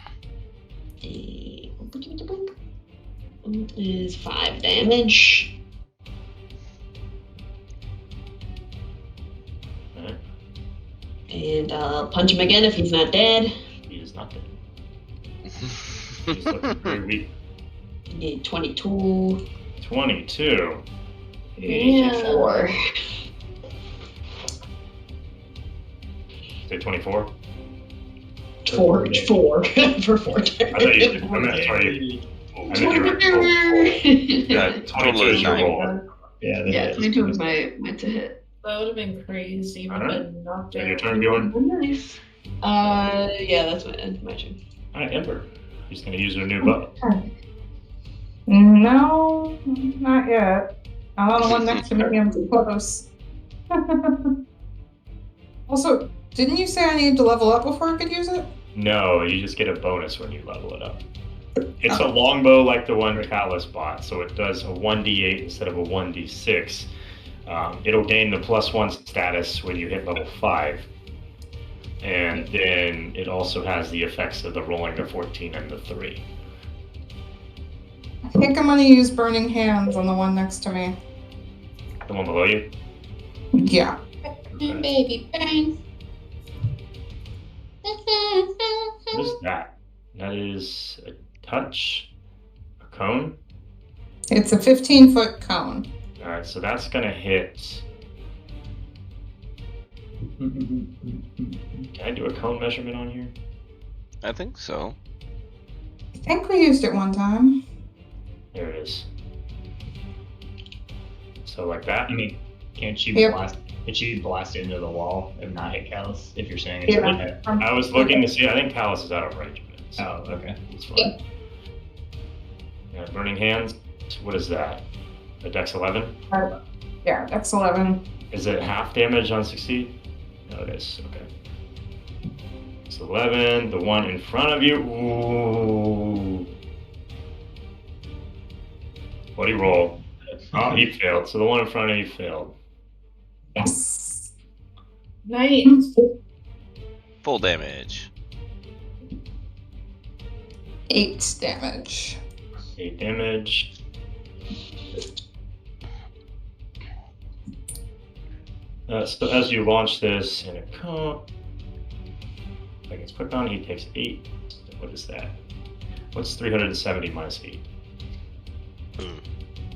Is 5 damage. Alright. And I'll punch him again if he's not dead. He is not dead. He's looking very weak. I need 22. 22. Yeah. 4. Say 24. Four for 4 I thought you. I meant sorry. I meant you were Yeah, 22 total is is your 9. roll. Yeah, Yeah, 22 is my to hit. That would have been crazy. Would have Alright. been knocked Is that your out. turn, Bjorn? Nice. Yeah, that's my turn. Alright, Ember. She's gonna use her new bow. No, not yet. I'm on the one next to me. I'm too close. Also, didn't you say I needed to level up before I could use it? No, you just get a bonus when you level it up. It's a longbow like the one Callus bought, so it does a 1d8 instead of a 1d6. It'll gain the +1 status when you hit level 5. And then it also has the effects of the rolling the 14 and the 3. I think I'm gonna use Burning Hands on the one next to me. The one below you? Yeah. My baby burn. What is that? That is a touch? A cone? It's a 15-foot cone. Alright, so that's gonna hit. Can I do a cone measurement on here? I think so. I think we used it one time. There it is. So like that? I mean, can't she Yep. blast? Could she blast into the wall and not hit Callus? If you're saying it's Yeah. okay. I was looking to see. I think Callus is out of range of it. Oh, So okay. it's fine. Yeah, Burning Hands. What is that? A Dex 11? Yeah, that's 11. Is it half damage on succeed? No, it is. Okay. It's 11. The one in front of you. Ooh. What do you roll? Oh, he failed. So the one in front of you failed. Yes. Nice. Full damage. 8 damage. 8 damage. So as you launch this in a cone, like it's put on, he takes 8. What is that? What's 370 minus 8?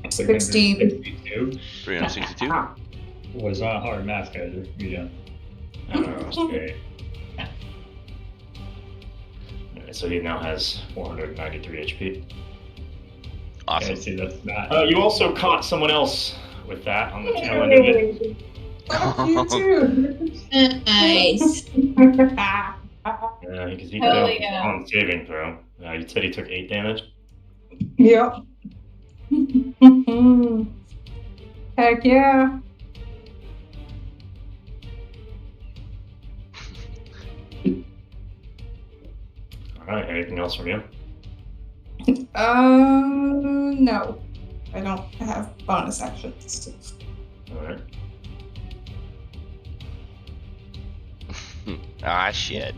60. 362 362. was not hard math, guys. You know. I don't know. Okay. Alright, so he now has 493 HP. Awesome. Okay, see, that's not. You also caught someone else with that on the tail end of it. You too. Nice. Because he Hell failed yeah. on saving throw. You said he took 8 damage. Yep. Heck yeah. Alright, anything else from you? No. I don't have bonus actions. Alright. Ah, shit.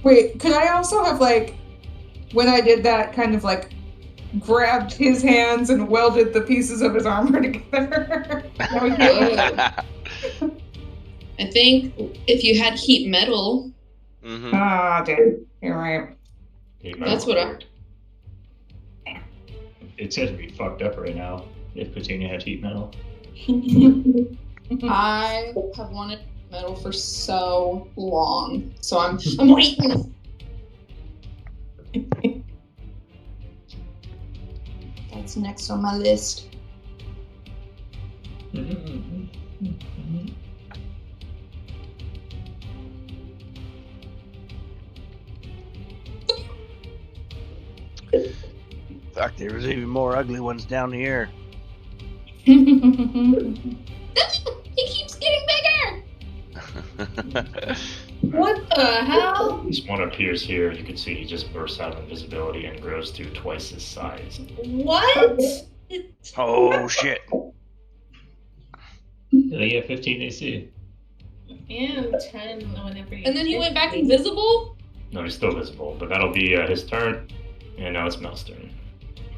Wait, could I also have, like, when I did that, kind of, like, grabbed his hands and welded the pieces of his armor together? No, we can't. I think if you had heat metal, Mhm. Ah, damn. You're right. That's what I. It says be fucked up right now. If Petunia had heat metal. I have wanted metal for so long, so I'm waiting. That's next on my list. Fuck, there's even more ugly ones down here. He keeps getting bigger. What the hell? This one appears here. You can see he just bursts out of invisibility and grows to twice his size. What? Oh shit. They get 15 AC. And 10 whenever you. And then he went back invisible? No, he's still visible, but that'll be his turn. And now it's Mel's turn.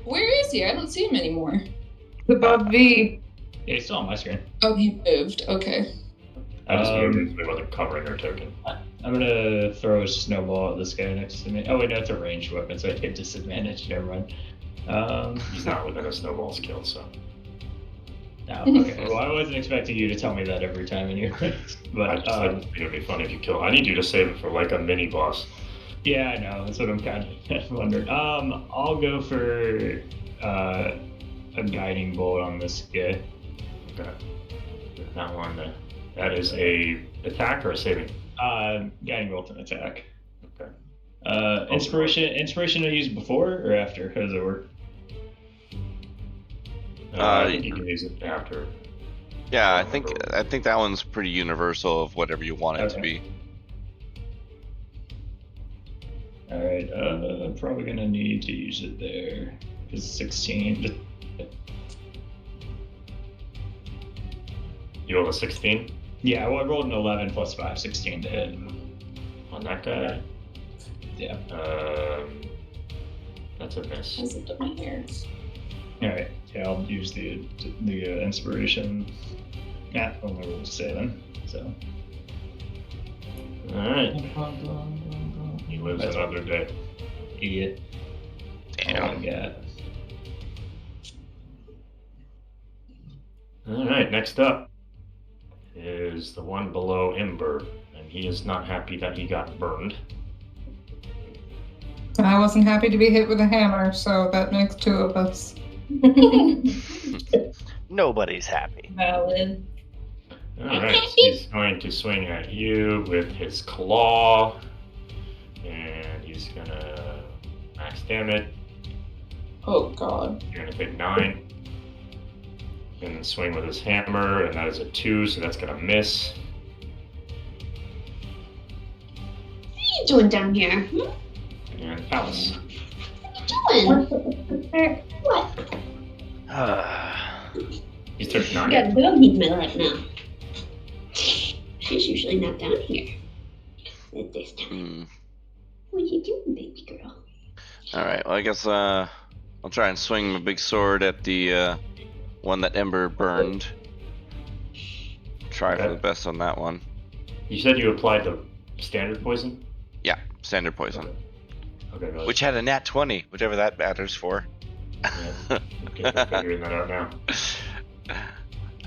Where is he? I don't see him anymore. Above V. Yeah, he's still on my screen. Oh, he moved. Okay. I just moved it so he wasn't covering her token. I'm gonna throw a snowball at this guy next to me. Oh wait, no, it's a ranged weapon, so I get disadvantage. Never mind. He's not within a snowball's kill, so. No, okay. Well, I wasn't expecting you to tell me that every time anyways. But I think it'd be funny if you kill. I need you to save it for like a mini boss. yeah, I know. That's what I'm kind of wondering. I'll go for a guiding bolt on this guy. Okay. That one. That is a attack or a saving. Guiding bolt and attack. Okay. Inspiration I used before or after? How does it work? I think you can use it after. Yeah, I think that one's pretty universal of whatever you want it to be. All right, I'm probably gonna need to use it there. It's 16. You rolled a 16 Yeah, well, I rolled an 11 plus 5, 16 to hit. on that guy. Yeah. That's a miss. I zipped up my hair. All right. Yeah, I'll use the inspiration. Yeah, only rolled 7. So. All right. He lives That's another day. Idiot. Damn. Oh my god. All right. Next up is the one below Ember, and he is not happy that he got burned. I wasn't happy to be hit with a hammer, so that makes 2 of us. Nobody's happy. Valid. All right. So he's going to swing at you with his claw, and he's gonna max damage. Oh god. You're gonna take 9. And then swing with his hammer, and that is a 2, so that's gonna miss. What are you doing down here? And Alice. What are you doing? What? He's took You 9. got a dog in my lap now. She's usually not down here at this time. Hmm. What are you doing, baby girl? All right. Well, I guess I'll try and swing my big sword at the one that Ember burned. Try for Okay. the best on that one. You said you applied the standard poison? Yeah, standard poison, Okay, really. which had a nat 20, whichever that matters for. Yeah. Okay, we're figuring that out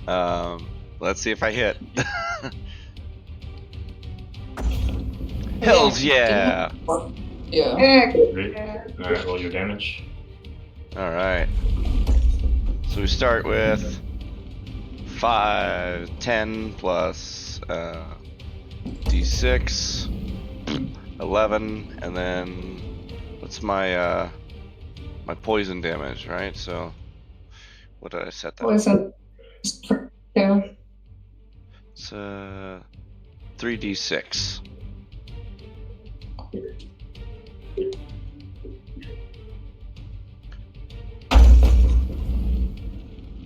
now. Let's see if I hit. Hells yeah! Yeah. Heck, Great. Alright, roll your damage. All right. So we start with 5, 10 plus d6, 11, and then what's my my poison damage, right? So what did I set that? poison. Yeah. It's 3d6.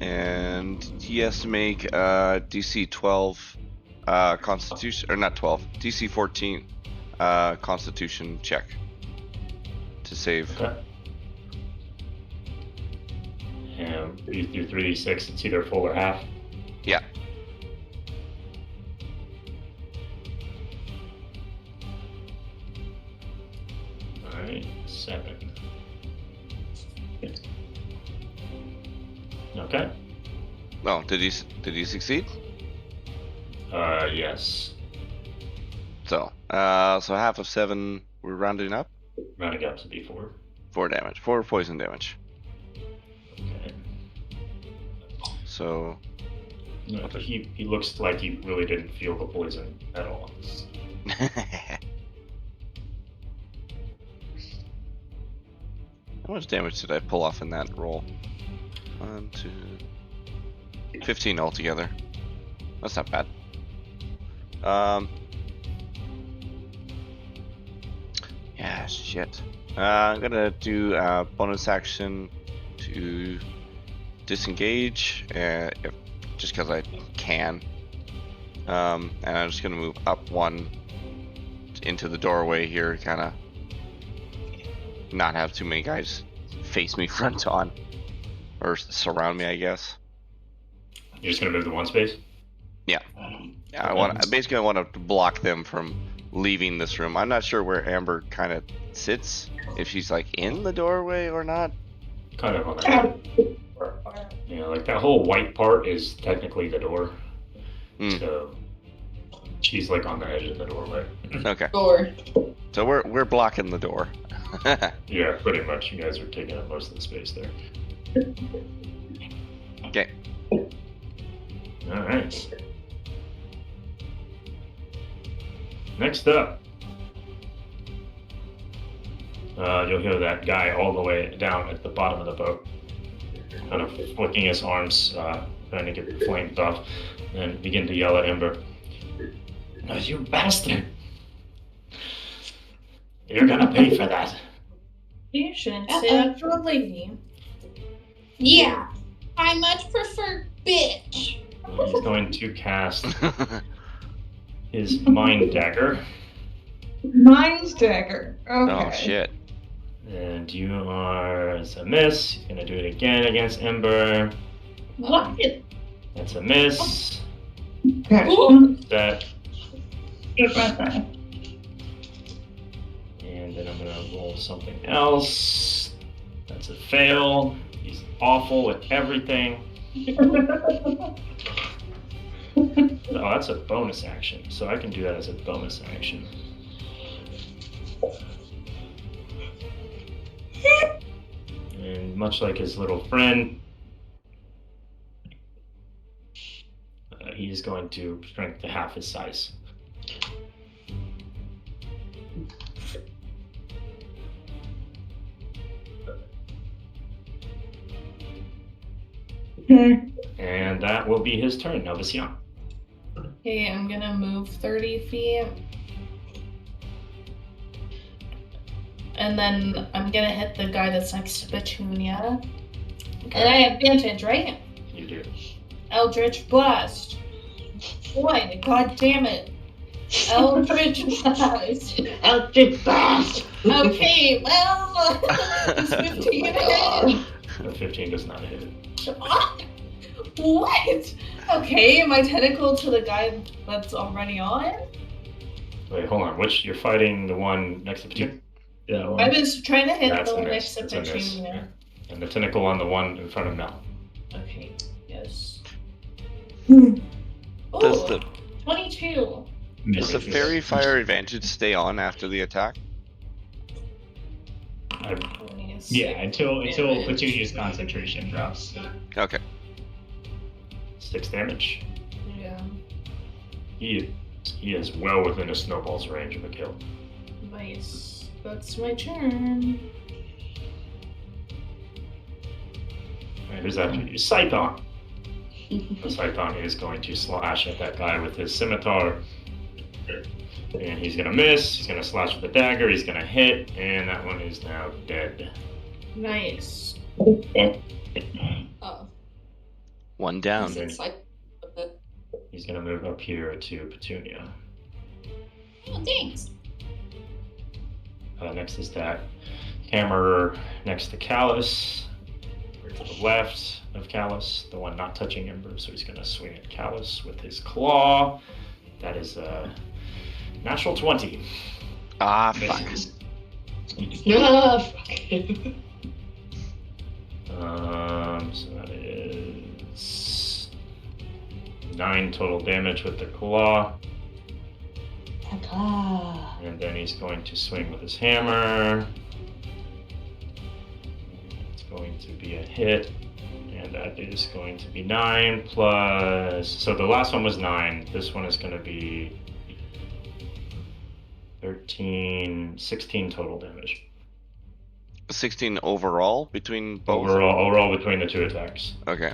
And he has to make DC 12 Constitution, or not 12, DC 14 Constitution check to save. Okay. And you do 3d6, it's either full or half. Yeah. Alright, 7. Okay. Oh, did he succeed? Yes. So half of 7. We're rounding up. Rounding up to d4. 4 damage, 4 poison damage. Okay. So No, but he looks like he really didn't feel the poison at all. how much damage did I pull off in that roll? 1, 2, 15 altogether. That's not bad. Yeah, shit. I'm gonna do a bonus action to disengage, just because I can. And I'm just gonna move up 1 into the doorway here, kind of not have too many guys face me front on, or surround me, I guess. You're just gonna move the 1 space? Yeah, I basically want to block them from leaving this room. I'm not sure where Amber kind of sits, if she's like in the doorway or not. kind of on that. Yeah, like that whole white part is technically the door. So she's like on the edge of the doorway. Okay. Door. So we're blocking the door. Yeah, pretty much. You guys are taking up most of the space there. Okay. All right. Next up, you'll hear that guy all the way down at the bottom of the boat, kind of flicking his arms, trying to get the flames off, and begin to yell at Ember. "No, you bastard! You're gonna pay for that." You shouldn't say that for a lady. Yeah, I much prefer bitch. He's going to cast his Mind Dagger. Mine's dagger. Okay. Oh shit. And you are, it's a miss. He's gonna do it again against Ember. What? That's a miss. Okay. That, Get my thing. and then I'm gonna roll something else. That's a fail. He's awful with everything. Oh, that's a bonus action. So I can do that as a bonus action. And much like his little friend, he's going to shrink to half his size. And that will be his turn. Novician. Okay, I'm gonna move 30 feet. And then I'm gonna hit the guy that's next to Petunia. Okay. And I have advantage, right? You do. Eldritch Blast. Boy, god damn it. Eldritch Blast. Eldritch Blast! Okay, well, it's 15 to hit. The 15 does not hit. What? Okay, am I tentacle to the guy that's already on? Wait, hold on. Which you're fighting the one next to Petunia? Yeah, I was trying to hit That's the a one miss. next to That's a miss. Petunia. And the tentacle on the one in front of Mel. Okay, yes. Does Ooh, the 22. does the fairy fire advantage stay on after the attack? Yeah, until Petunia's concentration drops. Okay. 6 damage. Yeah, He is well within a snowball's range of a kill. nice. That's my turn. Alright, who's after you? Scython. The Scython is going to slash at that guy with his scimitar. And he's gonna miss, he's gonna slash with the dagger, he's gonna hit, and that one is now dead. Nice. Oh, One down. it's like a bit. He's gonna move up here to Petunia. Oh, thanks. Next is that hammer next to Callus, or to the left of Callus, the one not touching Ember, so he's gonna swing at Callus with his claw. That is a natural 20. Ah, fuck. Ah, fuck. So that is 9 total damage with the claw. And then he's going to swing with his hammer. It's going to be a hit. And that is going to be 9 plus... So the last one was 9. This one is going to be 16 total damage. 16 overall between both? Overall between the two attacks. Okay.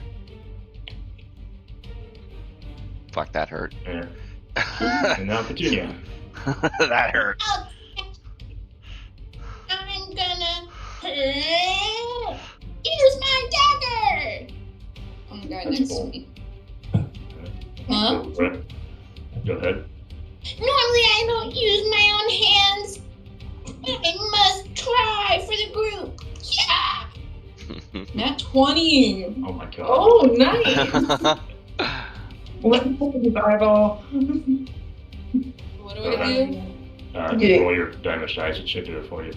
Fuck, that hurt. Yeah. And now Petunia. That hurt. I'm gonna use my dagger. On the guy next to me. Huh? Go ahead. Normally I don't use my own hands, but I must try for the group. Yeah. Nat 20. Oh my god. Oh, nice. What his eyeball? What do I do? Roll your damage dice. It should do it for you.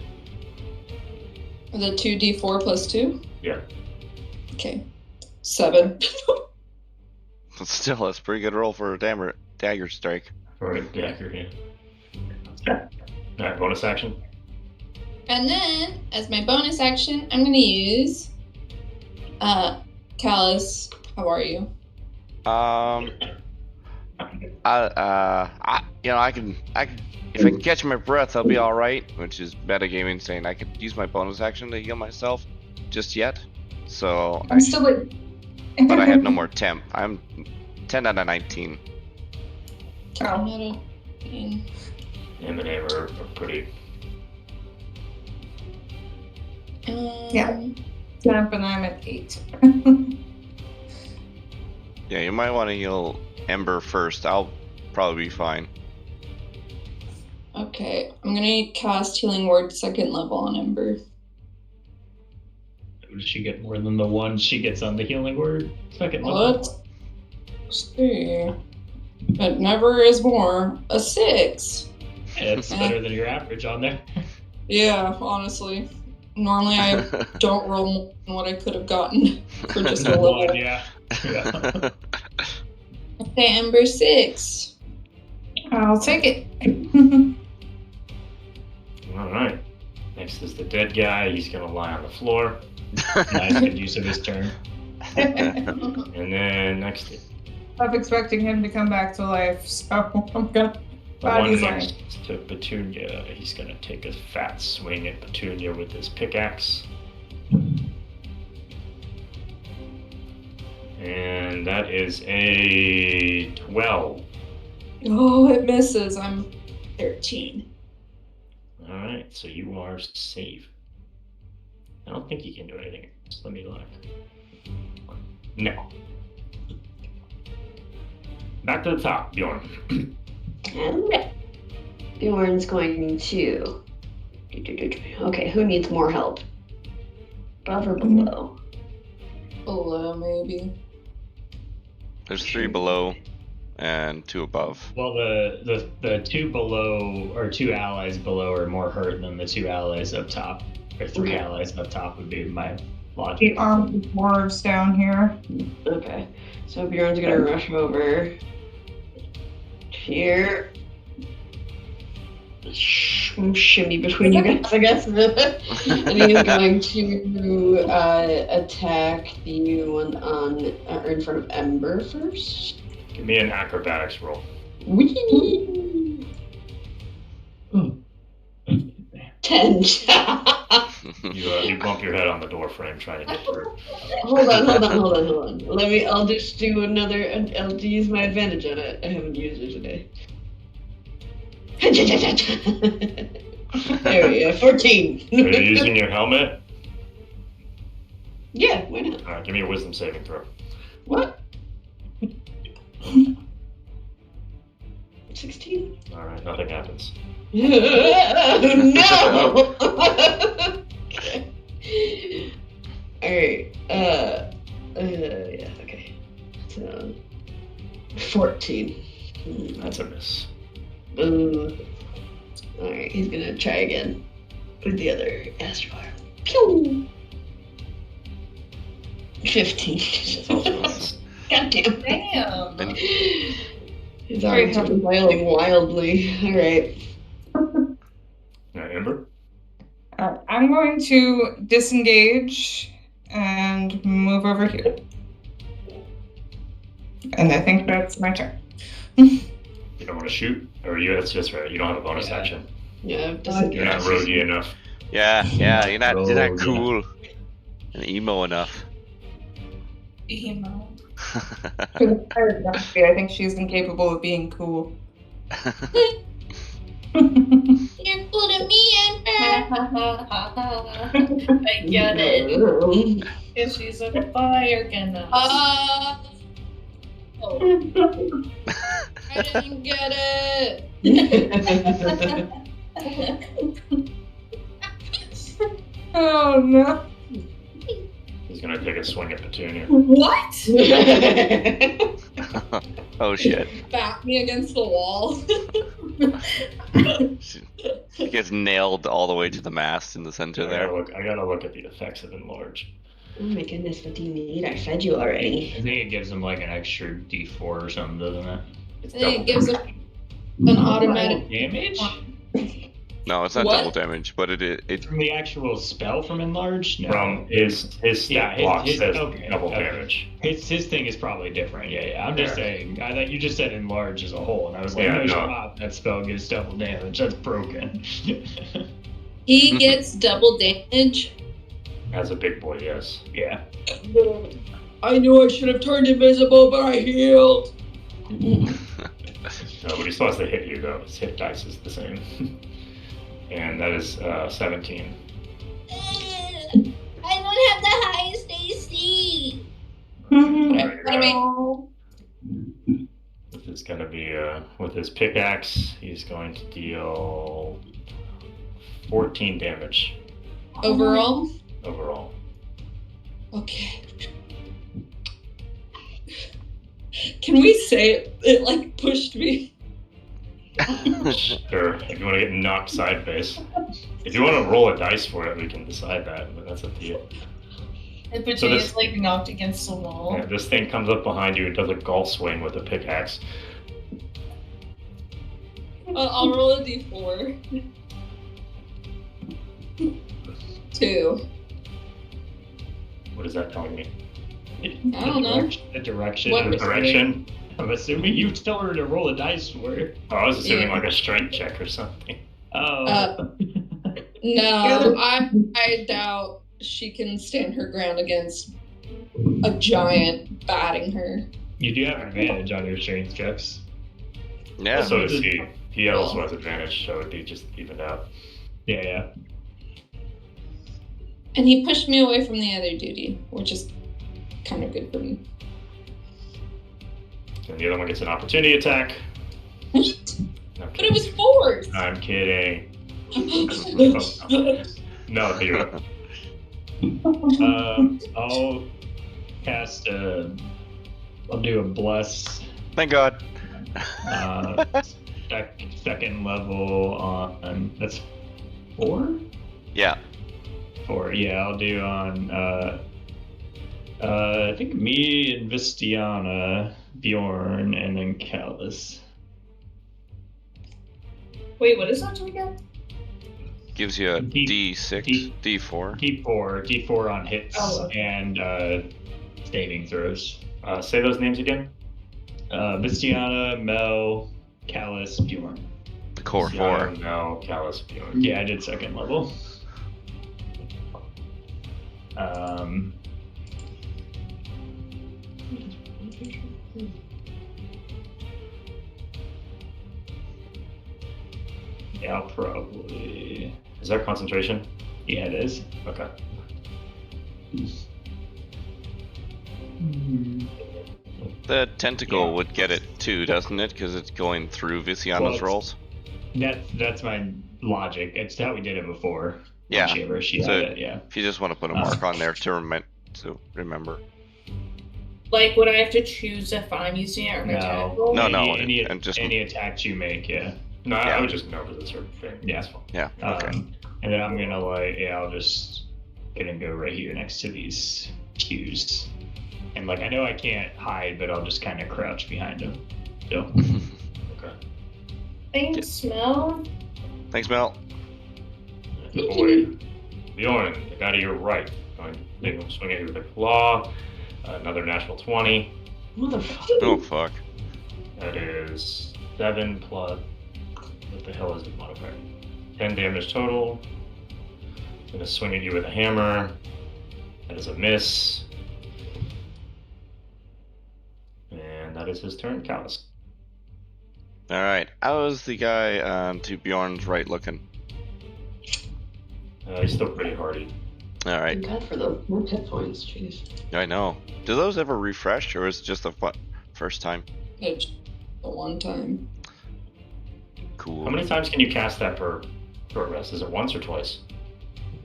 The 2d4 plus 2? Yeah. Okay. 7. But still, that's a pretty good roll for a dagger strike. For a dagger, yeah. Alright, bonus action. And then, as my bonus action, I'm gonna use Callus, how are you? I can if I can catch my breath, I'll be all right. Which is metagaming, saying I could use my bonus action to heal myself just yet. So I'm still like. but I have no more temp. I'm 10 out of 19. Oh. Him and Amber are pretty. Yeah. Temp and I'm at 8. Yeah, you might want to heal Ember first. I'll probably be fine. Okay, I'm gonna cast Healing Word 2nd level on Ember. Does she get more than the one she gets on the healing word? 2nd level. Let's see. It never is more. A 6. It's better than your average on there. Yeah, honestly. Normally I don't roll more than what I could have gotten for just a level. One, yeah. Yeah. Okay, Ember 6. I'll take it. Alright. Next is the dead guy. He's gonna lie on the floor. Nice good use of his turn. And then next I'm expecting him to come back to life, so I'm gonna. the one Body's next to Petunia. He's gonna take a fat swing at Petunia with his pickaxe. And that is a 12. Oh, it misses. I'm 13. Alright, so you are safe. I don't think he can do anything. Just let me look. No. Back to the top, Bjorn. And Bjorn's going to. Okay, who needs more help? Above or below? Below, maybe. There's 3 below and 2 above. Well, the 2 below, or 2 allies below, are more hurt than the 2 allies up top. Or 3 Okay. allies up top would be my The logic. armed dwarves down here. Okay, so Bjorn's gonna rush over here. Shimmy between you guys, I guess. And he's going to attack the one on in front of Ember first. Give me an acrobatics roll. Whee! 10. You bump your head on the door frame trying to get through. Hold on. I'll just do another, I'll use my advantage on it. I haven't used it today. There we go, 14. Are you using your helmet? Yeah, why not? Alright, give me a wisdom saving throw. What? 16? Alright, nothing happens. No! Okay. Alright, yeah, okay. So, 14. That's a miss. Alright, he's gonna try again with the other astral arm. Pew! 15. That's also a miss. God damn. Damn. His arms are flailing wildly. Alright. Alright, Ember? I'm going to disengage and move over here. And I think that's my turn. You don't want to shoot? Or that's just right. You don't have a bonus action. Yeah, You're not roguey enough. Yeah, you're not cool and emo enough. Emo. I think she's incapable of being cool. You're cool to me, Ember. I get it. Because she's a fire gunner. Oh, I didn't get it. Oh no. He's gonna take a swing at Petunia. What? Oh shit. Back me against the wall. It gets nailed all the way to the mast in the center there. I gotta look at the effects of enlarge. Oh my goodness, what do you need? I fed you already. I think it gives him like an extra D4 or something, doesn't it? It's I think it double gives damage. an automatic. Damage? No, it's not What? double damage, but it From the actual spell from enlarge? No. From his stat block says double damage. His thing is probably different. Yeah. I'm just saying. I thought you just said enlarge as a whole, and I was like, Yeah, no, no. stop. That spell gives double damage. That's broken. He gets double damage. As a big boy, yes. Yeah. I knew I should have turned invisible, but I healed. No, but he still has to hit you though. His hit dice is the same. And that is 17. I don't have the highest AC. This is going to be with his pickaxe. He's going to deal 14 damage Overall? overall. Okay. Can we say it like pushed me? Sure, if you want to get knocked sideways. If you want to roll a dice for it, we can decide that, but that's up to you. And Pajay So this- is like knocked against the wall. Yeah, this thing comes up behind you and does a golf swing with a pickaxe. I'll roll a d4. 2. What is that telling me? I don't know. The direction. What- I'm The assuming- direction? I'm assuming you told her to roll a dice for it. Oh, I was assuming Yeah. like a strength check or something. Oh. No, I doubt she can stand her ground against a giant batting her. You do have advantage on your strength checks. yeah. So does he. He also has advantage, so it'd be just evened out. Yeah. And he pushed me away from the other duty, which is kind of good for me. And the other one gets an opportunity attack. What? No, But it was forced. I'm kidding. No, you're I'll cast I'll do a bless. Thank God. Second level on that's 4. Yeah. 4. Yeah, I'll do on I think me and Vistiana, Bjorn, and then Callus. Wait, what is that again? Gives you a D- D6, D4. D4 on hits Oh. and saving throws. say those names again. Vistiana, Mel, Callus, Bjorn. The core Yara, 4. Mel, Callus, Bjorn. Yeah, I did second level. Yeah, I'll probably. Is that concentration? Yeah, it is. Okay. The tentacle Yeah. would get it too, doesn't it? Because it's going through Visiana's Well, rolls. That's my logic. It's how we did it before. Yeah. She So- had it, yeah. If you just want to put a mark on there to remember. Like, would I have to choose if I'm using it or my No. tentacle? No, no, Any and just- attacks you make, yeah. No, Yeah. I would just know that it's her thing. Yeah. That's fine. Yeah. Okay. And then I'm gonna I'll just gonna go right here next to these cues. And like I know I can't hide, but I'll just kind of crouch behind them. So Okay. Thanks, Mel. Thanks, Mel. Boy, Bjorn, the guy to your right. They will swing at you with a claw. Another natural 20. Motherfucker. Oh fuck. That is 7 plus. What the hell is the modifier? 10 damage total. Gonna swing at you with a hammer. That is a miss. And that is his turn, Callus. All right. How's the guy to Bjorn's right looking? He's still pretty hardy. All right. Thank God for the more hit points, jeez. I know. Do those ever refresh, or is it just the first time? It's the one time. Cool. How many times can you cast that per short rest? Is it once or twice?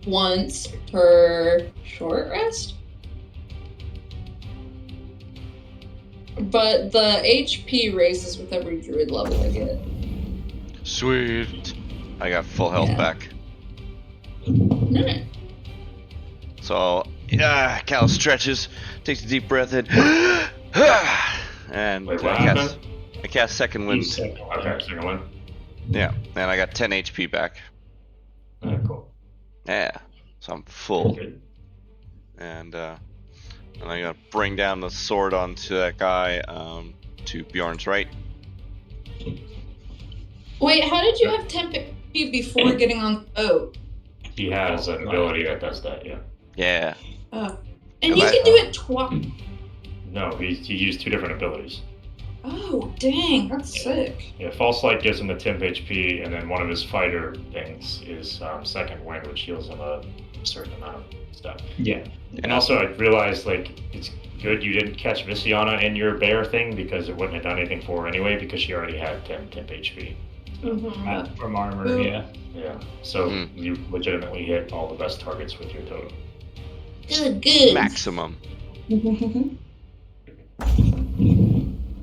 Once per short rest. But the HP raises with every druid level I get. Sweet. I got full health Yeah. back. Alright. So, Cal stretches, takes a deep breath in, and Wait, what I happened? cast Second Wind. Okay, second one. Yeah, and I got 10 HP back. Cool. Yeah, so I'm full. Good. And I gotta bring down the sword onto that guy to Bjorn's right. Wait, how did you have temp before getting on the boat? He has an ability that does that, yeah. Yeah. And And you I- can do it twice. No, he used two different abilities. Oh, dang, that's sick. Yeah, False Light gives him the temp HP, and then one of his fighter things is Second Wind, which heals him a certain amount of stuff. Yeah. And also, I realized, like, it's good you didn't catch Visiana in your bear thing, because it wouldn't have done anything for her anyway, because she already had 10 temp HP. Mm-hmm. From armor, yeah. Yeah, so you legitimately hit all the best targets with your totem. Good. Maximum.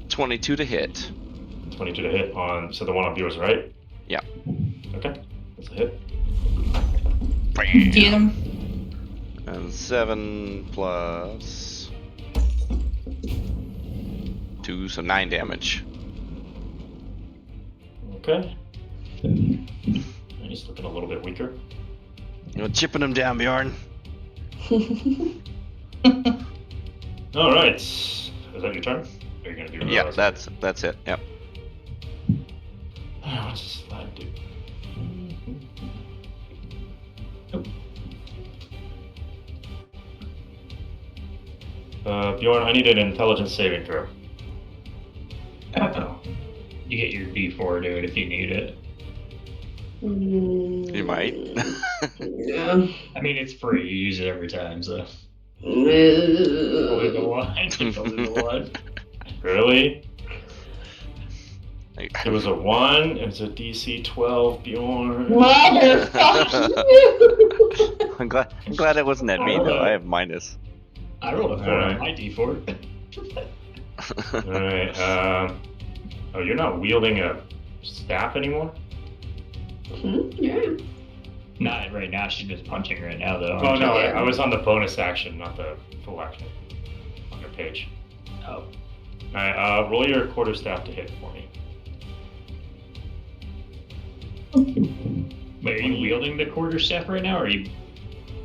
22 to hit. 22 to hit on, so the one on viewers, right? Yeah. Okay, that's a hit. Bam. Get him. And 7 plus 2, so 9 damage. Okay. And he's looking a little bit weaker. You know, chipping him down, Bjorn. All right. Is that your turn? Are you gonna do? Yeah, that's it. Yep. What's this lad do? Bjorn, I need an intelligence saving throw. You get your D4 to it if you need it. You might. Yeah. I mean, it's free. You use it every time, so. Only the one. Only the one. Really? It was a 1. It was a DC 12, Bjorn. Motherfucker! I'm glad it wasn't at me though. I have minus. I rolled a 4 Alright. on my D4. Alright, oh, you're not wielding a staff anymore? Yeah. Not right now. She's just punching right now, though. Oh, no, I was on the bonus action, not the full action. On your page. Oh. Alright, roll your quarterstaff to hit for me. Wait, are you wielding the quarterstaff right now, or are you?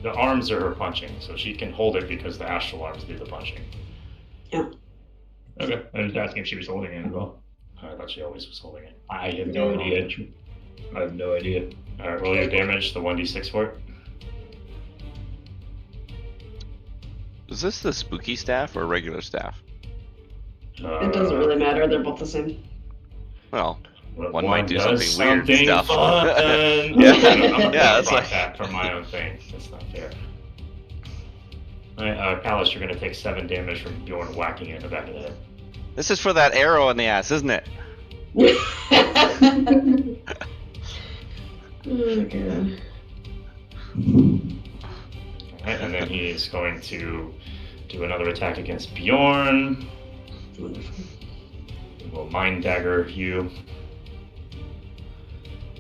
The arms are her punching, so she can hold it because the astral arms do the punching. Okay. I was asking if she was holding it as well. I thought she always was holding it. I have no idea. I have no idea. Alright, roll your damage, the 1d6 for it. Is this the spooky staff or regular staff? It doesn't really matter. They're both the same. Well, One One might do does something weird stuff. Fun. Yeah. I'm gonna Yeah, it's block like- that from my own thing. That's not fair. Alright, Palace, you're gonna take 7 damage from Bjorn whacking it in the back of the head. this is for that arrow in the ass, isn't it? Oh, God. Alright, and then he is going to do another attack against Bjorn. Wonderful. He will mind dagger you.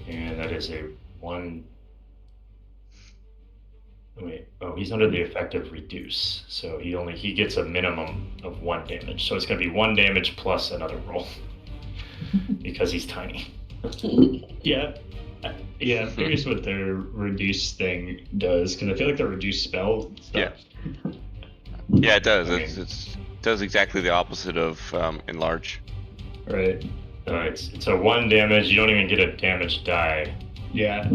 And that is a 1. Wait, oh, he's under the effect of reduce. So he gets a minimum of 1 damage. So it's gonna be 1 damage plus another roll. Because he's tiny. Yeah. Yeah, I'm curious what the reduce thing does, because I feel like the reduce spell stuff. Yeah, it does. I mean- It does exactly the opposite of enlarge. Right. It's a 1 damage. You don't even get a damage die Yeah.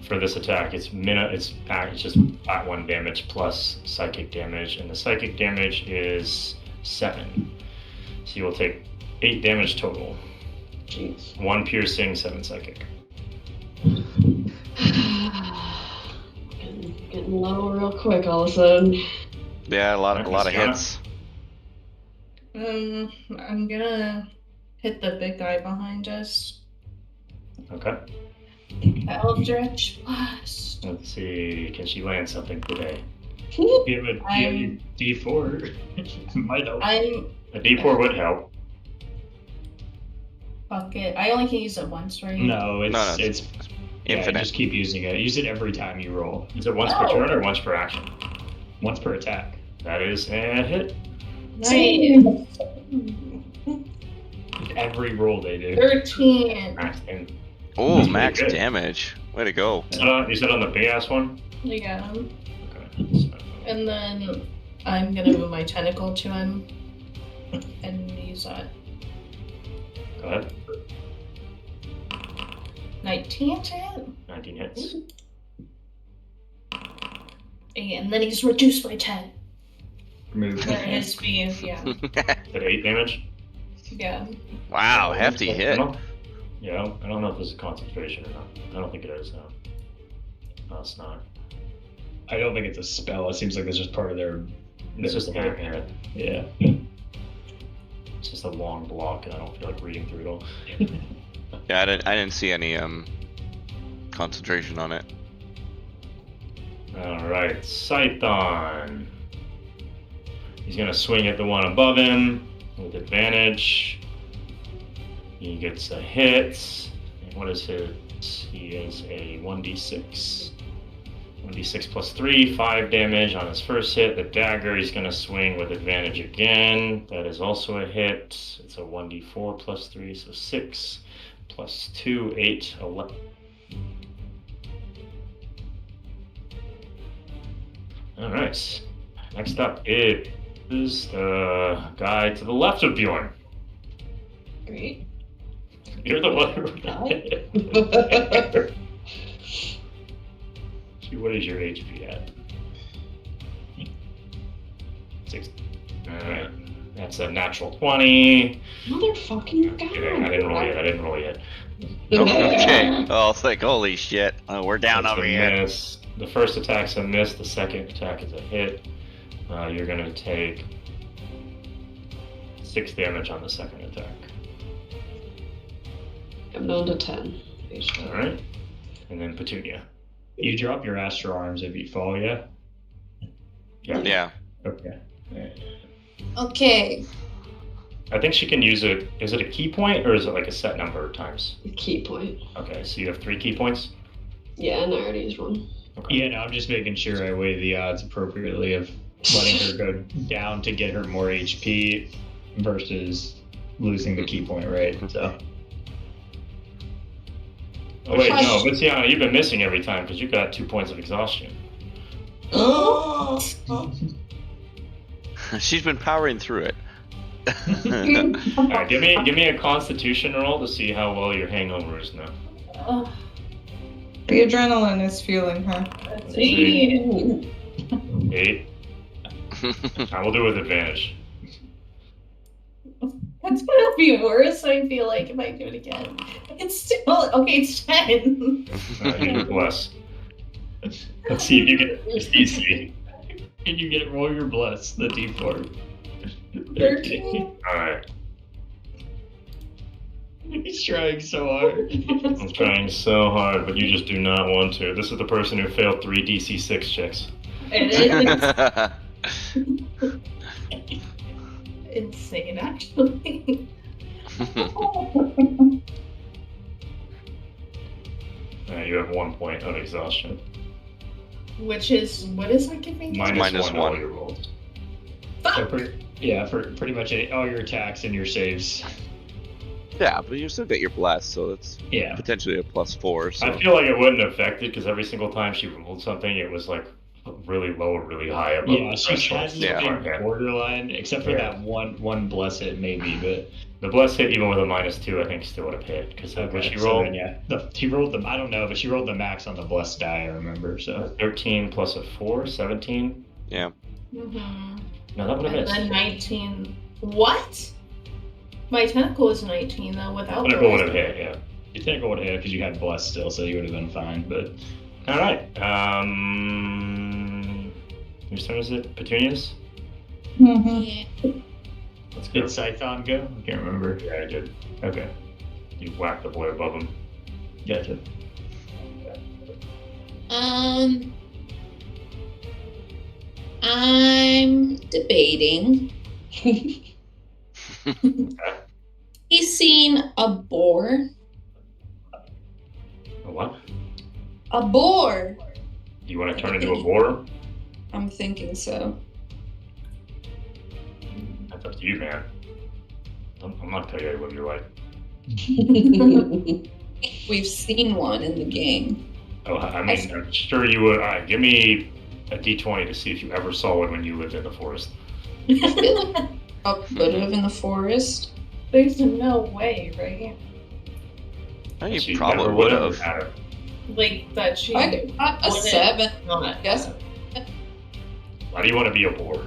for this attack. It's just at 1 damage plus psychic damage, and the psychic damage is 7. So you will take 8 damage total. Jeez. 1 piercing, 7 psychic. Getting low real quick all of a sudden. Yeah, a lot of Christiana? hits. I'm gonna hit the big guy behind us. Okay. Eldritch Blast. Let's see. Can she land something today? You have your I'm- D4. Might help. I'm A D4 would help. fuck it. I only can use it once, right? No, No, it's Infinite. just keep using it. Use it every time you roll. Is it once per turn or once per action? Once per attack. That is a hit. Nice. Every roll they do. 13. Max damage. Oh, That's max pretty good. damage. Way to go. You said on the big ass one? Yeah. Okay. So, And then I'm gonna move my tentacle to him and use that. go ahead. 19 to hit. 19 hits. And then he's reduced by 10. Move. For his speed, yeah. Did 8 damage? Yeah. Wow, hefty hit. Yeah, I don't know if this is concentration or not. I don't think it is, no. No, it's not. I don't think it's a spell. It seems like it's just part of their. It's just their Yeah. It's just a long block, and I don't feel like reading through it all. Yeah, I didn't see any concentration on it. Alright, Scython. He's gonna swing at the one above him with advantage. He gets a hit. And what is his? He is a 1d6. 1d6 plus 3, 5 damage on his first hit. The dagger, he's gonna swing with advantage again. That is also a hit. It's a 1d4 plus 3, so 6 plus 2, 8, 11. Alright. Next up is the guy to the left of Bjorn. Great. You're the one. What is your HP at? 6. Alright. That's a natural 20. Motherfucking god. Kidding, I didn't roll yet. Okay. Oh, it's like, holy shit. Oh, we're down That's over a here. miss. The first attack's a miss. The second attack is a hit. You're gonna take 6 damage on the second attack. I'm down to 10. Alright. And then Petunia. You drop your astral arms if you fall, yeah? Yeah. Okay. Okay. I think she can use it. Is it a key point or is it like a set number of times? Key point. Okay, so you have 3 key points? Yeah, and I already used one. Okay. Yeah, no, I'm just making sure I weigh the odds appropriately of letting her go down to get her more HP versus losing the key point, right? So. Oh, wait, no, Luciana, you've been missing every time because you got 2 points of exhaustion. She's been powering through it. Alright, give me a constitution roll to see how well your hangover is now. Oh, The adrenaline is fueling her. that's 8. 8. I will do with advantage. That's gonna be worse, I feel like, if I do it again. It's still, okay, it's 10. You do bless. Let's see if you get this DC. Can you get roll your bless, the D4? 13. Alright, He's trying so hard. I'm trying so hard, but you just do not want to. This is the person who failed 3 DC6 checks. It is insane, actually. You have 1 point of exhaustion. Which is, what is that giving? Minus -1 all one. your rolls. So for pretty much all your attacks and your saves. Yeah, but you still get your blast, so it's Yeah. potentially a +4. So. I feel like it wouldn't affect it because every single time she rolled something, it was like really low or really high above Yeah, the she threshold. hasn't Yeah. been borderline, except for that one bless it maybe, but The bless hit, even with a -2, I think still would have hit. Because what she so rolled, then, yeah, she rolled the I don't know, but she rolled the max on the bless die. I remember. So 13 plus a 4, 17. Yeah. Mm-hmm. No, that would have And missed. then 19. What? My tentacle was 19, though, without But it the would have hit, yeah. you think it would have hit because you had bless still, so you would have been fine. But All right. Whose turn is it? Petunia's? Yeah. Let's did go. Scython go? I can't remember. Yeah, I did. Okay, You whacked the boy above him. gotcha. I'm debating. He's seen a boar. A what? A boar. You want to turn into a boar? I'm thinking so. That's up to you, man. I'm not telling you how to live your life. We've seen one in the game. Oh, I mean, I'm sure you would. All right, give me a D20 to see if you ever saw one when you lived in the forest. I feel like I could have in the forest. There's no way, right? Oh, She you probably never would ever have. had her. Like that she I could, a wouldn't 7. not Yes. Why do you want to be a boar?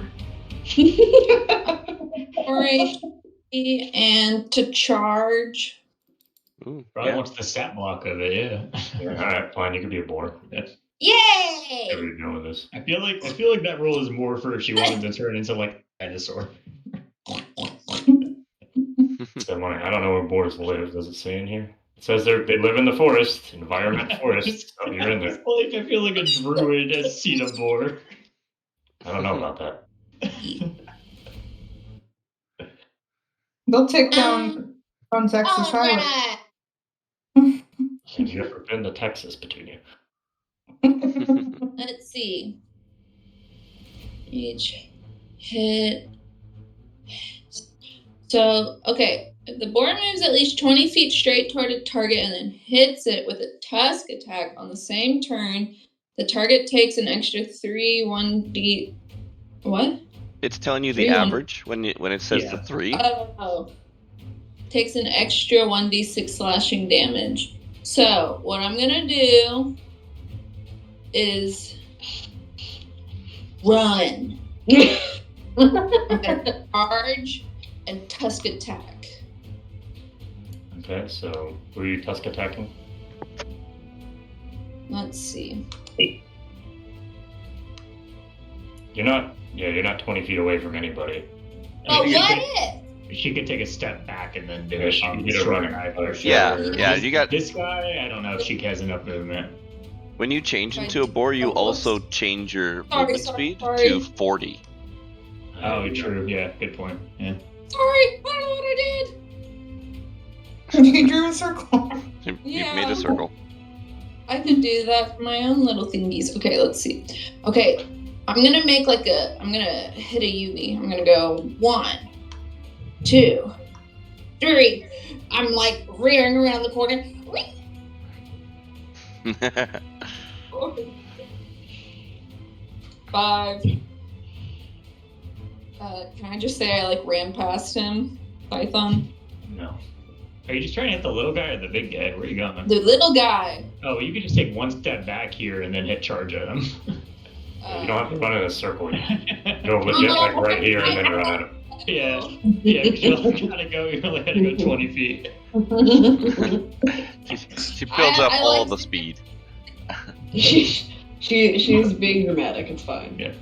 Or and to charge. Ooh, Probably yeah. wants the stat block of it, yeah. Yeah, all right, fine. You could be a boar. Yeah. Yay! Where are you going with this? I feel like that role is more for if she wanted to turn into like a dinosaur. So I don't know where boars live. Does it say in here? It says they live in the forest, environment forest. Oh, you're in there. I feel like a druid has seen a boar. I don't know about that. They'll take down on Texas All Highway. right. Have you ever been to Texas, Petunia? Let's see. Each hit. So, okay. If the boar moves at least 20 feet straight toward a target and then hits it with a tusk attack on the same turn, the target takes an extra 3 1d. What? It's telling you the 3, 1. average when it says the 3. Oh. Takes an extra 1d6 slashing damage. So, what I'm gonna do is run. I'm gonna charge and tusk attack. Okay, so who are you tusk attacking? Let's see. You're not 20 feet away from anybody. But She what could- if? She could take a step back and then do Yeah, it she on could the get a short running guy for for sure. sure. Yeah, you got. This guy, I don't know if she has enough movement. When you change into a boar, you also change your movement speed to 40. Oh, true. Yeah, good point. Yeah. Sorry, I don't know what I did. You drew a circle. You've Yeah. made a circle. I could do that for my own little thingies. Okay, let's see. Okay, I'm gonna make I'm gonna hit a UV. I'm gonna go 1, 2, 3. I'm like rearing around the corner. 5. Can I just say I like ran past him, Python? No. Are you just trying to hit the little guy or the big guy? Where are you going? The little guy. Oh, you could just take one step back here and then hit charge at him. You don't have to run in a circle. You go legit like right here and then run at him. Yeah, because you only gotta go. You only gotta go 20 feet. She builds up I all like- the speed. She's being dramatic. It's fine. Yeah.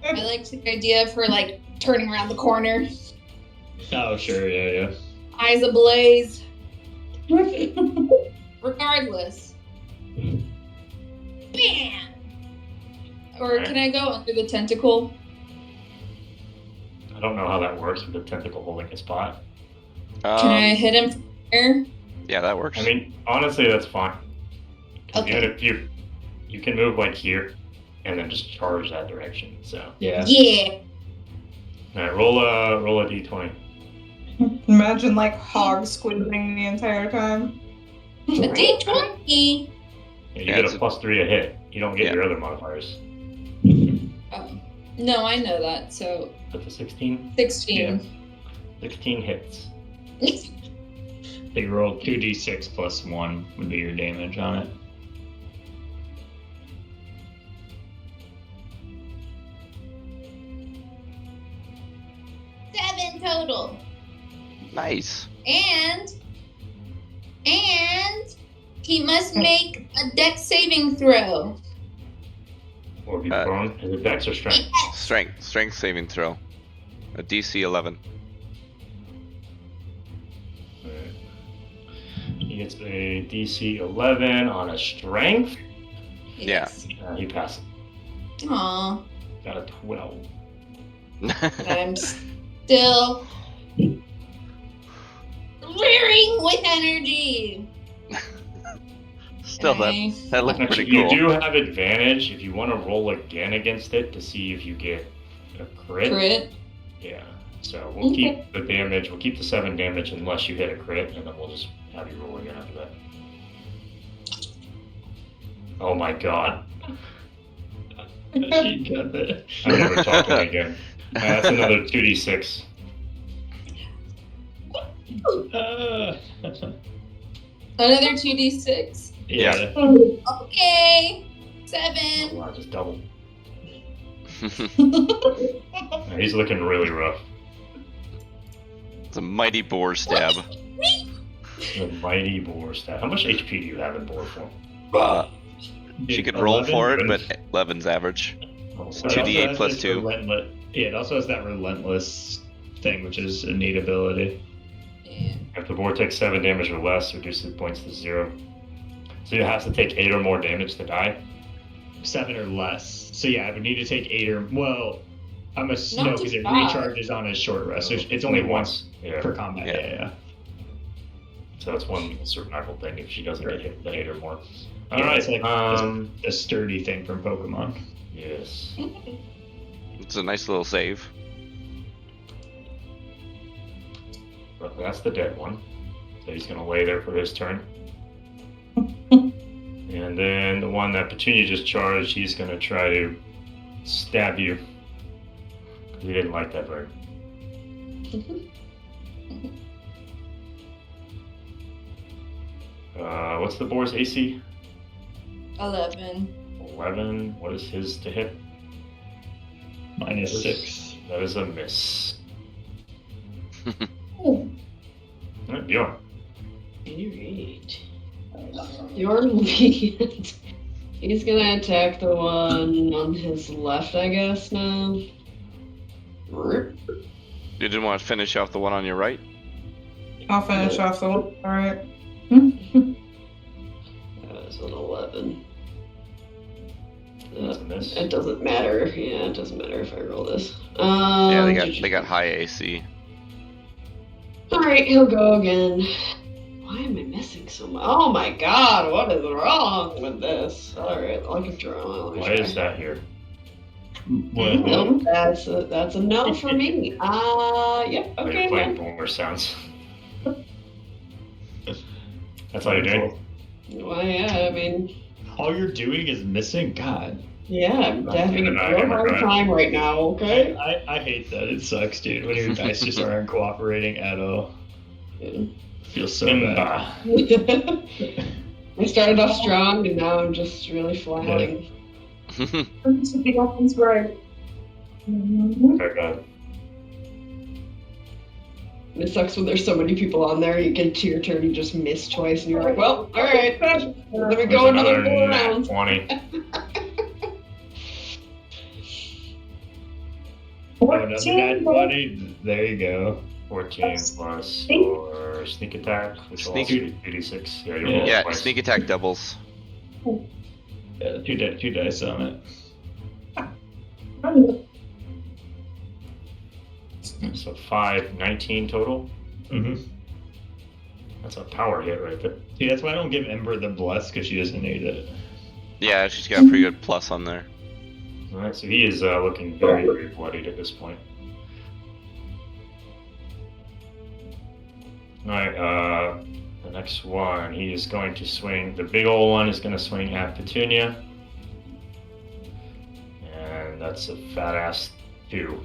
I like the idea of her like turning around the corner, Oh, sure, yeah. eyes ablaze. Regardless. Bam! Or can I go under the tentacle? I don't know how that works with the tentacle holding a spot. Can I hit him from here? Yeah, that works. I mean, honestly, that's fine. Okay. Even if you can move like here and then just charge that direction. So, Yeah. Yeah. all right, roll a d20. Imagine like hog squeezing the entire time. A D20. You Yeah, get it's a a- +3 to hit. You don't get Yeah. your other modifiers. Oh. No, I know that. So But the 16? 16. 16 hits. They roll 2d6 plus 1 would be your damage on it. Seven total. Nice. And he must make a dex saving throw. Or be prone. Is it dex or strength? Strength saving throw. A DC 11. Alright. He gets a DC 11 on a strength. Yes. He passes. Aw. Got a 12. I'm still rearing with energy. Still, Okay. that looked Actually, pretty cool. you do have advantage if you want to roll again against it to see if you get a crit. Crit. Yeah. So we'll keep the damage. We'll keep the 7 damage unless you hit a crit, and then we'll just have you roll again after that. Oh my god. She got that. I'm never talking again. That's another 2d6. Another 2d6. Yeah. Okay. Oh, 7. wow, just double. He's looking really rough. It's a mighty boar stab. The mighty boar stat. How much HP do you have in boar form? She could roll 11? for it, but 11's average. Oh, It 2d8 also plus has 2. relentless- Yeah, it also has that relentless thing, which is a neat ability. Yeah. If the boar takes 7 damage or less, reduce the points to 0. So you have to take 8 or more damage to die. 7 or less. So yeah, I would need to take 8 or well. No, because it 5. recharges on a short rest. So it's only once Yeah. per combat. Yeah. Yeah. So that's one survival thing if she doesn't get hit with 8 or more. Yeah, Alright, it's like a sturdy thing from Pokemon. yes. It's a nice little save. But that's the dead one. So he's gonna lay there for his turn. And then the one that Petunia just charged, he's gonna try to stab you. He didn't like that bird. What's the boar's AC? 11. 11. What is his to hit? Minus 6. That is a miss. Oh. Alright, Bjorn. Alright. Your lead. He's gonna attack the one on his left, I guess, now. You didn't want to finish off the one on your right? I'll finish off the one. Alright. That was an 11. That's a miss. It doesn't matter. Yeah, it doesn't matter if I roll this. Yeah, they got high AC. Alright, he'll go again. Why am I missing so much? Oh my god, what is wrong with this? Alright, I'll keep drawing. Why is that here? Nope, that's a no for me. Yep, You're okay. playing then. more sounds. That's all you're doing? Well, yeah, I mean, All you're doing is missing? God. yeah, I'm having a Yeah, real I'm hard right. time right now, okay? I hate that. It sucks, dude. When your dice just aren't cooperating at all. Feels so bad. Simba. I started off strong and now I'm just really flying. That's right. Okay, God. It sucks when there's so many people on there, you get to your turn, you just miss twice, and you're like, well, alright, let me There's go another 4 nat rounds. 20. Oh, another nat 20. There you go. 14 plus your sneak attack, which will also Sneak- be 86. Yeah, you're Yeah. rolling Yeah, twice. sneak attack doubles. Yeah, two dice on it. So 5, 19 total. Mm-hmm. That's a power hit right there. See, that's why I don't give Ember the bless, because she doesn't need it. Yeah, she's got a pretty good plus on there. Alright, so he is looking very, very bloodied at this point. Alright, the next one, he is going to swing. The big old one is going to swing at Petunia. And that's a fat ass 2.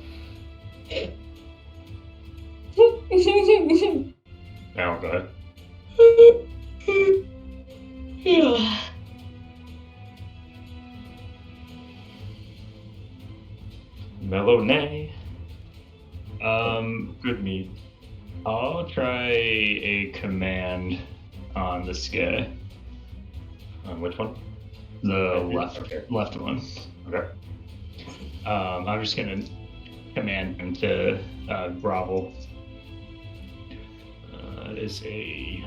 Now, go ahead. Yeah. Mellow nay. Good meat. I'll try a command on this guy. Which one? The Okay. left one. Okay. I'm just gonna command him to grovel. It is a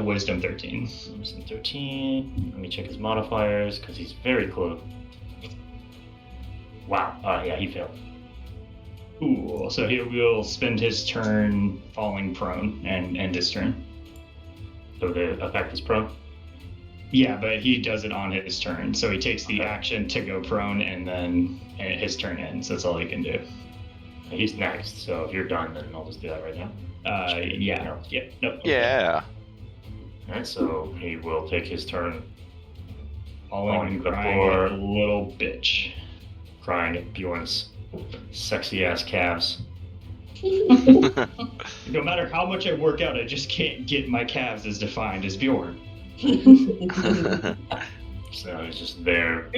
wisdom 13. Wisdom 13. Let me check his modifiers because he's very close. Wow. Yeah, he failed. Cool. So he will spend his turn falling prone and end his turn. So the effect is prone. Yeah, but he does it on his turn. So he takes the action to go prone, and then his turn ends. That's all he can do. He's next, so if you're done, then I'll just do that right now. Yeah. No. Yeah. Nope. Yeah. Alright, so he will take his turn Falling and On the crying floor. like a little bitch. crying at Bjorn's sexy ass calves. No matter how much I work out, I just can't get my calves as defined as Bjorn. So he's just there.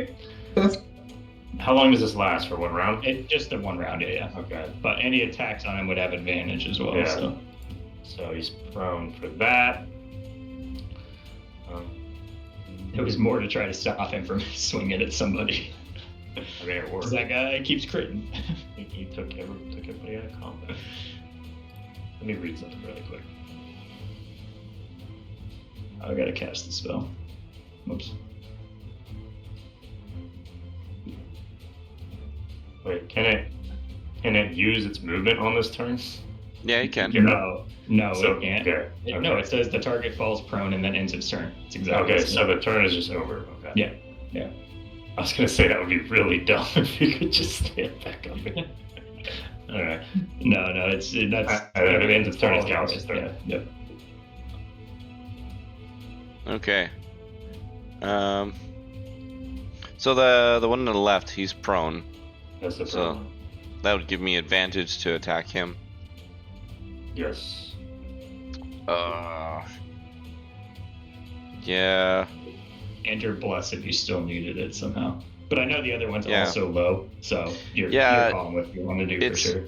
How long does this last? For one round? Just the one round, yeah. Okay. But any attacks on him would have advantage as well. Yeah. So So he's prone for that. it was more to try to stop him from swinging at somebody. I mean, it worked. 'Cause that guy keeps critting. He took everybody out of combat. Let me read something really quick. I gotta cast the spell. Oops. Wait, can it use its movement on this turn? Yeah, you can. No, So, it can't. okay. No, it says the target falls prone and then ends its turn. It's exactly Okay, the so same. the turn is just over. Okay. Yeah. I was gonna say that would be really dumb if you could just stand back up again. All right. No, that's It ends its turn. It's all Callus's turn. Yeah. Yep. Okay. So the one on the left, he's prone. That's the So- problem. That would give me advantage to attack him. Yes. Yeah. And you're blessed if you still needed it somehow. But I know the other one's Yeah. also low, so you're calling what you want to do for it's- sure.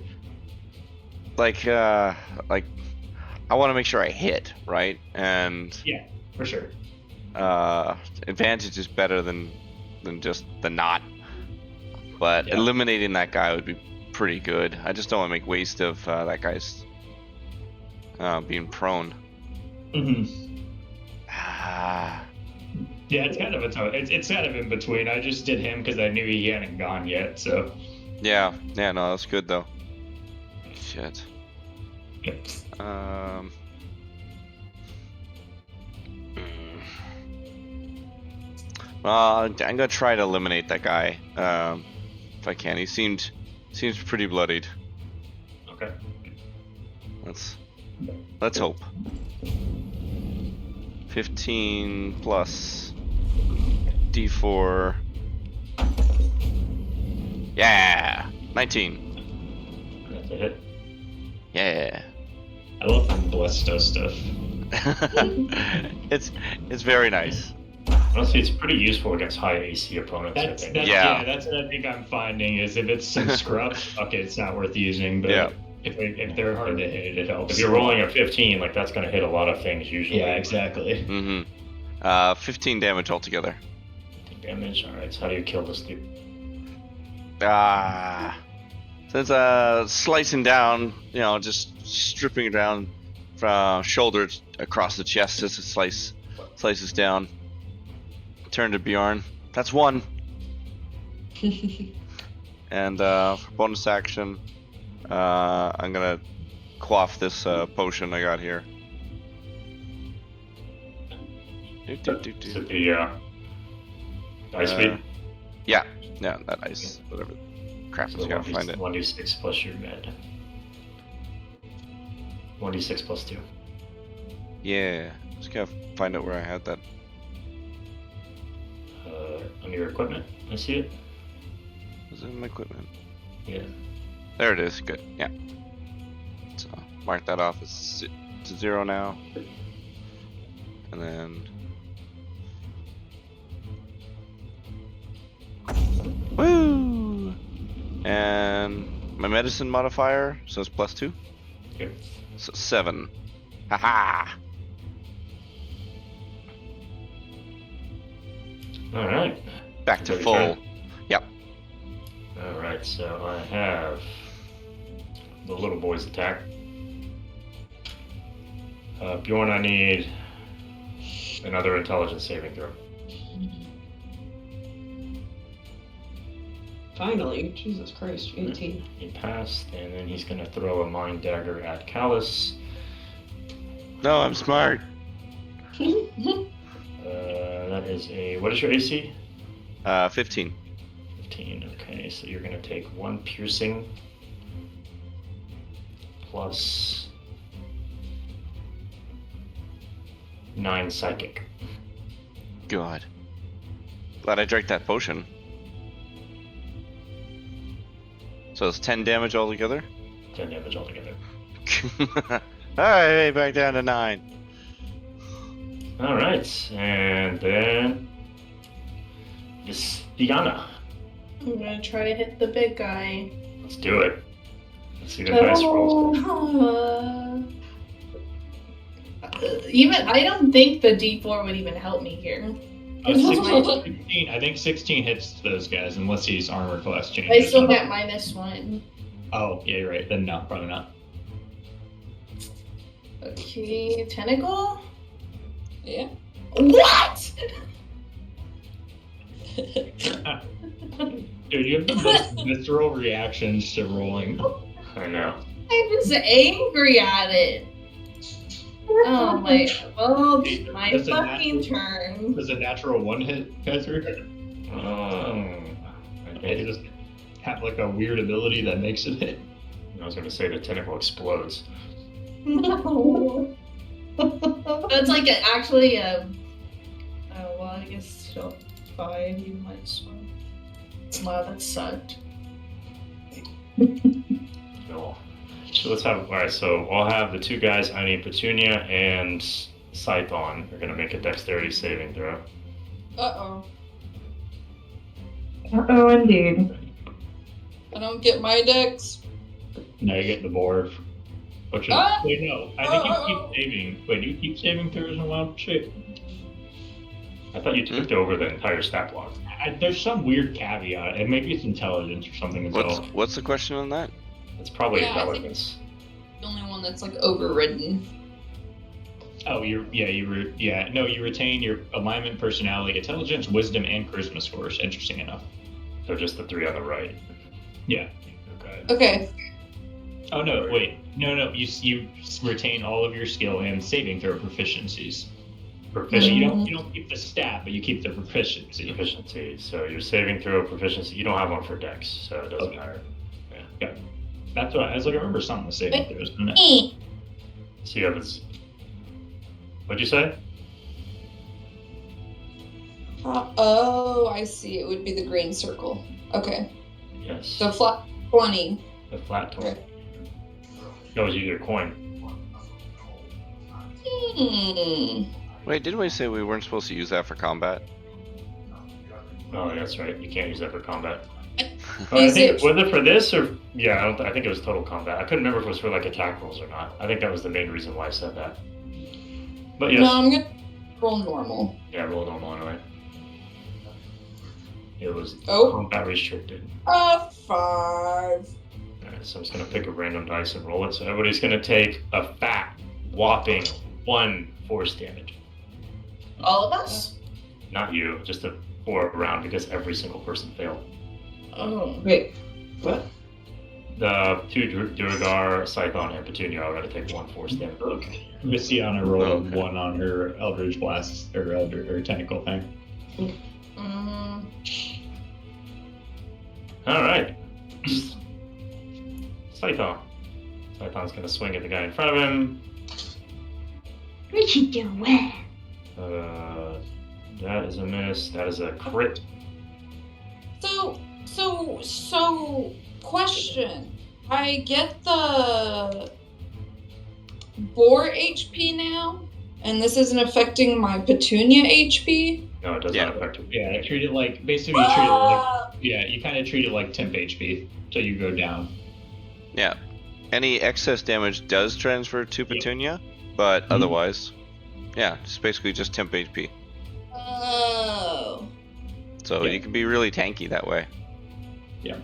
Like I want to make sure I hit, right? And For sure. advantage is better than just the not. But Yeah. eliminating that guy would be pretty good. I just don't want to make waste of that guy's being prone. Mm-hmm. Ah, Yeah, it's kind of it's kind of in between. I just did him because I knew he hadn't gone yet. So yeah, no, that's good though. Shit. Well, I'm gonna try to eliminate that guy if I can. He seems pretty bloodied. Okay. Let's hope. 15 plus D4. Yeah, 19. That's a hit. Yeah. I love when Bless does stuff. it's very nice. Honestly, it's pretty useful against high AC opponents. I think. That's what I think I'm finding is if it's some scrub, okay, it's not worth using. But Yeah. if they're hard to hit, it helps. If you're rolling a 15, like that's going to hit a lot of things usually. Yeah, exactly. Mm-hmm. 15 damage altogether. Damage. All right. So how do you kill this dude? So it's slicing down, just stripping it down from shoulder across the chest as it slices down. Turn to Bjorn. That's one. And for bonus action, I'm gonna quaff this potion I got here. Is it the ice speed? Yeah, that ice, whatever crap So is, gotta find it. 1d6 plus your med. 1d6 plus 2. Yeah, just gotta find out where I had that. Under your equipment, I see it. Was it in my equipment? Yeah. There it is. Good. Yeah. So mark that off as to 0 now, and then. Woo! And my medicine modifier, so it's +2. Yep. So 7. Haha! All right. Back to Your full. turn. Yep. All right. So I have the little boy's attack. Bjorn, I need another intelligence saving throw. Finally, Jesus Christ, 18. He passed, and then he's going to throw a mind dagger at Callus. No, I'm smart. That that is a... What is your AC? 15. 15, okay. So you're going to take 1 piercing plus 9 psychic. God. Glad I drank that potion. So it's 10 damage altogether? 10 damage altogether. Alright, back down to 9. Alright, and then... Diana. I'm gonna try to hit the big guy. Let's do it. Let's see the dice rolls. Even I don't think the D4 would even help me here. 16, I think 16 hits those guys unless he's armor class I changes. still get -1. Oh, yeah, you're right. Then no, probably not. Okay, tentacle. Yeah. What? Dude, you have the most visceral reactions to rolling. I know. I'm just angry at it. Oh my! Well, my That's a fucking natural- turn. Does a natural 1 hit, Kaiser? Okay. It just have like a weird ability that makes it hit. I was going to say the tentacle explodes. No. That's like actually a. Oh well, I guess still 5. You -1. Wow, that sucked. No. So let's have... Alright, so I'll have the 2 guys, I need Petunia and Scython. They're going to make a dexterity saving throw. Uh-oh. Uh-oh, indeed. I don't get my dex. Now you get the board. Which is... Ah! Wait, no. I think you keep saving. Wait, do you keep saving throws in wild shape? I thought you took over the entire stat block. There's some weird caveat, and maybe it's intelligence or something as well. What's the question on that? It's probably Yeah, I think- intelligence. The only one that's like overridden. Oh, you retain your alignment, personality, intelligence, wisdom, and charisma scores. Interesting enough. So just the 3 on the right. Yeah. Okay. Okay. Oh no, wait. No. You retain all of your skill and saving throw proficiencies. So Proficiency. you don't keep the stat, but you keep the proficiency. Proficiency. So your saving throw proficiency. You don't have one for dex, so it doesn't Okay. matter. Yeah. That's what I was like. I remember something with saving throws, isn't it? So you have this. What'd you say? Oh, I see. It would be the green circle. Okay. Yes. So flat 20. The flat total. Okay. That was either coin. Wait, didn't we say we weren't supposed to use that for combat? Oh, that's right. You can't use that for combat. Is I think it- was it for this or yeah? I think it was total combat. I couldn't remember if it was for like attack rolls or not. I think that was the main reason why I said that. But yes, No, I'm gonna roll normal. yeah, roll normal anyway. It was Oh. combat restricted. 5. Alright, so I'm just gonna pick a random dice and roll it. So everybody's gonna take a fat, whopping 1 force damage. All of us? Not you, just a 4 round because every single person failed. Oh. Wait, what? The 2 Duragar, Scython, and Petunia are gonna take 1 force damage. Okay. Missiana rolled Okay. 1 on her Eldritch Blast or tentacle thing. Alright. Scython. Scython's gonna swing at the guy in front of him. What you doing? That is a miss. That is a crit. So, question. I get the boar HP now, and this isn't affecting my Petunia HP? No, it does Yeah. not affect him. Yeah, treat it like basically you treat it like you kind of treat it like temp HP, so you go down. Yeah. Any excess damage does transfer to Petunia, but otherwise, yeah, it's basically just temp HP. Oh. So Yeah. you can be really tanky that way. Yeah,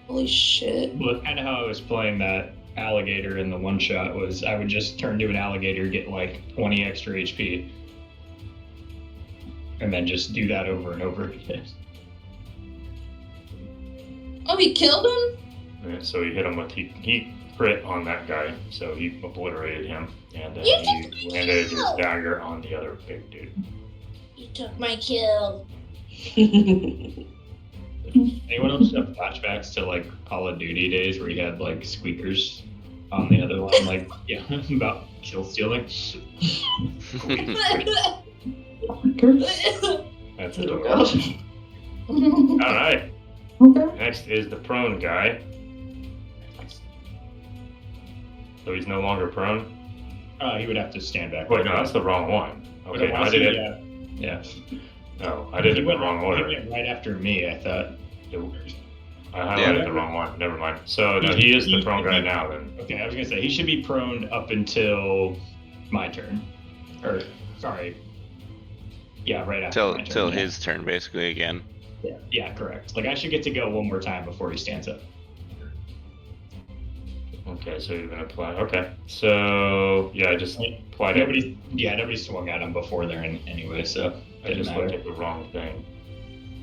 holy shit. Well, that's kind of how I was playing that alligator in the one shot. Was I would just turn to an alligator, get like 20 extra HP, and then just do that over and over again. Oh, he killed him? And so he hit him with he crit on that guy, so he obliterated him, and then You he landed his dagger on the other big dude. You took my kill. Anyone else have flashbacks to like Call of Duty days where you had like squeakers on the other line, like about kill stealing? That's Oh, adorable. God. All right. Okay. Next is the prone guy. So he's no longer prone. He would have to stand back. Wait, no, that's the wrong one. Okay, I did it. Yeah. No, I did it in the wrong order. He went right after me, I thought. I highlighted the wrong one. Never mind. So no, he is the prone guy now. Then. Okay, I was gonna say he should be prone up until my turn. Or sorry. Yeah, right after my turn. Till his turn, basically again. Yeah, correct. Like I should get to go one more time before he stands up. Okay, so you're gonna apply. Okay, so yeah, I just applied it. Nobody swung at him before there anyway, so I just looked at the wrong thing.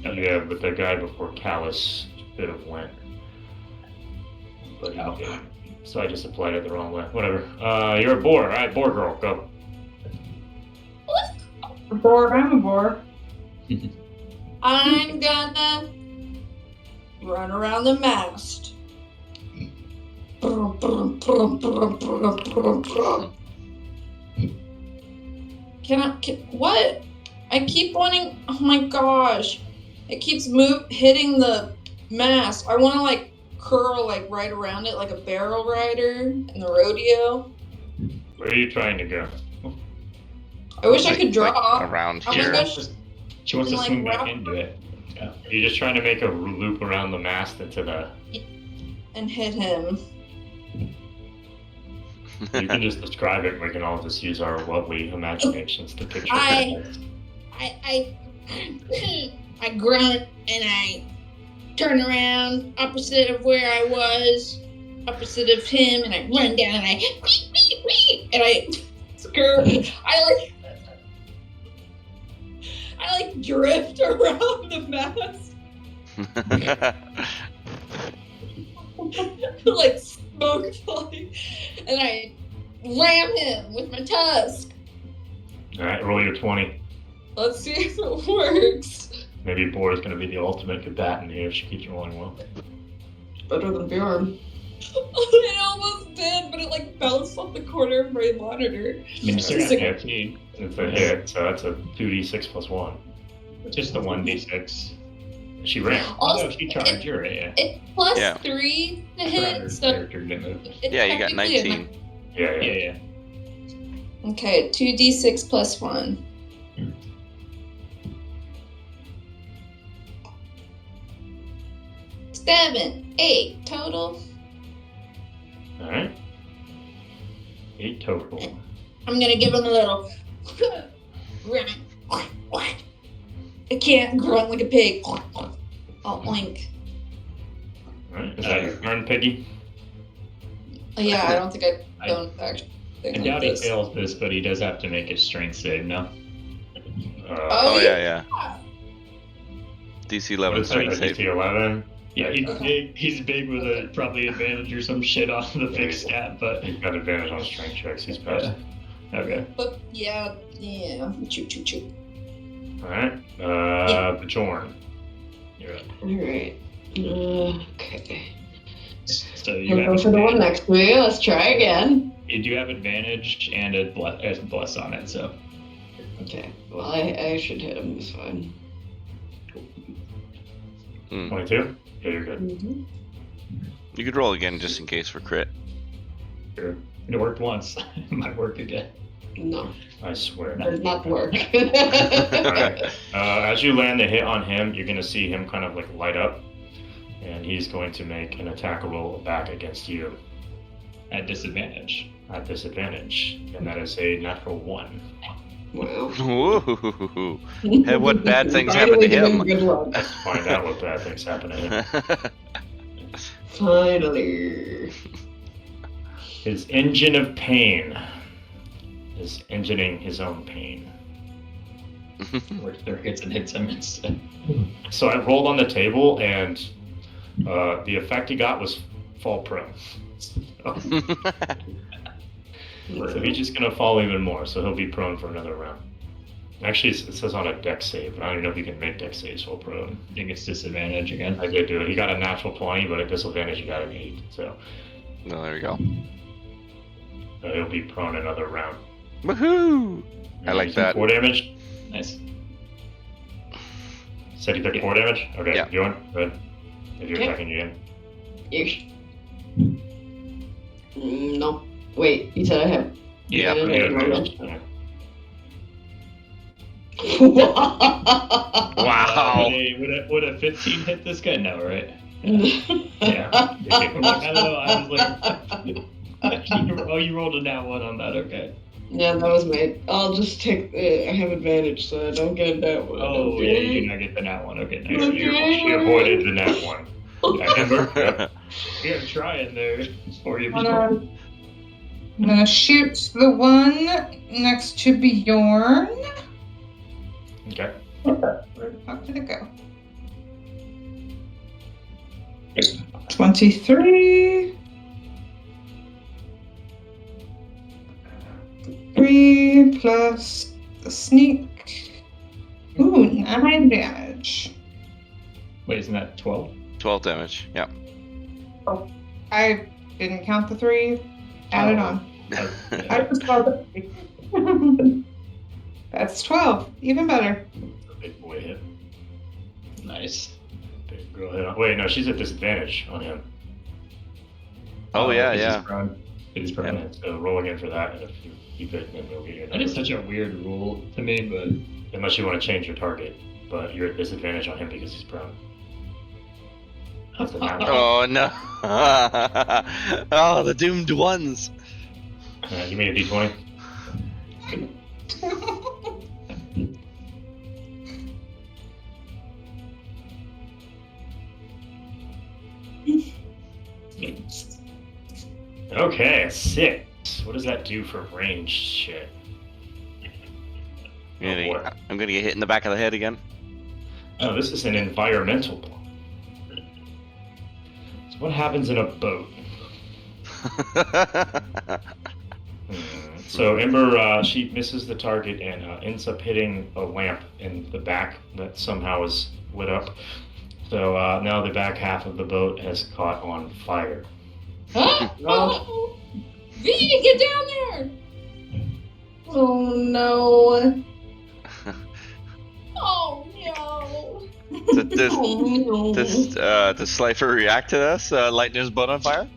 Yeah, but the guy before Callus should have went. But yeah. So I just applied it the wrong way. Whatever. You're a boar. All right, boar girl, go. A boar, I'm a boar. I'm gonna run around the mast. What? I keep wanting. Oh my gosh! It keeps hitting the mast. I want to like curl like right around it like a barrel rider in the rodeo. Where are you trying to go? I wish I could draw. Like around Oh my here. gosh. She wants to Like swing back wrap- into it. Yeah. You're just trying to make a loop around the mast into the. And hit him. You can just describe it. We can all just use our lovely imaginations to picture I- it. I grunt and I turn around opposite of where I was, opposite of him, and I run down and I and I skirt. I drift around the mast like smoke flying, and I ram him with my tusk. All right, roll your 20. Let's see if it works. Maybe Boar is going to be the ultimate combatant here if she keeps rolling well. Better than Bjorn. It almost did, but it like bounced off the corner of my monitor. I mean, you still got It's 15. It's a hit, so that's a 2d6 plus 1. Just the 1d6. She ran. Also, Oh, she charged. You're right, yeah. it's plus Yeah. 3 to I forgot hit, her so character didn't move. it's Yeah, you got technically 19. Yeah, Yeah, yeah. yeah. Okay, 2d6 plus 1. Seven, 8 total. All right. 8 total. I'm gonna give him a little grunt. I can't grunt like a pig. I'll oink. All right. Is that your turn, Piggy? Yeah, I don't think I I- don't actually I think like doubt he this. fails this, but he does have to make a strength save, no? Oh, yeah. yeah. DC What 11 is that? strength DC save. 11? Yeah, he's big with a probably advantage or some shit on the big stat, but He's got advantage on strength checks. He's passed. okay. But yeah. Choo choo choo. All right. Bjorn. You're up. Alright. Okay. So you We'll have go for the one advantage. next to me. Let's try again. You do have advantage and a bless on it, so Okay. Well, I should hit him this time. 22? Yeah, you're good. Mm-hmm. You could roll again just in case for crit. sure. It worked once. It might work again. No, I swear. does not work. Alright. As you land the hit on him, you're going to see him kind of like light up. And he's going to make an attack roll back against you At disadvantage. at disadvantage. And that is a natural 1. Wow. Woo! Hey, what bad things happened to Finally him? getting Good luck. Let's find out what bad things happen to him. Finally. His engine of pain is engineering his own pain. Or there hits and hits him instead. So I rolled on the table, and the effect he got was fall prone. So he's just gonna fall even more. So he'll be prone for another round. Actually, it says on a dex save, but I don't even know if you can make dex saves while prone. I think it's disadvantage again. I did do it. He got a natural 20, but at disadvantage, he got an 8. So No, there we go. he'll be prone another round. Woohoo! I like that. 4 damage. Nice. Said he took 4 damage? Okay, Yeah. you want? Good. If you're Okay. attacking again. Ish. No. Wait, you said I have. Yeah. You got Yeah. advantage. Yeah. Wow. Would a 15 hit this guy? No, right? Yeah. I don't know. I was like, oh, you rolled a nat 1 on that. Okay. Yeah, that was my. I'll just take. I have advantage, so I don't get that one. Oh, yeah, you do not get the nat 1. Okay, nice. You avoided the nat 1. Yeah, Ember. You're trying there for you. I'm gonna shoot the one next to Bjorn. Okay. Where the fuck did it go? 23. 3 plus the sneak. Ooh, 9 damage. Wait, isn't that 12? 12 damage. Yeah. I didn't count the 3. Add it on. I Yeah. just called it. That's 12. Even better. A big boy hit. Nice. Big girl hit. Wait, no, she's at disadvantage on him. Oh, yeah, because yeah. He's prone. He's prone. And so roll again for that, and if you keep it, then we'll get your That is number. such a weird rule to me, but Unless you want to change your target, but you're at disadvantage on him because he's prone. That's a nat one. Oh, no. Oh, the doomed ones. You made a d20? Okay, 6. What does that do for range shit? I'm gonna get hit in the back of the head again. Oh, this is an environmental blow. So what happens in a boat? So Ember, she misses the target and ends up hitting a lamp in the back that somehow is lit up. So now the back half of the boat has caught on fire. Oh, V, get down there! Oh no. Oh no! Does, Oh no. does Slifer react to this? Lighting his boat on fire?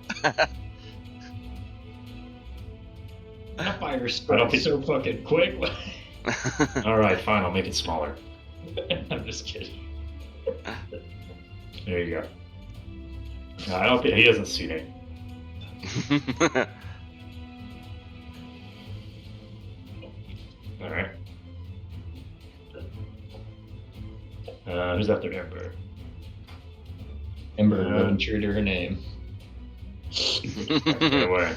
that fire I don't spread think- so fucking quick. All right, fine. I'll make it smaller. I'm just kidding. There you go. No, I don't think he doesn't see me. All right. Who's after Ember? Ember living true to her name. Get away.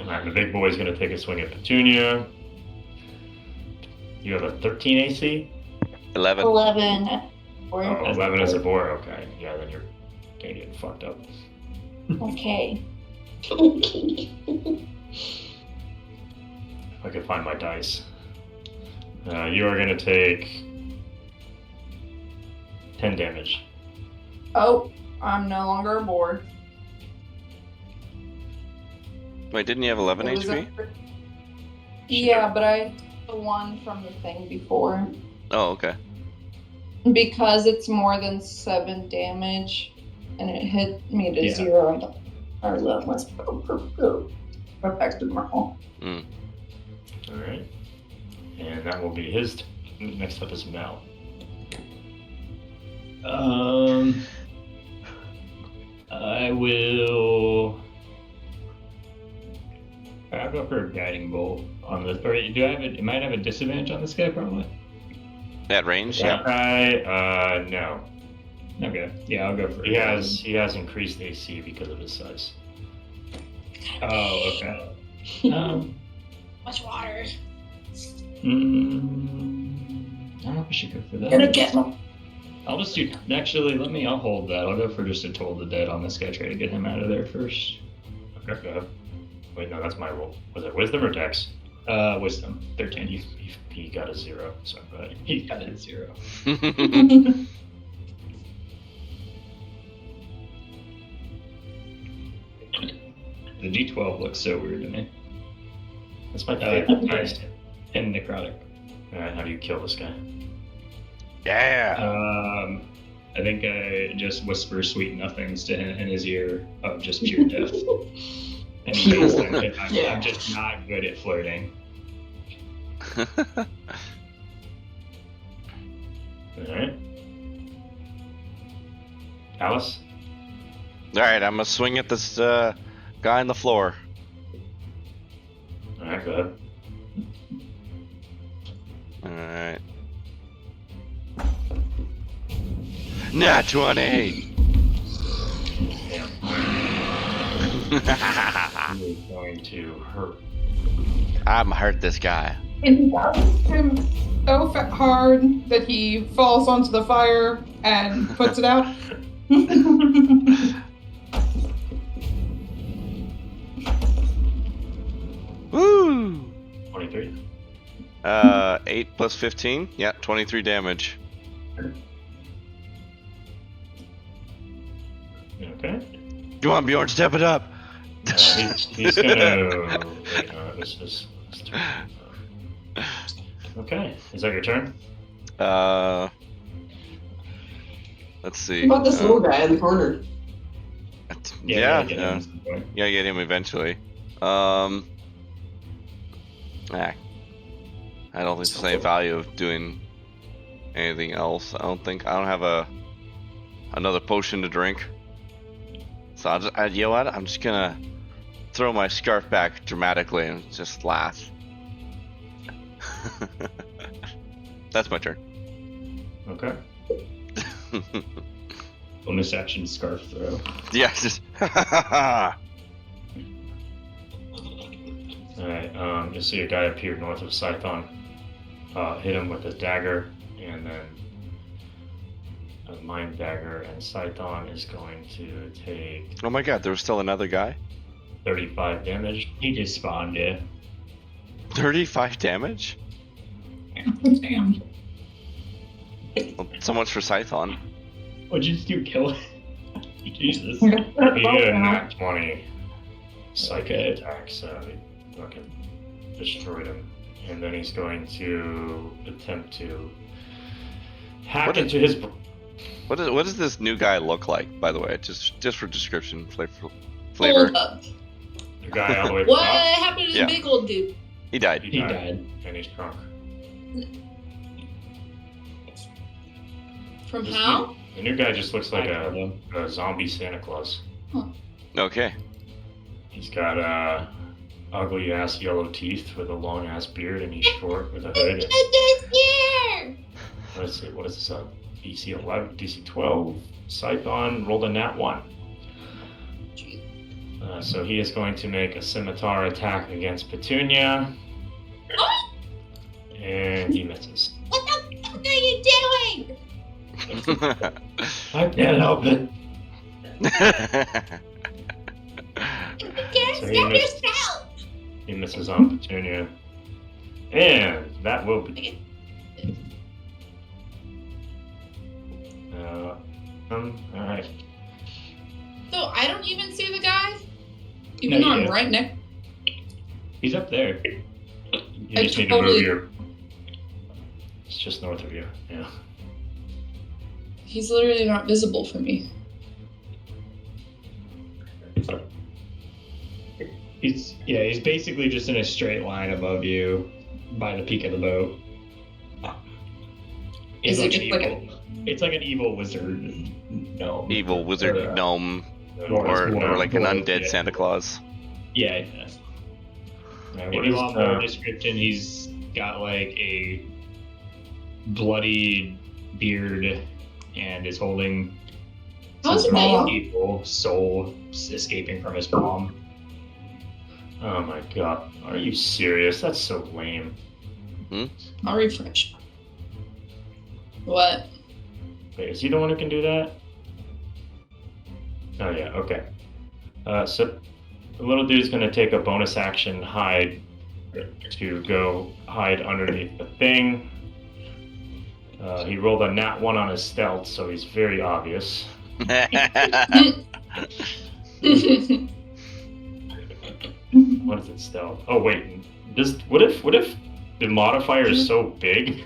All right, the big boy's gonna take a swing at Petunia. You have a 13 AC? 11. 11. Oh, 11 is a bore. Okay, yeah, then you're gonna get fucked up. Okay. Okay. If I can find my dice. You are gonna take 10 damage. Oh, I'm no longer aboard. Wait, didn't you have 11 It was HP? Yeah, but I the one from the thing before. Oh, okay. Because it's more than 7 damage and it hit me to Yeah. 0. Our love was affected Merle. Alright. And that will be his. Next up is Mel. I will. I'll go for a guiding bolt on this. Or do I have it? It might have a disadvantage on this guy, probably. At range? That Yeah. guy, no. Okay. Yeah, I'll go for. He has increased AC because of his size. Oh, okay. Much water. I don't know if I should go for that. Gonna get him. I'll just do. Actually, I'll hold that. I'll go for just a Toll the Dead on this guy. Try to get him out of there first. Okay, go ahead. Wait, no, that's my roll. Was it Wisdom or Dex? Wisdom, 13. He got a 0. So But he got a 0. The D12 looks so weird to me. that's my favorite dice. And necrotic. All right, how do you kill this guy? Yeah. I think I just whisper sweet nothings to him in his ear of just pure death. And he knows that I'm just not good at flirting. All right. Alice? All right, I'm gonna swing at this guy on the floor. All right, go ahead. All right. Nat 20. Damn. You're going to hurt. I'm hurt this guy. It does him so hard that he falls onto the fire and puts it out. Woo! 23. 8 plus 15. Yeah, 23 damage. Okay. Come on, Bjorn, step it up. He's gonna. Wait, this is. Okay, is that your turn? Let's see. What about this little guy in the corner? Yeah, get him yeah. at some point. Yeah, get him eventually. I don't think there's any value of doing anything else. I don't have another potion to drink. So you know what? I'm just gonna throw my scarf back dramatically and just laugh. That's my turn. Okay. Bonus action scarf throw. Yeah, just. Alright, you'll see a guy appear north of Scython. Hit him with a dagger, and then a mind dagger, and Scython is going to take Oh my god, there was still another guy? 35 damage. He just spawned, yeah. 35 damage? Damn. Well, so much for Scython. What'd you do, kill it? Jesus. He did a nat 20 psychic Okay. attack, so he fucking destroyed him. And then he's going to attempt to hack What is- into his. What does this new guy look like, by the way? Just for description, flavor. Hold up. The guy all the way at the What top. happened to the Yeah. big old dude? He died. He died. And he's drunk. From This how? The new guy just looks like I killed him. a zombie Santa Claus. Okay. He's got ugly ass yellow teeth with a long ass beard, and he's short with a hood. And, let's see, what is this? DC 11, DC 12. Scython rolled a nat 1. So he is going to make a scimitar attack against Petunia. And he misses. What the fuck are you doing? I can't help it. You can't So he stop missed. yourself. He misses on Petunia. And that will be. Alright. So I don't even see the guy, even No, though you I'm do. right next. He's up there. You I just need to move totally- your. It's just north of you. Yeah. He's literally not visible for me. He's basically just in a straight line above you by the peak of the boat. Is it just like It's like an evil wizard gnome. Evil wizard Or, gnome, Or- or like an dwarf, undead yeah. Santa Claus. Yeah. Alright, If what you is, want more description, he's got like a bloody beard and is holding How is some it that sort of young? evil soul escaping from his palm. Oh my god. Are you serious? That's so lame. I'll refresh. What? Wait, is he the one who can do that? Oh yeah, okay. So the little dude's gonna take a bonus action hide to go hide underneath the thing. He rolled a nat 1 on his stealth, so he's very obvious. What is it, stealth? Oh wait, what if the modifier is so big?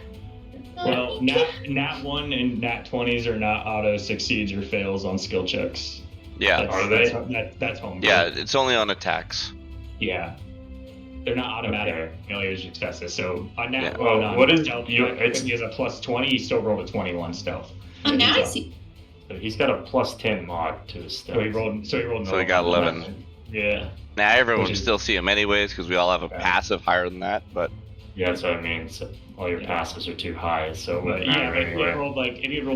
Well, nat 1 and nat 20s are not auto succeeds or fails on skill checks. Yeah. Are they? That's home. Yeah, it's only on attacks. Yeah. They're not automatic failures or successes. So on nat Yeah. 1 Well, on what is stealth, you? if he has a plus 20, he still rolled a 21 stealth. Oh, now I see. He's got a plus 10 mod to his stealth. So he rolled. So he got 11. Yeah. Now everyone Which is- still see him anyways because we all have a passive higher than that. But Yeah, that's what I mean. So all your passes are too high, so it But wouldn't yeah, matter if he anyway. rolled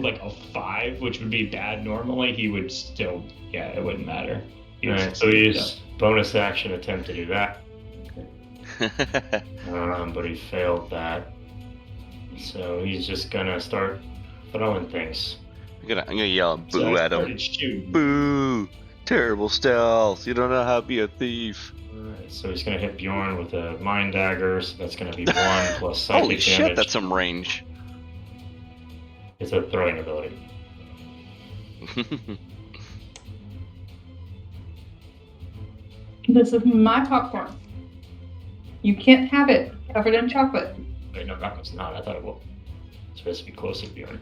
like a 5, which would be bad normally, he would still it wouldn't matter. He would Alright, so succeed, he's bonus action attempt to do that. But he failed that. So he's just gonna start throwing things. I'm gonna yell boo So I at him. started shooting. Boo! Terrible stealth. You don't know how to be a thief. Alright, so he's gonna hit Bjorn with a mind dagger, so that's gonna be 1 plus psychic Holy shit, damage. that's some range. It's a throwing ability. This is my popcorn. You can't have it covered in chocolate. Wait, no, that was not. I thought it was supposed to be close to Bjorn.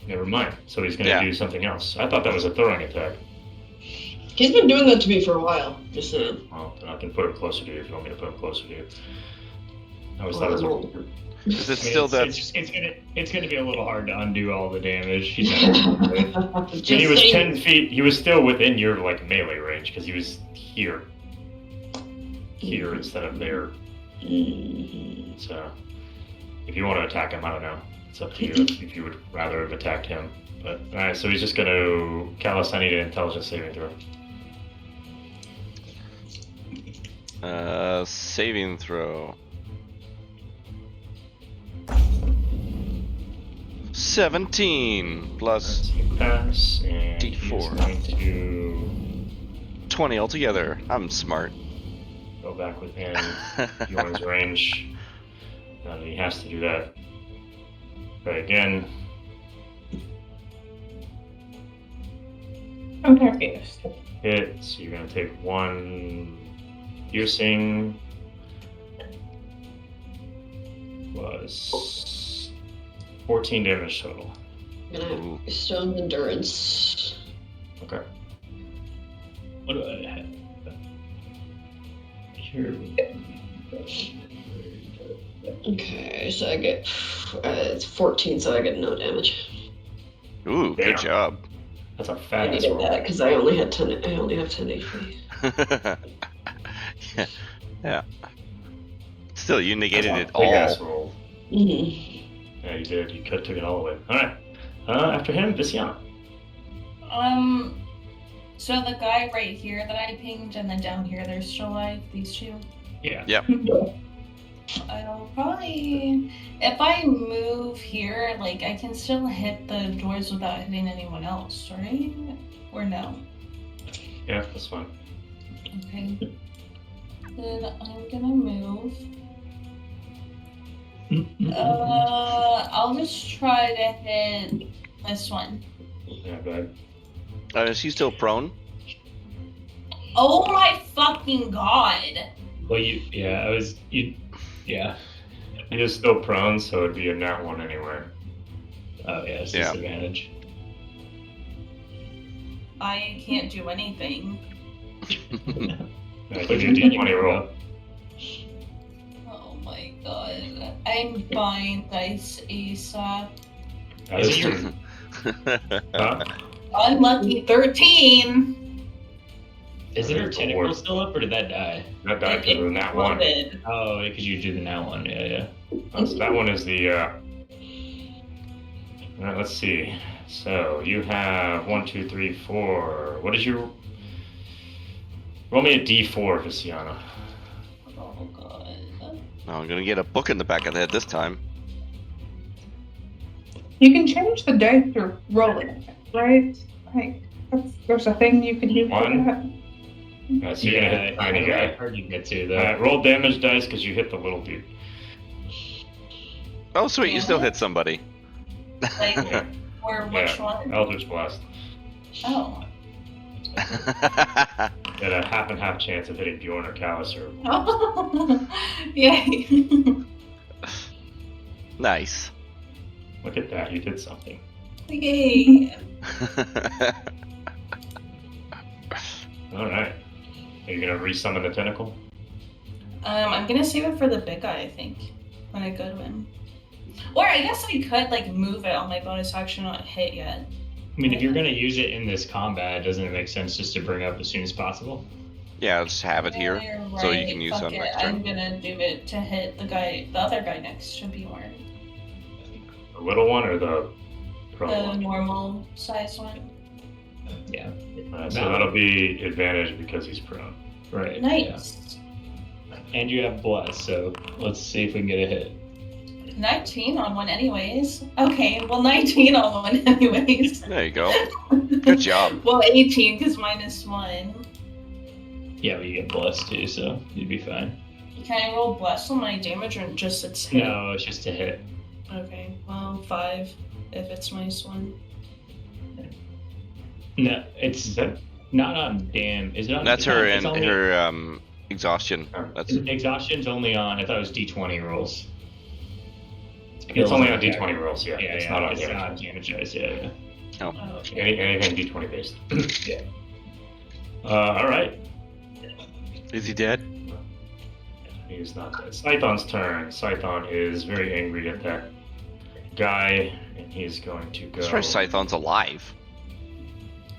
Never mind. So he's gonna Yeah. do something else. I thought that was a throwing attack. He's been doing that to me for a while. Just saying. Well, then I can put him closer to you if you want me to put him closer to you. I always thought it was a... Is it I mean, still it's, that? it's gonna be a little hard to undo all the damage. He's not And he was 10 feet. He was still within your like melee range because he was here instead of there. So if you want to attack him, I don't know. It's up to you if you would rather have attacked him. But alright, so he's just gonna Callus, I need an intelligence saving throw. Saving throw. 17 plus Pass and D4. he's going to 20 altogether. I'm smart. go back within Bjorn's range. And he has to do that. Try again. I'm confused. Hit, so you're gonna take 1 piercing plus 14 damage total. I'm gonna have stone endurance. Okay. What do I have? Here. Okay, so I get it's 14, so I get no damage. Ooh, Damn. good job. That's a I fat ass needed roll. that because I only have 10 HP. Yeah. Still, you negated That's it a big ass all. roll. Mm-hmm. Yeah, you did. You took it all away. Alright. After him, Visiana. So the guy right here that I pinged, and then down here, they're still alive. These two. Yeah. I'll probably, if I move here, like I can still hit the doors without hitting anyone else, right? Or no? Yeah, that's fine. Okay. Then I'm gonna move. I'll just try to hit this one. Yeah, go ahead. Is he still prone? Oh my fucking god! Well, yeah. He is still prone, so it'd be a nat 1 anyway. Oh yeah, it's Yeah. disadvantage. I can't do anything. Yeah, give you a d20 roll. Oh my god. I'm fine, dice ASAP. That Is is it your- true. Huh? Unlucky 13! Is her Or- tentacle still up, or did that die? That died because of the nat 1. Exploded. Oh, because you do the now one. Yeah. So that one is the. Alright, let's see. So you have 1, 2, 3, 4. What did you? Roll me a d4, Visiana. Oh god. I'm gonna get a book in the back of the head this time. You can change the dice you're rolling, right? Like, there's a thing you can do for One. that. So you're gonna hit the tiny guy. Hard to get to though. Roll damage dice because you hit the little dude. Oh, sweet, you still hit somebody. Like, or which one? Eldritch Blast. Oh. At a half and half chance of hitting Bjorn or Callus or. Yay. Nice. Look at that, you did something. Yay. Alright. Are you gonna resummon the tentacle? I'm gonna save it for the big guy, I think, when I go to him. Or I guess I could like move it on my bonus action, not hit yet. I mean, if you're gonna use it in this combat, doesn't it make sense just to bring it up as soon as possible? Yeah, just have it here, You're so you right, can use fuck on it. next turn. I'm gonna do it to hit the other guy next to Bjorn. The little one or the prone The one? normal size one. Yeah. So that'll be advantage because he's prone. Right. Nice. Yeah. And you have bless, so let's see if we can get a hit. 19 on one anyways. Okay, well 19 on one anyways. There you go. Good job. Well 18 because -1. Yeah, but you get blessed too, so you'd be fine. Can I roll bless on my damage or just its hit? No, it's just a hit. Okay, well 5 if it's -1. No, it's not on damn. Is it on? That's it's her on- it's only- her exhaustion. That's Exhaustion's only on. I thought it was D20 rolls. It's only on D20 rolls, yeah. Yeah, It's yeah, not on it's damage. not damage dice. Yeah. Oh, okay. Anything D20 based. Yeah. Alright. Is he dead? He's not dead. Scython's turn. Scython is very angry at that guy, and he's going to go Let's try Scython's alive.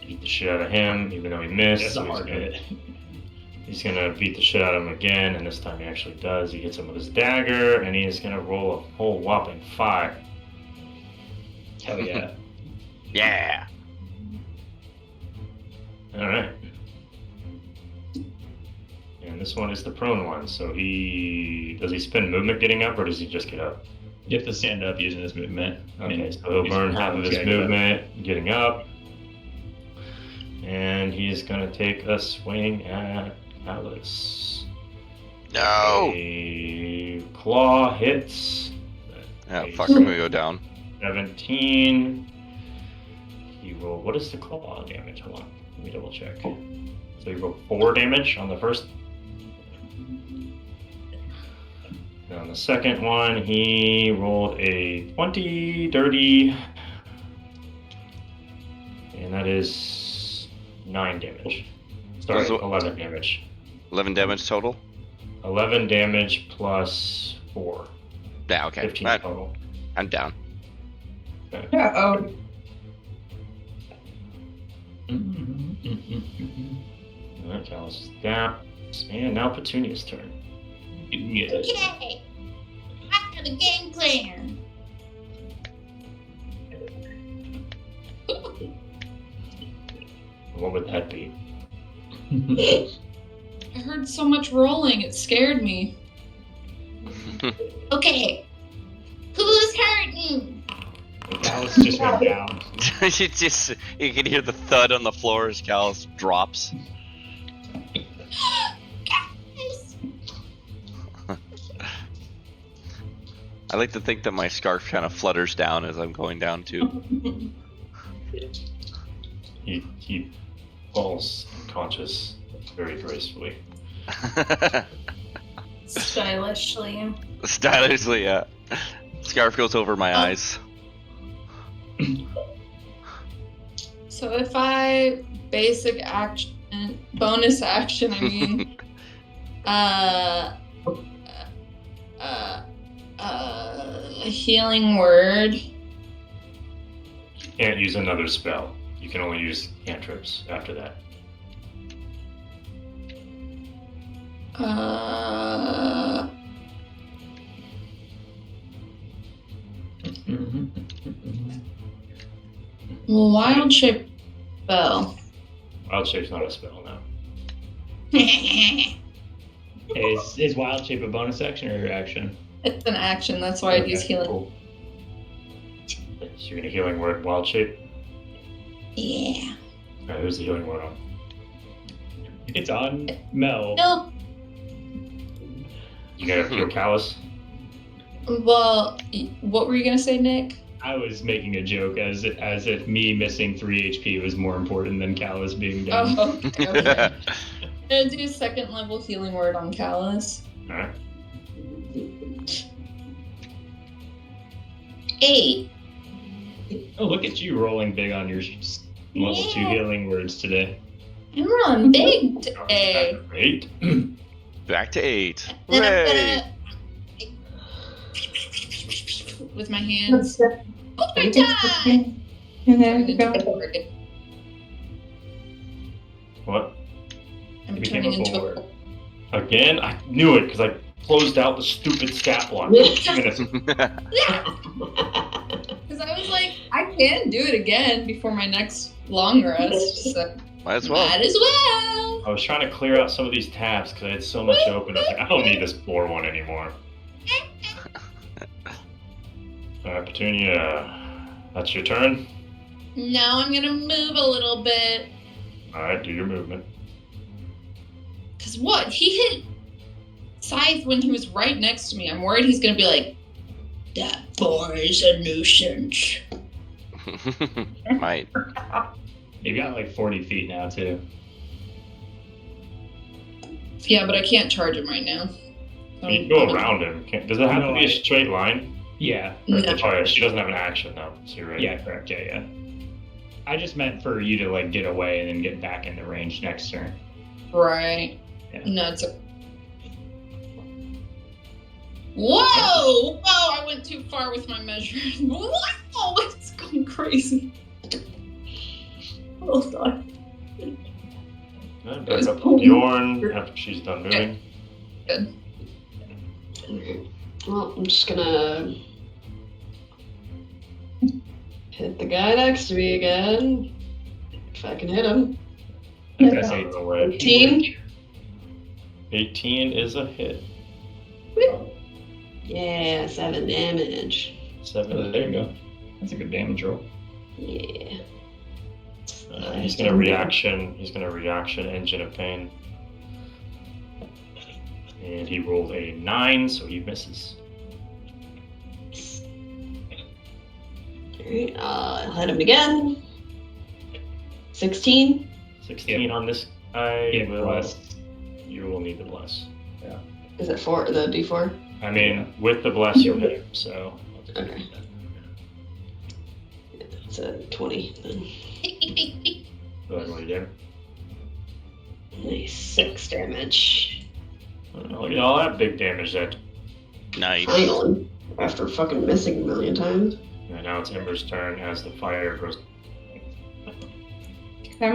beat the shit out of him, even though he missed. That's so a hard hit. He's gonna beat the shit out of him again, and this time he actually does. He hits him with his dagger, and he is gonna roll a whole whopping 5. Hell yeah. Yeah. Alright. And this one is the prone one, so does he spend movement getting up, or does he just get up? You have to stand up using this movement. Okay, so he'll burn half of his movement getting up. And he's gonna take a swing at Alice. No. A claw hits. Oh, fuck, I'm gonna go down. 17. He rolled. What is the claw damage? Hold on. Let me double check. So he rolled 4 damage on the first. And on the second one, he rolled a 20 dirty. And that is 9 damage. Sorry, So- 11 damage. 11 damage total? 11 damage plus 4. Yeah, okay. 15 Alright, total. I'm down. Uh-oh. Alright, Callus is down. And now Petunia's turn. Yeah. Okay. I got a game plan. What would that be? I heard so much rolling, it scared me. Okay. Who's hurting? Dallas just went down. You can hear the thud on the floor as Callus drops. Guys. I like to think that my scarf kind of flutters down as I'm going down too. He falls unconscious very gracefully. Stylishly. Stylishly, yeah. Scarf goes over my eyes. So if I basic action, bonus action, I mean, a healing word. Can't use another spell. You can only use cantrips after that. Wild shape spell. Wild Shape's not a spell now. Is Wild Shape a bonus action or action? It's an action, that's why I'd use healing. Cool. So you're gonna healing word Wild Shape? Yeah. Alright, who's the healing word on? It's on Mel. No. You gotta kill Callus. Well, what were you gonna say, Nick? I was making a joke as if me missing 3 HP was more important than Callus being down. Oh, okay. I'm gonna do a second level healing word on Callus. Alright. 8. Oh, look at you rolling big on your level 2 healing words today. I'm rolling big today. 8. Back to 8. Then I'm Hooray! gonna With my hands. And there you go. What? I'm It became turning a into 4. Again? I knew it because I closed out the stupid stat block. 2 minutes. Because I was like, I can do it again before my next long rest. So Might as well. might as well. I was trying to clear out some of these tabs because I had so much open. I was like, I don't need this floor one anymore. Alright, Petunia, that's your turn. Now I'm gonna move a little bit. Alright, do your movement. Cause what? He hit Scythe when he was right next to me. I'm worried he's gonna be like, that boy is a nuisance. Might. You've got like 40 feet now, too. yeah, but I can't charge him right now. You can go around him. Does it have to be a straight line? Yeah. No. Oh, yeah, she doesn't have an action though, so you're right. Yeah, correct. Yeah. I just meant for you to like get away and then get back into range next turn. Right. Yeah. No, it's a. Whoa! Whoa! I went too far with my measure. Whoa! It's going crazy. Hold on. Alright, back up to Bjorn after she's done moving. Good. Well, I'm just gonna hit the guy next to me again. If I can hit him. I was gonna say, Out of the way. 18. 18 is a hit. Yeah, 7 damage. 7. there you go. That's a good damage roll. Yeah. He's gonna reaction. He's gonna reaction Engine of Pain. And he rolled a 9, so he misses. Alright, I'll hit him again. 16. 16 on this guy. Yeah, bless. You will need the bless. Is it 4? The D4? I mean, with the bless, you'll hit him. So. Okay. Yeah, it's a 20 then. Go ahead, what do you do? Nice. 6 damage. Look at all that big damage that. Nice. Finally. After fucking missing a million times. And now it's Ember's turn as the fire grows. Okay.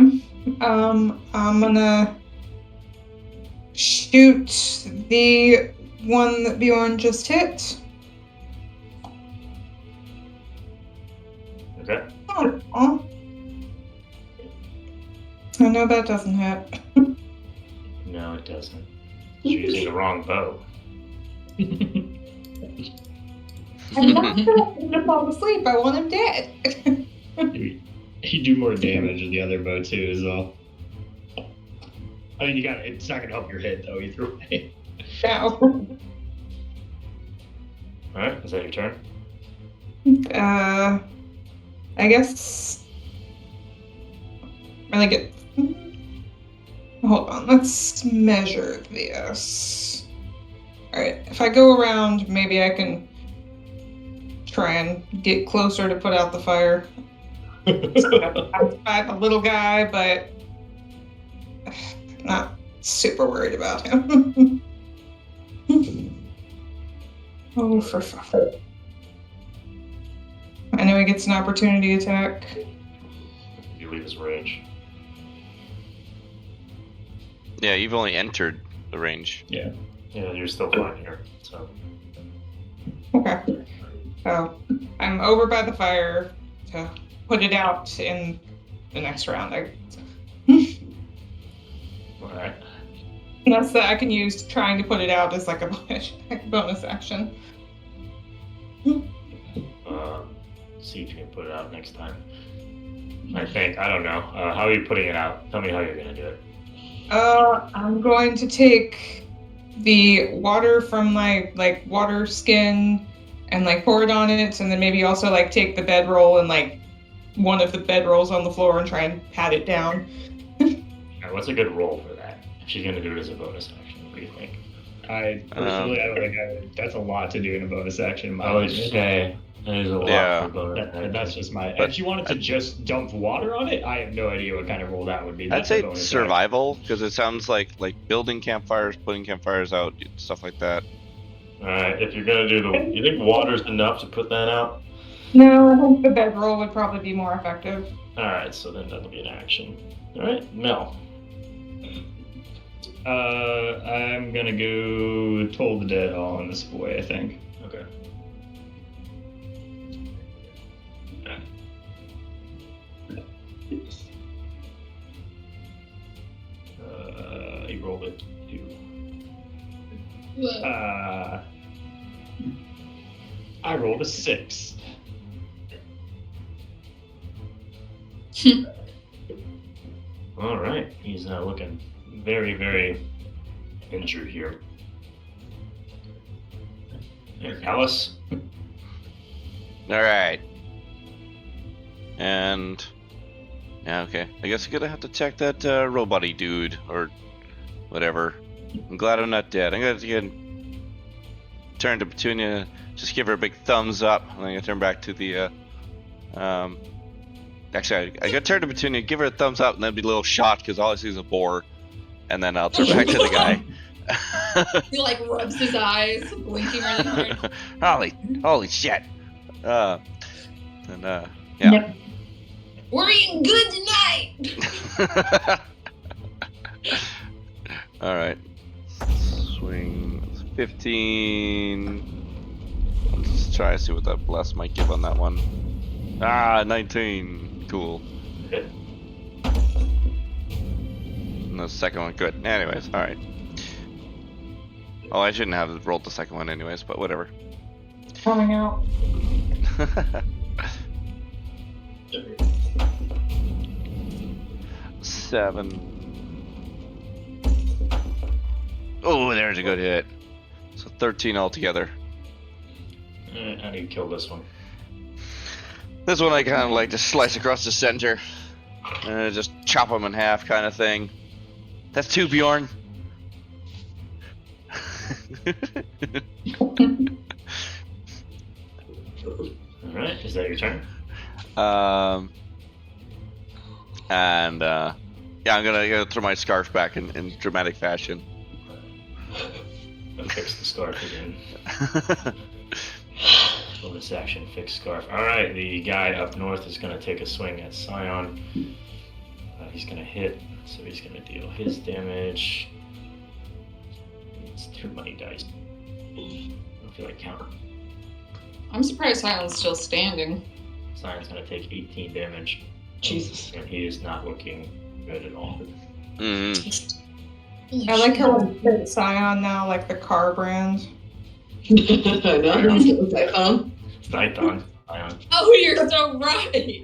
I'm gonna shoot the one that Bjorn just hit. Okay. Oh. I know that doesn't hit. No, it doesn't. She's using the wrong bow. I'm not gonna fall asleep. I want him dead. You do more damage with the other bow too, as well. I mean, it's not gonna help your hit though either way. No. Alright, is that your turn? I guess. Really good. Hold on, let's measure this. Alright, if I go around, maybe I can try and get closer to put out the fire. I'm a little guy, but not super worried about him. Oh, for fuck. I know he gets an opportunity attack. You leave his range. Yeah, you've only entered the range. Yeah. Yeah, you're still fine here. So. Okay. So I'm over by the fire to put it out in the next round. Alright. That's that I can use trying to put it out as like a bonus action. See if you can put it out next time. I think. I don't know. How are you putting it out? Tell me how you're gonna do it. I'm going to take the water from my water skin and pour it on it, and then maybe also take the bedroll and one of the bedrolls on the floor and try and pat it down. Alright, what's a good roll for that? If she's gonna do it as a bonus action, what do you think? I personally, I don't think that's a lot to do in a bonus action. In my opinion. Okay. That is a lot Yeah. for bonus action. That's just my. But if you wanted to just dump water on it, I have no idea what kind of roll that would be. I'd That's a say bonus survival, because it sounds like building campfires, putting campfires out, stuff like that. Alright, if you're gonna do you think water's enough to put that out? No, I think the bedroll would probably be more effective. Alright, so then that'll be an action. Alright, Mel. I'm gonna go Toll the Dead all on this boy, I think. Okay. He rolled it 2. I rolled a 6. Alright, he's looking very, very injured here. Here, Alice. Alright. And... yeah, okay. I guess I'm gonna have to check that robot-y dude, or whatever. I'm glad I'm not dead. I'm gonna turn to Petunia, just give her a big thumbs up, and I'm gonna turn back to the, actually, I gotta turn to Petunia, give her a thumbs up, and then be a little shocked, because all I see is a boar. And then I'll turn back to the guy. He rubs his eyes, blinking really hard. Holy shit. Yeah. We're eating good tonight. Alright. Swing 15. Let's try to see what that bless might give on that one. 19. Cool. Hit. And the second one, good. Anyways, alright. Oh, I shouldn't have rolled the second one anyways, but whatever. Coming out. 7. Oh, there's a good hit. So 13 altogether. How do you kill this one? This one I kind of like to slice across the center. And just chop him in half kind of thing. That's 2, Bjorn. Alright, is that your turn? Yeah, I'm gonna throw my scarf back in dramatic fashion. I'll fix the scarf again. Bonus action, fix scarf. Alright, the guy up north is going to take a swing at Scion. He's going to hit, so he's going to deal his damage. It's 2 money dice. I don't feel like counting. I'm surprised Sion's still standing. Sion's going to take 18 damage. Jesus. And he is not looking good at all. Mm-hmm. I like how we put Scion now, the car brand. I know. Python. Python. Scion. Oh, you're so right.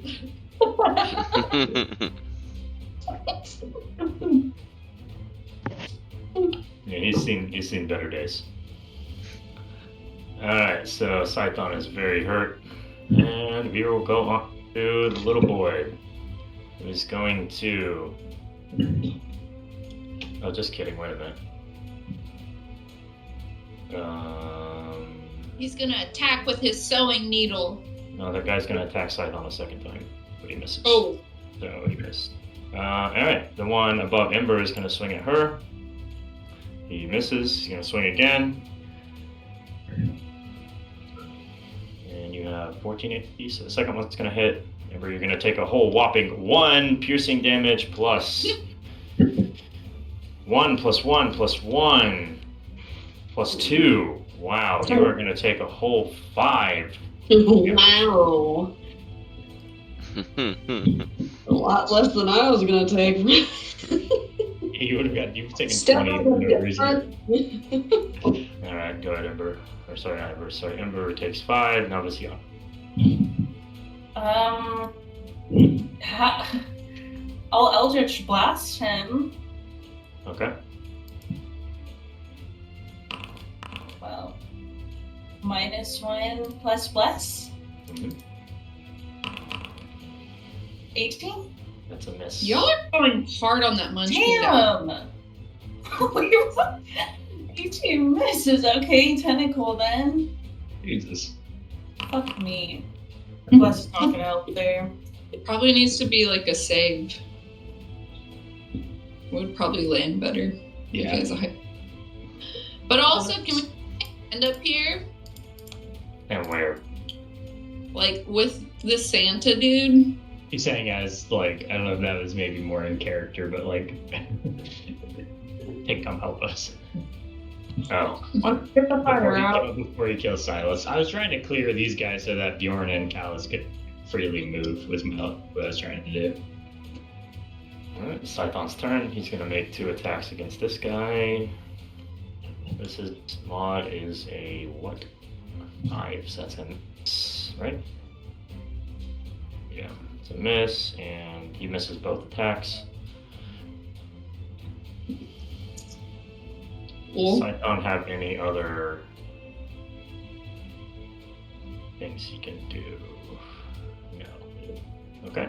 Yeah, he's seen better days. Alright, so Scython is very hurt. And we will go on to the little boy. Who's going to... Oh, just kidding, wait a minute. He's gonna attack with his sewing needle. No, that guy's gonna attack Scython a second time, but he misses. Oh. So he missed. Alright, the one above Ember is gonna swing at her. He misses, he's gonna swing again. And you have 14 HP, so the second one's gonna hit. Ember, you're gonna take a whole whopping 1 piercing damage plus 1 plus 1 plus 1 plus 2. Wow, you are gonna take a whole 5. Wow. A lot less than I was gonna take. You've taken Step 20 up for and no get reason. Alright, go ahead, Ember. Or sorry, not Ember. Sorry, Ember takes 5, now Vision. I'll Eldritch Blast him. Okay. Well, -1 plus bless. Mhm. 18? That's a miss. Y'all are going hard on that munchkin. Damn! 18 misses. Okay, tentacle then. Jesus. Fuck me. Bless is not gonna help there. It probably needs to be like a save. Would probably land better. Yeah. Because but also, can we end up here? And where? Like with the Santa dude? He's saying as like I don't know if that was maybe more in character, but like, hey, come help us. Oh. Let's get the fire out. Before he kills Silas, I was trying to clear these guys so that Bjorn and Callus could freely move. Was what I was trying to do. Alright, Scython's turn. He's gonna make 2 attacks against this guy. This mod is a what? 5, so that's a miss, right? Yeah, it's a miss, and he misses both attacks. Cool. Does Scython have any other things he can do? No. Okay.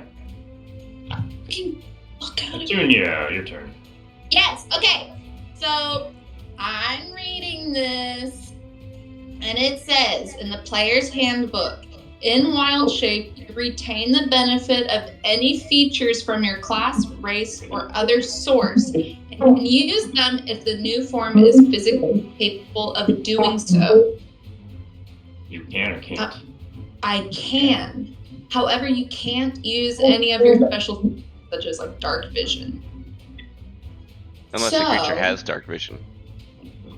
Look out. Junior, your turn. Yes, okay. So I'm reading this, and it says in the player's handbook, in wild shape, you retain the benefit of any features from your class, race, or other source, and can use them if the new form is physically capable of doing so. You can or can't. I can. However, you can't use any of your special features, such as like dark vision. Unless the creature has dark vision.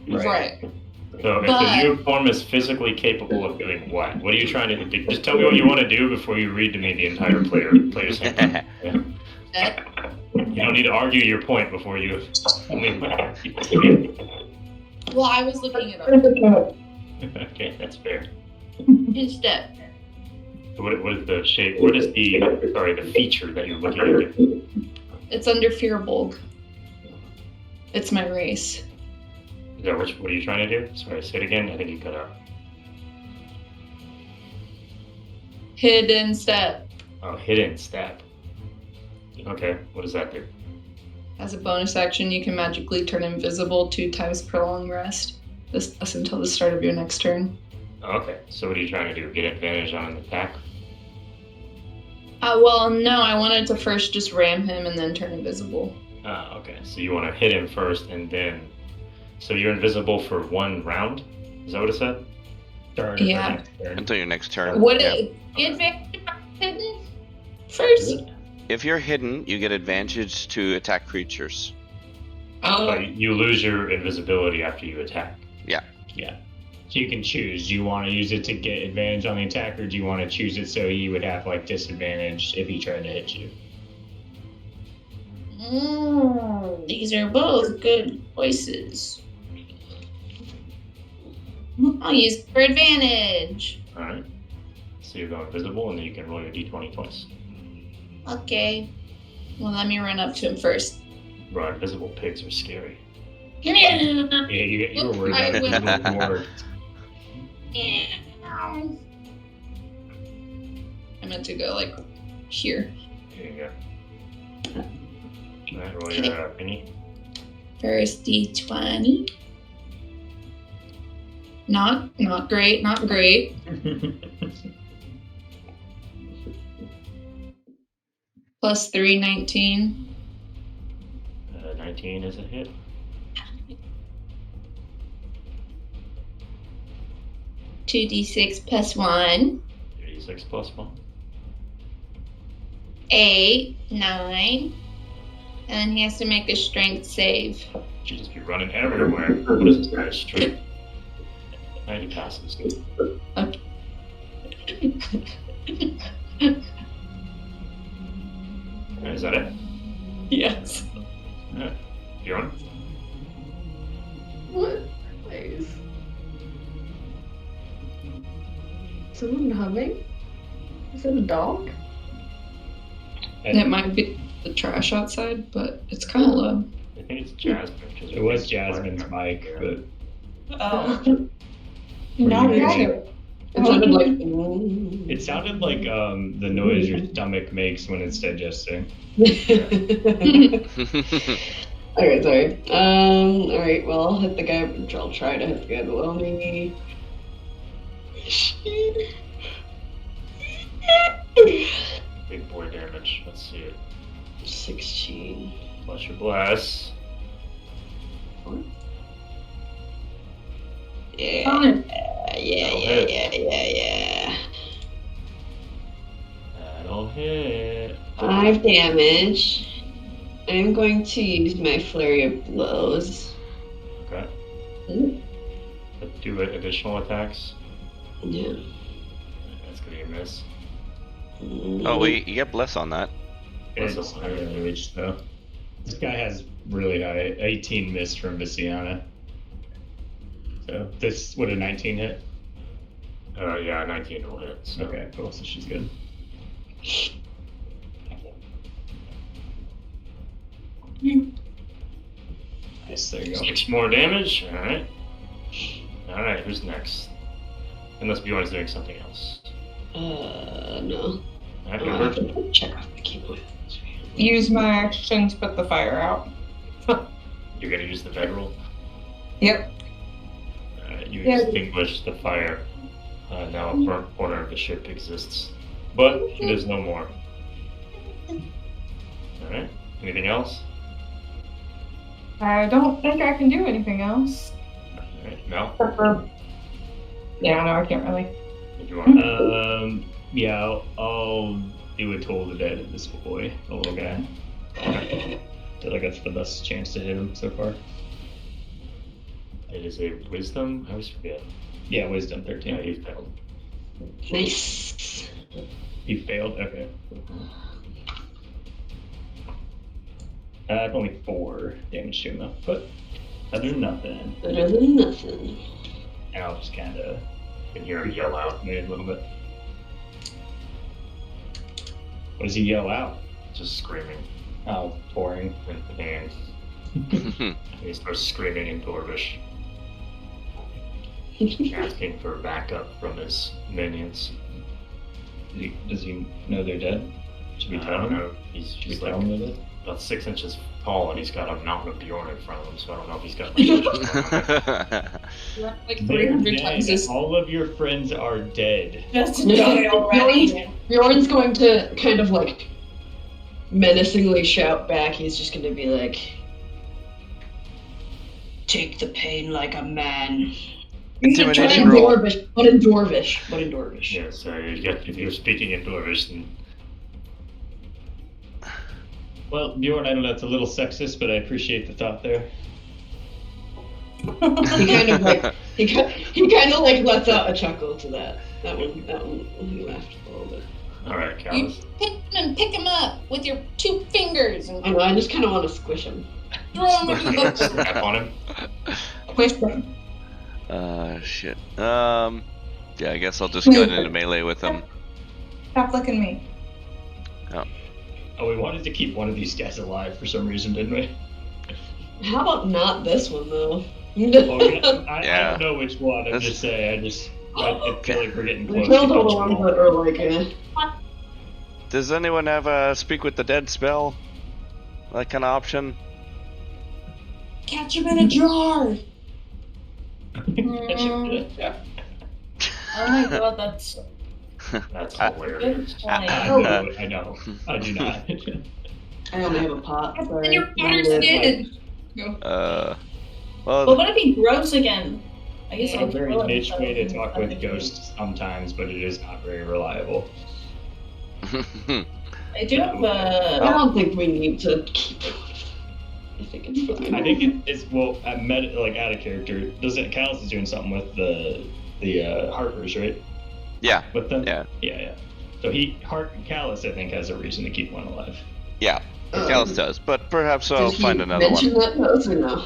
Right. So if the new form is physically capable of doing what? What are you trying to do? Just tell me what you want to do before you read to me the entire player's handbook. Yeah. You don't need to argue your point before you. Well, I was looking it up. Okay, that's fair. Instead. What is the shape? What is the feature that you're looking at? It's under Fearbolg. It's my race. Is that what are you trying to do? Sorry, say it again. I think you cut out. Hidden step. Oh, hidden step. Okay, what does that do? As a bonus action, you can magically turn invisible 2 times per long rest. That's until the start of your next turn. Okay, so what are you trying to do? Get advantage on an attack? Well, no, I wanted to first just ram him and then turn invisible. Okay, so you want to hit him first and then. So you're invisible for 1 round? Is that what it said? Start Yeah. next turn. Until your next turn. What Yeah. Get advantage on hidden first. If you're hidden, you get advantage to attack creatures. But you lose your invisibility after you attack. Yeah. So you can choose. Do you want to use it to get advantage on the attack, or do you want to choose it so he would have like disadvantage if he tried to hit you? These are both good choices. I'll use it for advantage. Alright. So you go invisible and then you can roll your d20 twice. Okay. Well, let me run up to him first. Bro, invisible pigs are scary. Come here. Yeah, you were worried I about it more. I meant to go like here. Here you go. Alright, roll your penny. First D20. Not great, not great. Plus 3, 19. 19 is a hit. Two D6 plus 1. 36 plus 1. 8, 9. And then he has to make a strength save. Should just be running everywhere. What is this guy's strength? 90 passes. Is that it? Yes. Alright. Bjorn? What place? Someone humming? Is it a dog? It might be the trash outside, but it's kind of low. I think it's Jasmine. It was Jasmine's mic, but Oh. Not you right. really- It sounded like. it sounded like the noise your stomach makes when it's digesting. Okay, sorry. Alright, well, I'll hit the guy. I'll try to hit the guy below me. Big boy damage. Let's see it. 16. Bless your bless. Yeah. Fine. Yeah. That'll hit. 5 damage. I'm going to use my flurry of blows. Okay. Ooh. Do additional attacks. Yeah. That's gonna be a miss. Oh, wait, you get bless on that. It's higher damage though. This guy has really high 18 missed from Visiana. So this would a 19 hit? Yeah, 19 will hit. So. Okay, cool. So she's good. Nice, there you go. 6 more damage. Alright. Alright, who's next? Unless Bjorn's doing something else. No. Alright, I Ember. have to check off the keyboard. Use my action to put the fire out. You're gonna use the bedroll. Yep. You Yeah. extinguish the fire. Now a burnt corner of the ship exists. But it is no more. Alright. Anything else? I don't think I can do anything else. Alright, Mel, Except for... Yeah, no, I can't really. if you want. Yeah, I'll do a toll to dead of this boy, the little guy. I feel like that's the best chance to hit him so far. It is a wisdom. I always forget. Yeah, wisdom 13. Yeah, you failed. Nice. He failed? Okay. It's only 4 damage to him though, but better than nothing. Better than nothing. And I'll just kind of You can hear him yell out. me a little bit. What does he yell out? Just screaming Oh, pouring. and he starts screaming in Dwarvish, asking for backup from his minions. Does he know they're dead? Should we I tell don't him? know. He's Should we just tell like him they're dead? about 6 inches tall, and he's got a mountain of Bjorn in front of him. So I don't know if he's got like. Like They're 300 times dead. this. All of your friends are dead. Just die already. Bjorn's going to kind of like menacingly shout back. He's just going to be like, "Take the pain like a man." Intimidation But in roll. Dwarvish. But in Dwarvish. But in Dwarvish. Yeah, so if you're speaking in Dwarvish, then Well, Bjorn, I know that's a little sexist, but I appreciate the thought there. He kind of like he kind of like lets out a chuckle to that. That one he laughed a little bit. all right, You Callus. pick him and pick him up with your 2 fingers and I know. I just kind of want to squish him. throw him into the Snap on him. Push them. Shit. Yeah, I guess I'll just go into melee with him. Stop licking me. Oh, we wanted to keep one of these guys alive for some reason, didn't we? How about not this one though? Oh, yeah, I Yeah. don't know which one. I'm That's- just saying. I feel like we're getting We close. killed to all the each ones one. that are like, Does anyone have a speak with the dead spell? That kind of option? catch him in a jar. Oh my god, that's That's I- hilarious. good point. I know. I do not. I only have a pot. And Sorry. your butter skin. Well, But what if he grows again? I guess It's I'll a very kill him, niche but way to talk with I think- ghosts sometimes, but it is not very reliable. I do have I a. don't think we need to keep it. I think it's fine. I think it's well, like out of character. Doesn't Callus is doing something with the Harpers, right? yeah, With them. Yeah. Yeah. So Callus, I think, has a reason to keep one alive. yeah. Callus does, but perhaps Did I'll he find another mention one. that pose or no?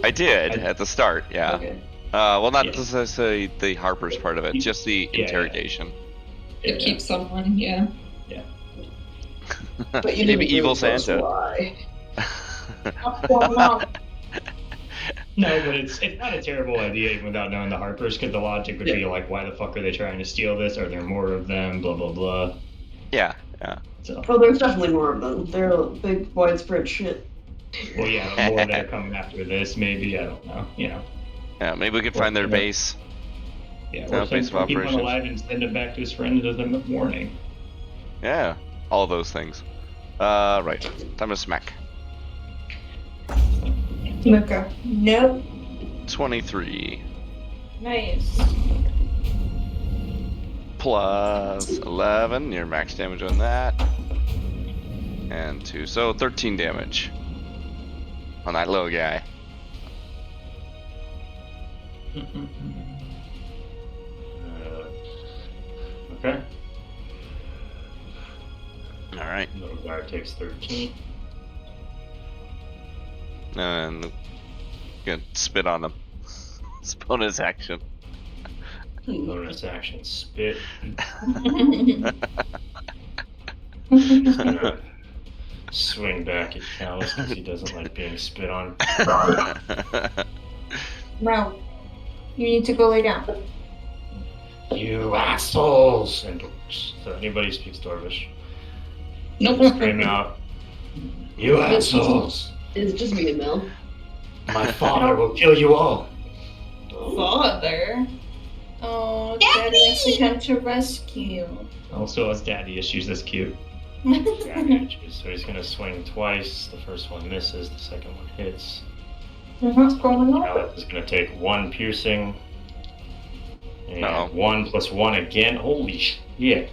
I did at the start, yeah. Okay. Well, not Yeah. necessarily the Harper's part of it, just the Yeah. interrogation. To keep someone, yeah. But you Maybe didn't evil really tell us Santa. why. No, but it's not a terrible idea even without knowing the Harpers, because the logic would be like, why the fuck are they trying to steal this? Are there more of them? Blah blah blah. Yeah. So, Oh, there's definitely more of them. They're big, widespread shit. well, yeah, more that are coming after this. Maybe I don't know. You know. Yeah, maybe we could find their base. Yeah, No, or base of keep him operations. alive and send him back to his friend as a warning. Yeah, all those things. Right. Time to smack. Luca. Nope. 23 Nice. plus 11. Your max damage on that. And 2. So 13 damage on that little guy. Okay. Alright. Little guard takes 13. And gonna spit on him. It's bonus action. Bonus action, spit. Swing back at Callus because he doesn't like being spit on. No. You need to go lay down. You assholes! And so anybody who speaks Dwarvish, Nope. scream out, you assholes! It's just me and Mel. My father will kill you all. Father. Oh, Daddy has to come to rescue. Also has daddy issues. That's cute. So he's gonna swing twice. The first one misses. The second one hits. What's going on? Alex is gonna take 1 piercing. And Uh-oh. 1 plus 1 again. Holy shit!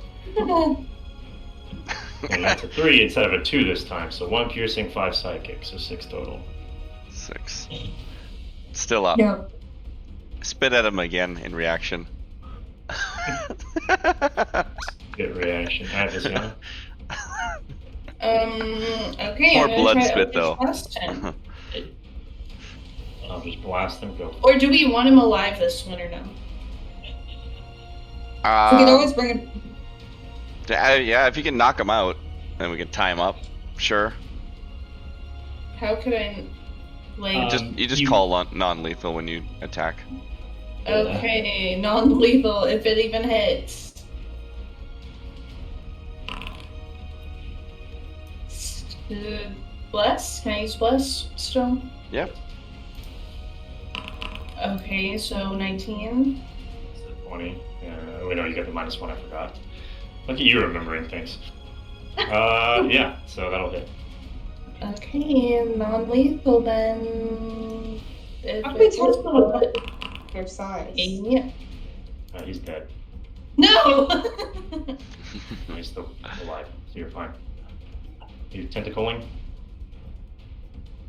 And that's a 3 instead of a 2 this time. So 1 piercing, 5 sidekick, so 6 total. 6. Still up. No. Spit at him again in reaction. Good reaction. I have this on. Okay. More I'm gonna blood try spit, though. Eldritch Blast him. I'll just blast him. Go. Or do we want him alive this one or no? We can always bring it. Yeah, if you can knock him out, then we can tie him up. Sure. How could I, like? You just call non-lethal when you attack. Okay, non-lethal if it even hits. Bless? Can I use bless still? Yep. Okay, so 19. It's a 20. Wait, no, you got the -1. I forgot. Look at you remembering things. Yeah, so that'll hit. Okay, non-lethal then. If How many it's times blood- Their size. Yeah. He's dead. No! No, he's still alive, so you're fine. You tentacling?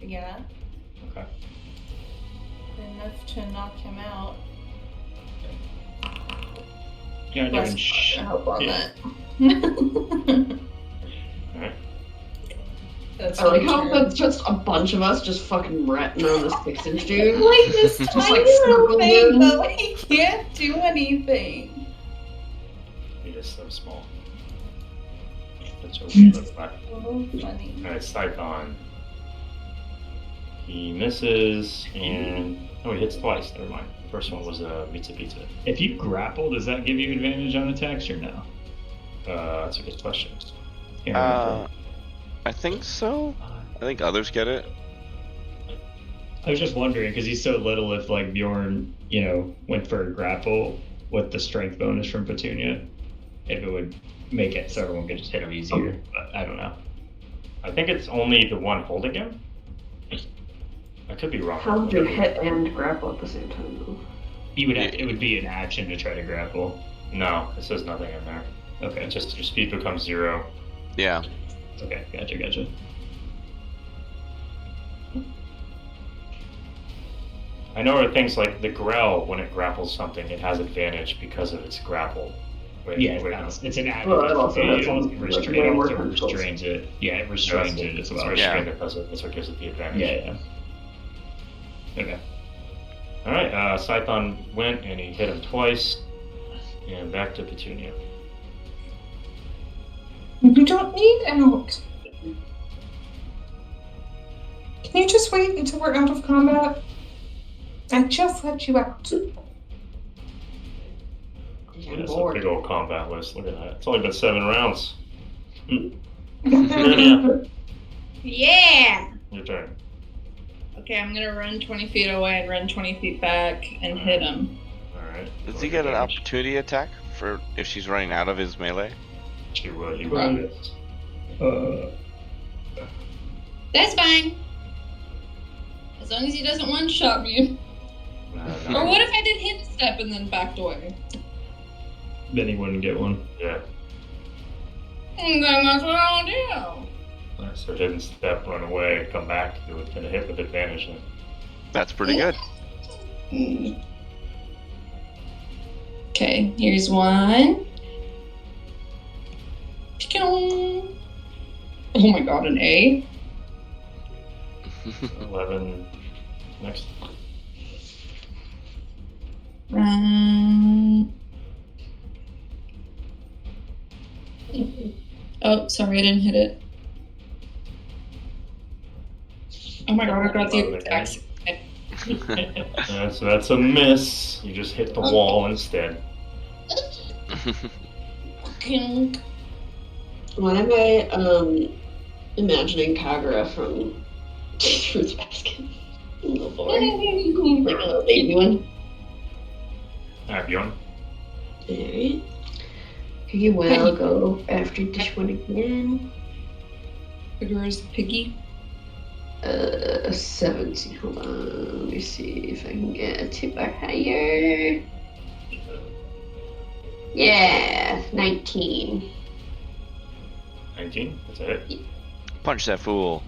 Yeah, Okay. enough to knock him out. Yeah, Bless doing shh. help on Yeah. that. Alright. That's I like really how true. that's just a bunch of us just fucking ratting on this 6-inch dude. Like this Just, tiny like, little circle thing, him. but like, he can't do anything. He is so small. That's what we look like. So funny. Alright, Scython. He misses, and... Oh, he hits twice. Never mind. The first one was a pizza. If you grapple, does that give you advantage on attacks or no? That's a good question. Can't remember. I think so. I think others get it. I was just wondering because he's so little. If like Bjorn, went for a grapple with the strength bonus from Petunia, if it would make it so everyone could just hit him easier. But I don't know. I think it's only the one holding him. I could be wrong. How would you hit and grapple at the same time, though? He would. It would be an action to try to grapple. No, it says nothing in there. Okay. It's just your speed becomes 0. Yeah. Okay. Gotcha. I know there are things like the Grell, when it grapples something, it has advantage because of its grapple. Yeah, it's an action. Well, it also has It some, also like, way more controls. restrains it. Yeah, it restrains it as well. It's Yeah. restrained because of, that's what gives it the advantage. Yeah. Okay. Alright, Scython went and he hit him twice. And back to Petunia. You don't need out. Can you just wait until we're out of combat? I just let you out. Yeah, I'm it's a bored. big old combat list. Look at that. It's only been 7 rounds. Yeah. Your turn. Okay, I'm gonna run 20 feet away and run 20 feet back and hit him. Alright. Does he get an opportunity attack for if she's running out of his melee? He will. He Right. will. That's fine. As long as he doesn't one-shot me. Or what if I did hit step and then backed away? Then he wouldn't get one. Yeah. And then that's what I'll do. Alright, so hidden step, run away, come back. You would kind of hit with advantage then. That's pretty good. Okay, here's one. Pew! Oh my god, an A? 11. Next. Oh, sorry, I didn't hit it. Oh my god, I got the attacks. So that's a miss. You just hit the wall instead. Why am I imagining Kagura from Fruits Basket? Little boy. Like a little baby one. Alright, Bjorn. Alright. You will go after this one again. Kagura's piggy. 17. Hold on. Let me see if I can get a tip or higher. Yeah, 19. 19? That's a hit. Punch that fool.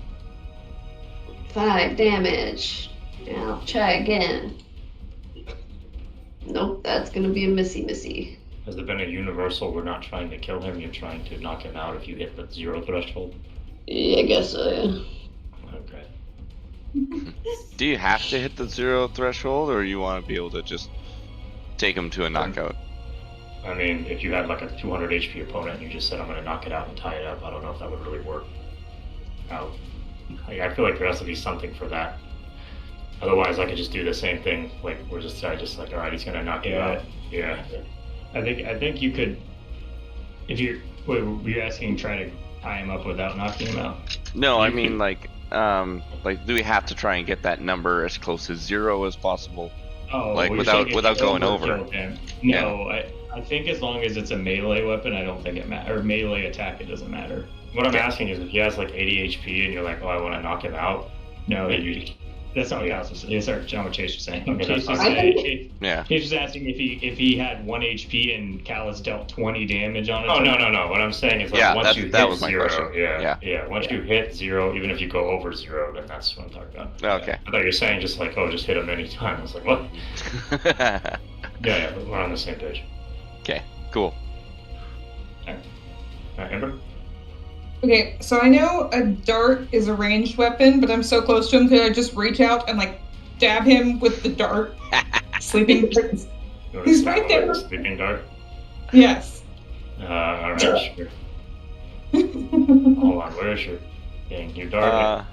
5 damage. I'll try again. Nope, that's gonna be a missy. Has there been a universal, we're not trying to kill him, you're trying to knock him out if you hit the 0 threshold? Yeah, I guess so, yeah. Okay. Do you have to hit the 0 threshold, or you want to be able to just take him to a knockout? I mean, if you had like a 200 HP opponent and you just said, I'm going to knock it out and tie it up, I don't know if that would really work out. I feel like there has to be something for that. Otherwise, I could just do the same thing. Like, we're just, I just like, all right, he's going to knock you out. Yeah. I think you could, if you're, wait, were you asking try to tie him up without knocking him out? No, I mean like do we have to try and get that number as close to 0 as possible? Oh, like well, without going over. Him. No, I think as long as it's a melee weapon, I don't think it matters. Or melee attack, it doesn't matter. What I'm asking is if he has like 80 HP and you're like, oh, I want to knock him out. No, that's not what Chase was saying. Sorry, John, what Chase was saying. Okay, Chase was fine. Chase was asking if he had 1 HP and Callus dealt 20 damage on it. Oh, no. What I'm saying is like once you hit was my 0, question. once you hit 0, even if you go over 0, then that's what I'm talking about. Okay. I thought you were saying just like, oh, just hit him anytime. I was like, what? Yeah, but we're on the same page. Okay, cool. Amber? Okay, so I know a dart is a ranged weapon, but I'm so close to him, could I just reach out and like stab him with the dart? Sleeping dart. He's right there. Sleeping dart? Yes. Alright, sure. Hold on, where is your dart?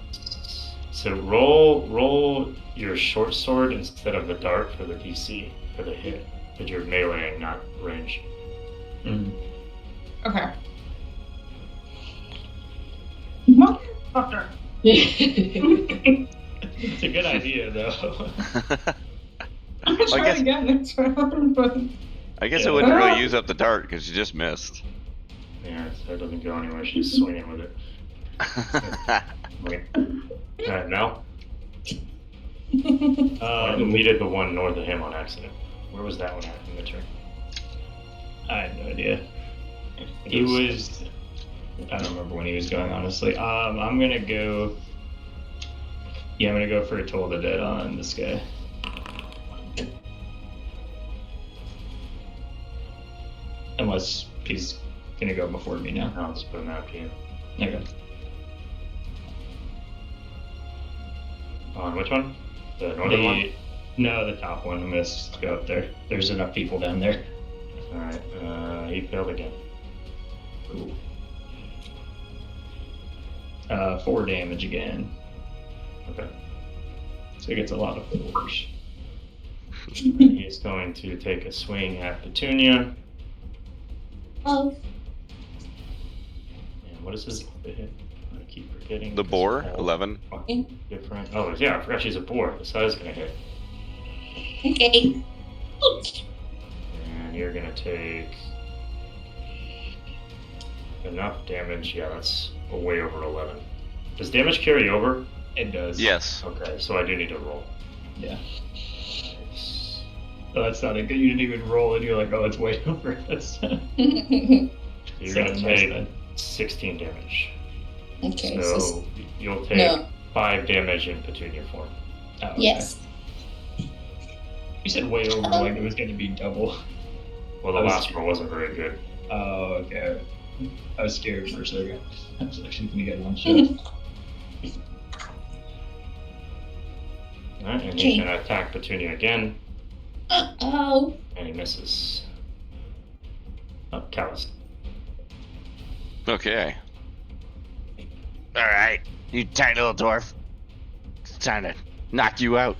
So roll your short sword instead of the dart for the DC, for the hit. But you're meleeing, not range. Mm-hmm. Okay. Motherfucker. It's a good idea, though. I'm gonna try again next round, but... I guess I wouldn't really use up the dart because you just missed. Yeah, so it doesn't go anywhere. She's swinging with it. Wait. Alright, Mel? I deleted the one north of him on accident. Where was that one at in the turn? I have no idea. He was... I don't remember when he was going, honestly. I'm gonna go... Yeah, I'm gonna go for a Toll the Dead on this guy. Unless he's gonna go before me now. I'll just put him out to you. Okay. On which one? The northern one? No, the top one. I'm gonna go up there. There's enough people down there. Alright, he failed again. Ooh. 4 damage again. Okay. So he gets a lot of 4s. He's going to take a swing at Petunia. Oh, And what is his hit? I keep forgetting. The It's boar, all 11. Different. Oh, yeah, I forgot she's a boar. So that is going to hit. okay. And you're going to take enough damage. Yeah, that's way over 11. Does damage carry over? It does. Yes. Okay, so I do need to roll. Yeah. Nice. Oh, that's not a good. You didn't even roll, and you're like, oh, it's way over. That's. You're So going to nice take then. 16 damage. Okay, So you'll take no. 5 damage in Petunia form. Oh, okay. Yes. You said way over, like it was going to be double. Well, the I was- last roll wasn't very good. Oh, okay. I was scared for a second. I was actually going to get one shot. Alright, and Okay. he's going to attack Petunia again, Uh-oh. and he misses. Oh, Callus. Okay. Alright, you tiny little dwarf. It's time to knock you out.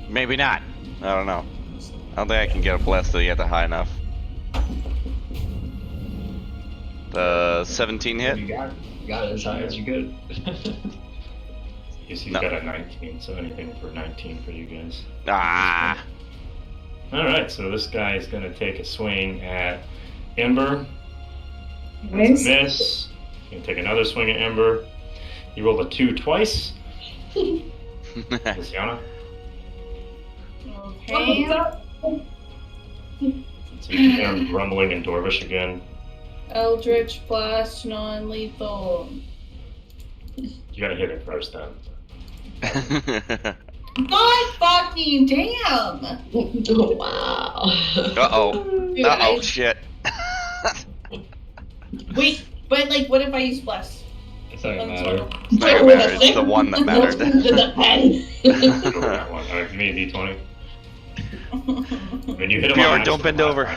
Maybe not. I don't know. I don't think I can get a bless till you get to high enough. The 17 hit? You got it as high as you could. He's No. got a 19, so anything for 19 for you guys. Ah. Alright, so this guy is going to take a swing at Ember. Nice. That's a miss. He's going to take another swing at Ember. He rolled a 2 twice. Luciana. Okay. So you can hear him grumbling in Dwarvish again. Eldritch Blast, non-lethal. You gotta hit it first then. God fucking damn! Wow. Uh-oh. Dude, Uh-oh, shit. Wait, but like, what if I use Bless? It's not I'm gonna sorry. matter. It's not gonna matter, it's the one that mattered. The pen. Go over that one. Alright, give me a d20. When you hit him Bjorn, on don't bend over.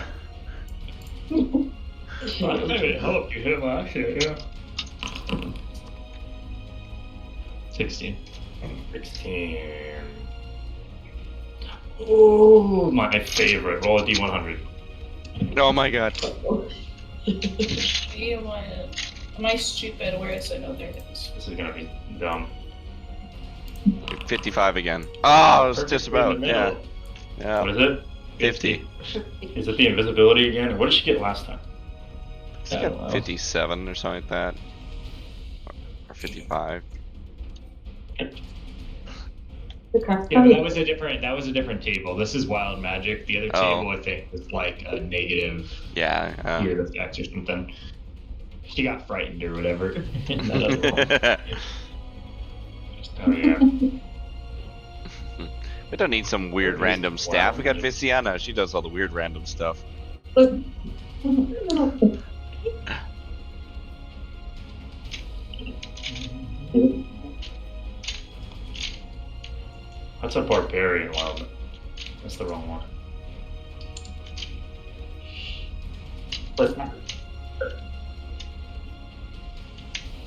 Well, maybe it helped. You hit him last year, yeah. 16. 16. Oh, my favorite. Roll a d100. Oh my god. You know what? Am I stupid? Where is it? Oh, there it is. This is gonna be dumb. 55 again. Oh, it was Perfect just in the about, middle. yeah. What Yeah. is it? 50. Is it the invisibility again? What did she get last time? It's got 57 or something like that. Or 55. Okay. Yeah, but that was a different table. This is wild magic. The other Oh. table, I think, was like a negative Yeah. weird effect or something. She got frightened or whatever. in that other one. Oh yeah. We don't need some weird random staff. We got Viciana. She does all the weird random stuff. That's a barbarian wild. That's the wrong one.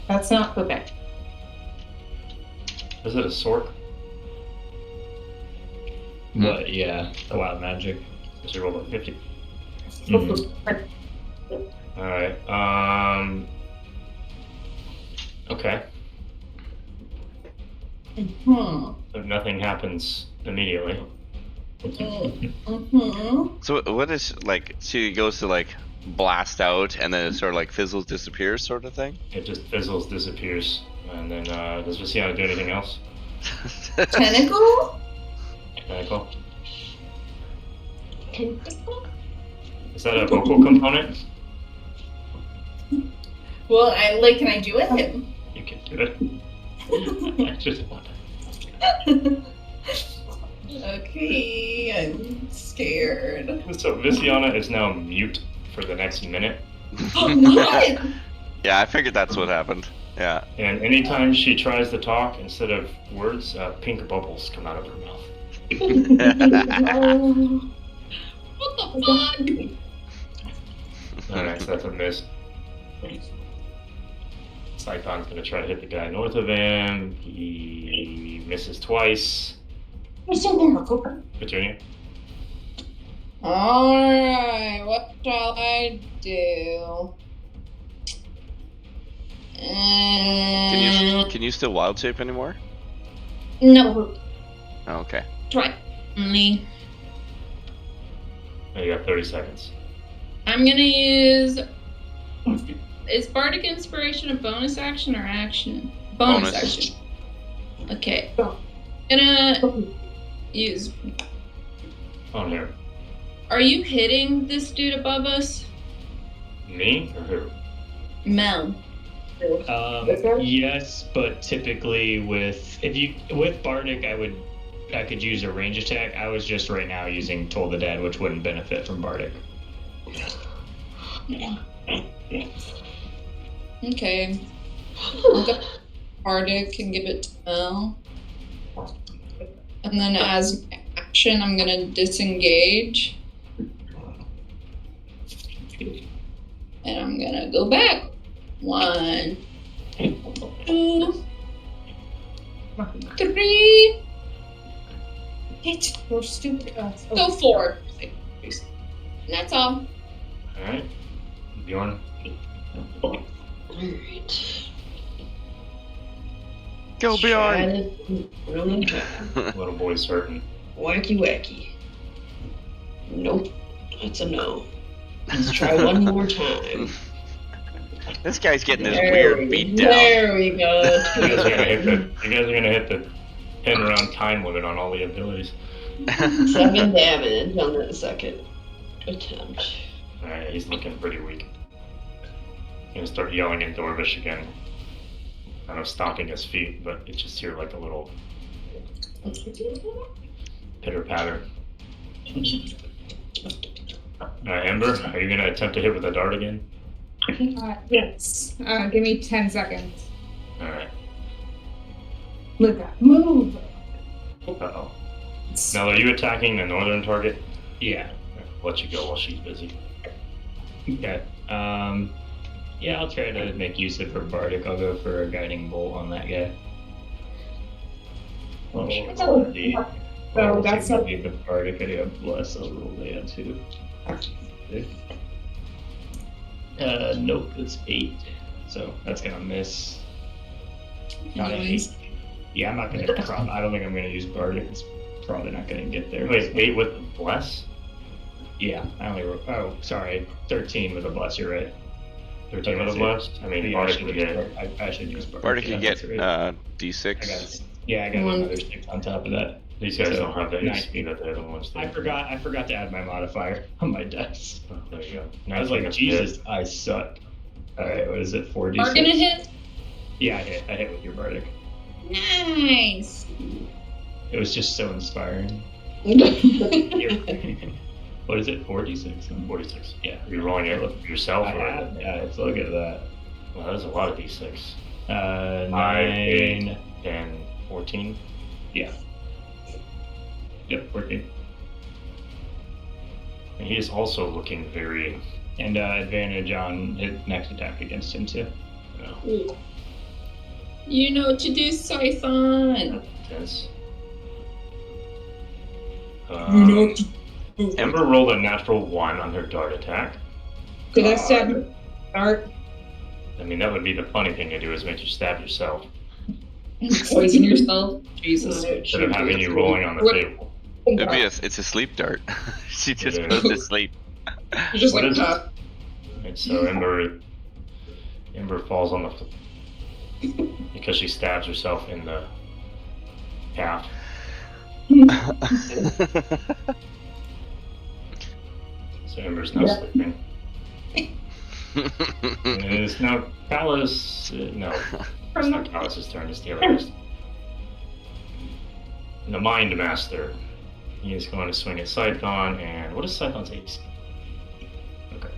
That's not Quebec. Is it a sork? But yeah, the wild magic. She rolled a 50. Mhm. Alright, okay. Hmm. So nothing happens immediately. Mm-hmm. So what is, like, she goes to, like, blast out and then it sort of, like, fizzles, disappears sort of thing? It just fizzles, disappears. And then, does Viciana do anything else? Tentacle? Tentacle? Tentacle? Is that a vocal component? Well, can I do it? You can do it. I just want to. Okay, I'm scared. So Viciana is now mute for the next minute. What? Yeah, I figured that's what happened. Yeah. And anytime she tries to talk, instead of words, pink bubbles come out of her mouth. What the fuck? Alright, so that's a miss. Saiton's gonna try to hit the guy north of him. He misses twice. Petunia. Alright, what shall I do? Can you still wild shape anymore? No. Oh, okay. Try only. Oh, you got 30 seconds. I'm gonna use. Is Bardic Inspiration a bonus action or action? Bonus action. Okay. Gonna use. Oh, no. Are you hitting this dude above us? Me or who? Mel. Yes, but typically with Bardic, I could use a range attack. I was just right now using Toll the Dead, which wouldn't benefit from Bardic. Okay. I'll go Bardic and give it to Mel. And then as action, I'm gonna disengage. And I'm gonna go back. 1, 2, 3. Hit your stupid ass. Go 4. And that's all. Alright. Bjorn. Alright. Go Bjorn! Rolling time. Little boy's hurting. Wacky wacky. Nope. That's a no. Let's try one more time. This guy's getting his There weird we- beat down. There we go. You guys are gonna hit the 10 round time limit on all the abilities. 7 damage on the second attempt. Alright, he's looking pretty weak. Gonna start yelling at Dorvish again. Kind of stomping his feet, but you just hear like a little pitter patter. Alright, Ember, are you gonna attempt to hit with a dart again? Yes. Give me 10 seconds. Alright. Look up. Move. Uh-oh. Now, are you attacking the northern target? Yeah. I'll let you go while she's busy. Okay. Yeah, I'll try to make use of her Bardic. I'll go for a guiding bolt on that guy. Oh, So that's not the Bardic. I do have Bless. I'll roll that too. Nope, it's 8. So that's gonna miss. Not an 8. Yeah, I'm not gonna. I don't think I'm gonna use Bardic. It's probably not gonna get there. Wait, 8 with Bless? Yeah, I only. Oh, sorry, 13 with a Bless. You're right. 13 with a Bless? I mean, Yeah, Bardic would get I should use Bardic. Bardic Yeah, can get that's right. D6. I got another 6 on top of that. These guys So, don't have the 9. HP that the other ones do. I forgot to add my modifier on my dice. Oh, there you go. I was like, Jesus, I suck. Alright, what is it? 4d6? Are gonna hit? Yeah, I hit with your Bardic. Nice. It was just so inspiring. What is it? 4d6? 46. Yeah. Are you rolling it yourself? I Or? have. Yeah, let's look at that. Well, that is a lot of d6. 9. 10, 14. Yeah. Yep, 14. And he is also looking very. And advantage on his next attack against him too. You know what to do, Siphon. Tense. You Ember rolled a natural 1 on her dart attack. Did I stab Dart? I mean, that would be the funny thing to do is make you stab yourself Poison yourself. Jesus. instead of having you rolling on the table. It's a sleep dart. She just Yeah. goes to sleep. You're just What like is it? that. And so Ember falls on the because she stabs herself in the calf. So Ember's now sleeping. And it is now Callus. No, it's not Callus's turn. It's the other guys. And the Mind Master. He is going to swing at Scython, and what is Scython's AC? Okay.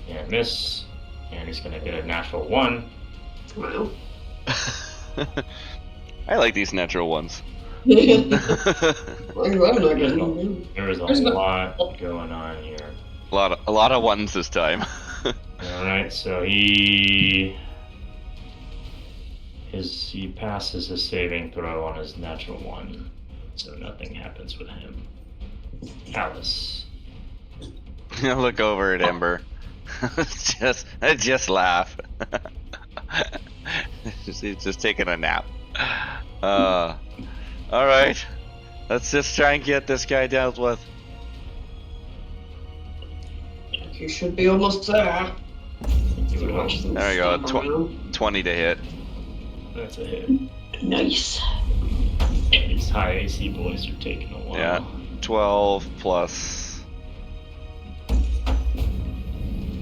And miss. And he's going to get a natural 1. Wow. I like these natural ones. I'm not getting There is a lot going on here. A lot of ones this time. Yeah. Alright, so he passes his saving throw on his natural one. So nothing happens with him. Alice. I look over at Ember. I just laugh. He's just taking a nap. Alright. Let's just try and get this guy dealt with. You should be almost there. Watch them There we go. stomp around. 20 to hit. That's a hit. Nice. These high AC boys are taking a while. Yeah. 12 plus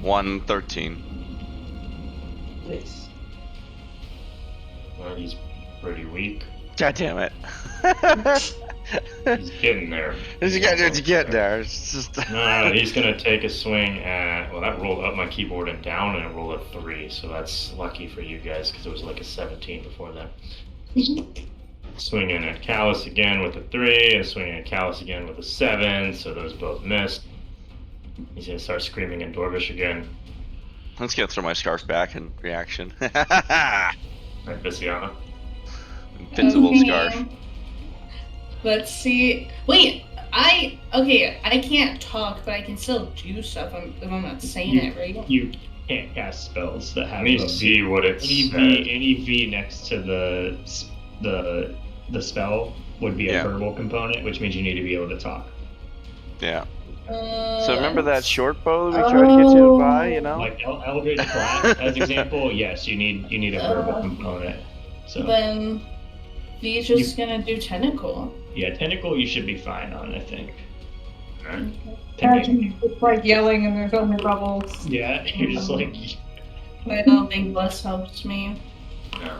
1, 13. Nice. Well, he's pretty weak. God damn it. He's getting there. He's getting there. It's just... No, he's gonna take a swing at. Well, that rolled up my keyboard and down, and it rolled a 3. So that's lucky for you guys because it was like a 17 before that. Swinging at Callus again with a 3, and swinging at Callus again with a 7. So those both missed. He's gonna start screaming in Dwarvish again. Let's get throw my scarf back in reaction. Right, Visiana. Invincible Okay. scarf. Let's see. Wait, I can't talk, but I can still do stuff if I'm not saying it, right? You can't cast spells that have Let me a see what it any says. any V next to the spell would be a Yeah. verbal component, which means you need to be able to talk. Yeah. So remember that short bow that we tried to get you Oh. to buy, you know? Like Eldritch Blast, as example, yes, you need a verbal component. So Then V's just gonna do tentacle. yeah, tentacle you should be fine on, I think. Alright. It's like yelling and there's only bubbles. Yeah, you're just like I don't think bless helps me. No,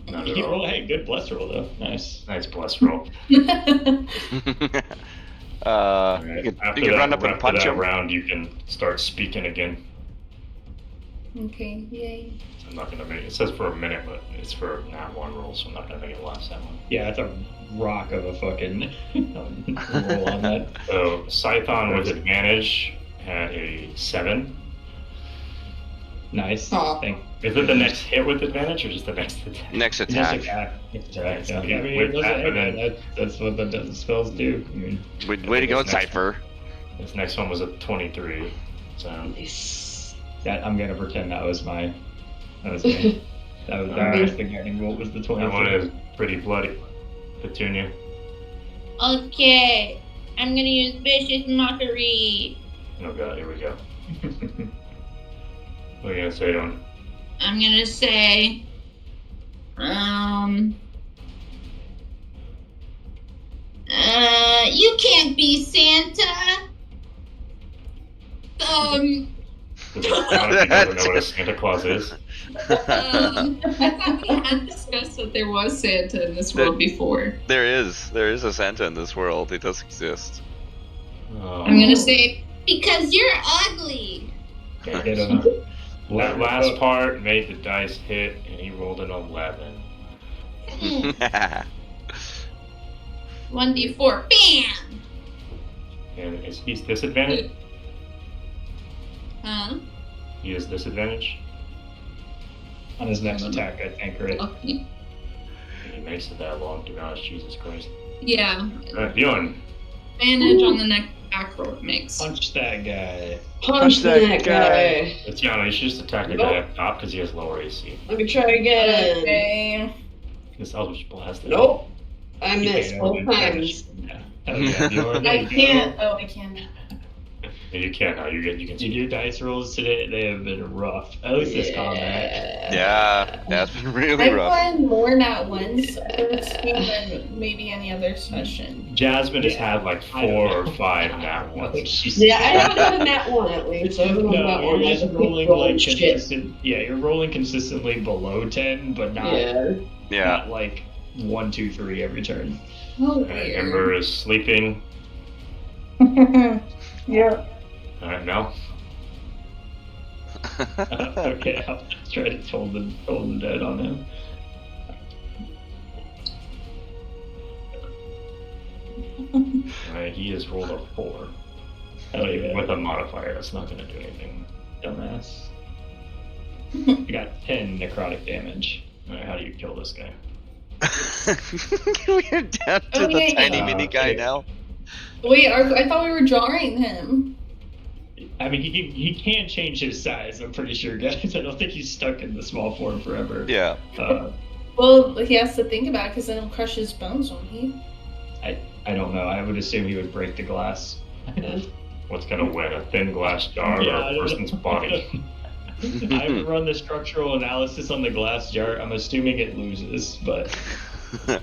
not you at all. roll. Hey, good bless roll though. Nice. Nice bless roll. You could run up and punch after that him. round, you can start speaking again. Okay, yay. I'm not gonna make it. Says for a minute, but it's for not one roll, so I'm not gonna make it last that one. Yeah, it's a rock of a fucking roll on that. So Scython with advantage had a 7. Nice. Aw. Thank Is it the next hit with advantage or just the next attack? Next Just attack. attack. Nice. Yeah. I mean, With listen, that, hey, and then- that's what the spells do. I mean, Way to go, Cypher. This next one was a 23. So Nice. I'm gonna pretend that was me. That was the guiding bolt was the 20. that one is pretty bloody. Petunia. Okay, I'm gonna use vicious mockery. Oh god, here we go. What are you gonna say to him? I'm gonna say, you can't be Santa. Does it doesn't know what a Santa Claus is? I thought we had discussed that there was Santa in this world before. There is a Santa in this world. It does exist. Oh. I'm gonna say, because you're ugly. Can't hit him. That last part made the dice hit, and he rolled an 11. 1d4, bam! And is he's disadvantaged? Huh? He is disadvantaged. On his next attack, I think, right? Okay. He makes it that long, to be honest. Jesus Christ. Yeah. Alright, Bjorn. Advantage on the next attack roll it makes. Punch that guy. Punch that that guy. Tiana, you should just attack the guy up top because he has lower AC. Let me try again. Okay. This Eldritch Blast. Nope. I You missed can't both Eldritch times. Yeah. Oh, yeah, Bjorn, there I you go. can't. Oh, I can. You can't now. You can Dude, your dice rolls today, they have been rough. At least this combat. Yeah, that's been really I've rough. won more nat ones for this game than maybe any other session. Jasmine has had like 4 or 5 nat ones. She's Yeah, I haven't done that one at least. I haven't done that No, one. you're I just just rolling keep like shit. consistent. Yeah, you're rolling consistently below 10, but not Yeah. not like 1, 2, 3 every turn. Oh, Alright, Ember is sleeping. Yeah. Alright, Mel. Okay, I'll try to hold the dead on him. Alright, he has rolled a 4. Oh yeah. With a modifier, that's not going to do anything. dumbass. I got 10 necrotic damage. Alright, how do you kill this guy? We're down to the Okay. tiny mini guy Okay. now. Wait, I thought we were jarring him. I mean, he can change his size, I'm pretty sure, guys. I don't think he's stuck in the small form forever. Yeah. Well, he has to think about it because then he'll crush his bones, won't he? I don't know. I would assume he would break the glass. What's gonna win? A thin glass jar Yeah, or I a don't person's know. body? I haven't run the structural analysis on the glass jar. I'm assuming it loses, but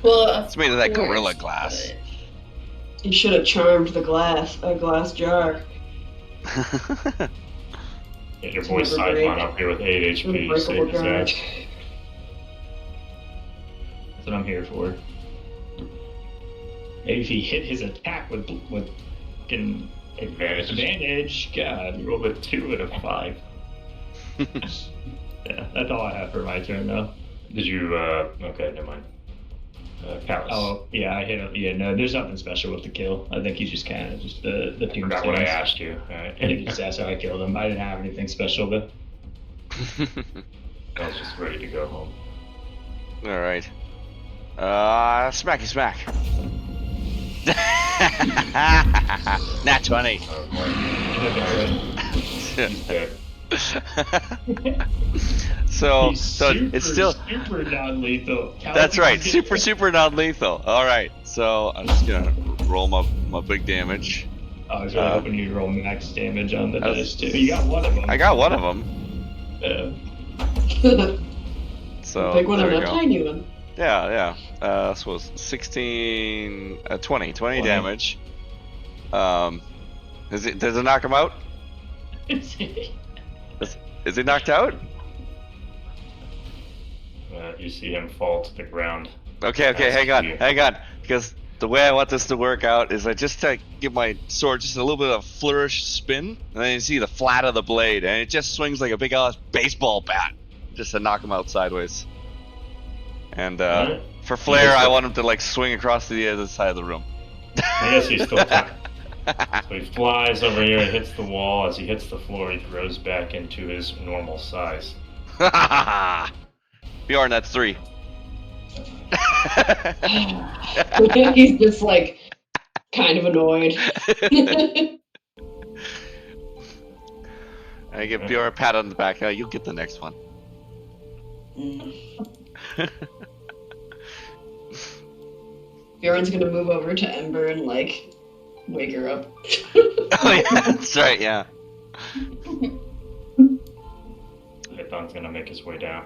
Well, It's made of that course, gorilla glass. but- You should have charmed the glass jar. Get your boy Sidemon up here with 8 HP to save his ass. that's what I'm here for. Maybe if he hit his attack with fucking advantage, God. Roll a 2 and a 5. Yeah, that's all I have for my turn, though. Did you, okay, never mind. Callus. Oh, yeah, I hit him. Yeah, no, there's nothing special with the kill. I think he's just kind of just the I forgot what I asked you. I think he just asked how I killed him. I didn't have anything special, though. I was just ready to go home. All right. Smacky smack. Nat 20. He's dead. so He's it's still. super non-lethal. That's right. Super non-lethal. All right. So I'm just gonna roll my big damage. I was really hoping you'd roll max damage on the I was- dice too. You got one of them. I got one of them. So Big one there and we a go. tiny one. Yeah. This was 16, 20 damage. Does it knock him out? Is he knocked out? You see him fall to the ground. Okay, That's hang on. Because the way I want this to work out is I just give my sword just a little bit of flourish spin, and then you see the flat of the blade, and it just swings like a big ass baseball bat, just to knock him out sideways. And Alright. for flair, I want him to like swing across to the other side of the room. I guess he's still fine. So he flies over here and hits the wall. As he hits the floor, he grows back into his normal size. Bjorn, that's 3. He's just like kind of annoyed. I give Bjorn a pat on the back. You'll get the next one. Bjorn's gonna move over to Ember and like wake her up. Oh yeah, that's right. Yeah. Python's gonna make his way down.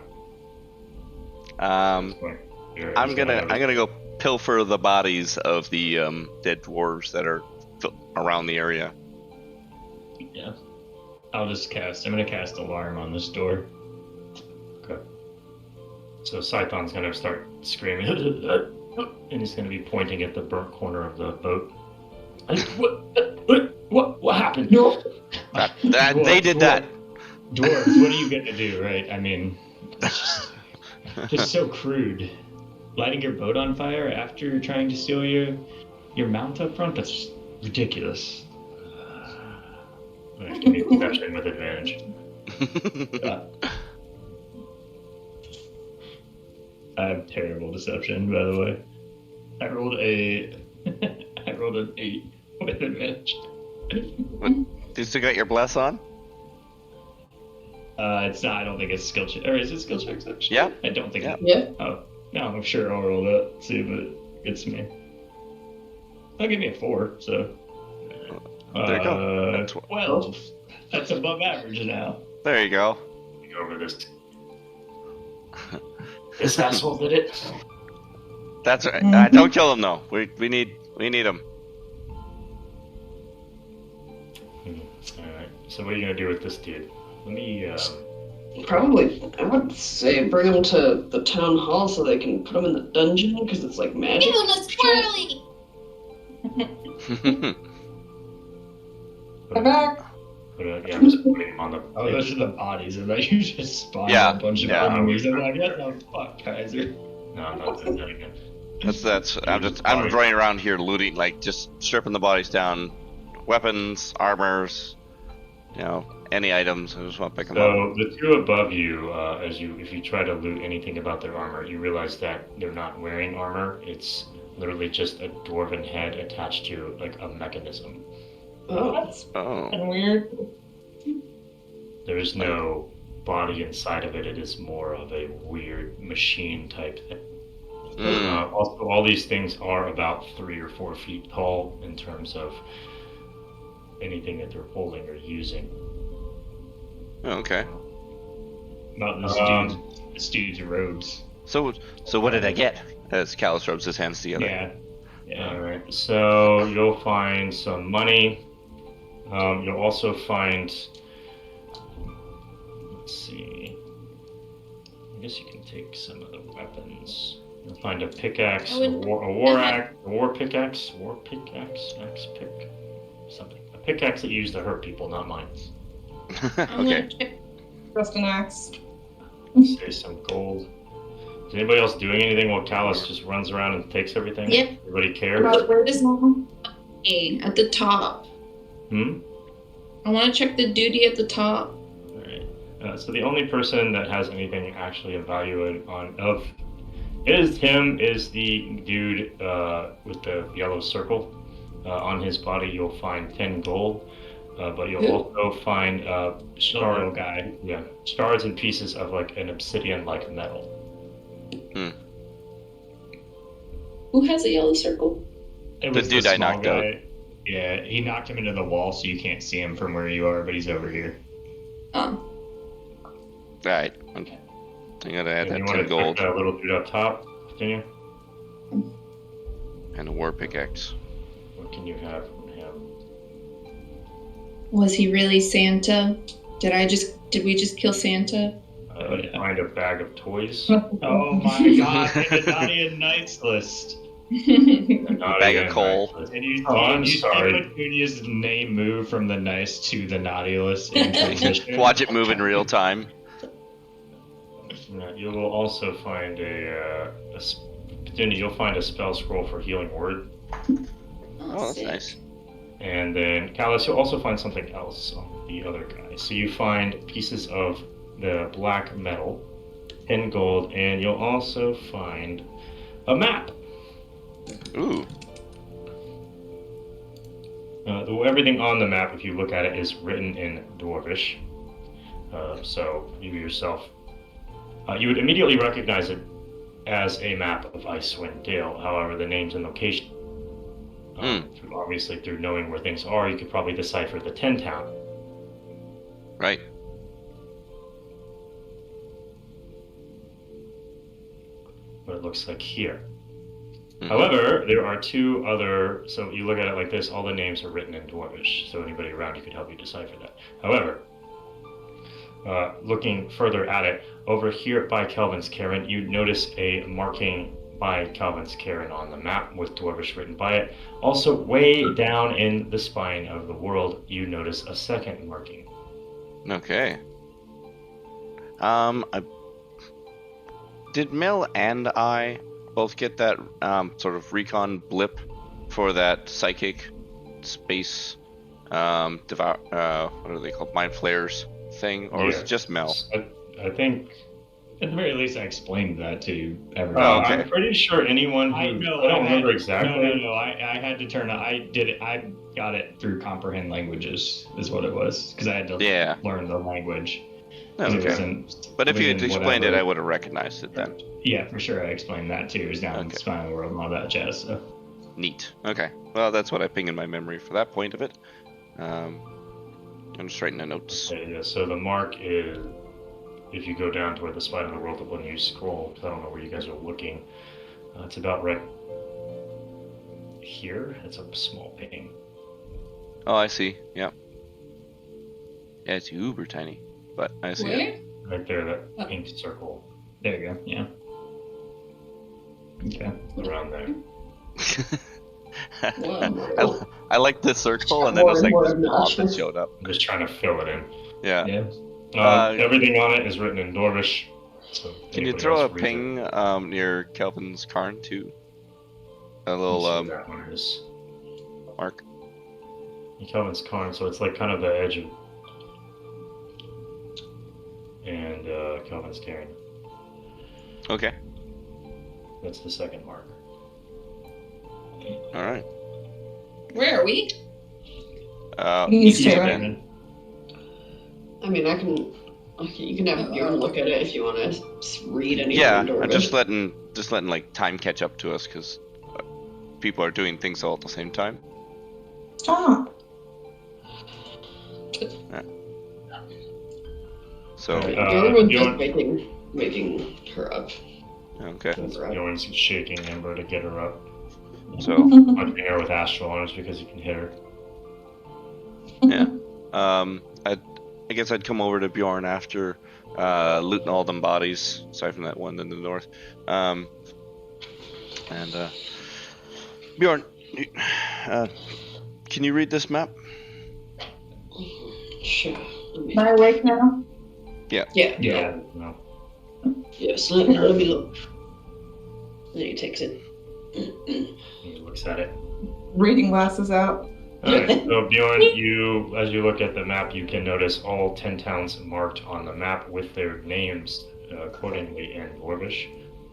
I'm I'm gonna go pilfer the bodies of the dead dwarves that are around the area. Yeah. I'm gonna cast alarm on this door. Okay. So Scython's gonna start screaming, and he's gonna be pointing at the burnt corner of the boat. What happened? No. They did that. Dwarves, what are you gonna do, right? I mean, it's just so crude. Lighting your boat on fire after trying to steal your mount up front? That's just ridiculous. Give me perception with advantage. I have terrible deception, by the way. I rolled an 8 with advantage. Do you still got your bless on? It's not. I don't think it's skill check. Or is it skill checks actually? Yeah. I don't think. Yeah. Yeah. Oh no, I'm sure I'll roll that too, but it's me. I'll give me a 4. So. There you go. That's 12. That's above average now. There you go. Go over this. This asshole did it. That's right. Don't kill him though. We need him. Alright, so what are you gonna do with this dude? Let me, Probably, I would say bring them to the town hall so they can put them in the dungeon because it's like magic. Ew, no squirrely! I'm back. yeah, I'm just putting him on the. Oh, those are the bodies. I thought you just spawned Yeah, a bunch of yeah. enemies. I'm like, what the fuck, Kaiser? No, I'm not doing that again. That's. I'm running around here looting, like just stripping the bodies down, weapons, armors, any items. I just want to pick them up. So the two above you, if you try to loot anything about their armor, you realize that they're not wearing armor. It's literally just a dwarven head attached to like a mechanism. Oh. Oh. And weird. There is no body inside of it. It is more of a weird machine type thing. Also, all these things are about 3 or 4 feet tall in terms of anything that they're holding or using. Okay. About this dude's robes. So what did I get? As Callus rubs his hands together. Yeah. All right. So you'll find some money. You'll also find. Let's see. I guess you can take some of the weapons. You'll find a pickaxe, a war pickaxe, axe pick, something. A pickaxe that you use to hurt people, not mine. Okay. Just an axe. Say some gold. Is anybody else doing anything while Callus just runs around and takes everything? Yep. Everybody cares? Where is money at the top? I want to check the duty at the top. Alright. So the only person that has anything actually of value is the dude with the yellow circle. On his body you'll find 10 gold. But you'll also find shards and pieces of like an obsidian-like metal. Who has a yellow circle? It The was dude I knocked out. Yeah, he knocked him into the wall so you can't see him from where you are, but he's over here. Oh. Right. Okay. I gotta add And that you 10 want to gold check that little dude up top, Virginia? and a war pickaxe. What can you have from him? Was he really Santa? Did we just kill Santa? Find a bag of toys. Oh my god, the Naughty and Nice list. Bag of coal. And you I'm see sorry. Petunia's name move from the nice to the naughty list in transition. Watch it move in real time. You will also find you'll find a spell scroll for healing word. Oh, that's nice. And then Callus, you'll also find something else on the other guy. So you find pieces of the black metal, 10 gold, and you'll also find a map. Ooh. Everything on the map, if you look at it, is written in Dwarvish. So you yourself, you would immediately recognize it as a map of IceWind Dale. However, the names and location, obviously through knowing where things are, you could probably decipher the 10 town. Right. What it looks like here. However, there are 2 other, so you look at it like this, all the names are written in Dwarvish, so anybody around you could help you decipher that. However, looking further at it, over here by Kelvin's Cairn, you notice a marking by Kelvin's Cairn on the map with Dwarvish written by it. Also, way down in the spine of the world, you notice a second marking. Okay. Did Mel and I both get that sort of recon blip for that psychic space what are they called, mind flares thing, or was it just Mel? I think At the very least, I explained that to everyone. okay. I'm pretty sure anyone who I don't remember exactly. No. I had to turn. I did it. I got it through comprehend languages, is what it was, because I had to learn the language. Okay. But if you had explained it, I would have recognized it then. Yeah, for sure. I explained that too. It was down in the spine of the world and all that jazz. So. Neat. Okay. Well, that's what I ping in my memory for that point of it. I'm just writing the notes. Yeah, so the mark is, if you go down to where the spine of the world, when you scroll, because I don't know where you guys are looking, it's about right here. It's a small ping. Oh, I see. Yeah. Yeah, it's uber tiny, but I see it. Right there, that pink circle. There you go. Yeah. Okay. Around there. I like the circle, and then it's like this blob that showed up. I'm just trying to fill it in. Yeah. Everything on it is written in Dwarvish. So can you throw a ping near Kelvin's Cairn too? A little that one is. mark. Kelvin's Cairn, so it's like kind of the edge of and Calvin's carrying. Okay. That's the second mark. All right. Where are we? He's East doing it. Haven. I mean, I can. Okay, you can have Bjorn look at it if you want to read anything. Yeah, into I'm it. just letting like time catch up to us because people are doing things all at the same time. Stop. So Bjorn was just Bjorn- waking her up. okay. Bjorn's shaking Ember to get her up. So Punching her with astral arms because he can hit her. I guess I'd come over to Bjorn after looting all them bodies, aside from that one in the north. And Bjorn, can you read this map? Sure. Am I awake now? Yeah. Yeah. No. Yes, let me look. Then he takes it. He looks at it. Reading glasses out. Alright, so Bjorn, as you look at the map, you can notice all 10 towns marked on the map with their names accordingly in Dwarvish.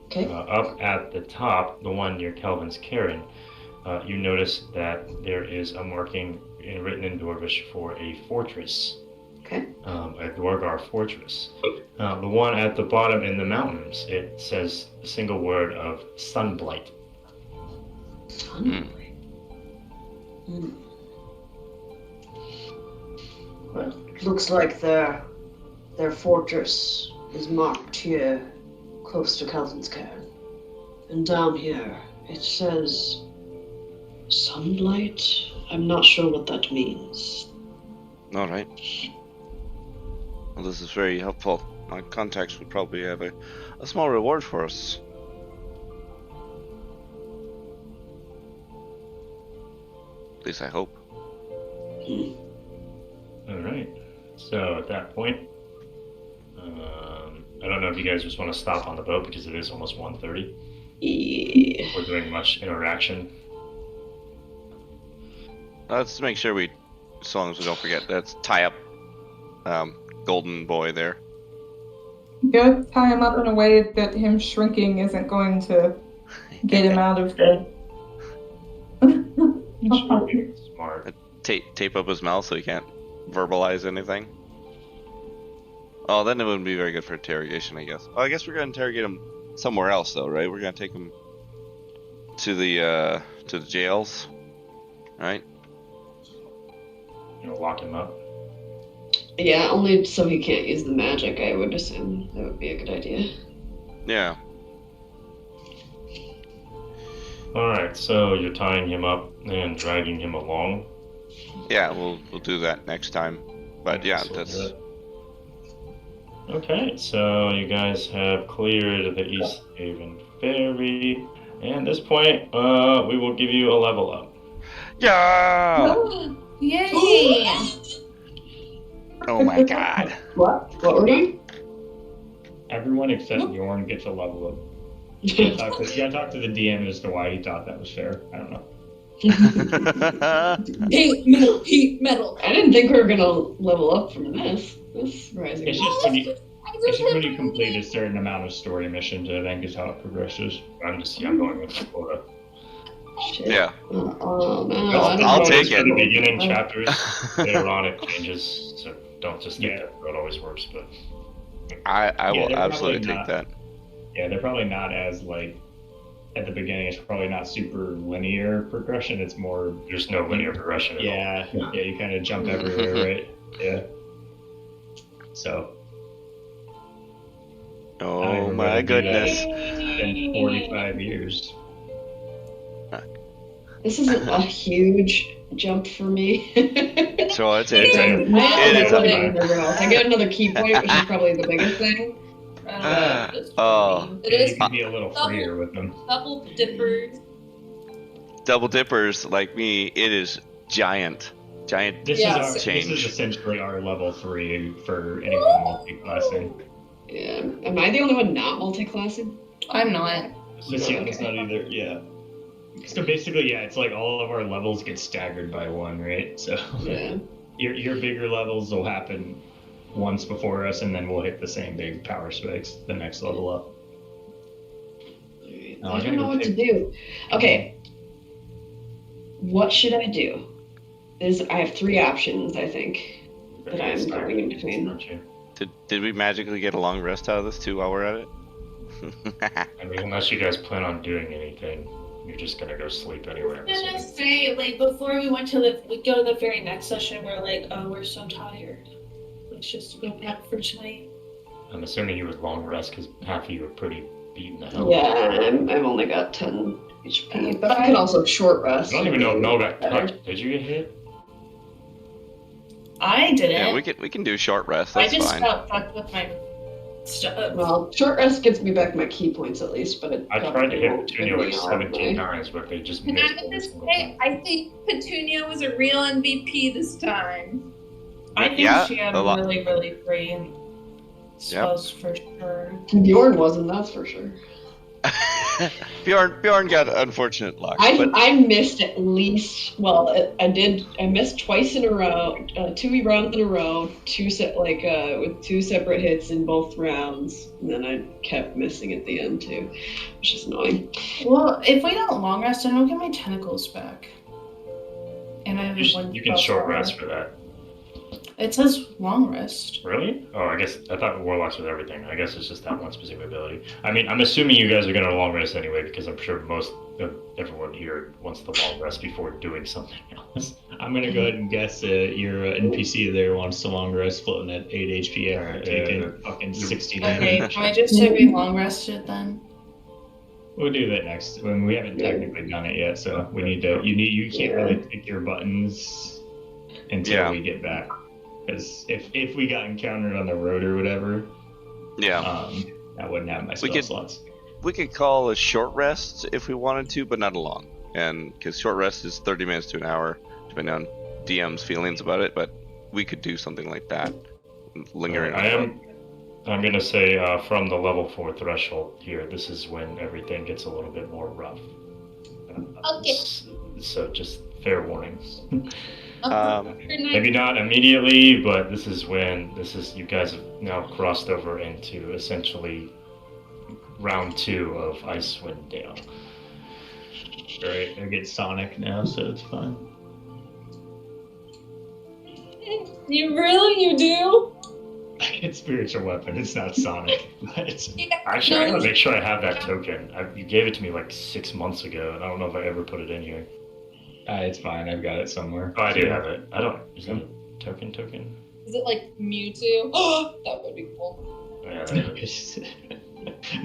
Okay. Up at the top, the one near Kelvin's cairn, you notice that there is a marking written in Dwarvish for a fortress. Okay. A Dwargar fortress. The one at the bottom in the mountains, it says a single word of Sunblight. Sunlight. Well, it looks like their fortress is marked here, close to Kelvin's cairn. And down here, it says Sunlight. I'm not sure what that means. All right. Well, this is very helpful. My contacts would probably have a small reward for us. At least I hope. Alright, so at that point, I don't know if you guys just want to stop on the boat because it is almost 1:30. Yeah. We're doing much interaction. Let's make sure as long as we don't forget, let's tie up Golden Boy there. Go tie him up in a way that him shrinking isn't going to get him out of the. Smart. Tape up his mouth so he can't verbalize anything. Oh, then it wouldn't be very good for interrogation, I guess. Well, I guess we're gonna interrogate him somewhere else, though, right? We're gonna take him to the jails, right? Lock him up. Yeah, only so he can't use the magic, I would assume. That would be a good idea. Yeah. Alright, so you're tying him up and dragging him along. Yeah, we'll do that next time. But yeah, So that's good. Okay, so you guys have cleared the East Haven Ferry. And at this point, we will give you a level up. yeah. Yay! Oh my god. What we're doing? Everyone except Bjorn gets a level up. You gotta talk to the DM as to why he thought that was fair. I don't know. Heat metal. I didn't think we were gonna level up from this. This is surprising. It's just when you complete a certain amount of story missions, I think is how it progresses. I'm going with the quota. Shit. Yeah. Oh no. I'll take For it. the beginning chapters, later on it changes, so don't just get that. It always works, but I will they're absolutely probably take not- that. Yeah, they're probably not as like at the beginning. It's probably not super linear progression. It's more there's no linear progression at all. yeah. You kind of jump everywhere, right? Yeah. So. I Oh remember my I did that. goodness. It's been 45 years. This isn't a huge jump for me. So it's I get another key point, which is probably the biggest thing. That's Oh. funny. It Yeah, is you can be a little freer with them. Double dippers. Double dippers like me, it is giant. This Yeah, is change. This is essentially our level 3 for anyone multi-classing. Yeah. Am I the only one not multi-classing? I'm not. Luciana's not either. Yeah. So basically, yeah, it's like all of our levels get staggered by one, right? So Yeah. your bigger levels will happen once before us, and then we'll hit the same big power spikes the next level up. I don't know what to do. Okay. What should I do? I have 3 options, I think, that I'm going in between. Did we magically get a long rest out of this too while we're at it? I mean, unless you guys plan on doing anything, you're just gonna go sleep anyway. I was gonna say, like, before we go to the very next session, we're like, oh, we're so tired. Let's just go back for tonight. I'm assuming you would long rest because half of you are pretty beaten the hell. Yeah, I've only got 10 HP, but I could also short rest. I don't even know if Mel got touched. Did you get hit? I didn't. Yeah, we can do short rest. That's I just fine. got fucked with my stuff. Well, short rest gets me back my key points at least, but I tried to hit Petunia like 17 times, but they just missed every single time. I think Petunia was a real MVP this time. I think she had really, really great spells for sure. Bjorn wasn't, that's for sure. Bjorn got unfortunate luck. I missed at least. Well, I missed twice in a row, 2 rounds in a row, with 2 separate hits in both rounds, and then I kept missing at the end too, which is annoying. Well, if we don't long rest, I don't get my tentacles back. And I have you can short rest for that. It says long rest. Really? Oh, I thought Warlocks was everything. I guess it's just that one specific ability. I mean, I'm assuming you guys are going to long rest anyway, because I'm sure most of everyone here wants the long rest before doing something else. I'm going to go ahead and guess your NPC there wants to long rest floating at 8 HP after taking fucking 60 damage. Okay, can I just say we long rested then? We'll do that next. When we haven't technically done it yet, so we need to. You can't really pick your buttons until we get back. Because if we got encountered on the road or whatever, I wouldn't have my spell slots. We could call a short rest if we wanted to, but not a long. And because short rest is 30 minutes to an hour, depending on DM's feelings about it. But we could do something like that, lingering. I'm gonna say from the level 4 threshold here, this is when everything gets a little bit more rough. Okay. So just fair warning. Maybe Maybe not immediately, but this is you guys have now crossed over into essentially round 2 of IceWind Dale. Right, I get Sonic now, so it's fine. You do? I get Spiritual Weapon, it's not Sonic. Actually, I gotta make sure I have that token. You gave it to me like 6 months ago, and I don't know if I ever put it in here. It's fine, I've got it somewhere. Oh, I do have it. Is that a token? Is it like Mewtwo? Oh, that would be cool. Yeah,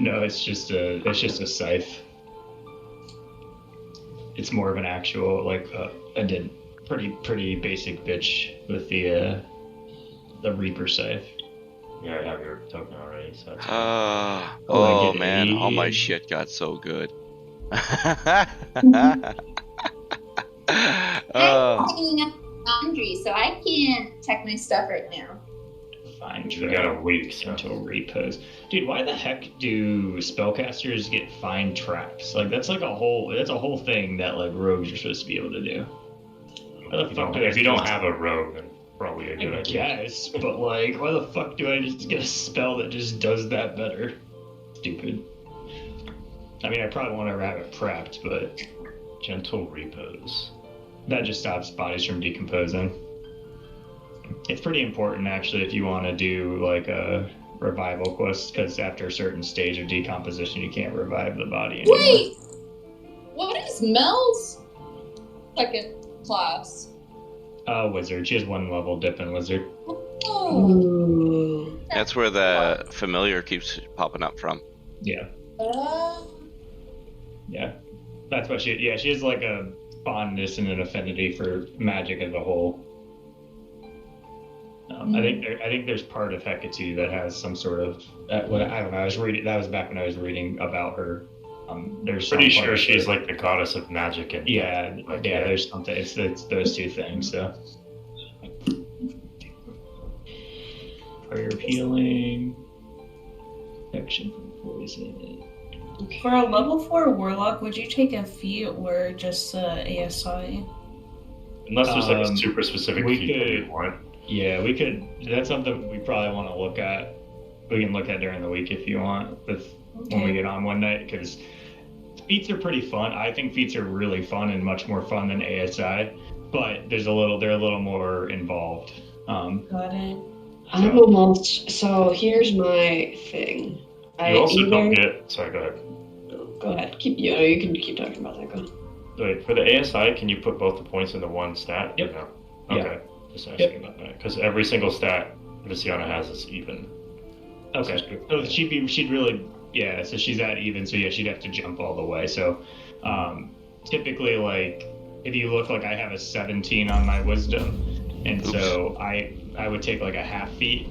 no, it's just a scythe. It's more of an actual I did pretty basic bitch with the Reaper scythe. Yeah, I have your token already. So oh man, all my shit got so good. I'm cleaning up laundry, so I can't check my stuff right now. Fine, you got a week until repose. Dude, why the heck do spellcasters get find traps? That's a whole thing that rogues are supposed to be able to do. If you don't have a rogue, then probably a good idea. Yes, but why the fuck do I just get a spell that just does that better? Stupid. I mean, I probably want to have it prepped, but gentle repose. That just stops bodies from decomposing. It's pretty important, actually, if you want to do a revival quest, because after a certain stage of decomposition, you can't revive the body anymore. Wait! What is Mel's second class? Wizard. She has 1 level dip in Wizard. Oh. That's where the familiar keeps popping up from. Yeah. Yeah. That's what she has a fondness and an affinity for magic as a whole. I think there's part of Hecate that has some sort of I don't know. I was reading that was back when I was reading about her. There's pretty sure she's the goddess of magic and there's something. It's those 2 things. So prayer of healing, protection from poison. For a level 4 warlock, would you take a feat or just ASI? Unless there's a super specific feat that you want. Yeah, we could. That's something we probably want to look at. We can look at during the week if you want, when we get on one night, because feats are pretty fun. I think feats are really fun and much more fun than ASI, but they're a little more involved. Got it. I'm almost. So here's my thing. You also don't get. Sorry, go ahead. Go ahead. You can keep talking about that. Go. Wait, for the ASI, can you put both the points into one stat? Yep. No? Yeah. Okay. Just asking about that. Because every single stat Visiana has is even. Okay. So she'd really, yeah, so she's at even, so yeah, she'd have to jump all the way. So typically, like, if you look, like, I have a 17 on my wisdom, and so I would take like a half feat,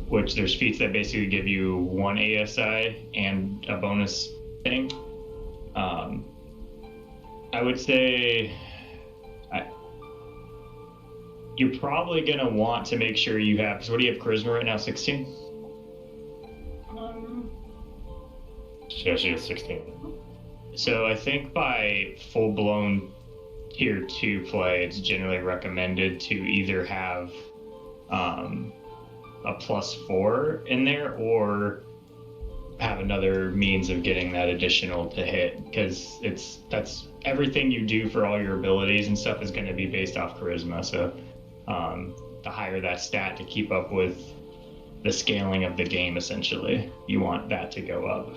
which there's feats that basically give you 1 ASI and a bonus thing. I would say you're probably going to want to make sure you have, because what do you have, charisma right now, 16? Yeah, she has 16. So I think by full-blown tier 2 play, it's generally recommended to either have a +4 in there or have another means of getting that additional to hit, because that's everything you do for all your abilities and stuff is going to be based off charisma. So the higher that stat to keep up with the scaling of the game, essentially, you want that to go up.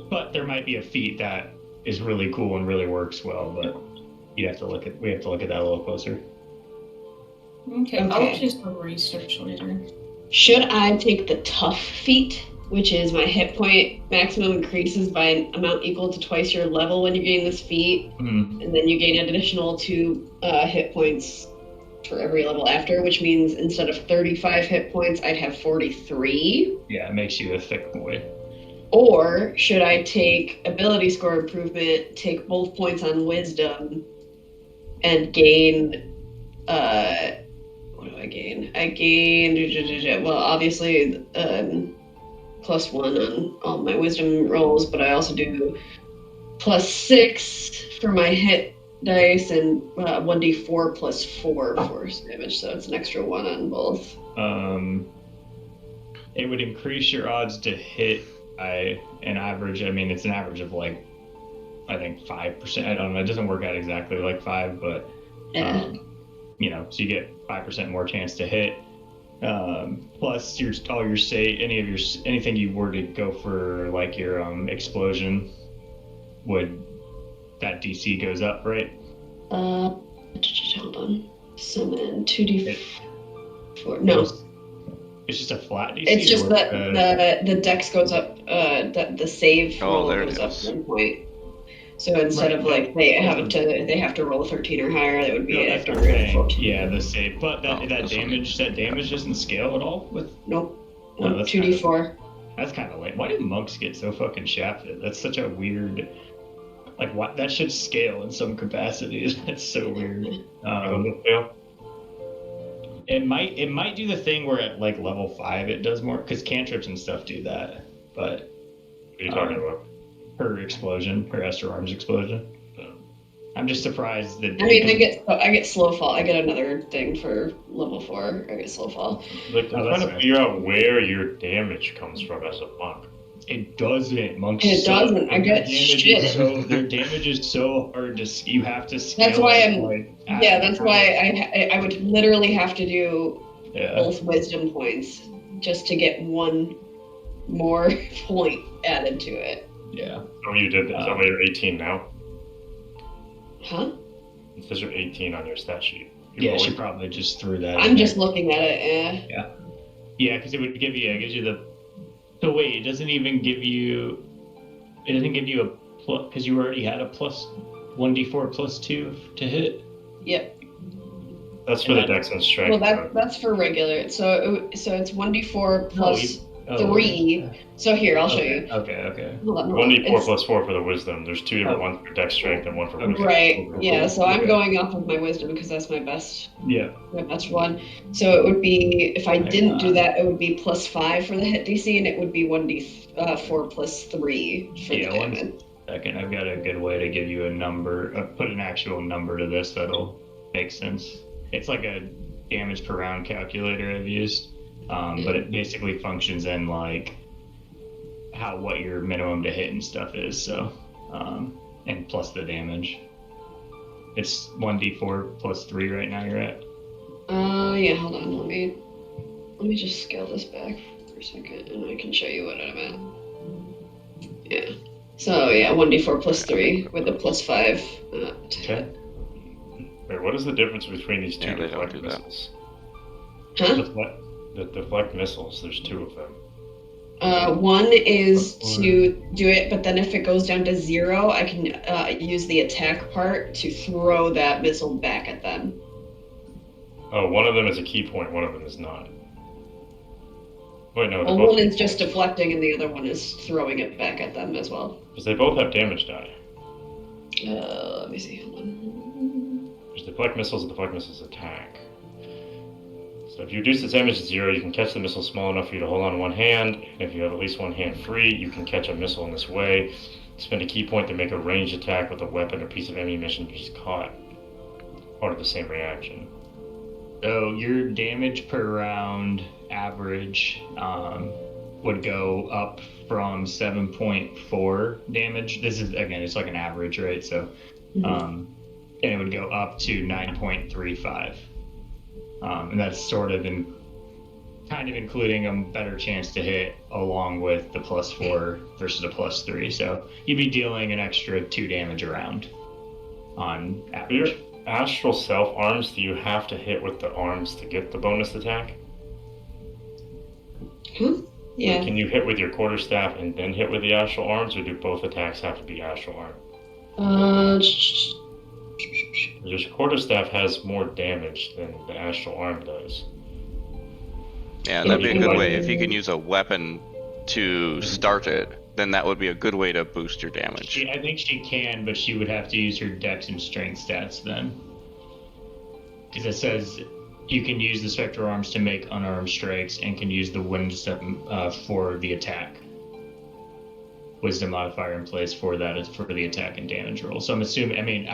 But there might be a feat that is really cool and really works well, but we have to look at that a little closer. Okay. I'll do some research later. Should I take the tough feat, which is my hit point maximum increases by an amount equal to twice your level when you gain this feat, and then you gain an additional 2 hit points for every level after, which means instead of 35 hit points, I'd have 43. Yeah, it makes you a thick boy. Or should I take ability score improvement, take both points on wisdom, and gain, what do I gain? I gain, well, obviously, +1 on all my wisdom rolls, but I also do +6 for my hit dice and 1d4 +4 force damage, so it's an extra 1 on both. It would increase your odds to hit by an average. I mean, it's an average of like, I think 5%. I don't know. It doesn't work out exactly like 5, but you know, so you get 5% more chance to hit. Plus anything you were to go for, like your explosion, that DC goes up, right? Hold on. Summon 2d4. No. It's just a flat DC. It's just that the dex goes up. The save roll goes up 1 point. So instead of like they have to roll a 13 or higher, that would be after 14. Yeah, the save. But that damage doesn't scale at all with. Nope. No, that's 2d4. That's kind of lame. Why do monks get so fucking shafted? That's such a weird. Like, what? That should scale in some capacities. That's so weird. It might do the thing where at like level 5 it does more, because cantrips and stuff do that. But what are you talking about? Her explosion, her Esther Arms explosion. I'm just surprised that. I mean, I get slow fall. I get another thing for level 4. I get slow fall. Like, I'm trying to figure out where your damage comes from as a monk. It doesn't. Monks. It doesn't. I get shit. Their damage is so hard to. You have to scale. That's why that's why I would literally have to do both wisdom points just to get 1 more point added to it. Yeah. Oh, you did that. Is that why you're 18 now? Huh? It says you're 18 on your stat sheet. She probably just threw that. I'm just looking at it. Yeah, because it gives you the. So wait, it doesn't give you a plus, because you already had a plus 1d4 +2 to hit. Yep. That's for the dex and strength. Well, that's for regular. So it's 1d4 plus 3. So here, I'll show you. Okay. Hold on. 1d4 +4 for the wisdom. There's 2 different ones for dex strength and 1 for wisdom. Right. Yeah. So I'm going off of my wisdom because that's my best. Yeah. My best one. So it would be, if I didn't do that, it would be +5 for the hit DC, and it would be 1d4 +3 for the damage. 1 second. I've got a good way to give you a number. Put an actual number to this that'll make sense. It's like damage per round calculator I've used, but it basically functions in like what your minimum to hit and stuff is. So, and plus the damage. It's 1d4 plus 3 right now. You're at. Yeah. Hold on. Let me just scale this back for a second, and I can show you what I'm at. Yeah. So yeah, 1d4 plus 3 with a plus 5. Okay. Wait, what is the difference between these two Yeah, they don't deflect do that. missiles? Huh? The deflect missiles, there's 2 of them. One is to do it, but then if it goes down to 0, I can use the attack part to throw that missile back at them. Oh, one of them is a key point, one of them is not. Wait, no. Well, one is just deflecting, and the other one is throwing it back at them as well. Because they both have damage die. Let me see. Hold on. There's deflect missiles and deflect missiles attack. So if you reduce the damage to 0, you can catch the missile small enough for you to hold on one hand. And if you have at least one hand free, you can catch a missile in this way. Spend a key point to make a ranged attack with a weapon or piece of ammunition you just caught. Part of the same reaction. So your damage per round average would go up from 7.4 damage. This is, again, it's like an average, right? So, and it would go up to 9.35. And that's sort of kind of including a better chance to hit along with the plus 4 versus a plus 3. So you'd be dealing an extra 2 damage a round on average. Your astral self arms, do you have to hit with the arms to get the bonus attack? Yeah. Like, can you hit with your quarterstaff and then hit with the astral arms, or do both attacks have to be astral arm? Your quarterstaff has more damage than the astral arm does. Yeah, that'd be a good way. If you can use a weapon to start it, then that would be a good way to boost your damage. I think she can, but she would have to use her dex and strength stats then. Because it says you can use the spectral arms to make unarmed strikes and can use the wisdom for the attack. Wisdom modifier in place for that is for the attack and damage roll. So I'm assuming,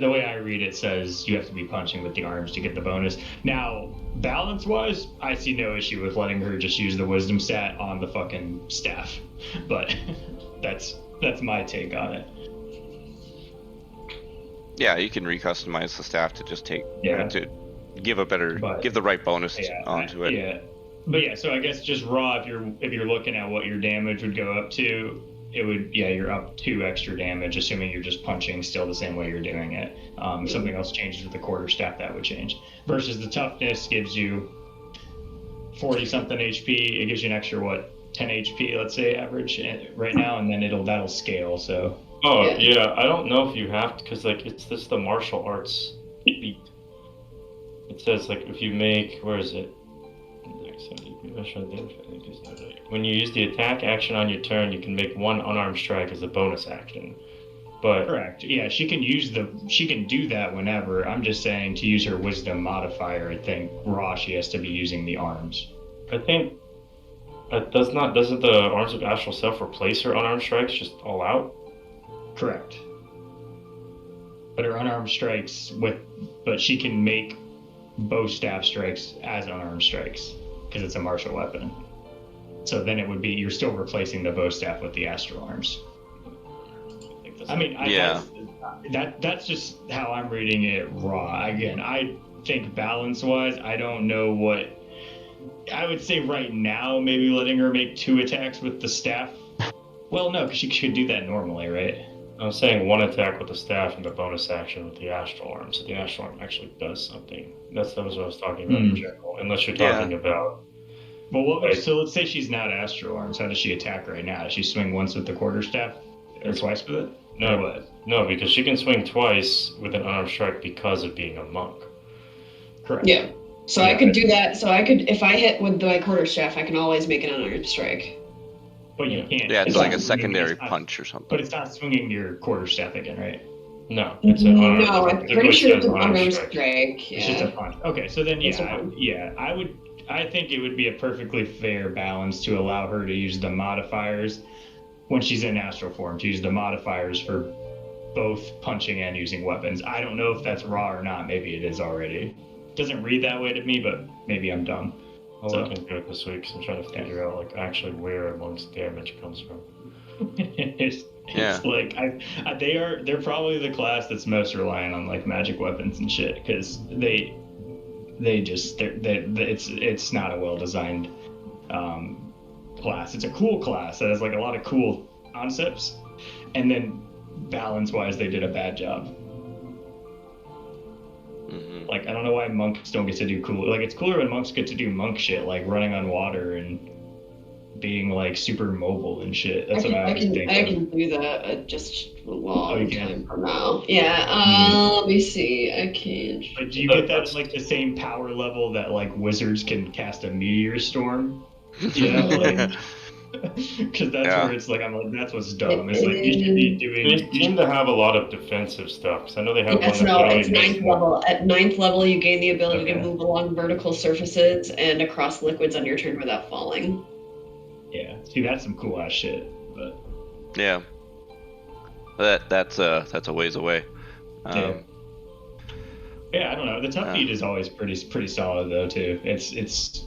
the way I read it says you have to be punching with the arms to get the bonus. Now, balance-wise, I see no issue with letting her just use the wisdom stat on the fucking staff. But that's my take on it. Yeah, you can recustomize the staff to just take to give give the right bonus onto it. Yeah, but yeah. So I guess just raw. If you're looking at what your damage would go up to, it would you're up 2 extra damage, assuming you're just punching still the same way you're doing it. If something else changes with the quarterstaff, that would change. Versus the toughness gives you 40 something HP. It gives you an extra 10 HP, let's say average right now, and then that'll scale. So. Oh yeah, I don't know if you have to, because it's the martial arts feat. It says if you make, where is it? When you use the attack action on your turn, you can make 1 unarmed strike as a bonus action. But correct. Yeah, she can do that whenever. I'm just saying to use her wisdom modifier. I think raw she has to be using the arms. I think doesn't the arms of astral self replace her unarmed strikes just all out? Correct. But her unarmed strikes but she can make bow staff strikes as unarmed strikes because it's a martial weapon. So then it would be you're still replacing the bow staff with the astral arms. That's just how I'm reading it raw. Again, I think balance-wise, I don't know what. I would say right now, maybe letting her make 2 attacks with the staff. Well, no, because she could do that normally, right? I'm saying 1 attack with the staff and the bonus action with the astral arm. So the astral arm actually does something. That was what I was talking about in general. Unless you're talking about. Well, so let's say she's not astral arms. How does she attack right now? Does she swing once with the quarterstaff or twice with it? No, because she can swing twice with an unarmed strike because of being a monk. Correct. Yeah. So I could do that. So I could, if I hit with my quarterstaff, I can always make an unarmed strike. But you can't. Yeah, it's like a secondary punch or something. But it's not swinging your quarterstaff again, right? No, it's an unarmed. No, I'm pretty sure it's an unarmed strike. It's just a punch. Okay, so then I think it would be a perfectly fair balance to allow her to use the modifiers when she's in astral form, to use the modifiers for both punching and using weapons. I don't know if that's raw or not. Maybe it is already. doesn't read that way to me, but maybe I'm dumb. I'll So- look into it this week because I'm trying to figure out like actually where amongst damage comes from. it's Yeah. like they're probably the class that's most reliant on like magic weapons and shit because it's not a well designed class. It's a cool class that has like a lot of cool concepts, and then balance wise they did a bad job. Mhm. Like I don't know why monks don't get to do cool. Like it's cooler when monks get to do monk shit like running on water and being like super mobile and shit. That's what I always think I of. can do that just a long you can? time from now. Yeah, let me see. I can. But do you get that at like the same power level that like wizards can cast a meteor storm? You know, like because that's Yeah. where it's like I'm like that's what's dumb. It's like you should be doing. They seem to have a lot of defensive stuff. 'Cause I know they have Yes, one that no, literally it's makes ninth more- level. At ninth level, you gain the ability to Okay. move along vertical surfaces and across liquids on your turn without falling. Yeah, see that's some cool ass shit. But Yeah. That's a ways away. yeah, I don't know. The tough feat is always pretty solid though too. It's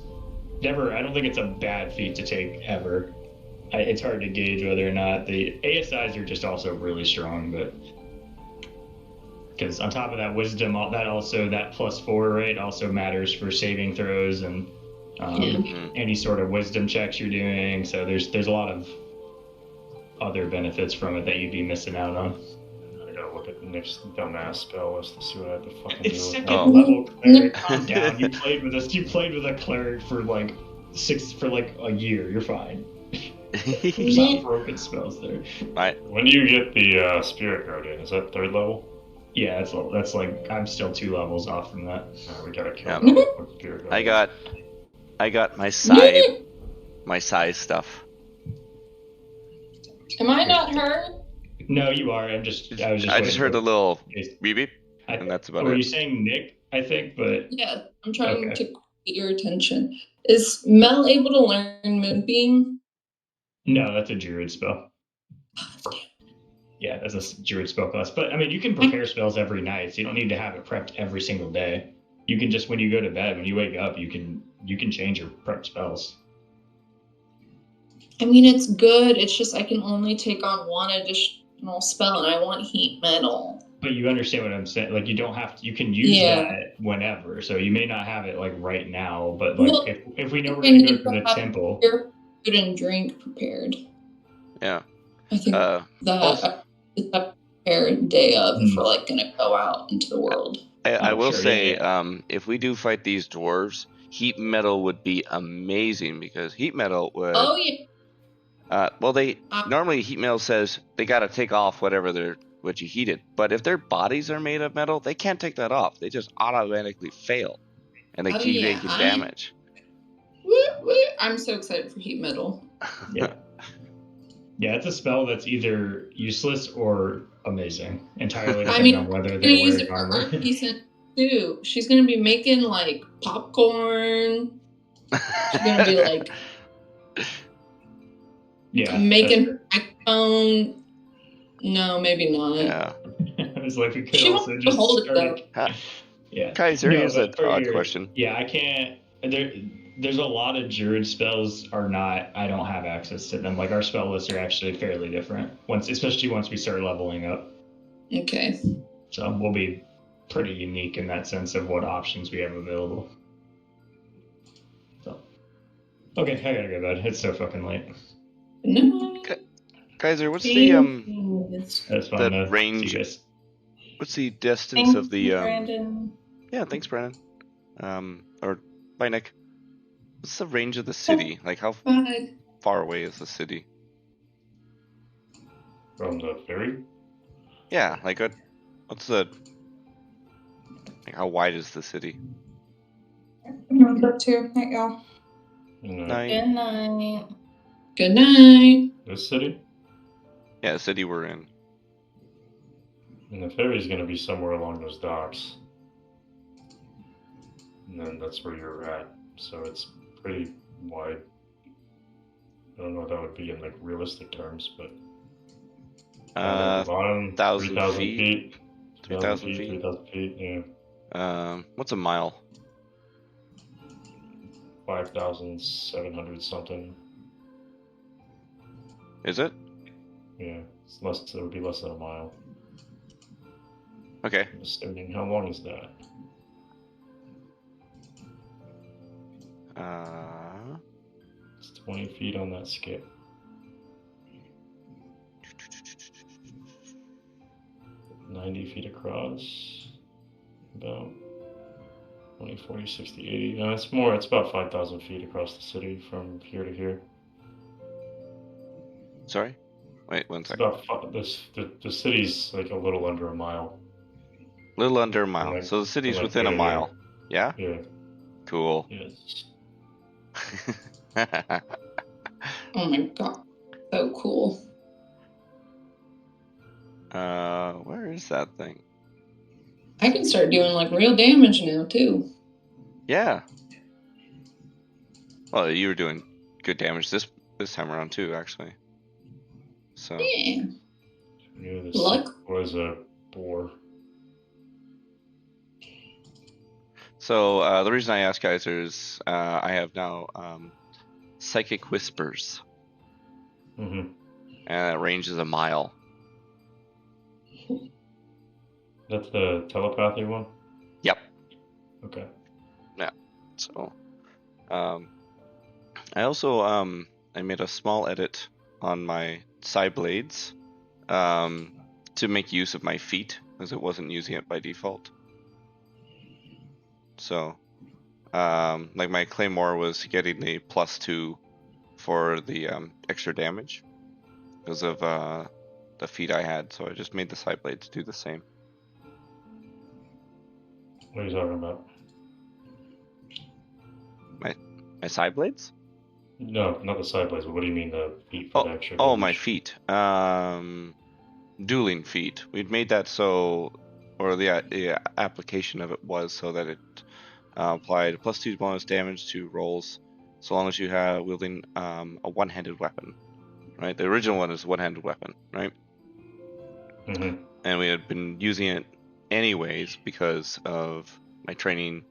never. I don't think it's a bad feat to take ever. It's hard to gauge whether or not the ASIs are just also really strong, but because on top of that wisdom, that +4 right also matters for saving throws and any sort of wisdom checks you're doing. So there's a lot of other benefits from it that you'd be missing out on. I gotta look at the next dumbass spell list to see what I have to fucking It's do with second it. Oh. level cleric. Calm down. You played with a cleric for like a year. You're fine. There's not broken spells there. When do you get the Spirit Guardian? Is that 3rd level? Yeah, that's like I'm still 2 levels off from that. We gotta kill Yeah. that with Spirit Guardian. I got my size stuff. Am I not her? No, you are. I just I just heard a little beep beep, and that's about Were you it. saying Nick? I think, but Yeah, I'm trying Okay. to get your attention. Is Mel able to learn Moonbeam? no, that's a druid spell. Yeah, that's a druid spell class. But I mean, you can prepare spells every night, so you don't need to have it prepped every single day. You can just when you go to bed, when you wake up, you can change your prep spells. I mean, it's good. It's just I can only take on one additional spell, and I want heat metal. But you understand what I'm saying? Like you don't have to. You can use Yeah. that whenever. So you may not have it like right now, but like Well, if we know we're I gonna go need to to the have temple. Your food and drink prepared. Yeah. I think that also- it's a prepared day of if Hmm. we're like gonna go out into the world. I will sure, say, yeah. if we do fight these dwarves, heat metal would be amazing because heat metal would. Oh yeah. Well, they normally heat metal says they got to take off what you heated, but if their bodies are made of metal, they can't take that off. They just automatically fail, and they Oh, keep yeah, making damage. I'm so excited for heat metal. Yeah, it's a spell that's either useless or amazing, entirely I depending mean, on whether I'm they're gonna use wearing it for armor. decent too. She's gonna be making like popcorn. She's gonna be like Yeah, making macaroni. No, maybe not. Yeah. I was like, we could She also wants to just hold it start. though. Yeah, Kaiser, No, here's an but for odd your- question. Yeah, I can't. There's a lot of druid spells are not. I don't have access to them. Like our spell lists are actually fairly different. Especially once we start leveling up. Okay. So we'll be pretty unique in that sense of what options we have available. So, okay, I gotta go to bed. It's so fucking late. No. Kaiser, what's the That's fun. That to range- see you guys. what's the distance of the Brandon. Yeah, thanks, Brandon. Or bye, Nick. What's the range of the city? Like how Bye. far away is the city? From the ferry? Yeah, like what's the like how wide is the city? Number 2, night y'all. In Night. Good night. Good night. this city? Yeah, the city we're in. And the ferry's gonna be somewhere along those docks. And then that's where you're at. So it's pretty wide. I don't know what that would be in like realistic terms, but down at the bottom, 1,000 3,000 feet. feet. 3,000 feet. 3,000 feet, yeah. What's a mile? 5,700 something. Is it? Yeah, it's less. It would be less than a mile. Okay. I'm assuming. How long is that? It's 20 feet on that scale. 90 feet across. About 20, 40, 60, 80. No, it's more. It's about 5,000 feet across the city from here to here. Sorry? Wait, one It's second. about the city's like a little under a mile. A little under a mile. Like- So the city's like within a here to mile. Yeah? Yeah. Cool. Yes. Oh my god. So cool. Where is that thing? I can start doing like real damage now too. Yeah. Well, you were doing good damage this time around too, actually. So Yeah. Yeah, this Luck. was a boar. So the reason I ask, guys, is I have now psychic whispers, Mm-hmm. and that range is a mile. That's the telepathy one? Yep. Okay. So I also I made a small edit on my side blades to make use of my feet, because it wasn't using it by default. So like my claymore was getting the +2 for the extra damage because of the feet I had, so I just made the side blades do the same. What are you talking about? My side blades? No, not the side blades, but what do you mean the feet for the extra Oh, damage? my feet. Dueling feet. We'd made that so, or the application of it was so that it applied +2 bonus damage to rolls, so long as you have wielding a one-handed weapon. Right. The original one is a one-handed weapon, right? Mm-hmm. And we had been using it anyways because of my training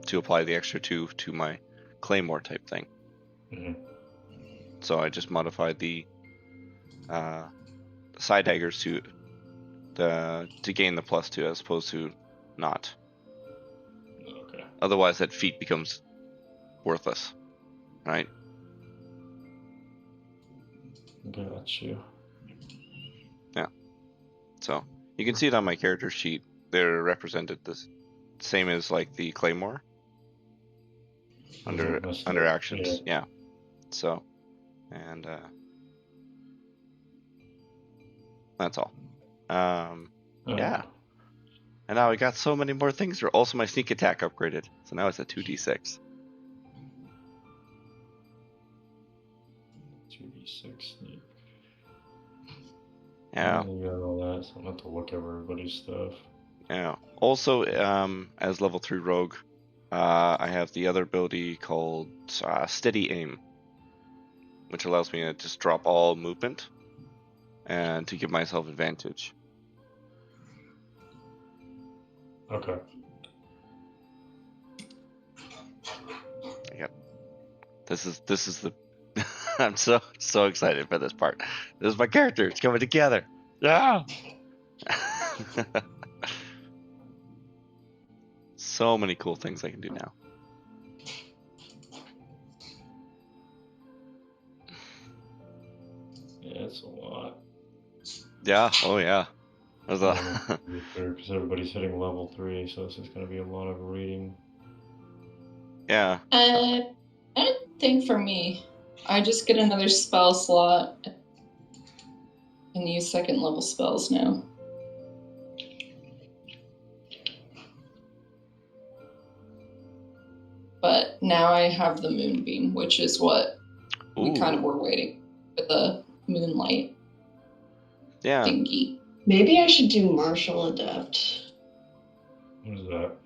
to apply the extra 2 to my claymore type thing. Mm-hmm. So I just modified the side daggers to gain the +2 as opposed to not. Okay. Otherwise, that feat becomes worthless, right? Got you. So you can see it on my character sheet. They're represented the same as like the claymore under That's under the- actions. Yeah. So, and that's all. Yeah. And now we got so many more things. Also, my sneak attack upgraded, so now it's a 2d6. 2d6. Yeah. You got all that, so I'm going to have to look over everybody's stuff. Yeah. Also, as level 3 rogue, I have the other ability called Steady Aim, which allows me to just drop all movement and to give myself advantage. Okay. This is the I'm so excited for this part. This is my character. It's coming together. Yeah. So many cool things I can do now. Yeah, it's a lot. Yeah. Oh yeah. There's a Because everybody's hitting level 3, so this is going to be a lot of reading. yeah. I don't think for me. I just get another spell slot and use second level spells now. But now I have the moonbeam, which is what we kind of were waiting for, the moonlight Yeah. thingy. Maybe I should do martial adept. What is that?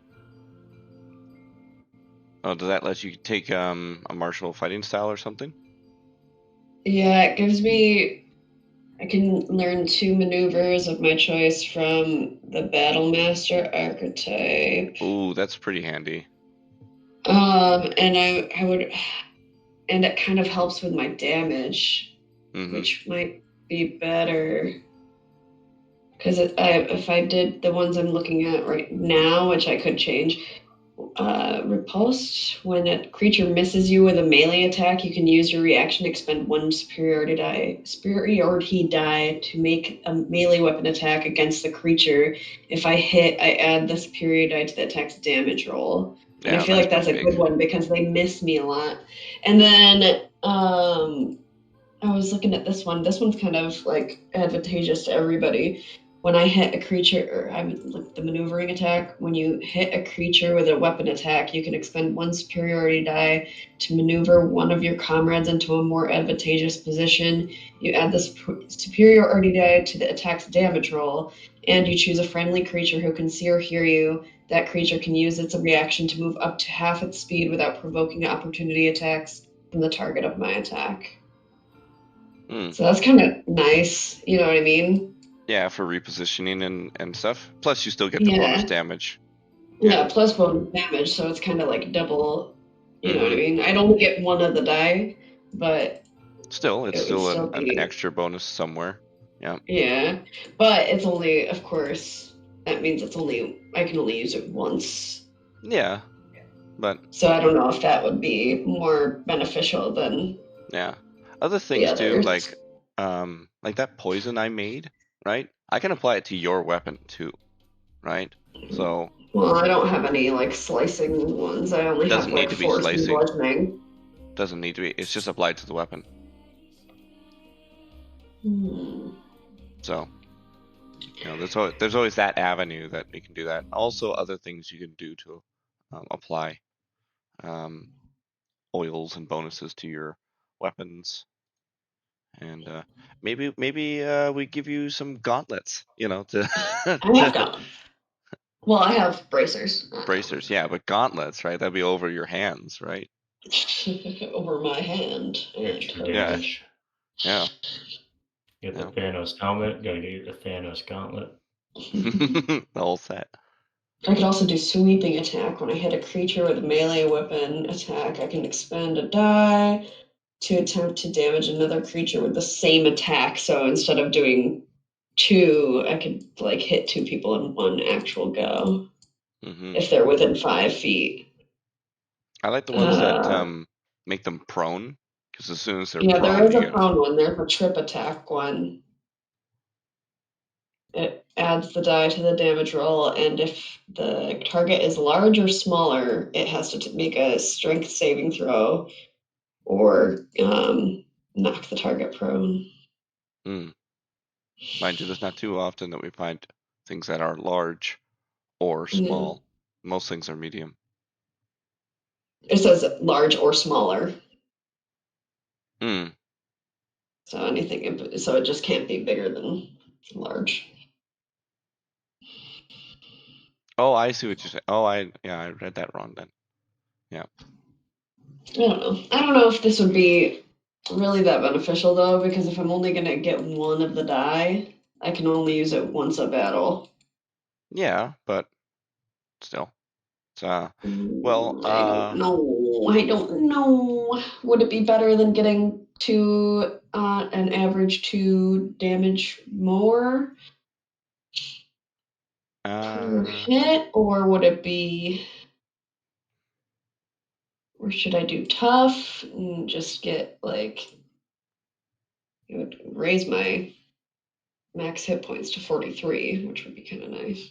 Oh, does that let you take a martial fighting style or something? Yeah, it gives me. I can learn 2 maneuvers of my choice from the Battle Master archetype. Ooh, that's pretty handy. And I would, and it kind of helps with my damage, which might be better. Because if I did the ones I'm looking at right now, which I could change, repulsed. When a creature misses you with a melee attack, you can use your reaction to expend one superiority die to make a melee weapon attack against the creature. If I hit, I add the superiority die to the attack's damage roll. And I Yeah, feel like that's a pretty good big. one because they miss me a lot. And then I was looking at this one. This one's kind of like advantageous to everybody. When I hit a creature, or I would like the maneuvering attack, when you hit a creature with a weapon attack, you can expend one superiority die to maneuver one of your comrades into a more advantageous position. You add the superiority die to the attack's damage roll, and you choose a friendly creature who can see or hear you. That creature can use its reaction to move up to half its speed without provoking opportunity attacks from the target of my attack. So that's kind of nice. You know what I mean? Yeah, for repositioning and stuff. Plus, you still get the bonus damage. Yeah, plus bonus damage, so it's kind of like double. You know what I mean? I'd only get one of the die, but still, it's it would still still an be extra bonus somewhere. Yeah. Yeah, but it's only, of course, that means I can only use it once. Yeah, but so I don't know if that would be more beneficial than yeah, other the things too, others. like that poison I made, right? I can apply it to your weapon too, right? So Well, I don't have any like slicing ones. I only have doesn't need like to be force and slicing. bludgeoning. Doesn't need to be. It's just applied to the weapon. So, there's always that avenue that we can do that. Also, other things you can do to apply oils and bonuses to your weapons, and maybe we give you some gauntlets, to I have got. Well, I have bracers. bracers. Yeah, but gauntlets, right? That'd be over your hands, right? Over my hand. Extra And damage. Yeah. Get the Thanos helmet. Gotta get the Thanos gauntlet. The whole set. I could also do sweeping attack. When I hit a creature with a melee weapon attack, I can expend a die to attempt to damage another creature with the same attack. So instead of doing two, I could like hit two people in one actual go if they're within 5 feet. I like the ones that make them prone, because as soon as they're Yeah, there prone, is you a get prone one. There's a trip attack one. It adds the die to the damage roll, and if the target is large or smaller, it has to make a strength saving throw or knock the target prone. Mind you, there's not too often that we find things that are large or small. Most things are medium. It says large or smaller. So anything, so it just can't be bigger than large. Oh, I see what you're saying. Oh, I read that wrong then. Yeah. I don't know if this would be really that beneficial though, because if I'm only gonna get one of the die, I can only use it once a battle. Yeah, but still. It's I don't know. Would it be better than getting to an average 2 damage more per hit, or would it be, or should I do tough and just get like, it would raise my max hit points to 43, which would be kind of nice.